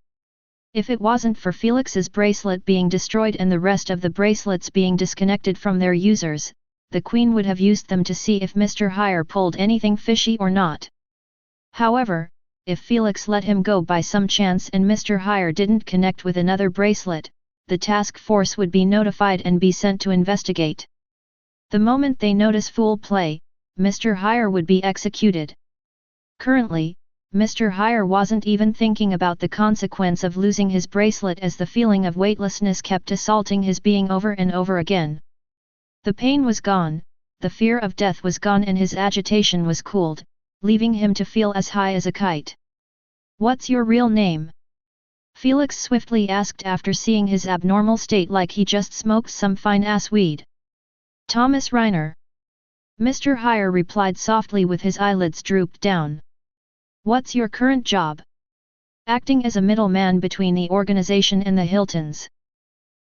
If it wasn't for Felix's bracelet being destroyed and the rest of the bracelets being disconnected from their users, the Queen would have used them to see if Mr. Hire pulled anything fishy or not. However, if Felix let him go by some chance and Mr. Hire didn't connect with another bracelet, the task force would be notified and be sent to investigate. The moment they notice foul play, Mr. Hire would be executed. Currently, Mr. Hire wasn't even thinking about the consequence of losing his bracelet as the feeling of weightlessness kept assaulting his being over and over again. The pain was gone, the fear of death was gone, and his agitation was cooled, leaving him to feel as high as a kite. "What's your real name?" Felix swiftly asked after seeing his abnormal state like he just smoked some fine-ass weed. "Thomas Reiner." Mr. Hire replied softly with his eyelids drooped down. "What's your current job?" "Acting as a middleman between the organization and the Hiltons."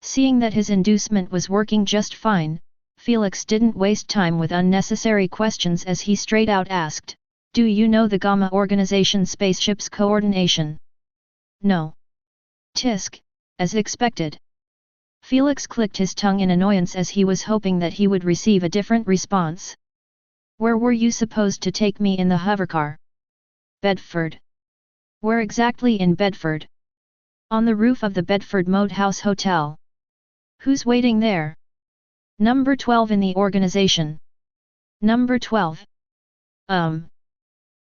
Seeing that his inducement was working just fine, Felix didn't waste time with unnecessary questions as he straight out asked, "Do you know the Gamma Organization spaceship's coordination?" "No." "Tisk, as expected." Felix clicked his tongue in annoyance as he was hoping that he would receive a different response. "Where were you supposed to take me in the hovercar?" "Bedford." "Where exactly in Bedford?" "On the roof of the Bedford Moat House Hotel." "Who's waiting there?" "Number 12 in the organization." "Number 12?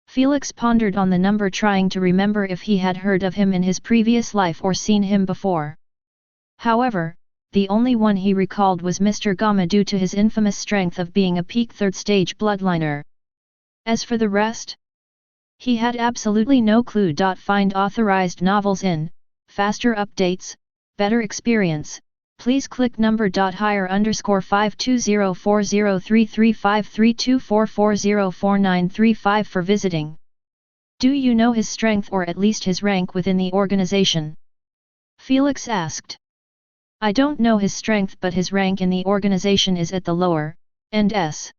Felix pondered on the number, trying to remember if he had heard of him in his previous life or seen him before. However, the only one he recalled was Mr. Gamma due to his infamous strength of being a peak third-stage bloodliner. As for the rest, he had absolutely no clue. Find authorized novels in, faster updates, better experience. Please click number. Hire _52040335324404935 for visiting. Do you know his strength or at least his rank within the organization? Felix asked. I don't know his strength, but his rank in the organization is at the lower end S.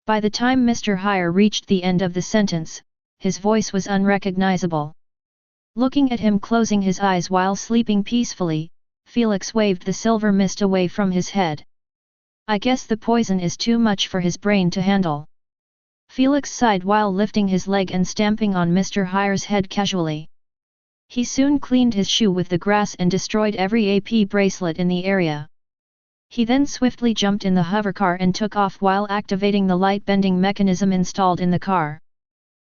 By the time Mr. Hire reached the end of the sentence, his voice was unrecognizable. Looking at him closing his eyes while sleeping peacefully, Felix waved the silver mist away from his head. I guess the poison is too much for his brain to handle. Felix sighed while lifting his leg and stamping on Mr. Hire's head casually. He soon cleaned his shoe with the grass and destroyed every AP bracelet in the area. He then swiftly jumped in the hovercar and took off while activating the light-bending mechanism installed in the car.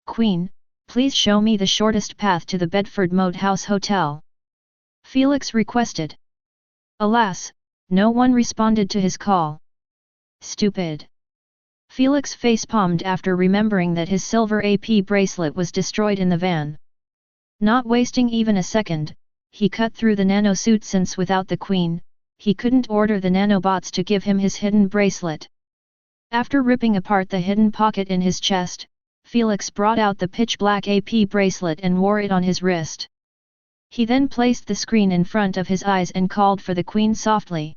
Queen, please show me the shortest path to the Bedford Moat House Hotel. Felix requested. Alas, no one responded to his call. Stupid. Felix facepalmed after remembering that his silver AP bracelet was destroyed in the van. Not wasting even a second, he cut through the nanosuit since without the Queen, he couldn't order the nanobots to give him his hidden bracelet. After ripping apart the hidden pocket in his chest, Felix brought out the pitch-black AP bracelet and wore it on his wrist. He then placed the screen in front of his eyes and called for the Queen softly.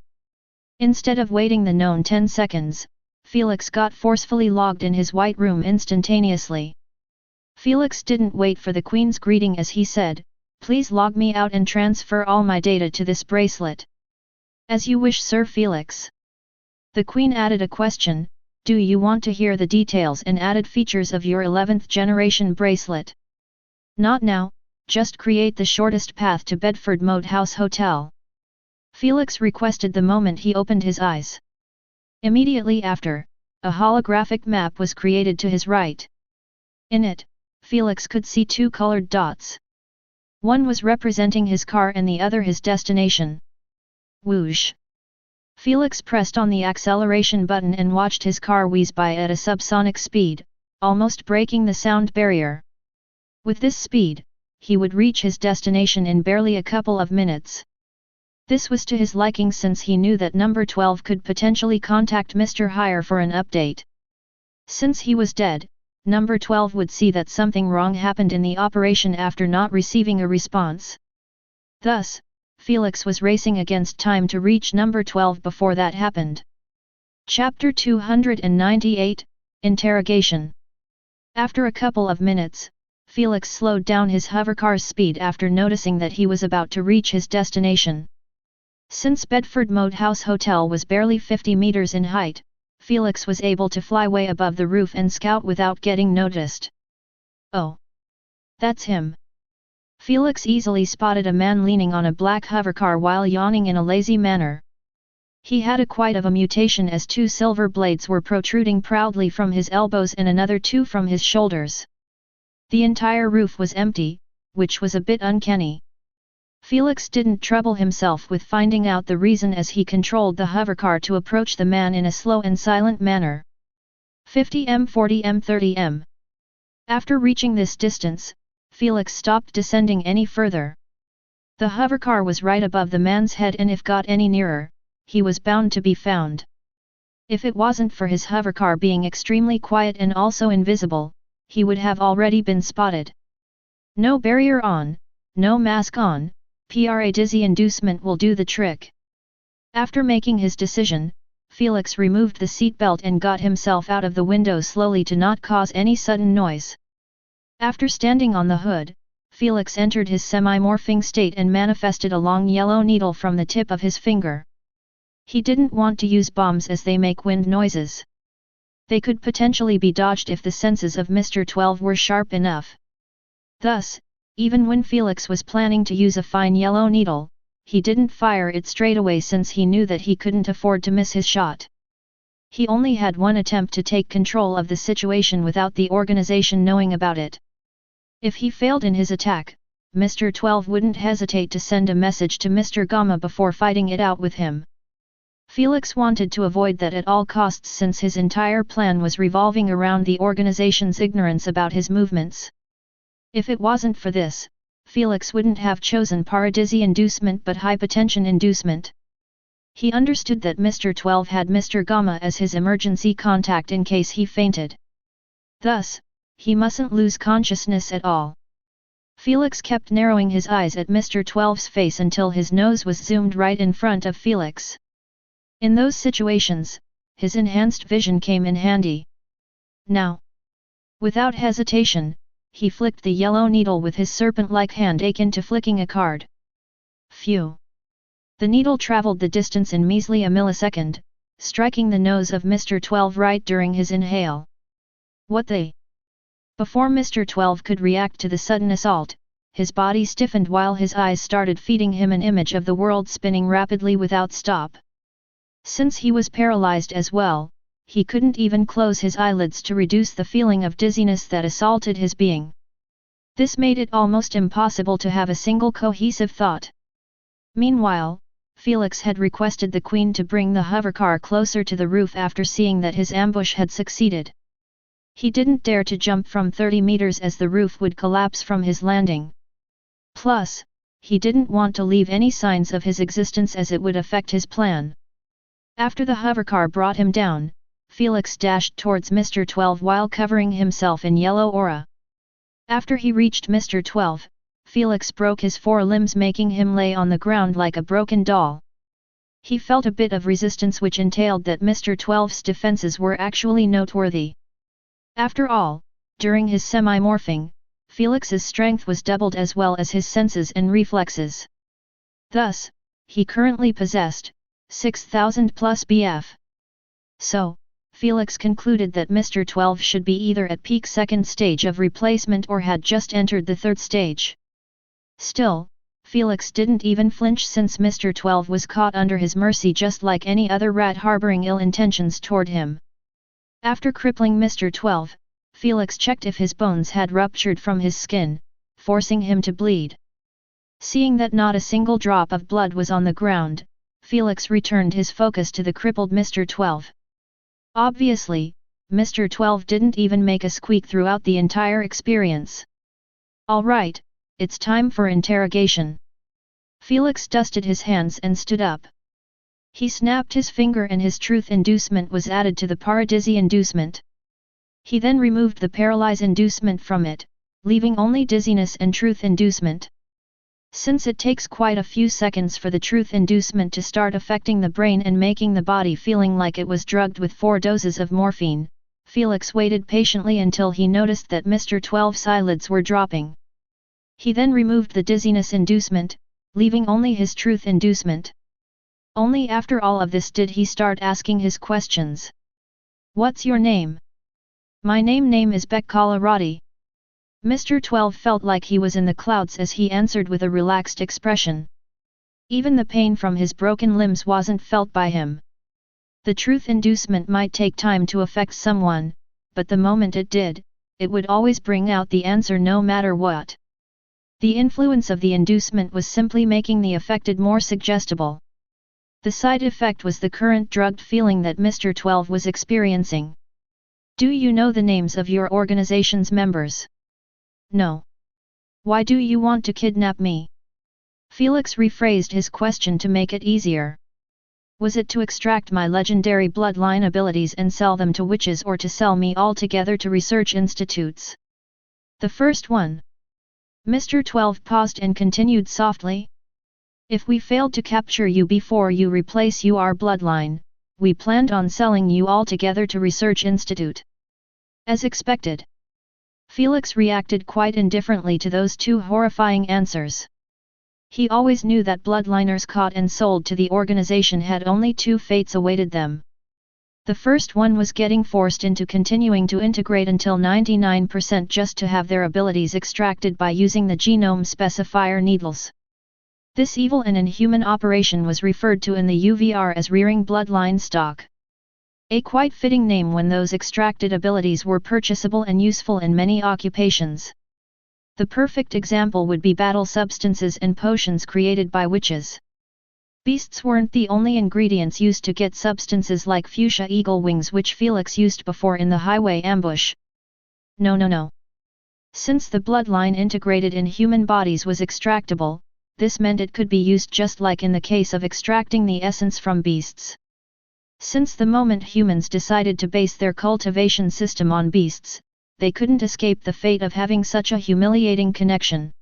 Instead of waiting the known 10 seconds, Felix got forcefully logged in his white room instantaneously. Felix didn't wait for the Queen's greeting as he said, "Please log me out and transfer all my data to this bracelet." "As you wish, Sir Felix." The Queen added a question, "Do you want to hear the details and added features of your 11th generation bracelet?" "Not now, just create the shortest path to Bedford Moat House Hotel." Felix requested the moment he opened his eyes. Immediately after, a holographic map was created to his right. In it, Felix could see two colored dots. One was representing his car and the other his destination. Whoosh! Felix pressed on the acceleration button and watched his car whiz by at a subsonic speed, almost breaking the sound barrier. With this speed, he would reach his destination in barely a couple of minutes. This was to his liking since he knew that number 12 could potentially contact Mr. Hire for an update. Since he was dead, number 12 would see that something wrong happened in the operation after not receiving a response. Thus, Felix was racing against time to reach number 12 before that happened. Chapter 298, Interrogation. After a couple of minutes, Felix slowed down his hovercar's speed after noticing that he was about to reach his destination. Since Bedford Moat House Hotel was barely 50 meters in height, Felix was able to fly way above the roof and scout without getting noticed. Oh! That's him! Felix easily spotted a man leaning on a black hovercar while yawning in a lazy manner. He had quite of a mutation as two silver blades were protruding proudly from his elbows and another two from his shoulders. The entire roof was empty, which was a bit uncanny. Felix didn't trouble himself with finding out the reason as he controlled the hovercar to approach the man in a slow and silent manner. 50m, 40m, 30m. After reaching this distance, Felix stopped descending any further. The hovercar was right above the man's head, and if got any nearer, he was bound to be found. If it wasn't for his hovercar being extremely quiet and also invisible, he would have already been spotted. No barrier on, no mask on, dizzy inducement will do the trick. After making his decision, Felix removed the seatbelt and got himself out of the window slowly to not cause any sudden noise. After standing on the hood, Felix entered his semi-morphing state and manifested a long yellow needle from the tip of his finger. He didn't want to use bombs as they make wind noises. They could potentially be dodged if the senses of Mr. 12 were sharp enough. Thus, even when Felix was planning to use a fine yellow needle, he didn't fire it straight away since he knew that he couldn't afford to miss his shot. He only had one attempt to take control of the situation without the organization knowing about it. If he failed in his attack, Mr. 12 wouldn't hesitate to send a message to Mr. Gamma before fighting it out with him. Felix wanted to avoid that at all costs since his entire plan was revolving around the organization's ignorance about his movements. If it wasn't for this, Felix wouldn't have chosen paradisi inducement but hypotension inducement. He understood that Mr. 12 had Mr. Gamma as his emergency contact in case he fainted. Thus, he mustn't lose consciousness at all. Felix kept narrowing his eyes at Mr. 12's face until his nose was zoomed right in front of Felix. In those situations, his enhanced vision came in handy. Now, without hesitation, he flicked the yellow needle with his serpent-like hand akin to flicking a card. Phew! The needle traveled the distance in measly a millisecond, striking the nose of Mr. 12 right during his inhale. What the? Before Mr. 12 could react to the sudden assault, his body stiffened while his eyes started feeding him an image of the world spinning rapidly without stop. Since he was paralyzed as well, he couldn't even close his eyelids to reduce the feeling of dizziness that assaulted his being. This made it almost impossible to have a single cohesive thought. Meanwhile, Felix had requested the Queen to bring the hovercar closer to the roof after seeing that his ambush had succeeded. He didn't dare to jump from 30 meters as the roof would collapse from his landing. Plus, he didn't want to leave any signs of his existence as it would affect his plan. After the hovercar brought him down, Felix dashed towards Mr. 12 while covering himself in yellow aura. After he reached Mr. 12, Felix broke his forelimbs making him lay on the ground like a broken doll. He felt a bit of resistance which entailed that Mr. 12's defenses were actually noteworthy. After all, during his semi-morphing, Felix's strength was doubled as well as his senses and reflexes. Thus, he currently possessed 6,000 plus BF. So, Felix concluded that Mr. 12 should be either at peak second stage of replacement or had just entered the third stage. Still, Felix didn't even flinch since Mr. 12 was caught under his mercy just like any other rat harboring ill intentions toward him. After crippling Mr. 12, Felix checked if his bones had ruptured from his skin, forcing him to bleed. Seeing that not a single drop of blood was on the ground, Felix returned his focus to the crippled Mr. 12. Obviously, Mr. 12 didn't even make a squeak throughout the entire experience. All right, it's time for interrogation. Felix dusted his hands and stood up. He snapped his finger and his truth inducement was added to the paradisi inducement. He then removed the paralyze inducement from it, leaving only dizziness and truth inducement. Since it takes quite a few seconds for the truth inducement to start affecting the brain and making the body feeling like it was drugged with 4 doses of morphine, Felix waited patiently until he noticed that Mr. 12's eyelids were dropping. He then removed the dizziness inducement, leaving only his truth inducement. Only after all of this did he start asking his questions. What's your name? My name is Alhadi. Mr. 12 felt like he was in the clouds as he answered with a relaxed expression. Even the pain from his broken limbs wasn't felt by him. The truth inducement might take time to affect someone, but the moment it did, it would always bring out the answer no matter what. The influence of the inducement was simply making the affected more suggestible. The side effect was the current drugged feeling that Mr. 12 was experiencing. Do you know the names of your organization's members? No. Why do you want to kidnap me? Felix rephrased his question to make it easier. Was it to extract my legendary bloodline abilities and sell them to witches, or to sell me altogether to research institutes? The first one. Mr. 12 paused and continued softly. If we failed to capture you before you replace your bloodline, we planned on selling you altogether to research institute. As expected. Felix reacted quite indifferently to those two horrifying answers. He always knew that bloodliners caught and sold to the organization had only two fates awaited them. The first one was getting forced into continuing to integrate until 99% just to have their abilities extracted by using the genome specifier needles. This evil and inhuman operation was referred to in the UVR as rearing bloodline stock. A quite fitting name when those extracted abilities were purchasable and useful in many occupations. The perfect example would be battle substances and potions created by witches. Beasts weren't the only ingredients used to get substances like fuchsia eagle wings, which Felix used before in the highway ambush. No. Since the bloodline integrated in human bodies was extractable, this meant it could be used just like in the case of extracting the essence from beasts. Since the moment humans decided to base their cultivation system on beasts, they couldn't escape the fate of having such a humiliating connection.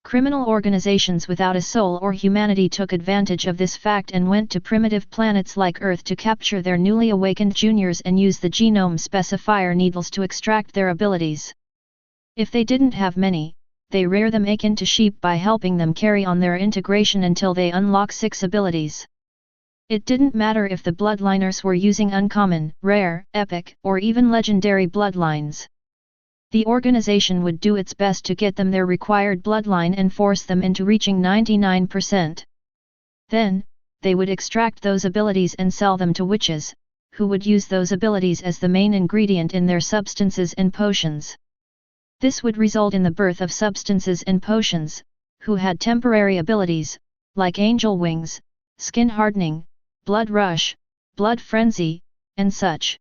Criminal organizations without a soul or humanity took advantage of this fact and went to primitive planets like Earth to capture their newly awakened juniors and use the genome specifier needles to extract their abilities. If they didn't have many, they rear them akin to sheep by helping them carry on their integration until they unlock 6 abilities. It didn't matter if the bloodliners were using uncommon, rare, epic, or even legendary bloodlines. The organization would do its best to get them their required bloodline and force them into reaching 99%. Then, they would extract those abilities and sell them to witches, who would use those abilities as the main ingredient in their substances and potions. This would result in the birth of substances and potions, who had temporary abilities, like angel wings, skin hardening, blood rush, blood frenzy, and such.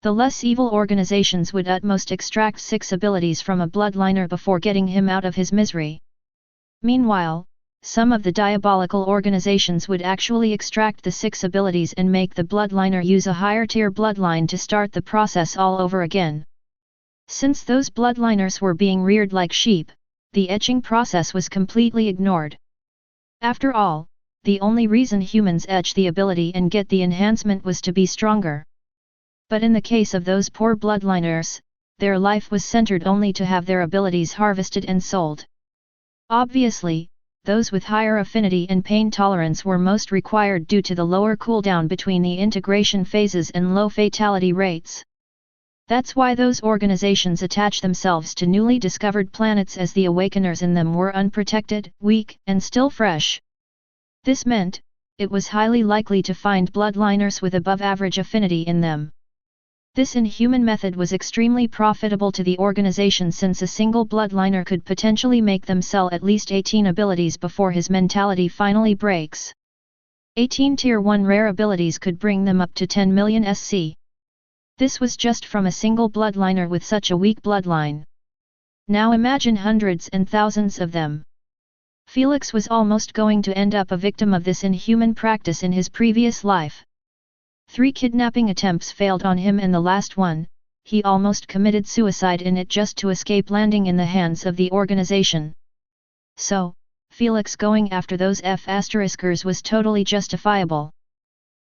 The less evil organizations would at most extract 6 abilities from a bloodliner before getting him out of his misery. Meanwhile, some of the diabolical organizations would actually extract the 6 abilities and make the bloodliner use a higher tier bloodline to start the process all over again. Since those bloodliners were being reared like sheep, the etching process was completely ignored. After all, the only reason humans etch the ability and get the enhancement was to be stronger. But in the case of those poor bloodliners, their life was centered only to have their abilities harvested and sold. Obviously, those with higher affinity and pain tolerance were most required due to the lower cooldown between the integration phases and low fatality rates. That's why those organizations attach themselves to newly discovered planets, as the awakeners in them were unprotected, weak, and still fresh. This meant, it was highly likely to find bloodliners with above-average affinity in them. This inhuman method was extremely profitable to the organization, since a single bloodliner could potentially make them sell at least 18 abilities before his mentality finally breaks. 18 Tier 1 rare abilities could bring them up to 10 million SC. This was just from a single bloodliner with such a weak bloodline. Now imagine hundreds and thousands of them. Felix was almost going to end up a victim of this inhuman practice in his previous life. 3 kidnapping attempts failed on him, and the last one, he almost committed suicide in it just to escape landing in the hands of the organization. So, Felix going after those F***ers was totally justifiable.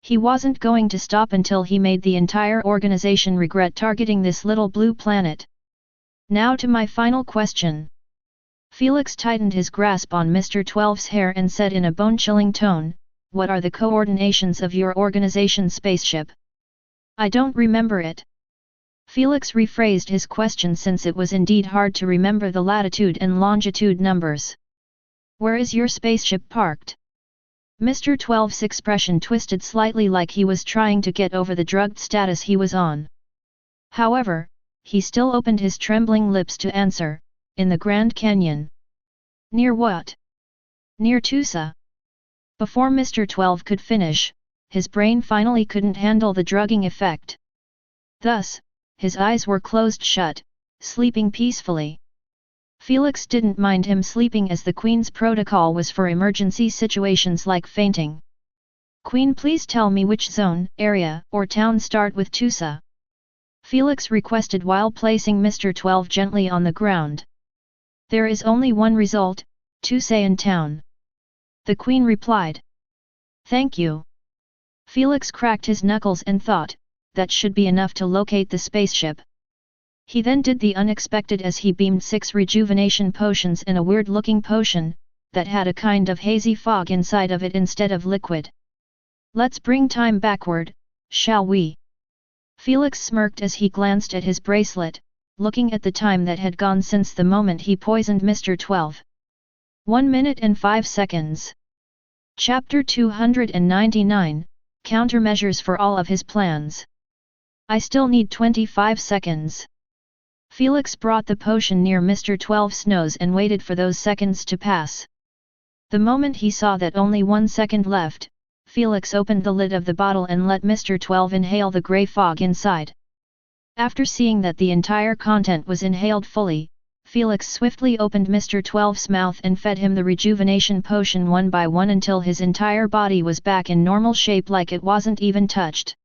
He wasn't going to stop until he made the entire organization regret targeting this little blue planet. Now to my final question. Felix tightened his grasp on Mr. 12's hair and said in a bone-chilling tone, "What are the coordinations of your organization's spaceship?" "I don't remember it." Felix rephrased his question, since it was indeed hard to remember the latitude and longitude numbers. "Where is your spaceship parked?" Mr. 12's expression twisted slightly, like he was trying to get over the drugged status he was on. However, he still opened his trembling lips to answer, in the Grand Canyon. Near what? Near Tusa. Before Mr. 12 could finish, his brain finally couldn't handle the drugging effect. Thus, his eyes were closed shut, sleeping peacefully. Felix didn't mind him sleeping as the Queen's protocol was for emergency situations like fainting. Queen, please tell me which zone, area, or town start with Tusa. Felix requested while placing Mr. 12 gently on the ground. There is only one result, Tusayan town. The Queen replied. Thank you. Felix cracked his knuckles and thought, that should be enough to locate the spaceship. He then did the unexpected as he beamed 6 rejuvenation potions in a weird-looking potion, that had a kind of hazy fog inside of it instead of liquid. Let's bring time backward, shall we? Felix smirked as he glanced at his bracelet, looking at the time that had gone since the moment he poisoned Mr. 12. 1 minute and 5 seconds. Chapter 299, Countermeasures for all of his plans. I still need 25 seconds. Felix brought the potion near Mr. 12's nose and waited for those seconds to pass. The moment he saw that only 1 second left, Felix opened the lid of the bottle and let Mr. 12 inhale the grey fog inside. After seeing that the entire content was inhaled fully, Felix swiftly opened Mr. 12's mouth and fed him the rejuvenation potion one by one until his entire body was back in normal shape like it wasn't even touched.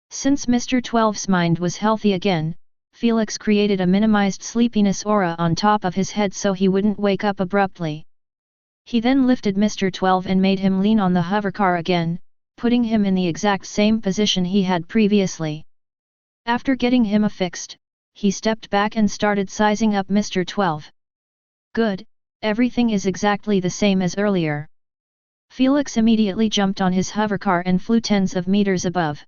Since Mr. 12's mind was healthy again, Felix created a minimized sleepiness aura on top of his head so he wouldn't wake up abruptly. He then lifted Mr. 12 and made him lean on the hovercar again, putting him in the exact same position he had previously. After getting him affixed, he stepped back and started sizing up Mr. 12. Good, everything is exactly the same as earlier. Felix immediately jumped on his hovercar and flew tens of meters above.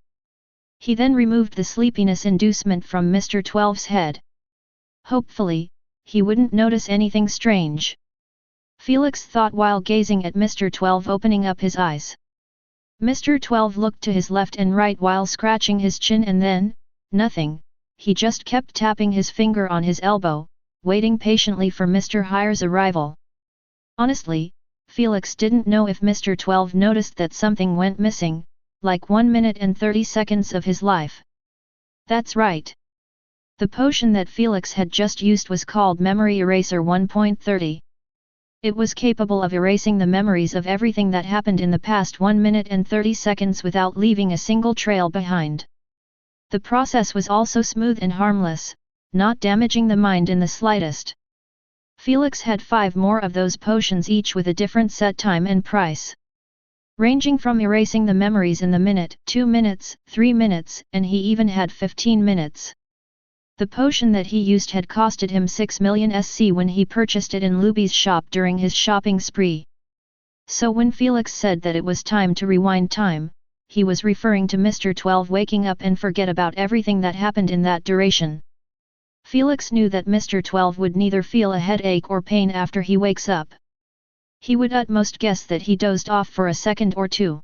He then removed the sleepiness inducement from Mr. 12's head. Hopefully, he wouldn't notice anything strange. Felix thought while gazing at Mr. 12 opening up his eyes. Mr. 12 looked to his left and right while scratching his chin and then, nothing, he just kept tapping his finger on his elbow, waiting patiently for Mr. Hire's arrival. Honestly, Felix didn't know if Mr. 12 noticed that something went missing, like 1 minute and 30 seconds of his life. That's right. The potion that Felix had just used was called Memory Eraser 1.30. It was capable of erasing the memories of everything that happened in the past 1 minute and 30 seconds without leaving a single trail behind. The process was also smooth and harmless, not damaging the mind in the slightest. Felix had 5 more of those potions each with a different set time and price. Ranging from erasing the memories in the minute, 2 minutes, 3 minutes, and he even had 15 minutes. The potion that he used had costed him 6 million SC when he purchased it in Luby's shop during his shopping spree. So when Felix said that it was time to rewind time, he was referring to Mr. 12 waking up and forget about everything that happened in that duration. Felix knew that Mr. 12 would neither feel a headache or pain after he wakes up. He would at most guess that he dozed off for a second or two.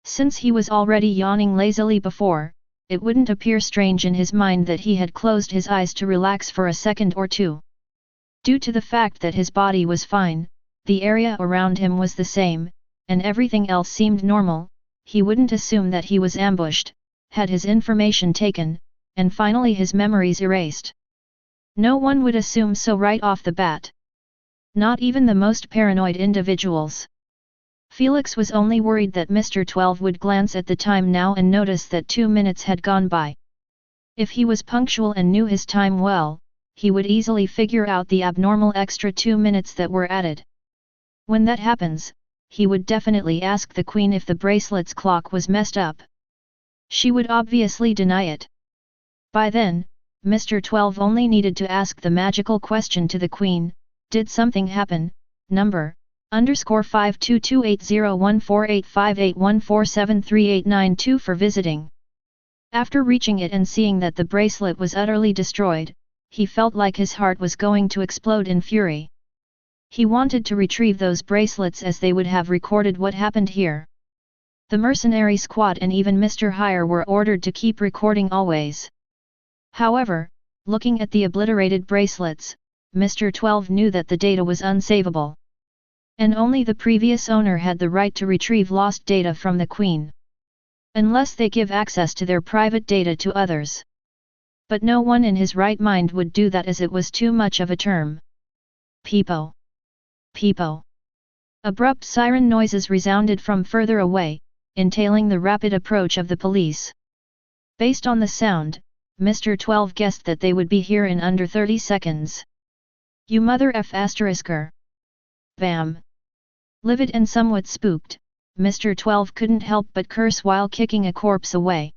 Since he was already yawning lazily before, it wouldn't appear strange in his mind that he had closed his eyes to relax for a second or two. Due to the fact that his body was fine, the area around him was the same, and everything else seemed normal, he wouldn't assume that he was ambushed, had his information taken, and finally his memories erased. No one would assume so right off the bat. Not even the most paranoid individuals. Felix was only worried that Mr. 12 would glance at the time now and notice that 2 minutes had gone by. If he was punctual and knew his time well, he would easily figure out the abnormal extra 2 minutes that were added. When that happens, he would definitely ask the Queen if the bracelet's clock was messed up. She would obviously deny it. By then, Mr. 12 only needed to ask the magical question to the Queen, did something happen, number, _52280148581473892 for visiting. After reaching it and seeing that the bracelet was utterly destroyed, he felt like his heart was going to explode in fury. He wanted to retrieve those bracelets as they would have recorded what happened here. The mercenary squad and even Mr. Hire were ordered to keep recording always. However, Looking at the obliterated bracelets, Mr. 12 knew that the data was unsavable. And only the previous owner had the right to retrieve lost data from the Queen. Unless they give access to their private data to others. But no one in his right mind would do that, as it was too much of a term. Peepo. Peepo. Abrupt siren noises resounded from further away, entailing the rapid approach of the police. Based on the sound, Mr. 12 guessed that they would be here in under 30 seconds. You mother F***. Bam. Livid and somewhat spooked, Mr. 12 couldn't help but curse while kicking a corpse away.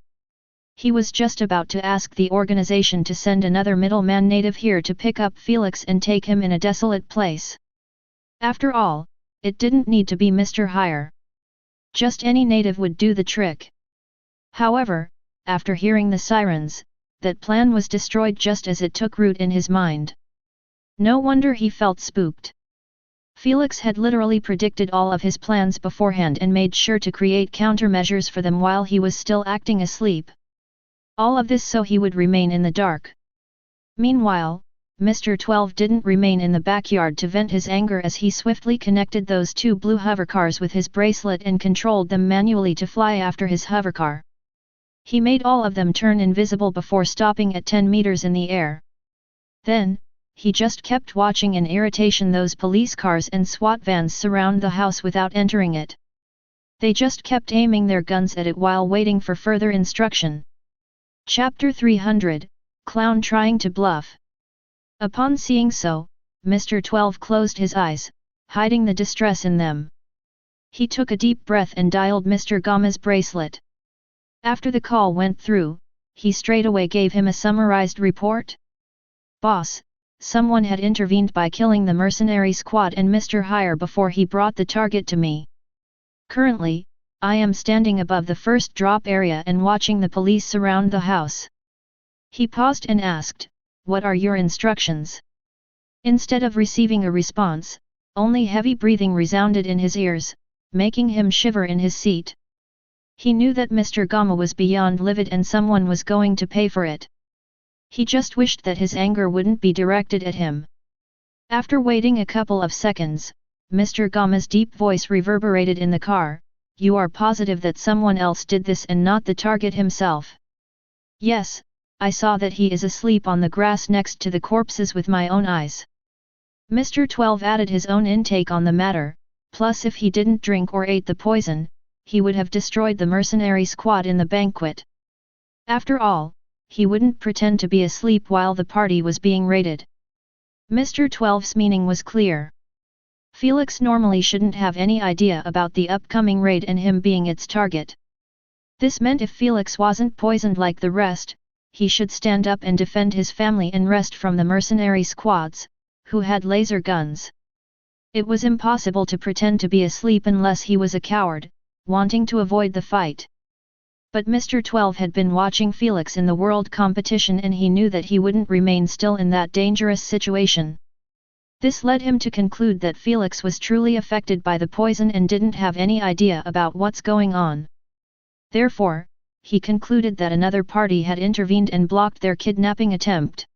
He was just about to ask the organization to send another middleman native here to pick up Felix and take him in a desolate place. After all, it didn't need to be Mr. Hire. Just any native would do the trick. However, after hearing the sirens, that plan was destroyed just as it took root in his mind. No wonder he felt spooked. Felix had literally predicted all of his plans beforehand and made sure to create countermeasures for them while he was still acting asleep. All of this so he would remain in the dark. Meanwhile, Mr. 12 didn't remain in the backyard to vent his anger as he swiftly connected those two blue hovercars with his bracelet and controlled them manually to fly after his hovercar. He made all of them turn invisible before stopping at 10 meters in the air. Then, he just kept watching in irritation those police cars and SWAT vans surround the house without entering it. They just kept aiming their guns at it while waiting for further instruction. Chapter 300, Clown Trying to Bluff. Upon seeing so, Mr. 12 closed his eyes, hiding the distress in them. He took a deep breath and dialed Mr. Gama's bracelet. After the call went through, he straightaway gave him a summarized report. Boss, someone had intervened by killing the mercenary squad and Mr. Hire before he brought the target to me. Currently, I am standing above the first drop area and watching the police surround the house. He paused and asked, "What are your instructions?" Instead of receiving a response, only heavy breathing resounded in his ears, making him shiver in his seat. He knew that Mr. Gama was beyond livid and someone was going to pay for it. He just wished that his anger wouldn't be directed at him. After waiting a couple of seconds, Mr. Gama's deep voice reverberated in the car, "You are positive that someone else did this and not the target himself?" "Yes, I saw that he is asleep on the grass next to the corpses with my own eyes." Mr. 12 added his own intake on the matter, plus if he didn't drink or ate the poison, he would have destroyed the mercenary squad in the banquet. After all, he wouldn't pretend to be asleep while the party was being raided. Mr. 12's meaning was clear. Felix normally shouldn't have any idea about the upcoming raid and him being its target. This meant if Felix wasn't poisoned like the rest, he should stand up and defend his family and rest from the mercenary squads, who had laser guns. It was impossible to pretend to be asleep unless he was a coward, wanting to avoid the fight. But Mr. 12 had been watching Felix in the world competition and he knew that he wouldn't remain still in that dangerous situation. This led him to conclude that Felix was truly affected by the poison and didn't have any idea about what's going on. Therefore, he concluded that another party had intervened and blocked their kidnapping attempt.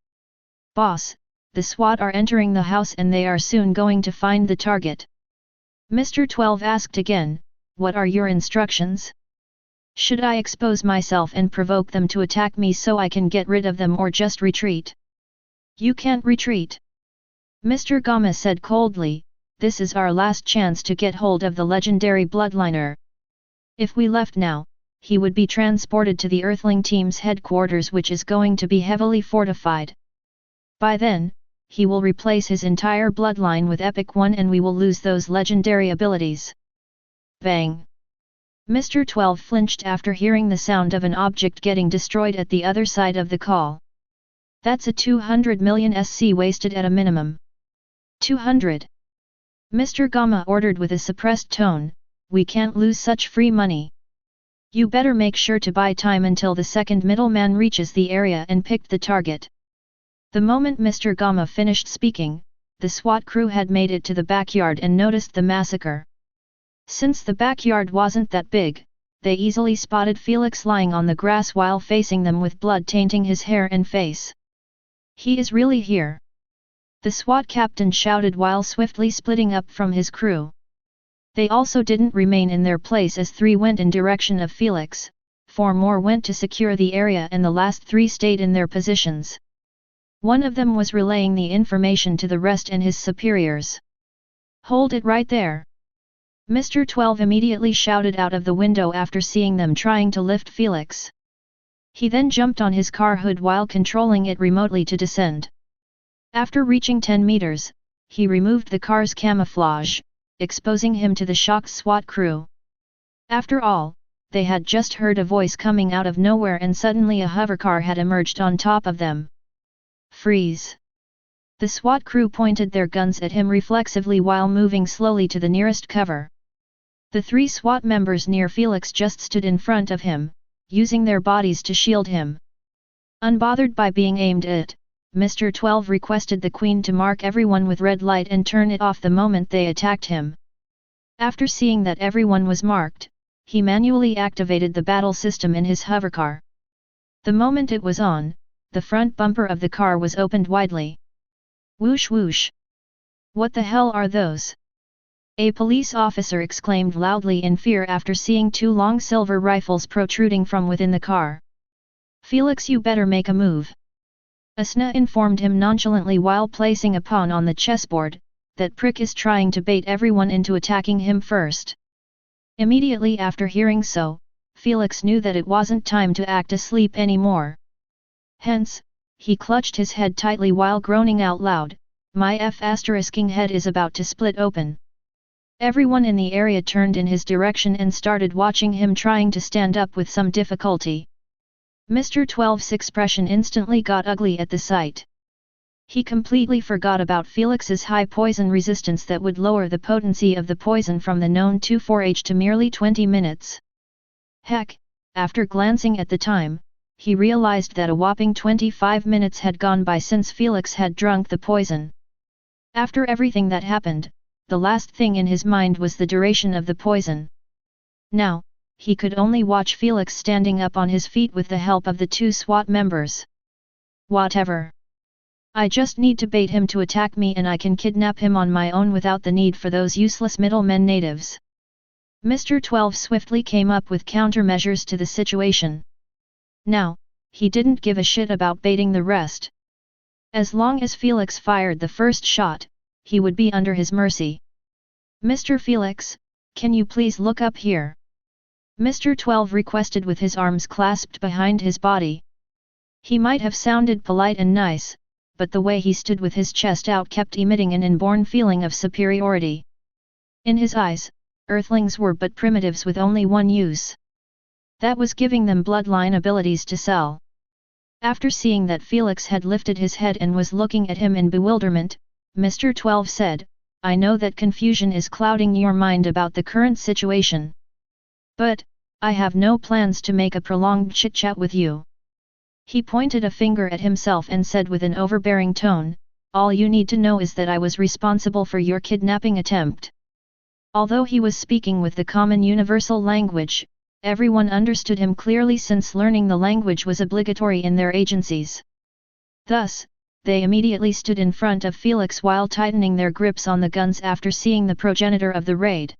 "Boss, the SWAT are entering the house and they are soon going to find the target." Mr. 12 asked again, "What are your instructions? Should I expose myself and provoke them to attack me so I can get rid of them or just retreat?" "You can't retreat," Mr. Gama said coldly, "this is our last chance to get hold of the legendary bloodliner. If we left now, he would be transported to the Earthling team's headquarters, which is going to be heavily fortified. By then, he will replace his entire bloodline with Epic One and we will lose those legendary abilities." Bang! Mr. 12 flinched after hearing the sound of an object getting destroyed at the other side of the call. "That's a 200 million SC wasted at a minimum." 200. Mr. Gama ordered with a suppressed tone, "We can't lose such free money. You better make sure to buy time until the second middleman reaches the area and picked the target." The moment Mr. Gama finished speaking, the SWAT crew had made it to the backyard and noticed the massacre. Since the backyard wasn't that big, they easily spotted Felix lying on the grass while facing them with blood tainting his hair and face. He is really here! The SWAT captain shouted while swiftly splitting up from his crew. They also didn't remain in their place as 3 went in direction of Felix, 4 more went to secure the area and the last 3 stayed in their positions. One of them was relaying the information to the rest and his superiors. "Hold it right there!" Mr. 12 immediately shouted out of the window after seeing them trying to lift Felix. He then jumped on his car hood while controlling it remotely to descend. After reaching 10 meters, he removed the car's camouflage, exposing him to the shocked SWAT crew. After all, they had just heard a voice coming out of nowhere and suddenly a hovercar had emerged on top of them. "Freeze!" The SWAT crew pointed their guns at him reflexively while moving slowly to the nearest cover. The 3 SWAT members near Felix just stood in front of him, using their bodies to shield him. Unbothered by being aimed at, Mr. 12 requested the Queen to mark everyone with red light and turn it off the moment they attacked him. After seeing that everyone was marked, he manually activated the battle system in his hovercar. The moment it was on, the front bumper of the car was opened widely. Whoosh whoosh! "What the hell are those?" A police officer exclaimed loudly in fear after seeing 2 long silver rifles protruding from within the car. "Felix, you better make a move," Asna informed him nonchalantly while placing a pawn on the chessboard. "That prick is trying to bait everyone into attacking him first." Immediately after hearing so, Felix knew that it wasn't time to act asleep anymore. Hence, he clutched his head tightly while groaning out loud, "My f***ing head is about to split open." Everyone in the area turned in his direction and started watching him trying to stand up with some difficulty. Mr. 12's expression instantly got ugly at the sight. He completely forgot about Felix's high poison resistance that would lower the potency of the poison from the known 24H to merely 20 minutes. Heck, after glancing at the time, he realized that a whopping 25 minutes had gone by since Felix had drunk the poison. After everything that happened, the last thing in his mind was the duration of the poison. Now, he could only watch Felix standing up on his feet with the help of the 2 SWAT members. "Whatever. I just need to bait him to attack me and I can kidnap him on my own without the need for those useless middlemen natives." Mr. 12 swiftly came up with countermeasures to the situation. Now, he didn't give a shit about baiting the rest. As long as Felix fired the first shot, he would be under his mercy. "Mr. Felix, can you please look up here?" Mr. 12 requested with his arms clasped behind his body. He might have sounded polite and nice, but the way he stood with his chest out kept emitting an inborn feeling of superiority. In his eyes, Earthlings were but primitives with only one use. That was giving them bloodline abilities to sell. After seeing that Felix had lifted his head and was looking at him in bewilderment, Mr. 12 said, "I know that confusion is clouding your mind about the current situation. But, I have no plans to make a prolonged chit-chat with you." He pointed a finger at himself and said with an overbearing tone, "All you need to know is that I was responsible for your kidnapping attempt." Although he was speaking with the common universal language, everyone understood him clearly since learning the language was obligatory in their agencies. Thus, they immediately stood in front of Felix while tightening their grips on the guns after seeing the progenitor of the raid.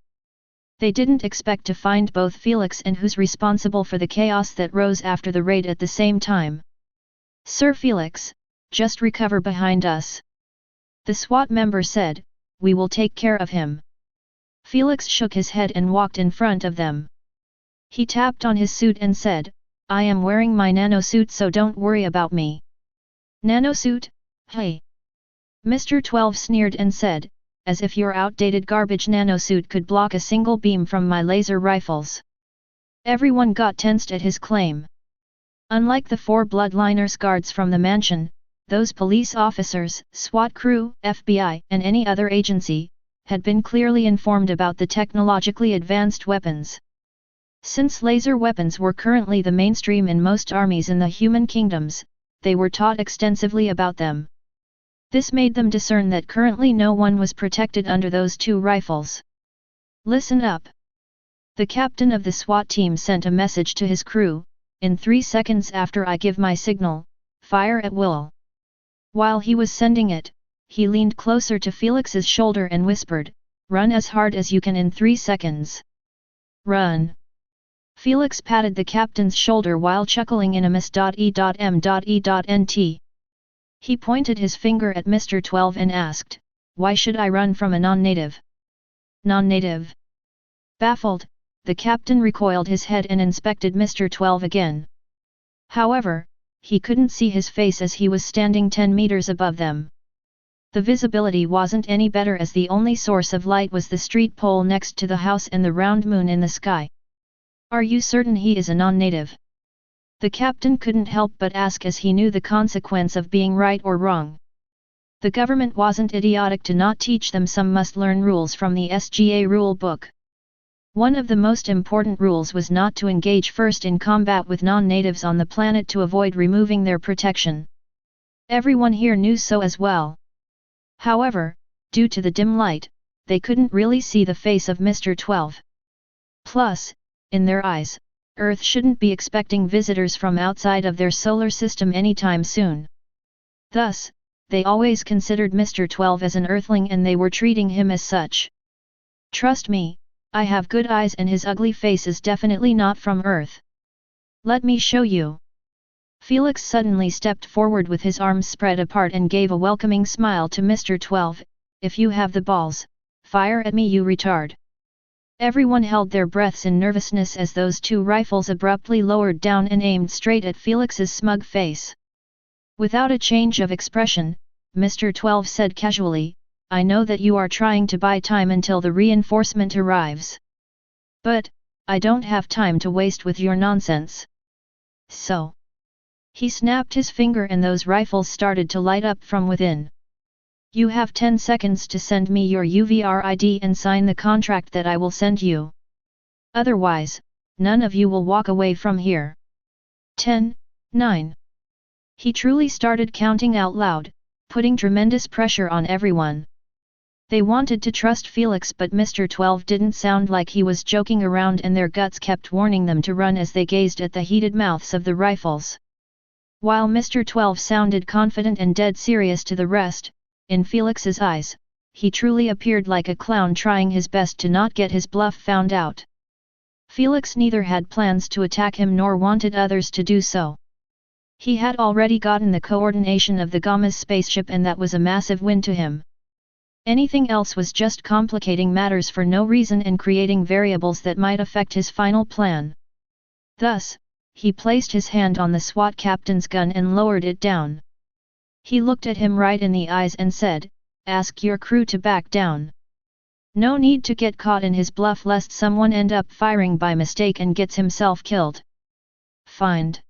They didn't expect to find both Felix and who's responsible for the chaos that rose after the raid at the same time. "Sir Felix, just recover behind us," the SWAT member said, "we will take care of him." Felix shook his head and walked in front of them. He tapped on his suit and said, "I am wearing my nanosuit, so don't worry about me." "Nanosuit? Hey!" Mr. 12 sneered and said, "As if your outdated garbage nanosuit could block a single beam from my laser rifles." Everyone got tensed at his claim. Unlike the 4 bloodliners guards from the mansion, those police officers, SWAT crew, FBI, and any other agency, had been clearly informed about the technologically advanced weapons. Since laser weapons were currently the mainstream in most armies in the human kingdoms, they were taught extensively about them. This made them discern that currently no one was protected under those 2 rifles. "Listen up." The captain of the SWAT team sent a message to his crew, "In 3 seconds after I give my signal, fire at will." While he was sending it, he leaned closer to Felix's shoulder and whispered, "Run as hard as you can in 3 seconds. Run." Felix patted the captain's shoulder while chuckling in a mis.e.m.e.nt. He pointed his finger at Mr. 12 and asked, "Why should I run from a non-native?" Non-native? Baffled, the captain recoiled his head and inspected Mr. 12 again. However, he couldn't see his face as he was standing 10 meters above them. The visibility wasn't any better as the only source of light was the street pole next to the house and the round moon in the sky. "Are you certain he is a non-native?" The captain couldn't help but ask as he knew the consequence of being right or wrong. The government wasn't idiotic to not teach them some must-learn rules from the SGA rule book. One of the most important rules was not to engage first in combat with non-natives on the planet to avoid removing their protection. Everyone here knew so as well. However, due to the dim light, they couldn't really see the face of Mr. 12. Plus, in their eyes, Earth shouldn't be expecting visitors from outside of their solar system anytime soon. Thus, they always considered Mr. 12 as an Earthling and they were treating him as such. "Trust me, I have good eyes and his ugly face is definitely not from Earth. Let me show you." Felix suddenly stepped forward with his arms spread apart and gave a welcoming smile to Mr. 12, "If you have the balls, fire at me, you retard." Everyone held their breaths in nervousness as those 2 rifles abruptly lowered down and aimed straight at Felix's smug face. Without a change of expression, Mr. 12 said casually, "I know that you are trying to buy time until the reinforcement arrives. But, I don't have time to waste with your nonsense. So." He snapped his finger and those rifles started to light up from within. "You have 10 seconds to send me your UVR ID and sign the contract that I will send you. Otherwise, none of you will walk away from here." 10, 9. He truly started counting out loud, putting tremendous pressure on everyone. They wanted to trust Felix but Mr. 12 didn't sound like he was joking around and their guts kept warning them to run as they gazed at the heated mouths of the rifles. While Mr. 12 sounded confident and dead serious to the rest, in Felix's eyes, he truly appeared like a clown trying his best to not get his bluff found out. Felix neither had plans to attack him nor wanted others to do so. He had already gotten the coordination of the Gamma's spaceship and that was a massive win to him. Anything else was just complicating matters for no reason and creating variables that might affect his final plan. Thus, he placed his hand on the SWAT captain's gun and lowered it down. He looked at him right in the eyes and said, "Ask your crew to back down. No need to get caught in his bluff lest someone end up firing by mistake and gets himself killed." Find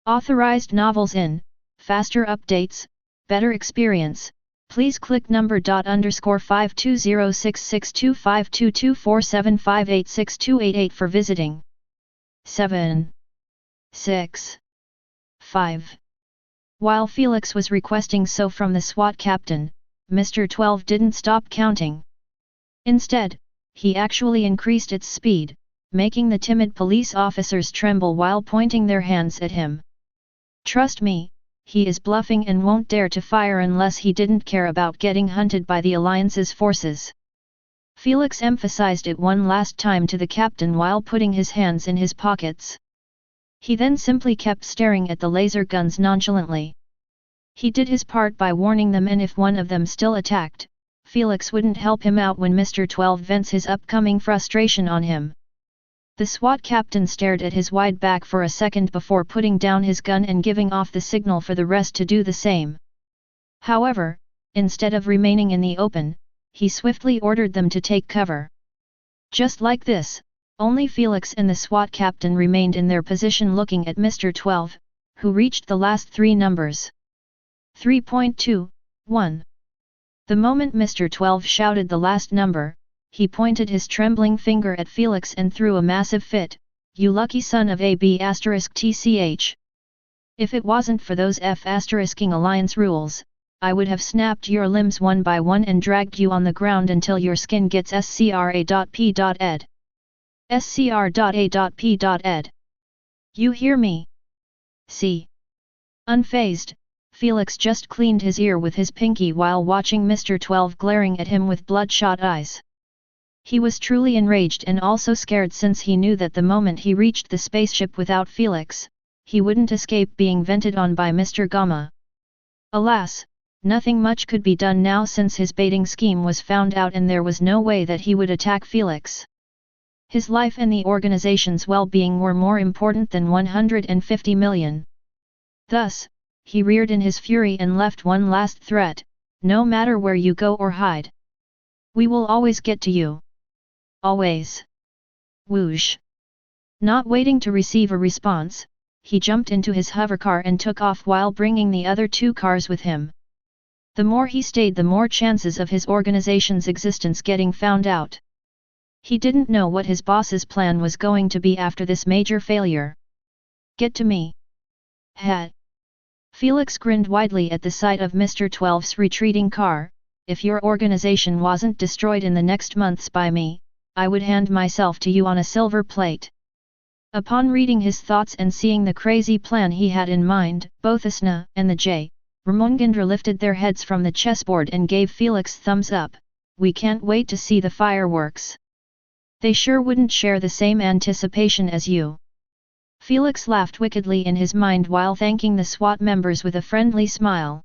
authorized novels in, faster updates, better experience. Please click number_52066252247586288 for visiting. 7. 6. 5. While Felix was requesting so from the SWAT captain, Mr. 12 didn't stop counting. Instead, he actually increased its speed, making the timid police officers tremble while pointing their hands at him. "Trust me, he is bluffing and won't dare to fire unless he didn't care about getting hunted by the Alliance's forces." Felix emphasized it one last time to the captain while putting his hands in his pockets. He then simply kept staring at the laser guns nonchalantly. He did his part by warning them and if one of them still attacked, Felix wouldn't help him out when Mr. 12 vents his upcoming frustration on him. The SWAT captain stared at his wide back for a second before putting down his gun and giving off the signal for the rest to do the same. However, instead of remaining in the open, he swiftly ordered them to take cover. Just like this, only Felix and the SWAT captain remained in their position looking at Mr. 12, who reached the last 3 numbers. 3.21. The moment Mr. 12 shouted the last number, he pointed his trembling finger at Felix and threw a massive fit, "You lucky son of a B*TCH. If it wasn't for those F***ing Alliance rules, I would have snapped your limbs one by one and dragged you on the ground until your skin gets scra.p.ed. scr.a.p.ed. You hear me? See? Unfazed, Felix just cleaned his ear with his pinky while watching Mr. 12 glaring at him with bloodshot eyes. He was truly enraged and also scared, since he knew that the moment he reached the spaceship without Felix, he wouldn't escape being vented on by Mr. Gamma. Alas, nothing much could be done now, since his baiting scheme was found out and there was no way that he would attack Felix. His life and the organization's well-being were more important than 150 million. Thus, he reared in his fury and left one last threat: no matter where you go or hide, we will always get to you. Always. Whoosh. Not waiting to receive a response, he jumped into his hovercar and took off while bringing the other 2 cars with him. The more he stayed, the more chances of his organization's existence getting found out. He didn't know what his boss's plan was going to be after this major failure. Get to me. Hat. Felix grinned widely at the sight of Mr. 12's retreating car. If your organization wasn't destroyed in the next months by me, I would hand myself to you on a silver plate. Upon reading his thoughts and seeing the crazy plan he had in mind, both Asna and the J. Ramongindra lifted their heads from the chessboard and gave Felix thumbs up. We can't wait to see the fireworks. They sure wouldn't share the same anticipation as you. Felix laughed wickedly in his mind while thanking the SWAT members with a friendly smile.